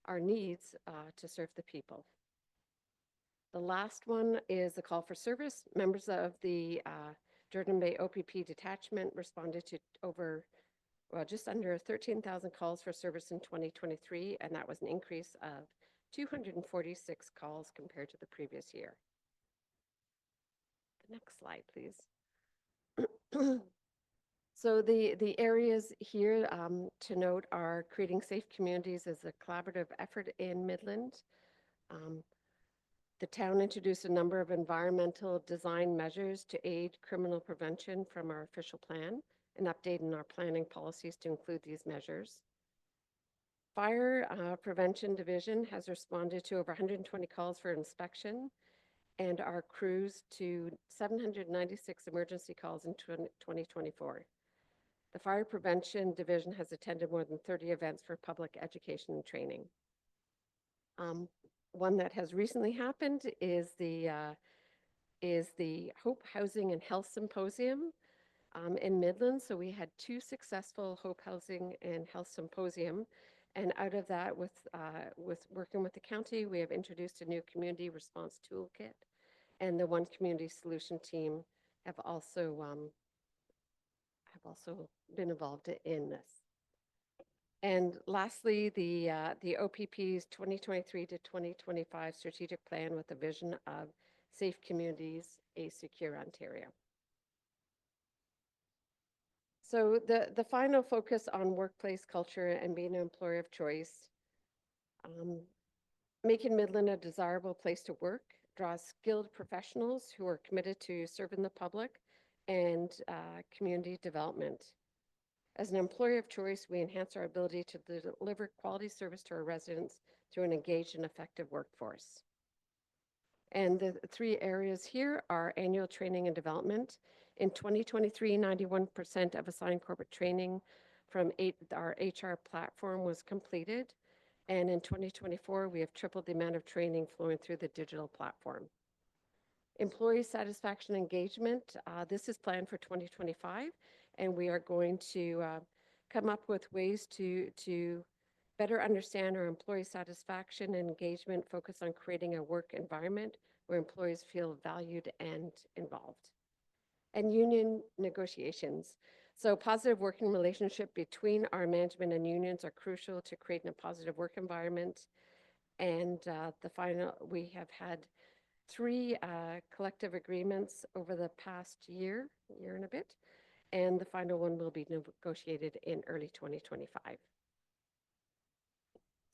our needs to serve the people. The last one is the call for service. Members of the Georgian Bay OPP Detachment responded to just under 13,000 calls for service in 2023, and that was an increase of 246 calls compared to the previous year. The next slide, please. So the areas here to note are creating safe communities as a collaborative effort in Midland. The town introduced a number of environmental design measures to aid criminal prevention from our official plan and updating our planning policies to include these measures. Fire Prevention Division has responded to over 120 calls for inspection and our crews to 796 emergency calls in 2024. The Fire Prevention Division has attended more than 30 events for public education and training. One that has recently happened is the Hope Housing and Health Symposium in Midland. So we had 2 successful Hope Housing and Health Symposium. And out of that, with working with the county, we have introduced a new community response toolkit. And the One Community Solution team have also been involved in this. And lastly, the OPP's 2023 to 2025 strategic plan with a vision of safe communities, a secure Ontario. So the final focus on workplace culture and being an employer of choice, making Midland a desirable place to work, draws skilled professionals who are committed to serving the public and community development. As an employer of choice, we enhance our ability to deliver quality service to our residents through an engaged and effective workforce. And the 3 areas here are annual training and development. In 2023, 91% of assigned corporate training from our HR platform was completed. And in 2024, we have tripled the amount of training flowing through the digital platform. Employee satisfaction engagement, this is planned for 2025, and we are going to come up with ways to better understand our employee satisfaction and engagement, focus on creating a work environment where employees feel valued and involved. And union negotiations. So positive working relationship between our management and unions are crucial to creating a positive work environment. And we have had 3 collective agreements over the past year and a bit, and the final one will be negotiated in early 2025.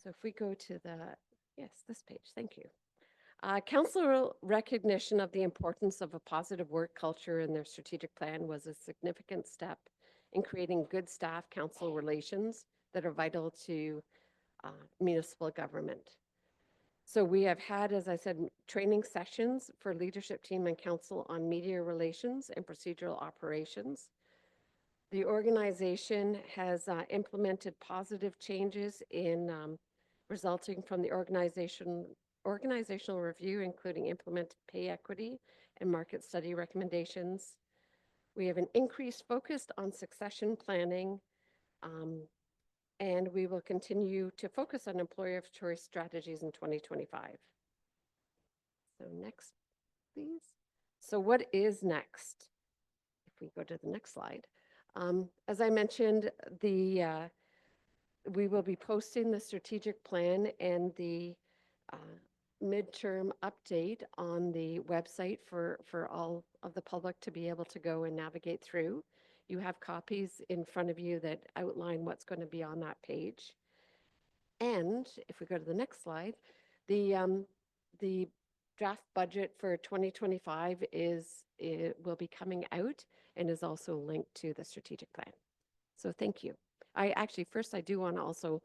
So if we go to this page, thank you. Council recognition of the importance of a positive work culture in their strategic plan was a significant step in creating good staff-council relations that are vital to municipal government. So we have had, as I said, training sessions for leadership team and council on media relations and procedural operations. The organization has implemented positive changes in resulting from the organizational review, including implemented pay equity and market study recommendations. We have an increased focus on succession planning, and we will continue to focus on employer of choice strategies in 2025. So next, please. So what is next? If we go to the next slide. As I mentioned, the we will be posting the strategic plan and the midterm update on the website for all of the public to be able to go and navigate through. You have copies in front of you that outline what's going to be on that page. And if we go to the next slide, the draft budget for 2025 will be coming out and is also linked to the strategic plan. So thank you. First I do want to also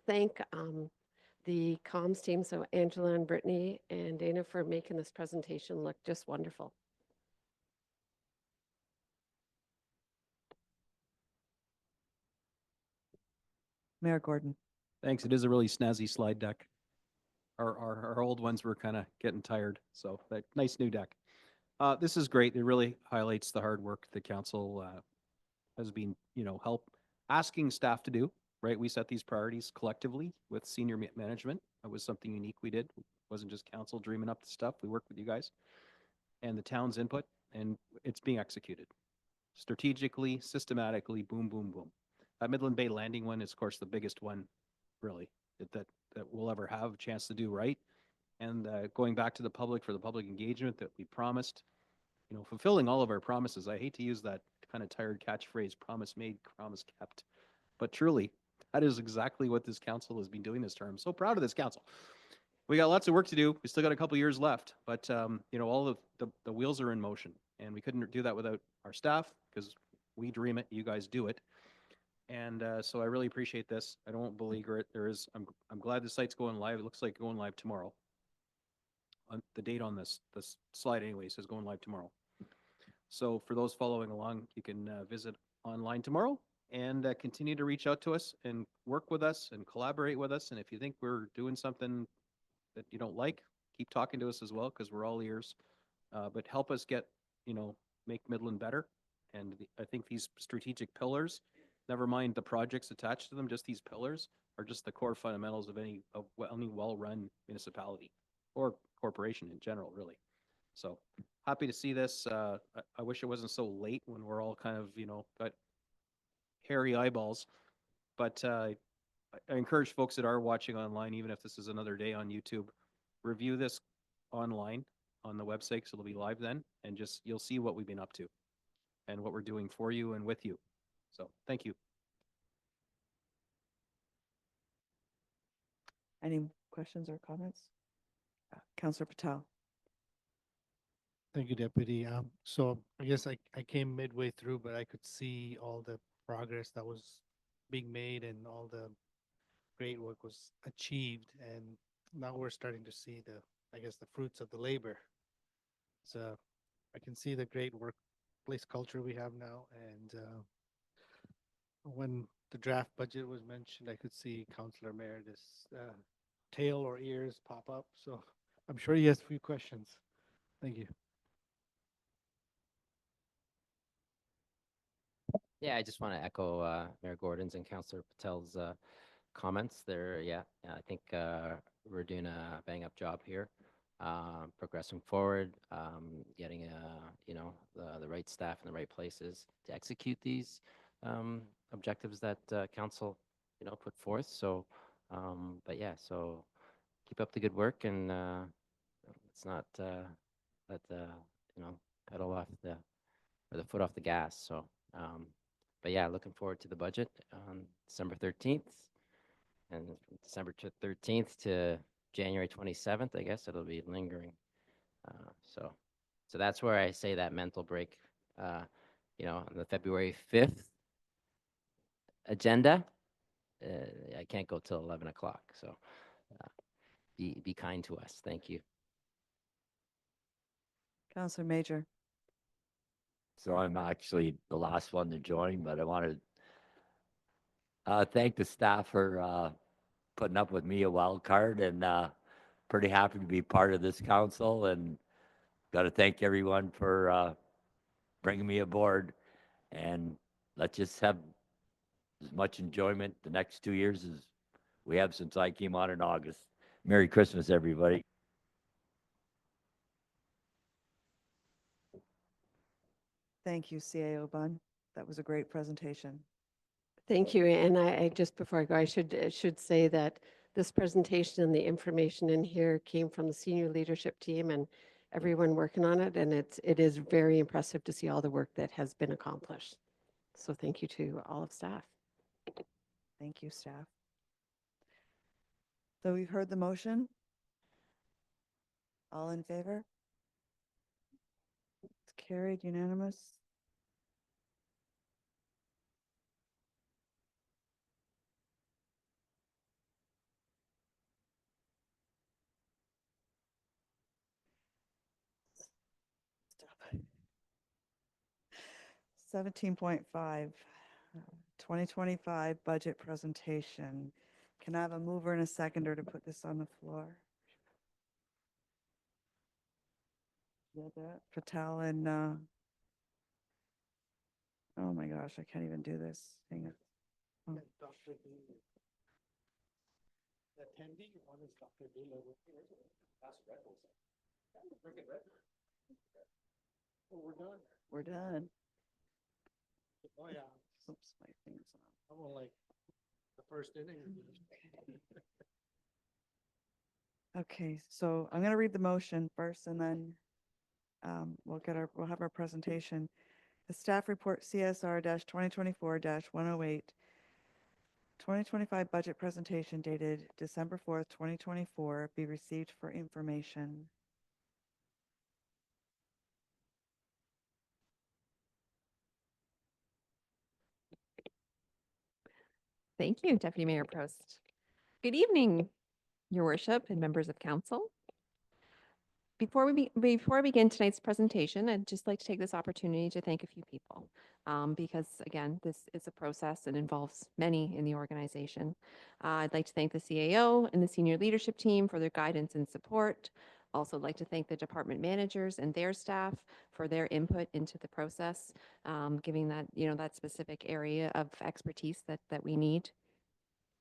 thank the comms team, so Angela and Brittany and Dana, for making this presentation look just wonderful. Mayor Gordon. Thanks. It is a really snazzy slide deck. Our old ones were kind of getting tired, so that nice new deck. This is great. It really highlights the hard work the council has been, asking staff to do, right? We set these priorities collectively with senior management. That was something unique we did. It wasn't just council dreaming up the stuff. We worked with you guys and the town's input, and it's being executed strategically, systematically, boom, boom, boom. That Midland Bay Landing one is, of course, the biggest one, really, that we'll ever have a chance to do right. And going back to the public for the public engagement that we promised, fulfilling all of our promises. I hate to use that kind of tired catchphrase, promise made, promise kept. But truly, that is exactly what this council has been doing this term. I'm so proud of this council. We got lots of work to do. We still got a couple years left, but all of the wheels are in motion, and we couldn't do that without our staff, because we dream it, you guys do it. And so I really appreciate this. I don't believe it. I'm glad the site's going live. It looks like going live tomorrow. The date on this slide anyway says going live tomorrow. So for those following along, you can visit online tomorrow and continue to reach out to us and work with us and collaborate with us. And if you think we're doing something that you don't like, keep talking to us as well, because we're all ears. But help us make Midland better. And I think these strategic pillars, never mind the projects attached to them, just these pillars are just the core fundamentals of any well-run municipality or corporation in general, really. So happy to see this. I wish it wasn't so late when we're all kind of, got hairy eyeballs. But I encourage folks that are watching online, even if this is another day on YouTube, review this online on the website, because it'll be live then, and you'll see what we've been up to and what we're doing for you and with you. So thank you. Any questions or comments? Councillor Patel. Thank you, Deputy. So I guess I came midway through, but I could see all the progress that was being made and all the great work was achieved. And now we're starting to see the fruits of the labor. So I can see the great workplace culture we have now. And when the draft budget was mentioned, I could see Councillor Meredith's tail or ears pop up. So I'm sure he has a few questions. Thank you. Yeah, I just want to echo Mayor Gordon's and Councillor Patel's comments there. Yeah, I think we're doing a bang-up job here, progressing forward, getting the right staff in the right places to execute these objectives that council put forth. So, but yeah, so keep up the good work, and let's not let the pedal off the foot off the gas. So. But yeah, looking forward to the budget on December 13th, and from December 13th to January 27th, I guess it'll be lingering. So that's where I say that mental break, on the February 5th agenda, I can't go till 11 o'clock. So be kind to us. Thank you. Councillor Major. So I'm actually the last one to join, but I wanted to thank the staff for putting up with me a wild card, and pretty happy to be part of this council, and got to thank everyone for bringing me aboard, and let's just have as much enjoyment the next 2 years as we have since I came on in August. Merry Christmas, everybody. Thank you, CAO Bunn. That was a great presentation. Thank you. And just before I go, I should say that this presentation and the information in here came from the senior leadership team and everyone working on it. And it is very impressive to see all the work that has been accomplished. So thank you to all of staff. Thank you, staff. So we've heard the motion. All in favor? It's carried unanimous. Stop. 17.5, 2025 budget presentation. Can I have a mover and a seconder to put this on the floor? Patel and, oh my gosh, I can't even do this. Hang on. Oh. Attending, one is Dr. Doolittle. Oh, we're done. We're done. Oh, yeah. Oops, my thing's on. I'm on like the first inning. Okay, so I'm gonna read the motion first and then we'll have our presentation. The staff report CSR 2024-108 2025 budget presentation dated December 4th, 2024 be received for information. Thank you, Deputy Mayor Prost. Good evening, Your Worship and members of council. Before we begin tonight's presentation, I'd just like to take this opportunity to thank a few people because, again, this is a process and involves many in the organization. I'd like to thank the CAO and the senior leadership team for their guidance and support. Also like to thank the department managers and their staff for their input into the process, giving that, that specific area of expertise that we need.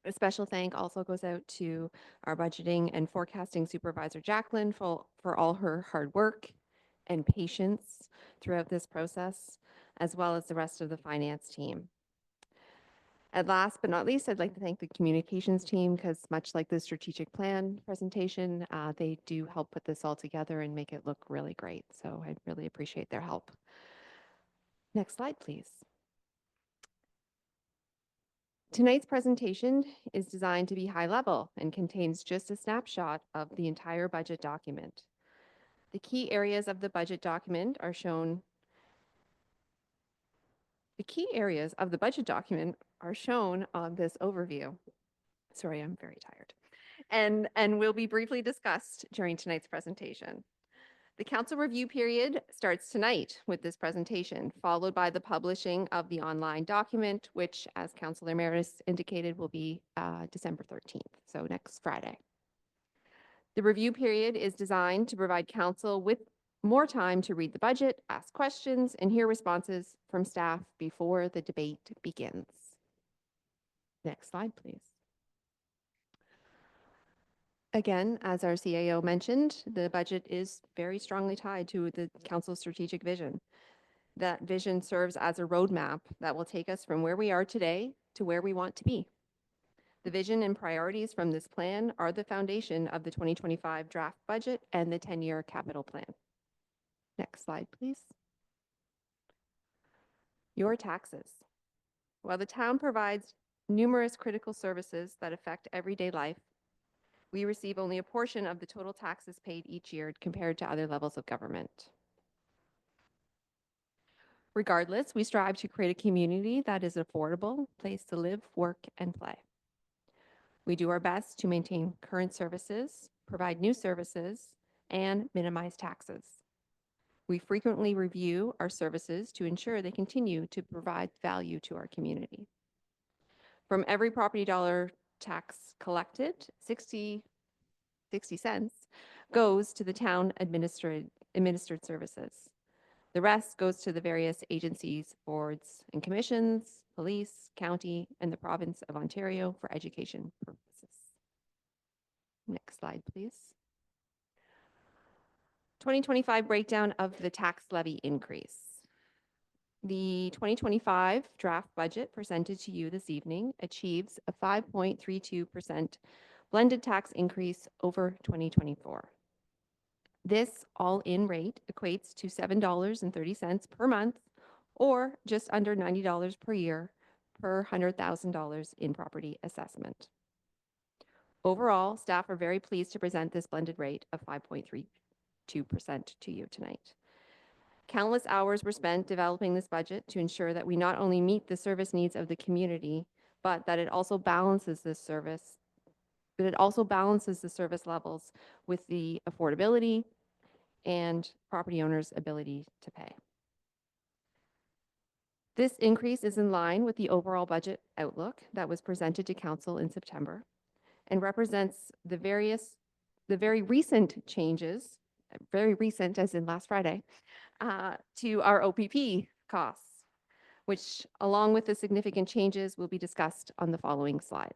A special thank also goes out to our budgeting and forecasting supervisor, Jacqueline, for all her hard work and patience throughout this process, as well as the rest of the finance team. And last but not least, I'd like to thank the communications team because much like the strategic plan presentation, they do help put this all together and make it look really great. So I really appreciate their help. Next slide, please. Tonight's presentation is designed to be high level and contains just a snapshot of the entire budget document. The key areas of the budget document are shown. The key areas of the budget document are shown on this overview. Sorry, I'm very tired. And will be briefly discussed during tonight's presentation. The council review period starts tonight with this presentation, followed by the publishing of the online document, which, as Councillor Emeritus indicated, will be December 13th, so next Friday. The review period is designed to provide council with more time to read the budget, ask questions, and hear responses from staff before the debate begins. Next slide, please. Again, as our CAO mentioned, the budget is very strongly tied to the council's strategic vision. That vision serves as a roadmap that will take us from where we are today to where we want to be. The vision and priorities from this plan are the foundation of the 2025 draft budget and the 10-year capital plan. Next slide, please. Your taxes. While the town provides numerous critical services that affect everyday life, we receive only a portion of the total taxes paid each year compared to other levels of government. Regardless, we strive to create a community that is an affordable place to live, work, and play. We do our best to maintain current services, provide new services, and minimize taxes. We frequently review our services to ensure they continue to provide value to our community. From every property dollar tax collected, 60 cents goes to the town administered services. The rest goes to the various agencies, boards, and commissions, police, county, and the province of Ontario for education purposes. Next slide, please. 2025 breakdown of the tax levy increase. The 2025 draft budget presented to you this evening achieves a 5.32% blended tax increase over 2024. This all-in rate equates to $7.30 per month, or just under $90 per year per $100,000 in property assessment. Overall, staff are very pleased to present this blended rate of 5.32% to you tonight. Countless hours were spent developing this budget to ensure that we not only meet the service needs of the community, but that it also balances the service levels with the affordability and property owners' ability to pay. This increase is in line with the overall budget outlook that was presented to Council in September and represents the very recent changes, very recent as in last Friday, to our OPP costs, which along with the significant changes will be discussed on the following slides.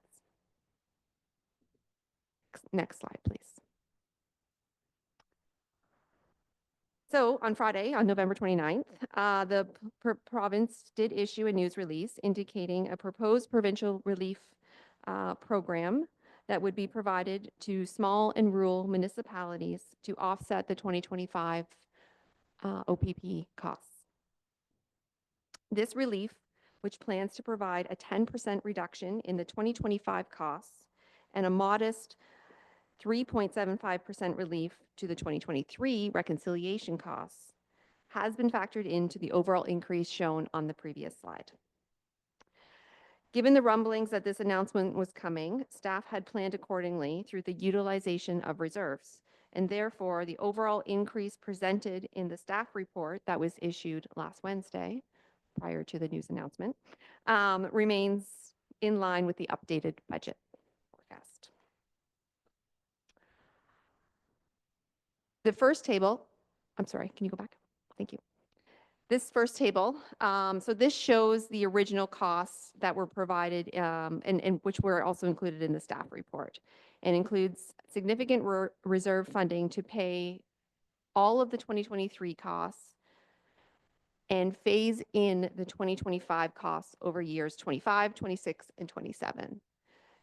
Next slide, please. So on Friday, on November 29th, the province did issue a news release indicating a proposed provincial relief program that would be provided to small and rural municipalities to offset the 2025 OPP costs. This relief, which plans to provide a 10% reduction in the 2025 costs and a modest 3.75% relief to the 2023 reconciliation costs, has been factored into the overall increase shown on the previous slide. Given the rumblings that this announcement was coming, staff had planned accordingly through the utilization of reserves, and therefore the overall increase presented in the staff report that was issued last Wednesday, prior to the news announcement, remains in line with the updated budget forecast. The first table, I'm sorry, can you go back? Thank you. This first table, so this shows the original costs that were provided and which were also included in the staff report, and includes significant reserve funding to pay all of the 2023 costs and phase in the 2025 costs over years 25, 26, and 27.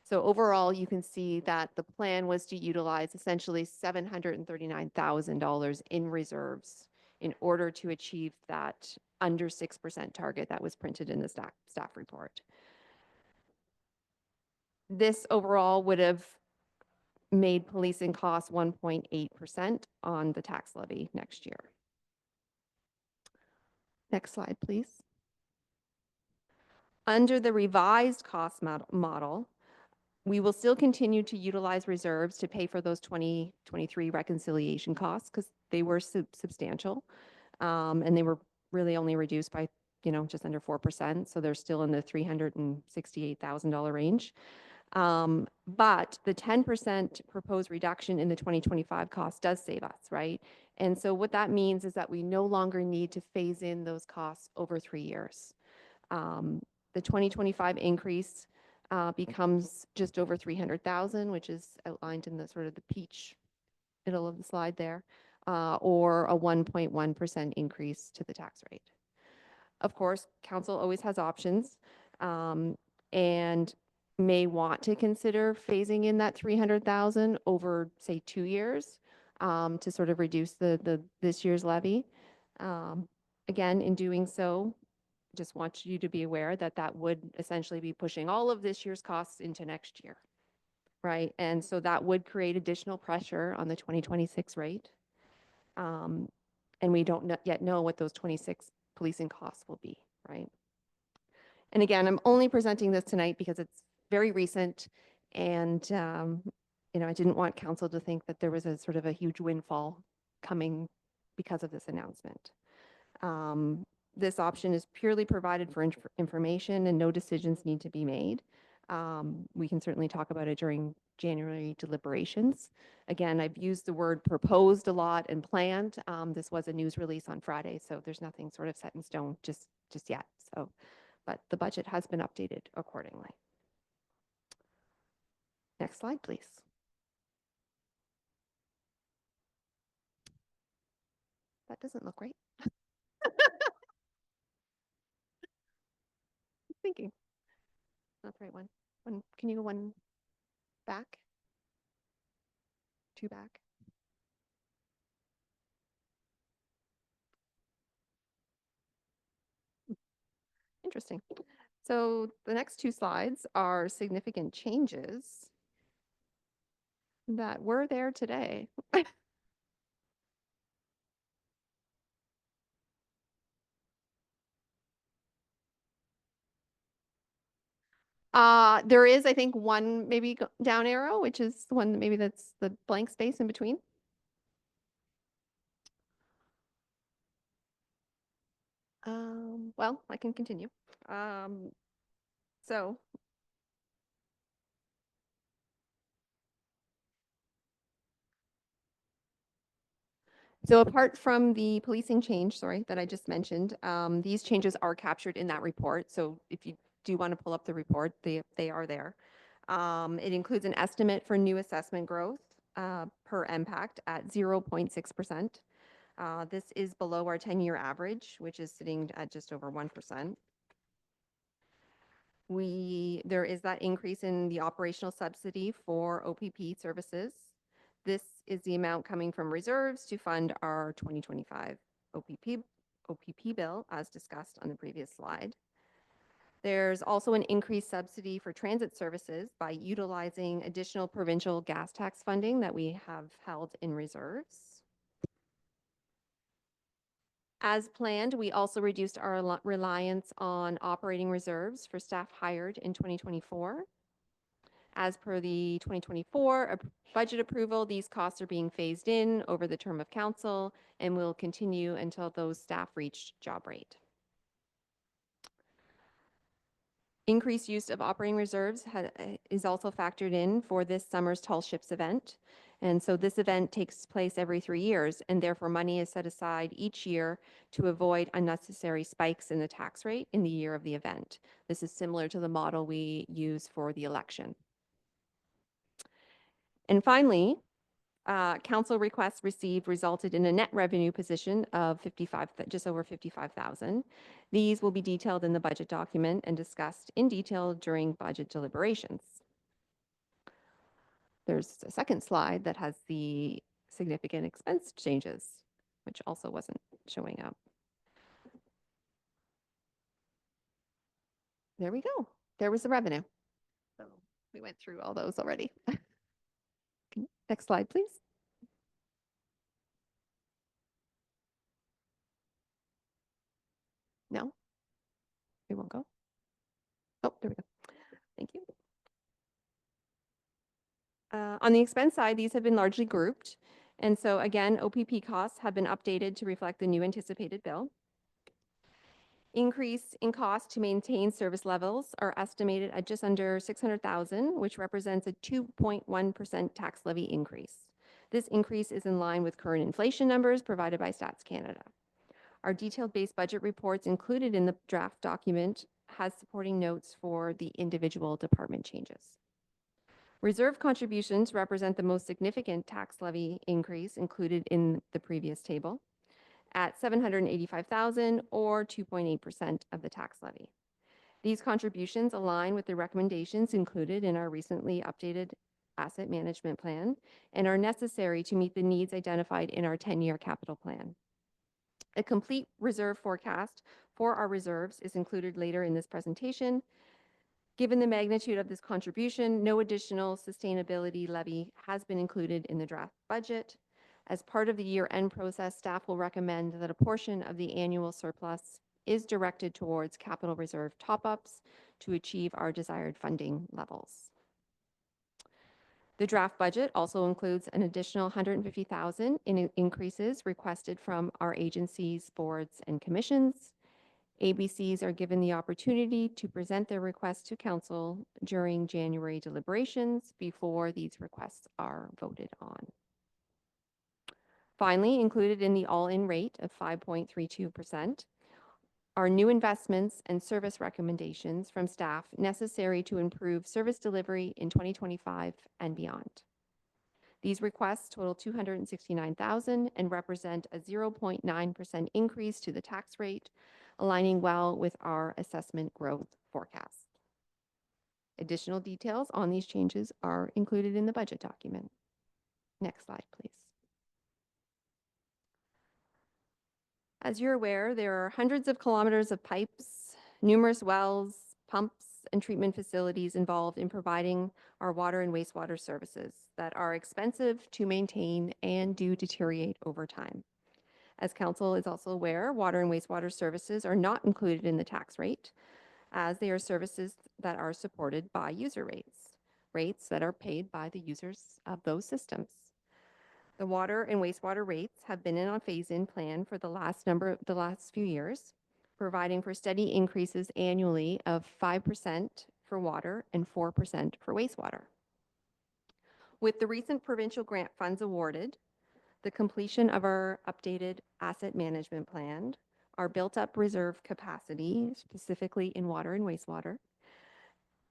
So overall, you can see that the plan was to utilize essentially $739,000 in reserves in order to achieve that under 6% target that was printed in the staff report. This overall would have made policing costs 1.8% on the tax levy next year. Next slide, please. Under the revised cost model, we will still continue to utilize reserves to pay for those 2023 reconciliation costs because they were substantial, and they were really only reduced by, just under 4%. So they're still in the $368,000 range. But the 10% proposed reduction in the 2025 cost does save us, right? And so what that means is that we no longer need to phase in those costs over 3 years. The 2025 increase becomes just over 300,000, which is outlined in the sort of the peach middle of the slide there, or a 1.1% increase to the tax rate. Of course, council always has options, and may want to consider phasing in that 300,000 over, say, 2 years, to sort of reduce this year's levy. Again, in doing so, just want you to be aware that that would essentially be pushing all of this year's costs into next year, right? And so that would create additional pressure on the 2026 rate. And we don't yet know what those 26 policing costs will be, right? And again, I'm only presenting this tonight because it's very recent, and I didn't want council to think that there was a sort of a huge windfall coming because of this announcement. This option is purely provided for information, and no decisions need to be made. We can certainly talk about it during January deliberations. Again, I've used the word proposed a lot and planned. This was a news release on Friday, so there's nothing sort of set in stone just yet. So, but the budget has been updated accordingly. Next slide, please. That doesn't look right. thinking? Not the right one. Can you go one back? Two back? Interesting. So the next two slides are significant changes that were there today. There is, I think, one maybe down arrow, which is the one maybe that's the blank space in between. Well, I can continue. So apart from the policing change, sorry, that I just mentioned, these changes are captured in that report. So if you do want to pull up the report, they are there. It includes an estimate for new assessment growth per impact at 0.6%. This is below our 10-year average, which is sitting at just over 1%. There is that increase in the operational subsidy for OPP services. This is the amount coming from reserves to fund our 2025 OPP bill, as discussed on the previous slide. There's also an increased subsidy for transit services by utilizing additional provincial gas tax funding that we have held in reserves. As planned, we also reduced our reliance on operating reserves for staff hired in 2024. As per the 2024 budget approval, these costs are being phased in over the term of council and will continue until those staff reach job rate. Increased use of operating reserves is also factored in for this summer's Tall Ships event. And so this event takes place every 3 years, and therefore money is set aside each year to avoid unnecessary spikes in the tax rate in the year of the event. This is similar to the model we use for the election. And finally, council requests received resulted in a net revenue position of just over 55,000. These will be detailed in the budget document and discussed in detail during budget deliberations. There's a second slide that has the significant expense changes, which also wasn't showing up. There we go. There was the revenue. So we went through all those already. Next slide, please. No, we won't go. Oh, there we go. Thank you. On the expense side, these have been largely grouped. And so again, OPP costs have been updated to reflect the new anticipated bill. Increase in cost to maintain service levels are estimated at just under 600,000, which represents a 2.1% tax levy increase. This increase is in line with current inflation numbers provided by Stats Canada. Our detailed base budget reports included in the draft document has supporting notes for the individual department changes. Reserve contributions represent the most significant tax levy increase included in the previous table at 785,000 or 2.8% of the tax levy. These contributions align with the recommendations included in our recently updated asset management plan and are necessary to meet the needs identified in our 10-year capital plan. A complete reserve forecast for our reserves is included later in this presentation. Given the magnitude of this contribution, no additional sustainability levy has been included in the draft budget. As part of the year-end process, staff will recommend that a portion of the annual surplus is directed towards capital reserve top-ups to achieve our desired funding levels. The draft budget also includes an additional 150,000 in increases requested from our agencies, boards, and commissions. ABCs are given the opportunity to present their requests to council during January deliberations before these requests are voted on. Finally, included in the all-in rate of 5.32% are new investments and service recommendations from staff necessary to improve service delivery in 2025 and beyond. These requests total 269,000 and represent a 0.9% increase to the tax rate, aligning well with our assessment growth forecast. Additional details on these changes are included in the budget document. Next slide, please. As you're aware, there are hundreds of kilometers of pipes, numerous wells, pumps, and treatment facilities involved in providing our water and wastewater services that are expensive to maintain and do deteriorate over time. As council is also aware, water and wastewater services are not included in the tax rate, as they are services that are supported by user rates, rates that are paid by the users of those systems. The water and wastewater rates have been in a phase-in plan for the last few years, providing for steady increases annually of 5% for water and 4% for wastewater. With the recent provincial grant funds awarded, the completion of our updated asset management plan, our built-up reserve capacity, specifically in water and wastewater,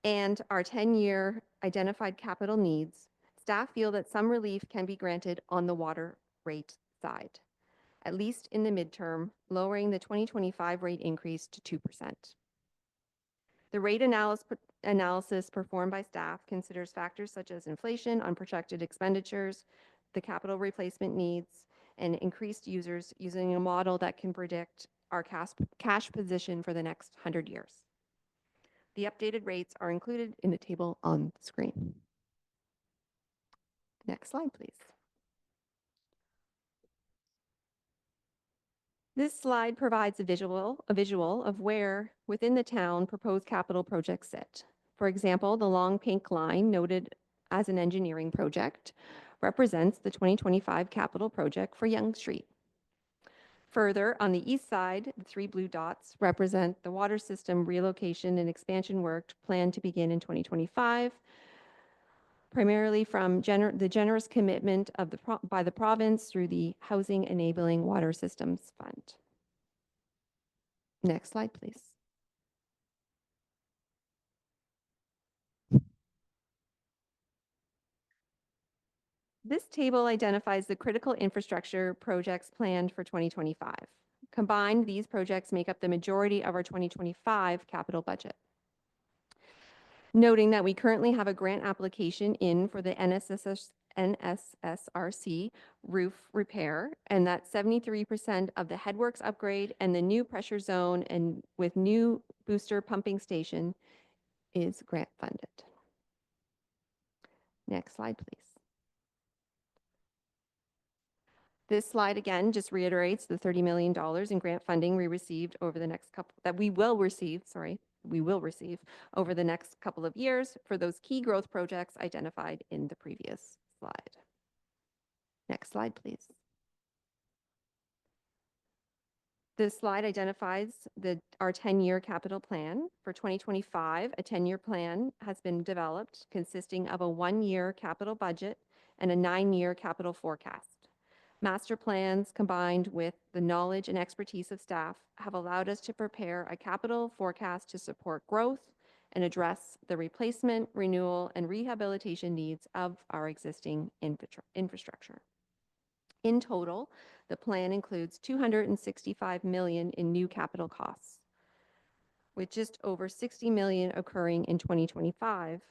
and our 10-year identified capital needs, staff feel that some relief can be granted on the water rate side, at least in the midterm, lowering the 2025 rate increase to 2%. The rate analysis performed by staff considers factors such as inflation, unprotected expenditures, the capital replacement needs, and increased users using a model that can predict our cash position for the next 100 years. The updated rates are included in the table on the screen. Next slide, please. This slide provides a visual of where within the town proposed capital projects sit. For example, the long pink line noted as an engineering project represents the 2025 capital project for Yonge Street. Further, on the east side, the 3 blue dots represent the water system relocation and expansion work planned to begin in 2025, primarily from the generous commitment of by the province through the Housing Enabling Water Systems Fund. Next slide, please. This table identifies the critical infrastructure projects planned for 2025. Combined, these projects make up the majority of our 2025 capital budget. Noting that we currently have a grant application in for the NSSRC roof repair, and that 73% of the headworks upgrade and the new pressure zone and with new booster pumping station is grant funded. Next slide, please. This slide again just reiterates the $30 million in grant funding we received over the next couple we will receive over the next couple of years for those key growth projects identified in the previous slide. Next slide, please. This slide identifies our 10-year capital plan. For 2025, a 10-year plan has been developed consisting of a 1-year capital budget and a 9-year capital forecast. Master plans combined with the knowledge and expertise of staff have allowed us to prepare a capital forecast to support growth and address the replacement, renewal, and rehabilitation needs of our existing infrastructure. In total, the plan includes $265 million in new capital costs, with just over $60 million occurring in 2025,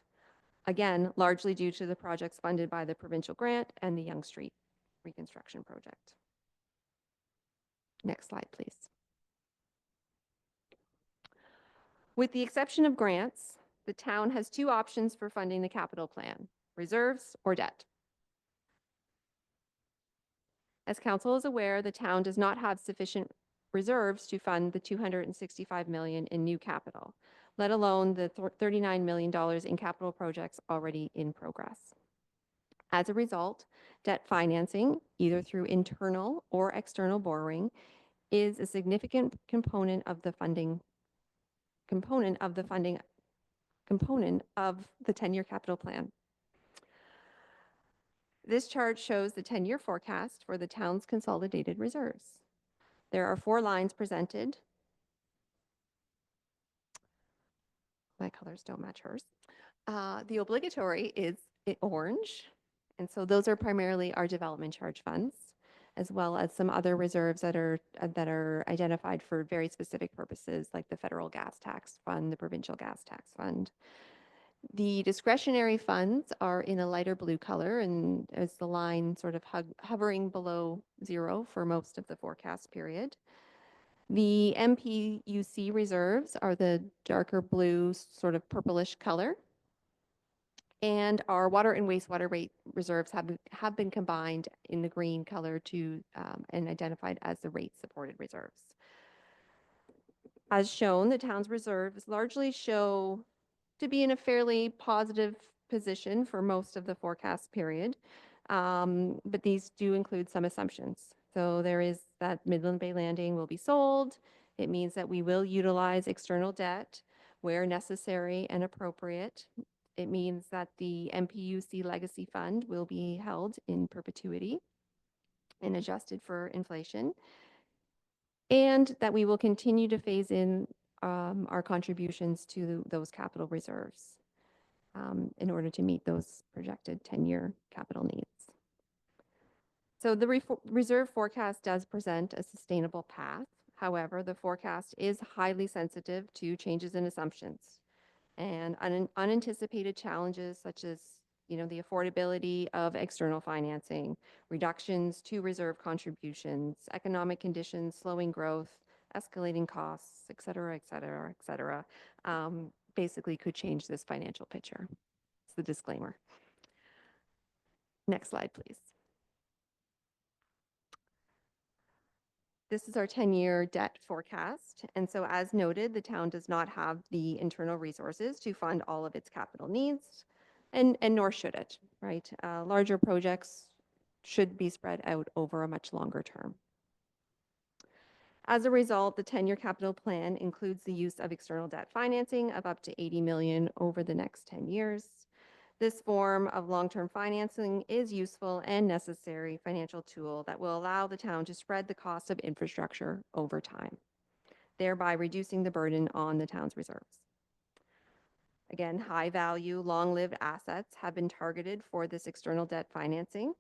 again, largely due to the projects funded by the provincial grant and the Yonge Street reconstruction project. Next slide, please. With the exception of grants, the town has 2 options for funding the capital plan: reserves or debt. As council is aware, the town does not have sufficient reserves to fund the $265 million in new capital, let alone the $39 million in capital projects already in progress. As a result, debt financing, either through internal or external borrowing, is a significant component of the 10-year capital plan. This chart shows the 10-year forecast for the town's consolidated reserves. There are 4 lines presented. My colors don't match hers. The obligatory is orange, and so those are primarily our development charge funds. as well as some other reserves that are identified for very specific purposes, like the federal gas tax fund, the provincial gas tax fund. The discretionary funds are in a lighter blue color, and as the line sort of hovering below zero for most of the forecast period. The MPUC reserves are the darker blue, sort of purplish color. And our water and wastewater rate reserves have been combined in the green color to and identified as the rate supported reserves. As shown, the town's reserves largely show to be in a fairly positive position for most of the forecast period, but these do include some assumptions. So there is that Midland Bay Landing will be sold. It means that we will utilize external debt where necessary and appropriate. It means that the MPUC Legacy Fund will be held in perpetuity and adjusted for inflation, and that we will continue to phase in our contributions to those capital reserves in order to meet those projected 10-year capital needs. So the reserve forecast does present a sustainable path. However, the forecast is highly sensitive to changes in assumptions and unanticipated challenges such as the affordability of external financing, reductions to reserve contributions, economic conditions, slowing growth, escalating costs, et cetera, et cetera, et cetera, basically could change this financial picture. It's the disclaimer. Next slide, please. This is our 10-year debt forecast. And so as noted, the town does not have the internal resources to fund all of its capital needs, and nor should it, right? Larger projects should be spread out over a much longer term. As a result, the 10-year capital plan includes the use of external debt financing of up to 80 million over the next 10 years. This form of long-term financing is useful and necessary financial tool that will allow the town to spread the cost of infrastructure over time, thereby reducing the burden on the town's reserves. Again, high-value, long-lived assets have been targeted for this external debt financing,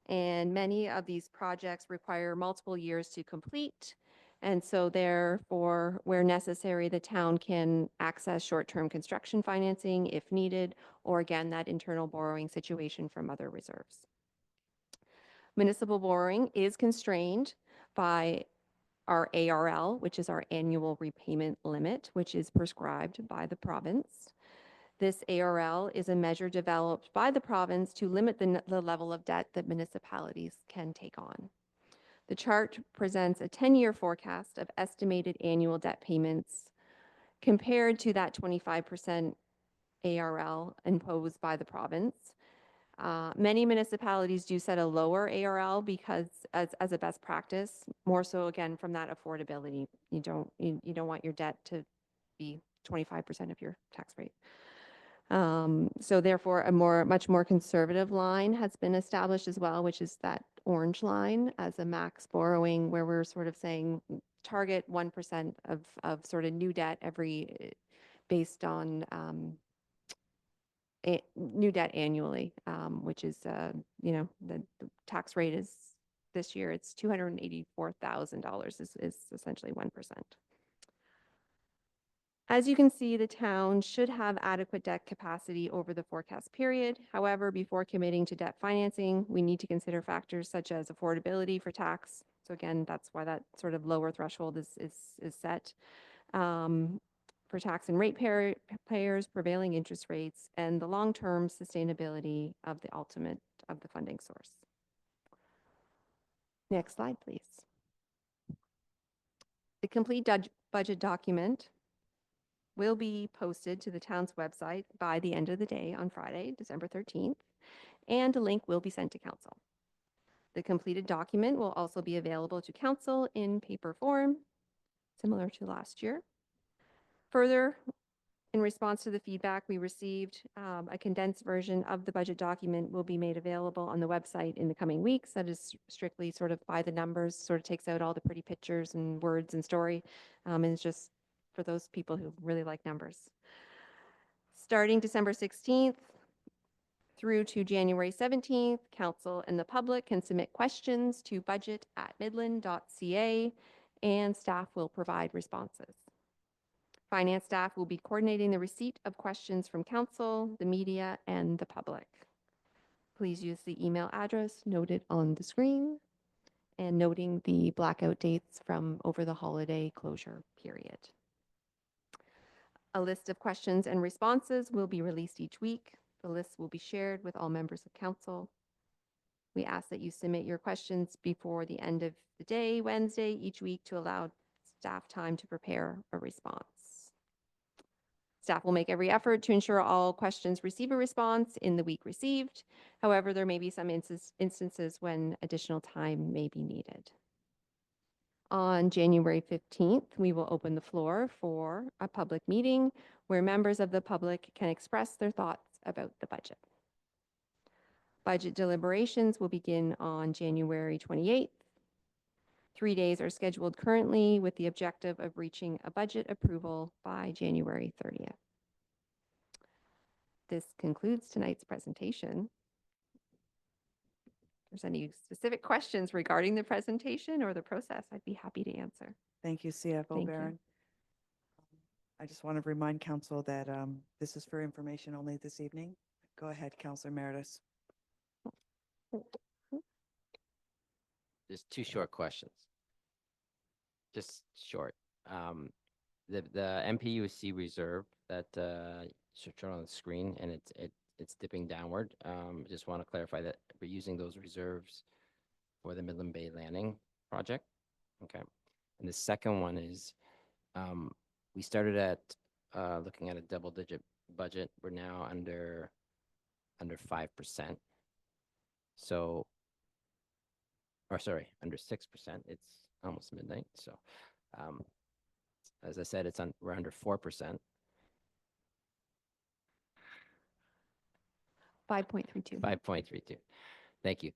and many of these projects require multiple years to complete. And so therefore, where necessary, the town can access short-term construction financing if needed, or again, that internal borrowing situation from other reserves. Municipal borrowing is constrained by our ARL, which is our annual repayment limit, which is prescribed by the province. This ARL is a measure developed by the province to limit the level of debt that municipalities can take on. The chart presents a 10-year forecast of estimated annual debt payments compared to that 25% ARL imposed by the province. Many municipalities do set a lower ARL because as a best practice, more so again from that affordability. You don't want your debt to be 25% of your tax rate. So therefore, much more conservative line has been established as well, which is that orange line as a max borrowing, where we're sort of saying target 1% of sort of new debt based on new debt annually, which is the tax rate is this year it's $284,000 is essentially 1%. As you can see, the town should have adequate debt capacity over the forecast period. However, before committing to debt financing, we need to consider factors such as affordability for tax. So again, that's why that sort of lower threshold is set for tax and rate payers, prevailing interest rates, and the long-term sustainability of the funding source. Next slide, please. The complete budget document will be posted to the town's website by the end of the day on Friday, December 13th, and a link will be sent to council. The completed document will also be available to council in paper form, similar to last year. Further, in response to the feedback we received, a condensed version of the budget document will be made available on the website in the coming weeks. That is strictly sort of by the numbers, sort of takes out all the pretty pictures and words and story, and it's just for those people who really like numbers. Starting December 16th, through to January 17th, council and the public can submit questions to budget@midland.ca, and staff will provide responses. Finance staff will be coordinating the receipt of questions from council, the media, and the public. Please use the email address noted on the screen and noting the blackout dates from over the holiday closure period. A list of questions and responses will be released each week. The list will be shared with all members of council. We ask that you submit your questions before the end of the day, Wednesday, each week, to allow staff time to prepare a response. Staff will make every effort to ensure all questions receive a response in the week received. However, there may be some instances when additional time may be needed. On January 15th, we will open the floor for a public meeting where members of the public can express their thoughts about the budget. Budget deliberations will begin on January 28th. 3 days are scheduled currently with the objective of reaching a budget approval by January 30th. This concludes tonight's presentation. If there's any specific questions regarding the presentation or the process, I'd be happy to answer. Thank you, CFO Thank you. Barron. I just want to remind council that this is for information only this evening. Go ahead, Councilor Meredith. Just two short questions. Just short. The MPUC reserve that shown on the screen, and it's dipping downward. Just want to clarify that we're using those reserves for the Midland Bay Landing project. Okay. And the second one is we started at looking at a double-digit budget. We're now under 5%. So, or sorry, under 6%. It's almost midnight. So, as I said, we're under 4%. 5.32. 5.32. Thank you.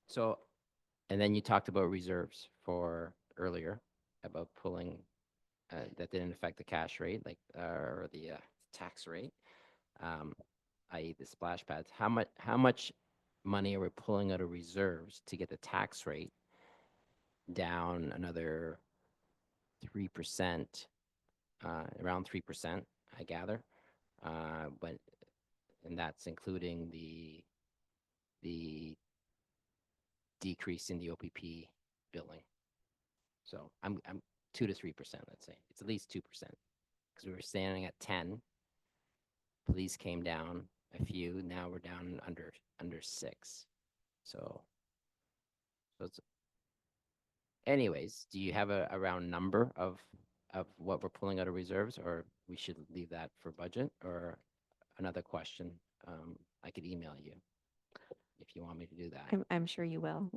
So, and then you talked about reserves for earlier about pulling that didn't affect the cash rate, like or the tax rate, i.e. the splash pads. How much money are we pulling out of reserves to get the tax rate down another 3%, around 3%, I gather, but and that's including the decrease in the OPP billing. So I'm 2 to 3%, let's say. It's at least 2% because we were standing at 10. Police came down a few. Now we're down under 6. So it's, anyways, do you have a round number of what we're pulling out of reserves, or we should leave that for budget? Or another question, I could email you if you want me to do that. I'm sure you will.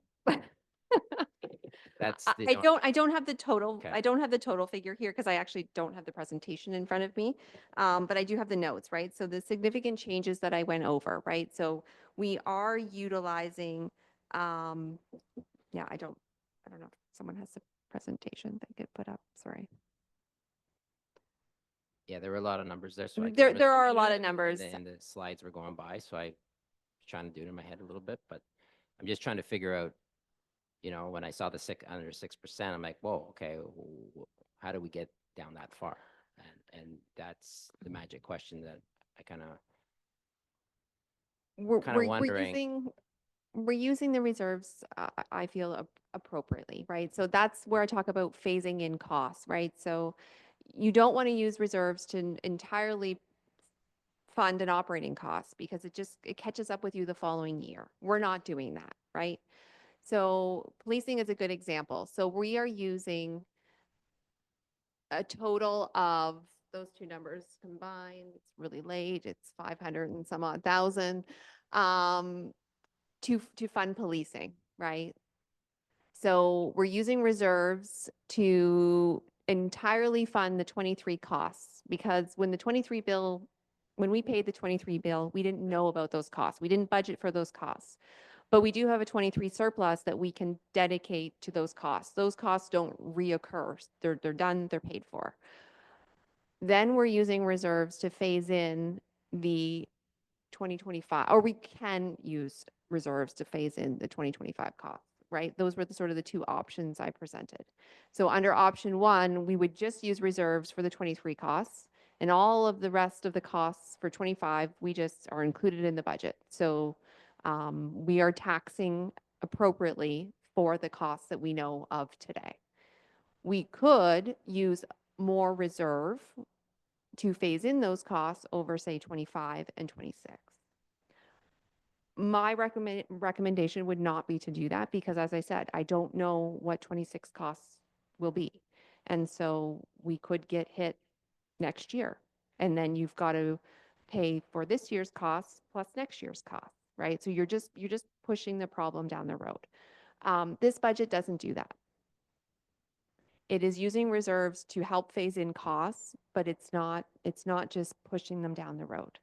That's the I don't have the total. Okay. I don't have the total figure here because I actually don't have the presentation in front of me. But I do have the notes, right? So the significant changes that I went over, right? So we are utilizing, yeah, I don't know if someone has a presentation they could put up. Sorry. Yeah, there were a lot of numbers there. So I There are a lot of numbers. and the slides were going by, so I was trying to do it in my head a little bit, but I'm just trying to figure out, you know, when I saw the under 6%, I'm like, whoa, okay, how do we get down that far? And that's the magic question that I kind of wondering. We're using the reserves, I feel, appropriately, right? So that's where I talk about phasing in costs, right? So you don't want to use reserves to entirely fund an operating cost because it catches up with you the following year. We're not doing that, right? So policing is a good example. So we are using a total of those two numbers combined. It's really late. It's 500 and some odd thousand to fund policing, right? So we're using reserves to entirely fund the 23 costs because when we paid the 23 bill, we didn't know about those costs. We didn't budget for those costs. But we do have a 23 surplus that we can dedicate to those costs. Those costs don't reoccur. They're done, they're paid for. Then we're using reserves to phase in the 2025, or we can use reserves to phase in the 2025 costs, right? Those were the sort of the two options I presented. So under option one, we would just use reserves for the 23 costs, and all of the rest of the costs for 25, we just are included in the budget. So we are taxing appropriately for the costs that we know of today. We could use more reserve to phase in those costs over, say, 25 and 26. My recommendation would not be to do that because, as I said, I don't know what 26 costs will be. And so we could get hit next year. And then you've got to pay for this year's costs plus next year's costs, right? So you're just pushing the problem down the road. This budget doesn't do that. It is using reserves to help phase in costs, but it's not just pushing them down the road.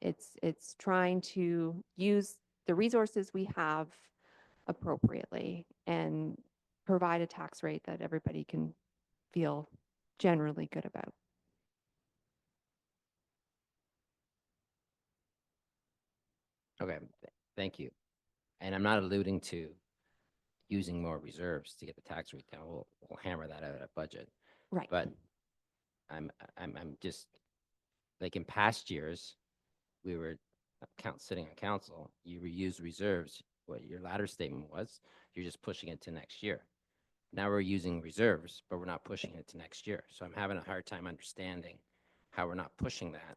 It's trying to use the resources we have appropriately and provide a tax rate that everybody can feel generally good about. Okay, thank you. And I'm not alluding to using more reserves to get the tax rate down. We'll hammer that out at budget. Right. But I'm just, like in past years, we were sitting on council, you used reserves. What your latter statement was, you're just pushing it to next year. Now we're using reserves, but we're not pushing it to next year. So I'm having a hard time understanding how we're not pushing that.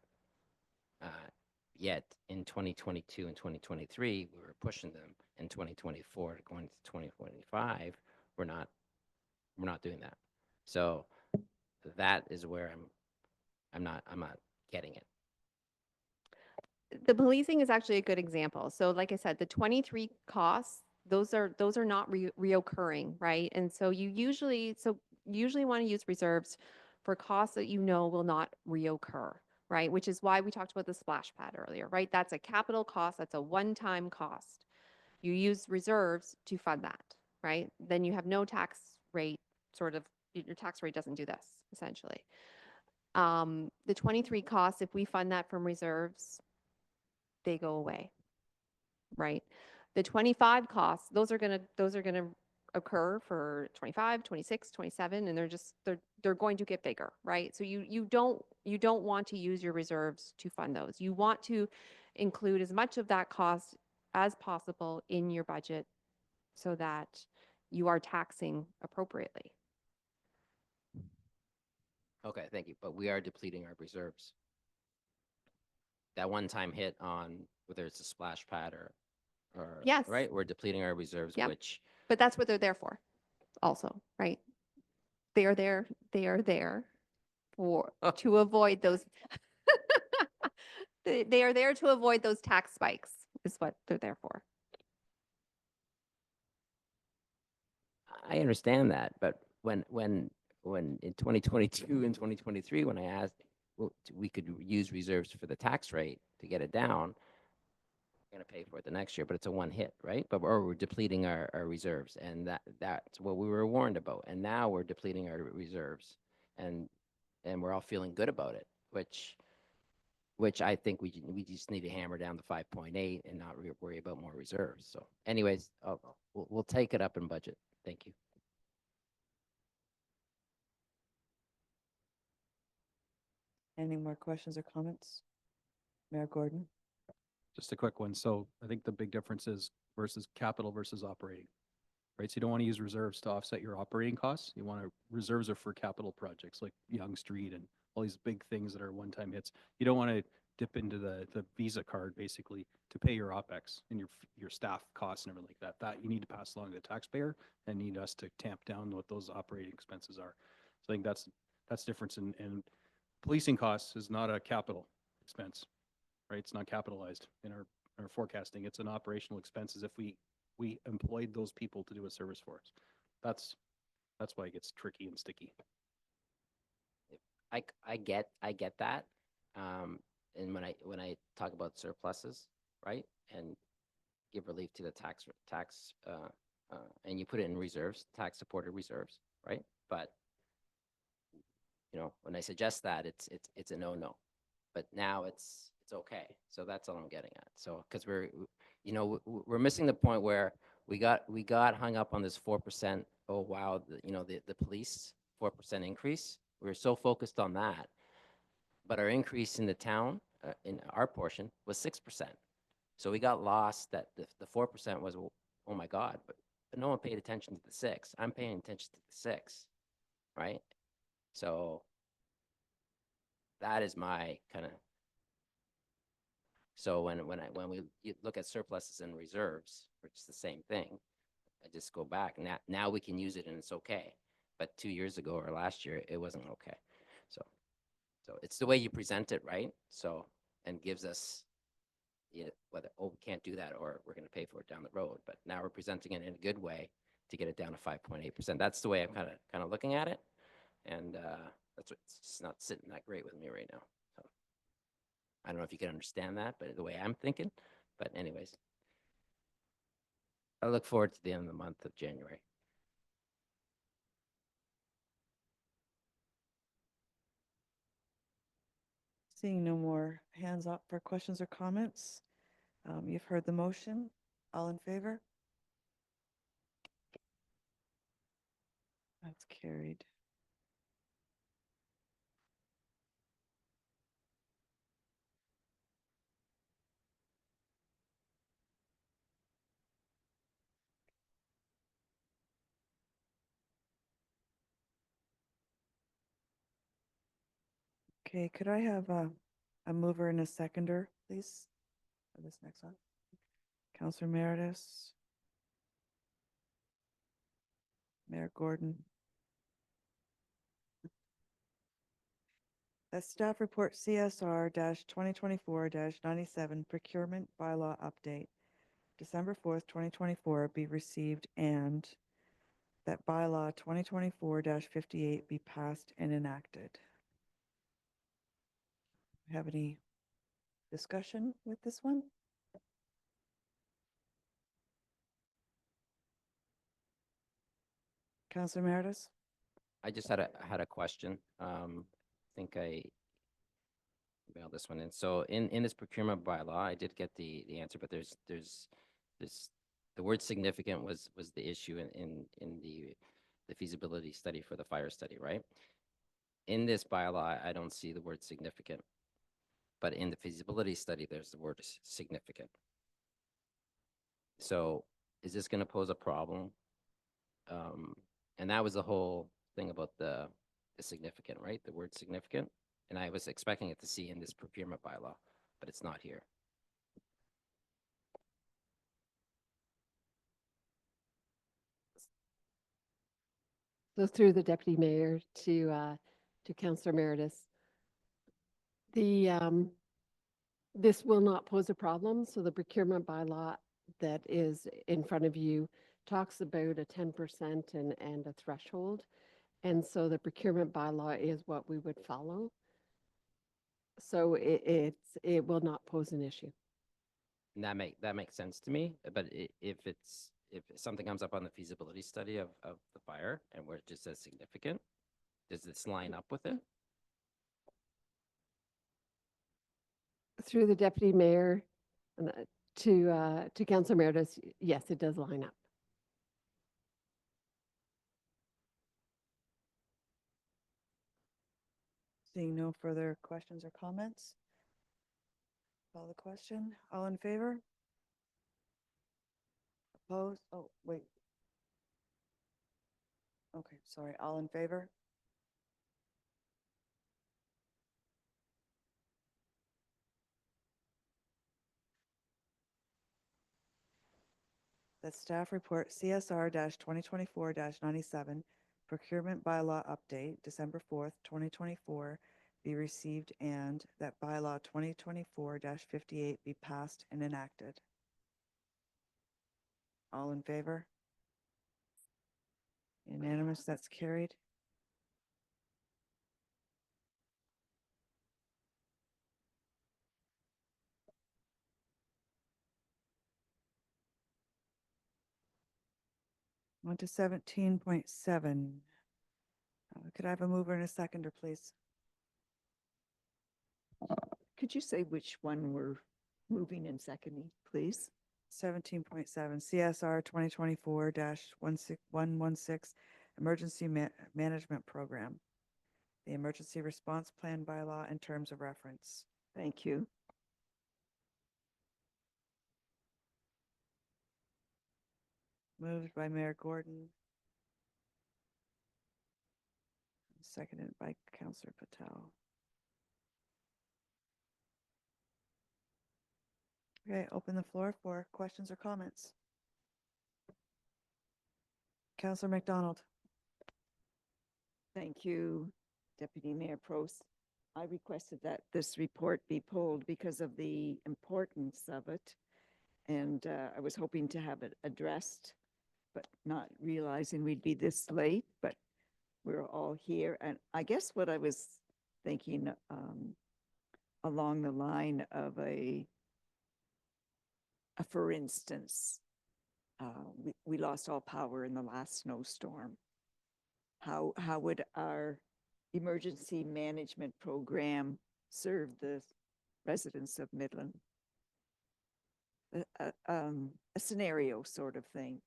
Yet in 2022 and 2023, we were pushing them. In 2024 to going to 2025, we're not doing that. So that is where I'm not getting it. The policing is actually a good example. So like I said, the 23 costs, those are not reoccurring, right? And so you usually want to use reserves for costs that you know will not reoccur, right? Which is why we talked about the splash pad earlier, right? That's a capital cost, that's a one-time cost. You use reserves to fund that, right? Then you have no tax rate, your tax rate doesn't do this, essentially. The 23 costs, if we fund that from reserves, they go away, right? The 25 costs, those are gonna occur for 25, 26, 27, and they're going to get bigger, right? So you don't want to use your reserves to fund those. You want to include as much of that cost as possible in your budget so that you are taxing appropriately. Okay, thank you. But we are depleting our reserves. That one-time hit on whether it's a splash pad or Yes. right, we're depleting our reserves, Yep. which But that's what they're there for also, right? They are there for to avoid those they are there to avoid those tax spikes is what they're there for. I understand that. But when in 2022 and 2023, when I asked, well, we could use reserves for the tax rate to get it down, going to pay for it the next year, but it's a one hit, right? But we're depleting our reserves, and that's what we were warned about. And now we're depleting our reserves, and we're all feeling good about it, which I think we just need to hammer down the 5.8 and not worry about more reserves. So anyways, we'll take it up in budget. Thank you. Any more questions or comments? Mayor Gordon? Just a quick one. So I think the big difference is versus capital versus operating, right? So you don't want to use reserves to offset your operating costs. You want to, reserves are for capital projects like Young Street and all these big things that are one-time hits. You don't want to dip into the Visa card basically to pay your OpEx and your staff costs and everything like that. That you need to pass along to the taxpayer and need us to tamp down what those operating expenses are. So I think that's difference in policing costs is not a capital expense, right? It's not capitalized in our forecasting. It's an operational expenses if we employed those people to do a service for us. That's why it gets tricky and sticky. I get that. And when I talk about surpluses, right, and give relief to the tax and you put it in reserves, tax supported reserves, right? But when I suggest that, it's a no. But now it's it's okay. So that's all I'm getting at. So, because we're missing the point where we got hung up on this 4%. Oh, wow, the police 4% increase. We were so focused on that, but our increase in the town, in our portion, was 6%. So we got lost that the 4% was, oh my God, but no one paid attention to the 6. I'm paying attention to the 6, right? So that is my kind of, so when you look at surpluses and reserves, which is the same thing, I just go back. Now we can use it and it's okay. But 2 years ago or last year, it wasn't okay. So it's the way you present it, right? So, and gives us whether, oh, we can't do that or we're going to pay for it down the road. But now we're presenting it in a good way to get it down to 5.8%. That's the way I'm kind of looking at it. And that's what's just not sitting that great with me right now. So I don't know if you can understand that, but the way I'm thinking. But anyways, I look forward to the end of the month of January. Seeing no more hands up for questions or comments. You've heard the motion. All in favor? That's carried. Okay, could I have a mover and a seconder, please, for this next one? Councillor Meredith. Mayor Gordon. That staff report CSR 2024-97 procurement bylaw update, December 4th, 2024 be received, and that bylaw 2024-58 be passed and enacted. Have any discussion with this one? Councillor Meredith? I just had a question. I think I mailed this one in. So in this procurement bylaw, I did get the answer, but there's the word significant was the issue in the feasibility study for the fire study, right? In this bylaw, I don't see the word significant, but in the feasibility study, there's the word significant. So is this going to pose a problem? And that was the whole thing about the significant, right? The word significant. And I was expecting it to see in this procurement bylaw, but it's not here. So through the deputy mayor to Councillor Meredith, this will not pose a problem. So the procurement bylaw that is in front of you talks about a 10% and a threshold. And so the procurement bylaw is what we would follow. So it will not pose an issue. And that makes sense to me. But if something comes up on the feasibility study of the fire and where it just says significant, does this line up with it? Through the deputy mayor to Councillor Meredith, yes, it does line up. Seeing no further questions or comments? Call the question. All in favor? Opposed? Oh, wait. Okay, sorry. All in favor? That staff report CSR 2024-97 procurement bylaw update, December 4th, 2024 be received, and that bylaw 2024-58 be passed and enacted. All in favor? Unanimous, that's carried. On to 17.7. Could I have a mover and a seconder, please? Could you say which one we're moving and seconding, please? 17.7 CSR 2024-116 Emergency Management Program. The Emergency Response Plan bylaw and terms of reference. Thank you. Moved by Mayor Gordon. Seconded by Councillor Patel. Okay, open the floor for questions or comments. Councillor McDonald. Thank you, Deputy Mayor Prost. I requested that this report be pulled because of the importance of it. And I was hoping to have it addressed, but not realizing we'd be this late, but we're all here. And I guess what I was thinking along the line of for instance, we lost all power in the last snowstorm. How would our emergency management program serve the residents of Midland? A scenario sort of thing.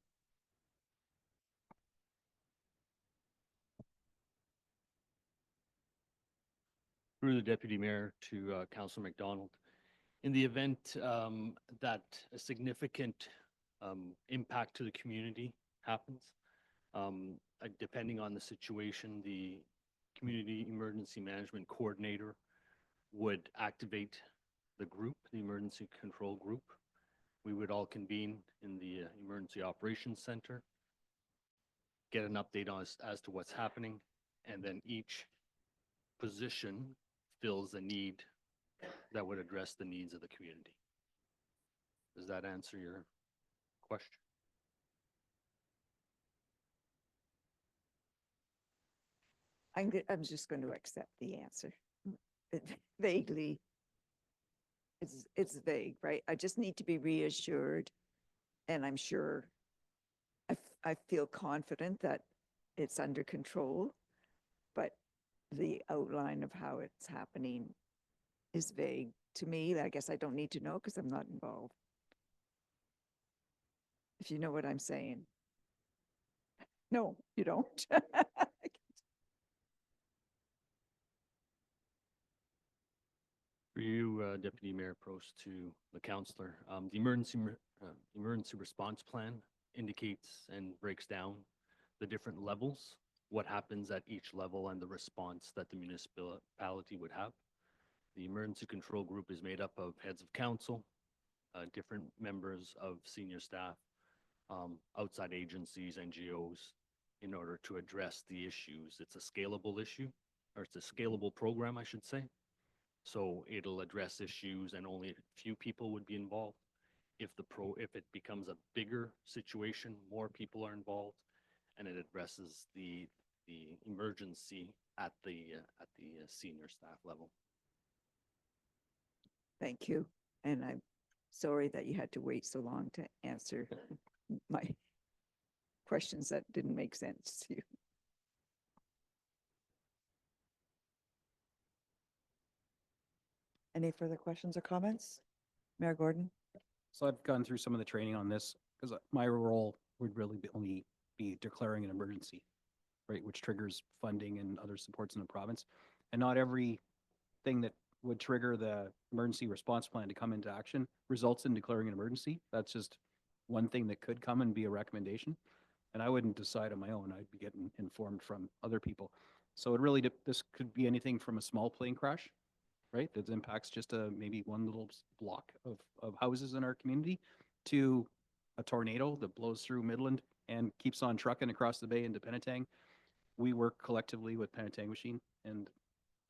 Through the Deputy Mayor to Councillor McDonald. In the event that a significant impact to the community happens, depending on the situation, the Community Emergency Management Coordinator would activate the group, the Emergency Control Group. We would all convene in the Emergency Operations Center, get an update on as to what's happening, and then each position fills a need that would address the needs of the community. Does that answer your question? I'm just going to accept the answer. Vaguely, it's vague, right? I just need to be reassured, and I'm sure I feel confident that it's under control, but the outline of how it's happening is vague to me. I guess I don't need to know because I'm not involved. If you know what I'm saying. No, you don't. For you, Deputy Mayor Prost, to the councillor, the emergency response plan indicates and breaks down the different levels, what happens at each level, and the response that the municipality would have. The emergency control group is made up of heads of council, different members of senior staff, outside agencies, NGOs, in order to address the issues. It's a scalable issue, or it's a scalable program, I should say. So it'll address issues and only a few people would be involved. If it becomes a bigger situation, more people are involved, and it addresses the emergency at the senior staff level. Thank you. And I'm sorry that you had to wait so long to answer my questions that didn't make sense to you. Any further questions or comments? Mayor Gordon? So I've gone through some of the training on this because my role would really only be declaring an emergency, right, which triggers funding and other supports in the province. And not everything that would trigger the emergency response plan to come into action results in declaring an emergency. That's just one thing that could come and be a recommendation. And I wouldn't decide on my own. I'd be getting informed from other people. So it really, this could be anything from a small plane crash, right, that impacts just maybe one little block of houses in our community, to a tornado that blows through Midland and keeps on trucking across the bay into Penetang. We work collectively with Penetang and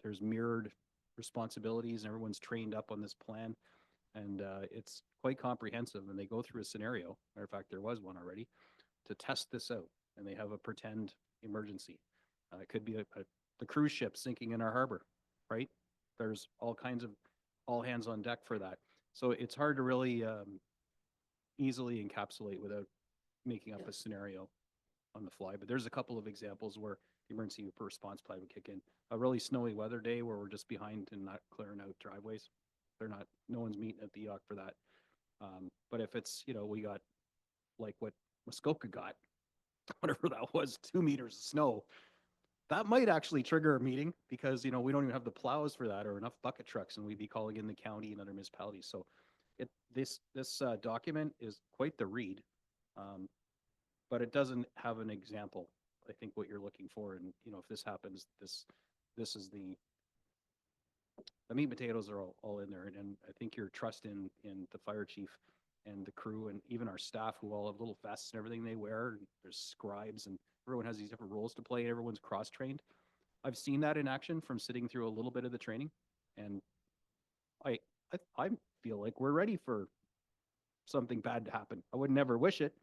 there's mirrored responsibilities and everyone's trained up on this plan. And it's quite comprehensive, and they go through a scenario. Matter of fact, there was one already to test this out, and they have a pretend emergency. It could be the cruise ship sinking in our harbor, right? There's all kinds of all hands on deck for that. So it's hard to really easily encapsulate without making up a scenario on the fly. But there's a couple of examples where the emergency response plan would kick in. A really snowy weather day where we're just behind and not clearing out driveways. They're not, no one's meeting at the yacht for that. But if it's, you know, we got like what Muskoka got, whatever that was, 2 meters of snow, that might actually trigger a meeting because, you know, we don't even have the plows for that or enough bucket trucks, and we'd be calling in the county and other municipalities. So this document is quite the read, but it doesn't have an example. I think what you're looking for, and you know, if this happens, this is the meat and potatoes are all in there, and I think your trust in the fire chief and the crew and even our staff who all have little vests and everything they wear. And there's scribes and everyone has these different roles to play and everyone's cross-trained. I've seen that in action from sitting through a little bit of the training, and I feel like we're ready for something bad to happen. I would never wish it,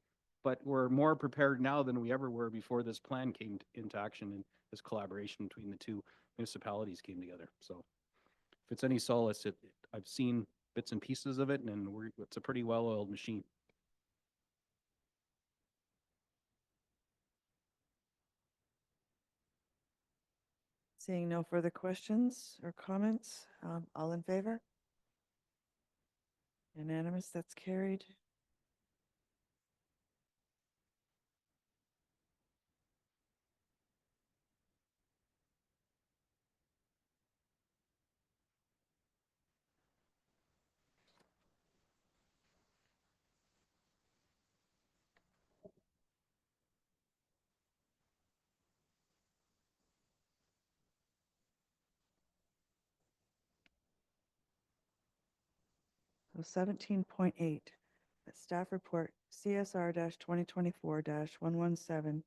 but we're more prepared now than we ever were before this plan came into action and this collaboration between the two municipalities came together. So if it's any solace, I've seen bits and pieces of it, and it's a pretty well-oiled machine. Seeing no further questions or comments, all in favor? Unanimous, that's carried. So 17.8, staff report CSR 2024 117,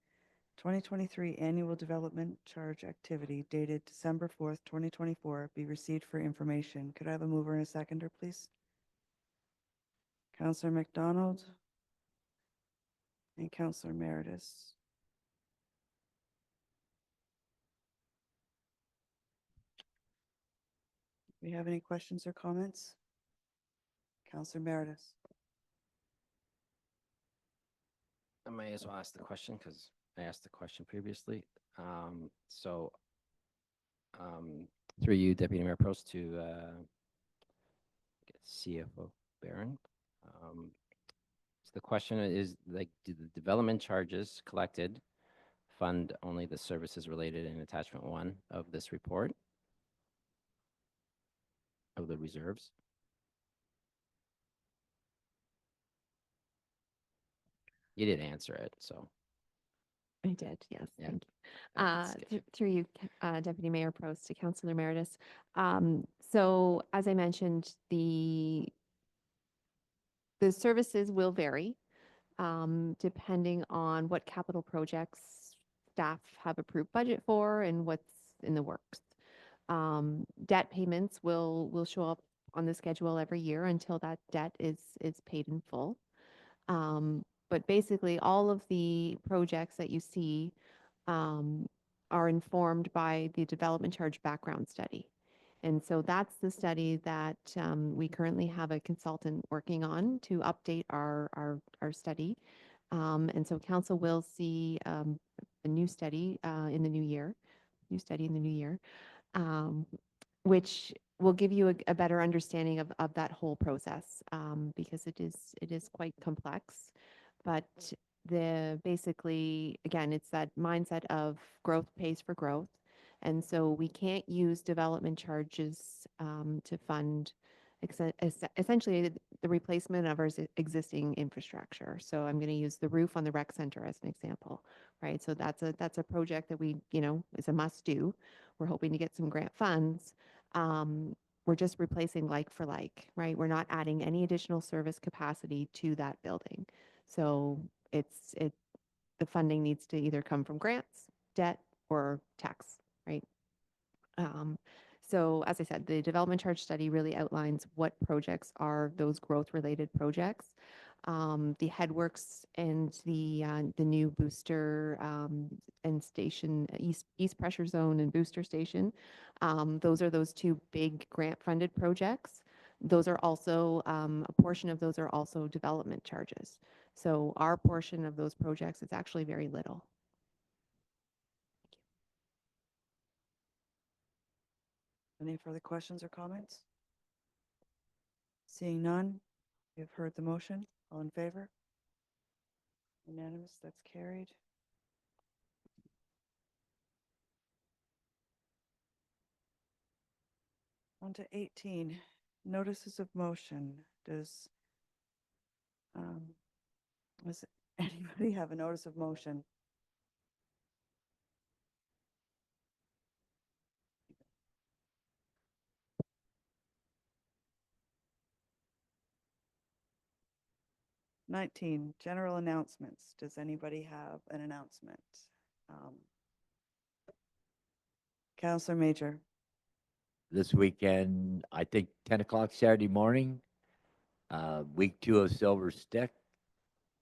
2023 annual development charge activity dated December 4th, 2024 be received for information. Could I have a mover and a seconder, please? Councillor McDonald and Councillor Meredith. Do we have any questions or comments? Councillor Meredith. I may as well ask the question because I asked the question previously. So through you, Deputy Mayor Prost, to CFO Barron. So the question is, like, do the development charges collected fund only the services related in attachment 1 of this report of the reserves? You did answer it, so. I did, yes. Yeah. Thank you. That's good. Through you, Deputy Mayor Prost, to Councillor Meredith. So as I mentioned, the services will vary depending on what capital projects staff have approved budget for and what's in the works. Debt payments will show up on the schedule every year until that debt is paid in full. But basically, all of the projects that you see are informed by the development charge background study. And so that's the study that we currently have a consultant working on to update our study. And so council will see a new study in the new year, which will give you a better understanding of that whole process because it is quite complex. But basically, again, it's that mindset of growth pays for growth. And so we can't use development charges to fund essentially the replacement of our existing infrastructure. So I'm going to use the roof on the rec center as an example, right? So that's a project that we, is a must do. We're hoping to get some grant funds. We're just replacing like for like, right? We're not adding any additional service capacity to that building. So the funding needs to either come from grants, debt, or tax, right? So as I said, the development charge study really outlines what projects are those growth-related projects. The headworks and the new booster and station, east pressure zone and booster station, those two big grant-funded projects. Those are also, a portion of those are also development charges. So our portion of those projects is actually very little. Any further questions or comments? Seeing none, you've heard the motion. All in favor? Unanimous, that's carried. On to 18, notices of motion. Does does anybody have a notice of motion? Nineteen, general announcements. Does anybody have an announcement? Counselor Major. This weekend, I think 10 o'clock Saturday morning, week 2 of Silver Stick.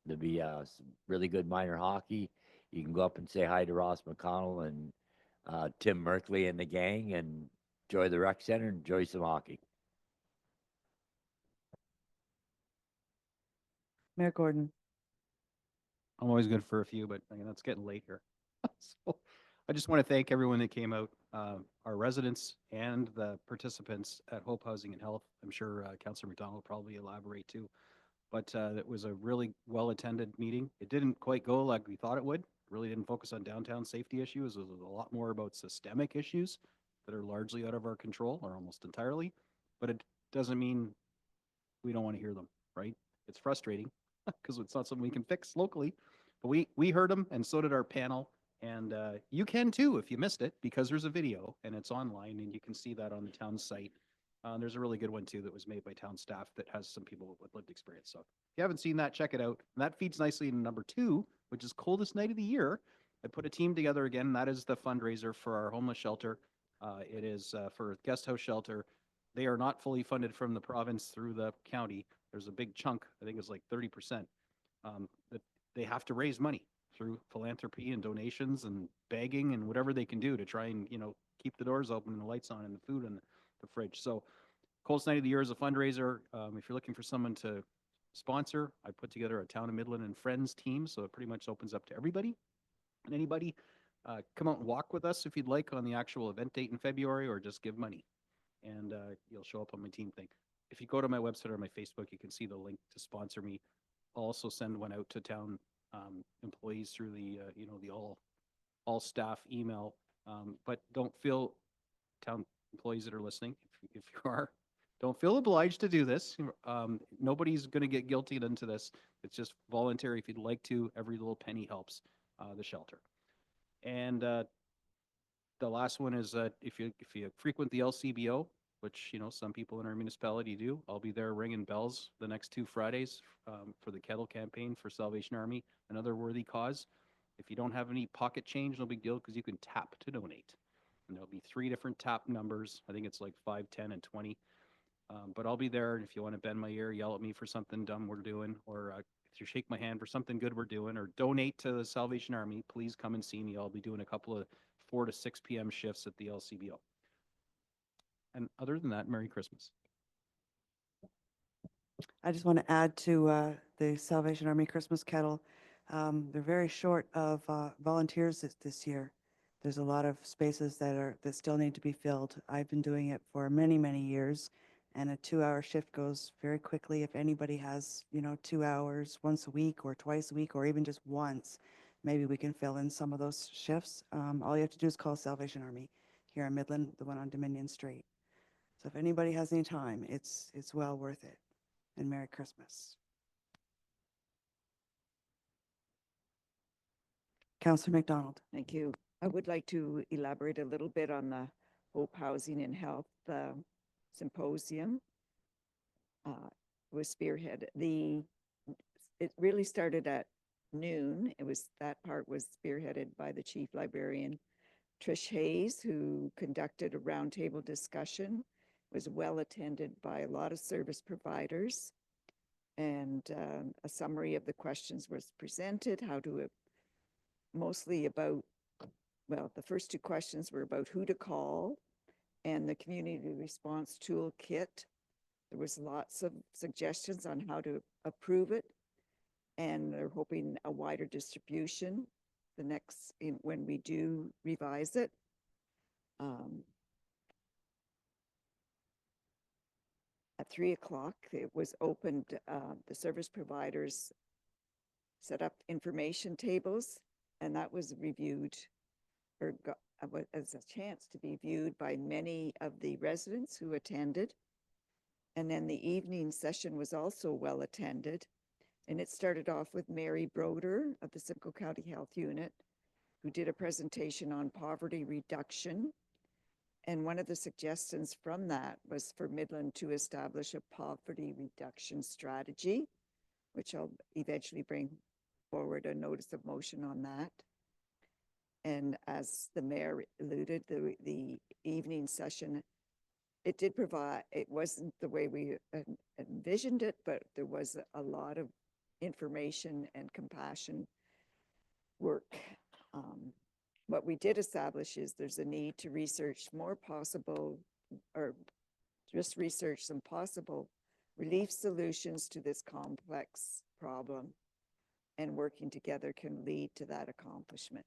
There'll be some really good minor hockey. You can go up and say hi to Ross McConnell and Tim Merkley and the gang and enjoy the rec center, enjoy some hockey. Mayor Gordon. I'm always good for a few, but it's getting late here. So I just want to thank everyone that came out, our residents and the participants at Hope Housing and Health. I'm sure Councillor McDonald will probably elaborate too. But it was a really well-attended meeting. It didn't quite go like we thought it would. Really didn't focus on downtown safety issues. It was a lot more about systemic issues that are largely out of our control or almost entirely. But it doesn't mean we don't want to hear them, right? It's frustrating because it's not something we can fix locally. But we heard them, and so did our panel. And you can too if you missed it, because there's a video and it's online, and you can see that on the town site. There's a really good one too that was made by town staff that has some people with lived experience. So if you haven't seen that, check it out. And that feeds nicely into number 2, which is coldest night of the year. I put a team together again. That is the fundraiser for our homeless shelter. It is for a guest house shelter. They are not fully funded from the province through the county. There's a big chunk, I think it's like 30%, that they have to raise money through philanthropy and donations and begging and whatever they can do to try and, keep the doors open and the lights on and the food in the fridge. So coldest night of the year is a fundraiser. If you're looking for someone to sponsor, I put together a Town of Midland and Friends team. So it pretty much opens up to everybody and anybody. Come out and walk with us if you'd like on the actual event date in February, or just give money. And you'll show up on my team thing. If you go to my website or my Facebook, you can see the link to sponsor me. I'll also send one out to town employees through the, the all staff email. But don't feel, town employees that are listening, if you are, don't feel obliged to do this. Nobody's going to get guilted into this. It's just voluntary. If you'd like to, every little penny helps the shelter. And the last one is if you frequent the LCBO, which some people in our municipality do, I'll be there ringing bells the next 2 Fridays for the Kettle campaign for Salvation Army, another worthy cause. If you don't have any pocket change, no big deal, because you can tap to donate. And there'll be 3 different tap numbers. I think it's like 5, 10, and 20. But I'll be there, and if you want to bend my ear, yell at me for something dumb we're doing, or if you shake my hand for something good we're doing, or donate to the Salvation Army, please come and see me. I'll be doing a couple of 4 to 6 p.m. shifts at the LCBO. And other than that, Merry Christmas. I just want to add to the Salvation Army Christmas Kettle. They're very short of volunteers this year. There's a lot of spaces that still need to be filled. I've been doing it for many, many years, and a 2-hour shift goes very quickly. If anybody has, 2 hours once a week or twice a week, or even just once, maybe we can fill in some of those shifts. All you have to do is call Salvation Army here in Midland, the one on Dominion Street. So if anybody has any time, it's well worth it. And Merry Christmas. Councillor McDonald. Thank you. I would like to elaborate a little bit on the Hope Housing and Health symposium. Was spearheaded. It really started at noon. That part was spearheaded by the chief librarian, Trish Hayes, who conducted a roundtable discussion. It was well attended by a lot of service providers, and a summary of the questions was presented. Mostly about, well, the first 2 questions were about who to call and the community response toolkit. There was lots of suggestions on how to approve it, and they're hoping a wider distribution when we do revise it. at 3 o'clock, it was opened, the service providers set up information tables, and that was reviewed or got, as a chance to be viewed by many of the residents who attended. And then the evening session was also well attended. And it started off with Mary Broder of the Simcoe County Health Unit, who did a presentation on poverty reduction. And one of the suggestions from that was for Midland to establish a poverty reduction strategy, which I'll eventually bring forward a notice of motion on that. And as the mayor alluded, the evening session, it did provide, it wasn't the way we envisioned it, but there was a lot of information and compassion work. What we did establish is there's a need to research more possible, or just research some possible relief solutions to this complex problem, and working together can lead to that accomplishment.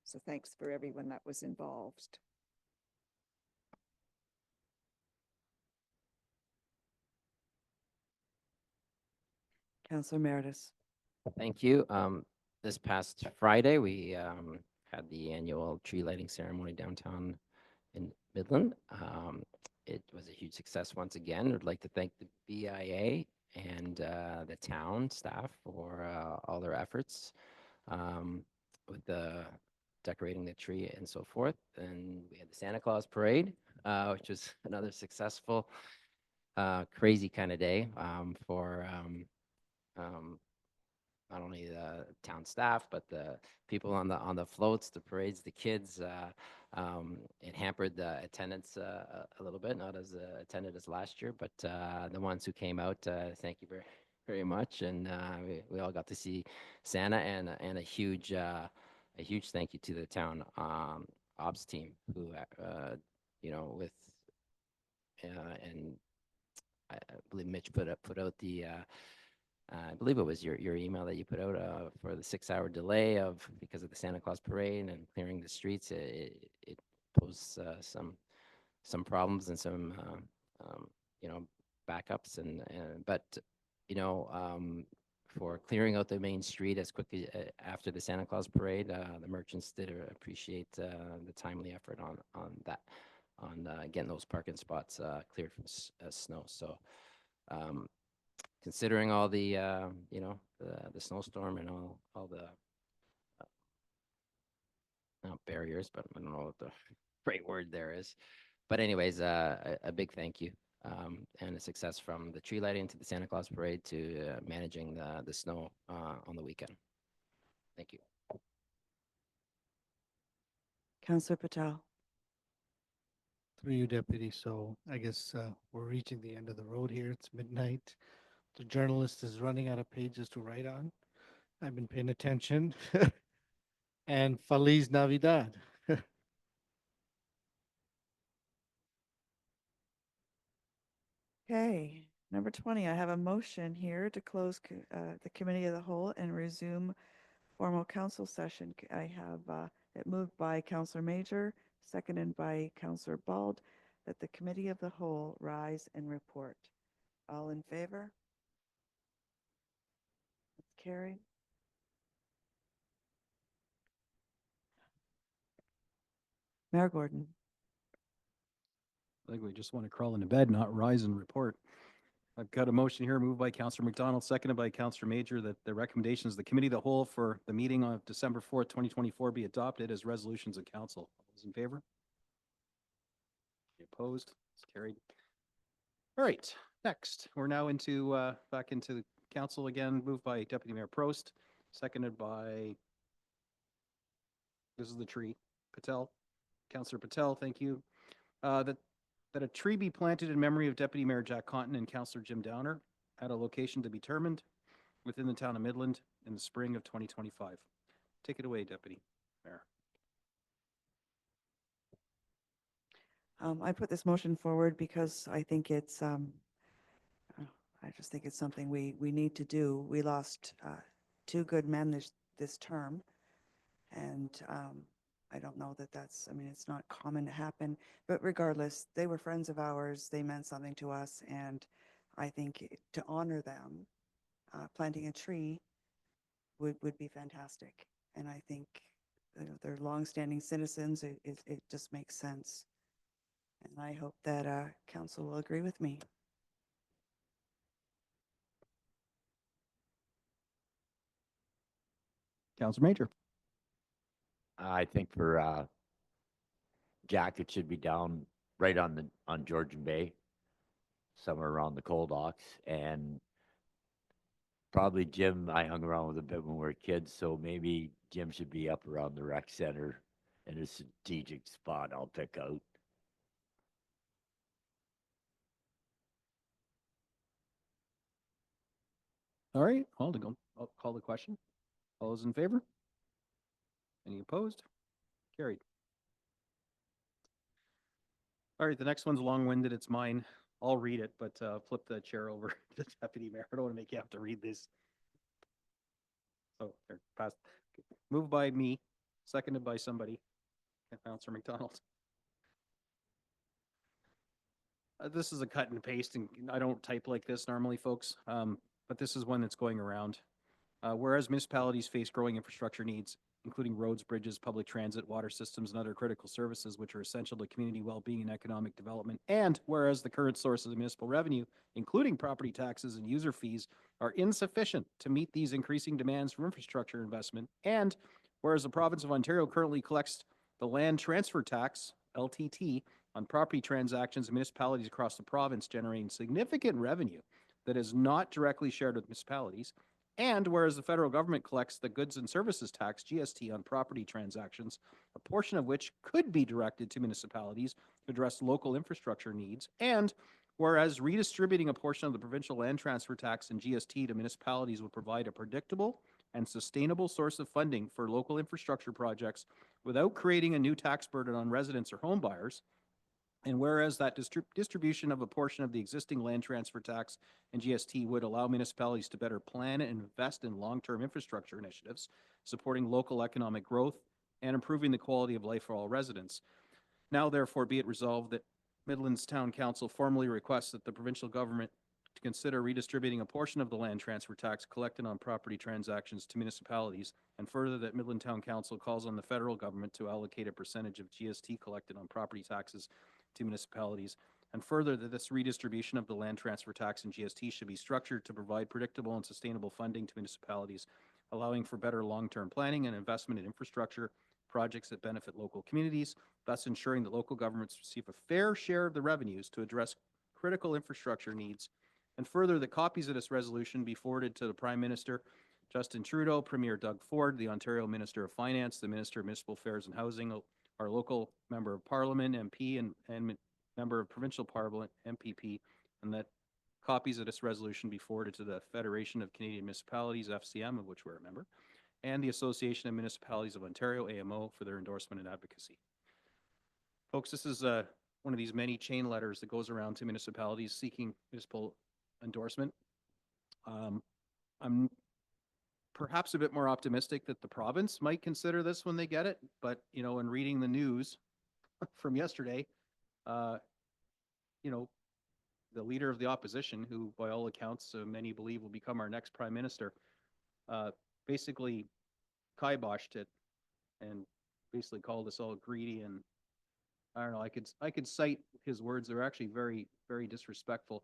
So thanks for everyone that was involved. Councillor Meredith. Thank you. This past Friday, we had the annual tree lighting ceremony downtown in Midland. It was a huge success once again. I'd like to thank the BIA and the town staff for all their efforts with the decorating the tree and so forth. And we had the Santa Claus parade, which was another successful, crazy kind of day for not only the town staff, but the people on the floats, the parades, the kids. It hampered the attendance a little bit, not as attended as last year, but the ones who came out, thank you very, very much. And we all got to see Santa, and a huge thank you to the town ops team who, you know, with and I believe Mitch put out the. I believe it was your email that you put out for the 6-hour delay because of the Santa Claus parade and clearing the streets. It posed some problems and some you know, backups but you know, for clearing out the main street as quickly after the Santa Claus parade, the merchants did appreciate the timely effort on that, on getting those parking spots cleared from snow. So. Considering all the you know, the snowstorm and all the not barriers, but I don't know what the right word there is. But anyways, a big thank you and a success from the tree lighting to the Santa Claus parade to managing the snow on the weekend. Thank you. Councillor Patel. Through you, Deputy. So I guess we're reaching the end of the road here. It's midnight. The journalist is running out of pages to write on. I've been paying attention. And Feliz Navidad. Okay, number 20, I have a motion here to close the committee of the whole and resume formal council session. I have it moved by Councillor Major, seconded by Councillor Bald, that the committee of the whole rise and report. All in favor? That's carried. Mayor Gordon. I think we just want to crawl into bed, not rise and report. I've got a motion here moved by Councillor McDonald, seconded by Councillor Major, that the recommendations of the committee of the whole for the meeting on December 4th, 2024 be adopted as resolutions of council. All those in favor? Any opposed? It's carried. All right, next, we're now into back into the council again, moved by Deputy Mayor Prost, seconded by, this is the tree, Patel. Councillor Patel, thank you. That a tree be planted in memory of Deputy Mayor Jack Conton and Councillor Jim Downer at a location to be determined within the town of Midland in the spring of 2025. Take it away, Deputy Mayor. I put this motion forward because I think it's, I just think it's something we need to do. We lost two good men this term, and I don't know that that's, I mean, it's not common to happen, but regardless, they were friends of ours. They meant something to us. And I think to honor them, planting a tree would be fantastic. And I think they're longstanding citizens. It just makes sense. And I hope that council will agree with me. Council Major. I think for Jack, it should be down right on Georgian Bay, somewhere around the coal docks, and probably Jim, I hung around with a bit when we were kids, so maybe Jim should be up around the rec center in a strategic spot I'll pick out. All right, I'll call the question. All those in favor? Any opposed? Carried. All right, the next one's long-winded. It's mine. I'll read it, but flip the chair over to the deputy mayor. I don't want to make you have to read this. So there, passed. Moved by me, seconded by somebody. Councilor McDonald. This is a cut and paste, and I don't type like this normally, folks, but this is one that's going around. Whereas municipalities face growing infrastructure needs, including roads, bridges, public transit, water systems, and other critical services which are essential to community well-being and economic development, and whereas the current sources of municipal revenue, including property taxes and user fees, are insufficient to meet these increasing demands for infrastructure investment, and whereas the province of Ontario currently collects the land transfer tax, LTT, on property transactions in municipalities across the province, generating significant revenue that is not directly shared with municipalities. And whereas the federal government collects the goods and services tax, GST, on property transactions, a portion of which could be directed to municipalities to address local infrastructure needs. And whereas redistributing a portion of the provincial land transfer tax and GST to municipalities would provide a predictable and sustainable source of funding for local infrastructure projects without creating a new tax burden on residents or home buyers. And whereas that distribution of a portion of the existing land transfer tax and GST would allow municipalities to better plan and invest in long-term infrastructure initiatives, supporting local economic growth and improving the quality of life for all residents. Now, therefore, be it resolved that Midlands Town Council formally requests that the provincial government to consider redistributing a portion of the land transfer tax collected on property transactions to municipalities, and further that Midland Town Council calls on the federal government to allocate a percentage of GST collected on property taxes to municipalities, and further that this redistribution of the land transfer tax and GST should be structured to provide predictable and sustainable funding to municipalities, allowing for better long-term planning and investment in infrastructure projects that benefit local communities, thus ensuring that local governments receive a fair share of the revenues to address critical infrastructure needs. And further, that copies of this resolution be forwarded to the Prime Minister, Justin Trudeau, Premier Doug Ford, the Ontario Minister of Finance, the Minister of Municipal Affairs and Housing, our local Member of Parliament, MP, and Member of Provincial Parliament, MPP, and that copies of this resolution be forwarded to the Federation of Canadian Municipalities, FCM, of which we're a member, and the Association of Municipalities of Ontario, AMO, for their endorsement and advocacy. Folks, this is one of these many chain letters that goes around to municipalities seeking municipal endorsement. I'm perhaps a bit more optimistic that the province might consider this when they get it, but, you know, in reading the news from yesterday, you know, the leader of the opposition, who by all accounts many believe will become our next prime minister, basically kiboshed it and basically called us all greedy. And I don't know, I could cite his words. They're actually very, very disrespectful,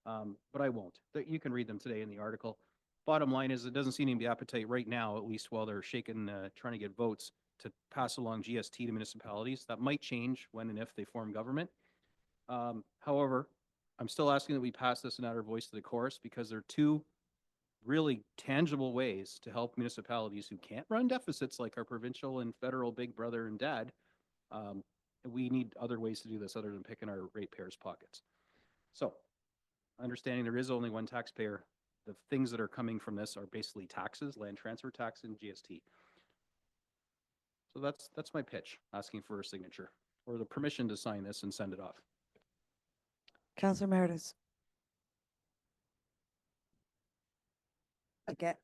but I won't. You can read them today in the article. Bottom line is, it doesn't seem to be appetite right now, at least while they're shaking, trying to get votes to pass along GST to municipalities. That might change when and if they form government. However, I'm still asking that we pass this and add our voice to the chorus, because there are two really tangible ways to help municipalities who can't run deficits like our provincial and federal big brother and dad. We need other ways to do this other than picking our ratepayers' pockets. So, understanding there is only one taxpayer, the things that are coming from this are basically taxes, land transfer tax, and GST. So that's my pitch, asking for a signature or the permission to sign this and send it off. Councillor Meredith.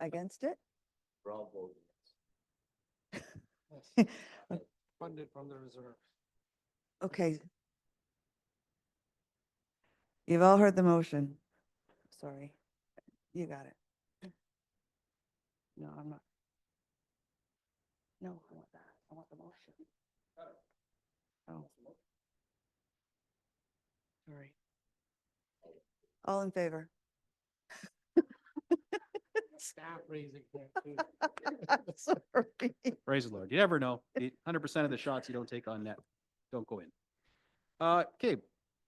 Against it? We're all voting. Funded from the reserve. Okay. You've all heard the motion. Sorry. You got it. No, I'm not. No, I want that. I want the motion. Oh. Sorry. All in favor? Staff raising. Sorry. Praise the Lord. You never know. 100% of the shots you don't take on net don't go in. Okay,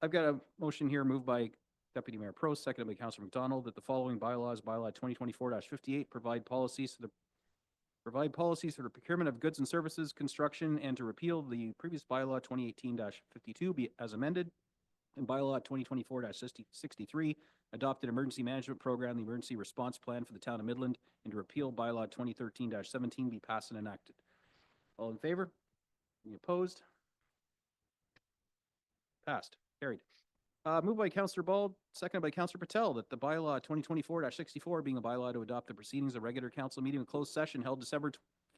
I've got a motion here moved by Deputy Mayor Prost, seconded by Councillor McDonald, that the following bylaws, bylaw 2024-58, provide policies for the procurement of goods and services, construction, and to repeal the previous bylaw 2018-52 be as amended, and bylaw 2024-63, adopted emergency management program, the emergency response plan for the town of Midland, and to repeal bylaw 2013-17 be passed and enacted. All in favor? Any opposed? Passed. Carried. Moved by Councillor Bald, seconded by Councillor Patel, that the bylaw 2024-64 being a bylaw to adopt the proceedings of regular council meeting in closed session held December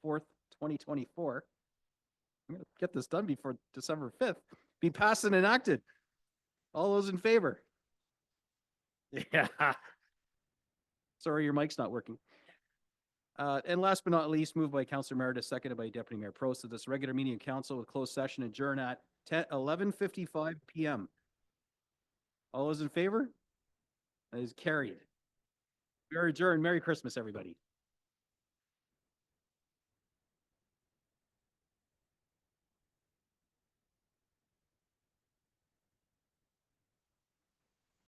4th, 2024. I'm going to get this done before December 5th. Be passed and enacted. All those in favor? Yeah. Sorry, your mic's not working. And last but not least, moved by Councillor Meredith, seconded by Deputy Mayor Prost, that this regular meeting of council with closed session adjourn at 11:55 p.m. All those in favor? That is carried. We are adjourned. Merry Christmas, everybody.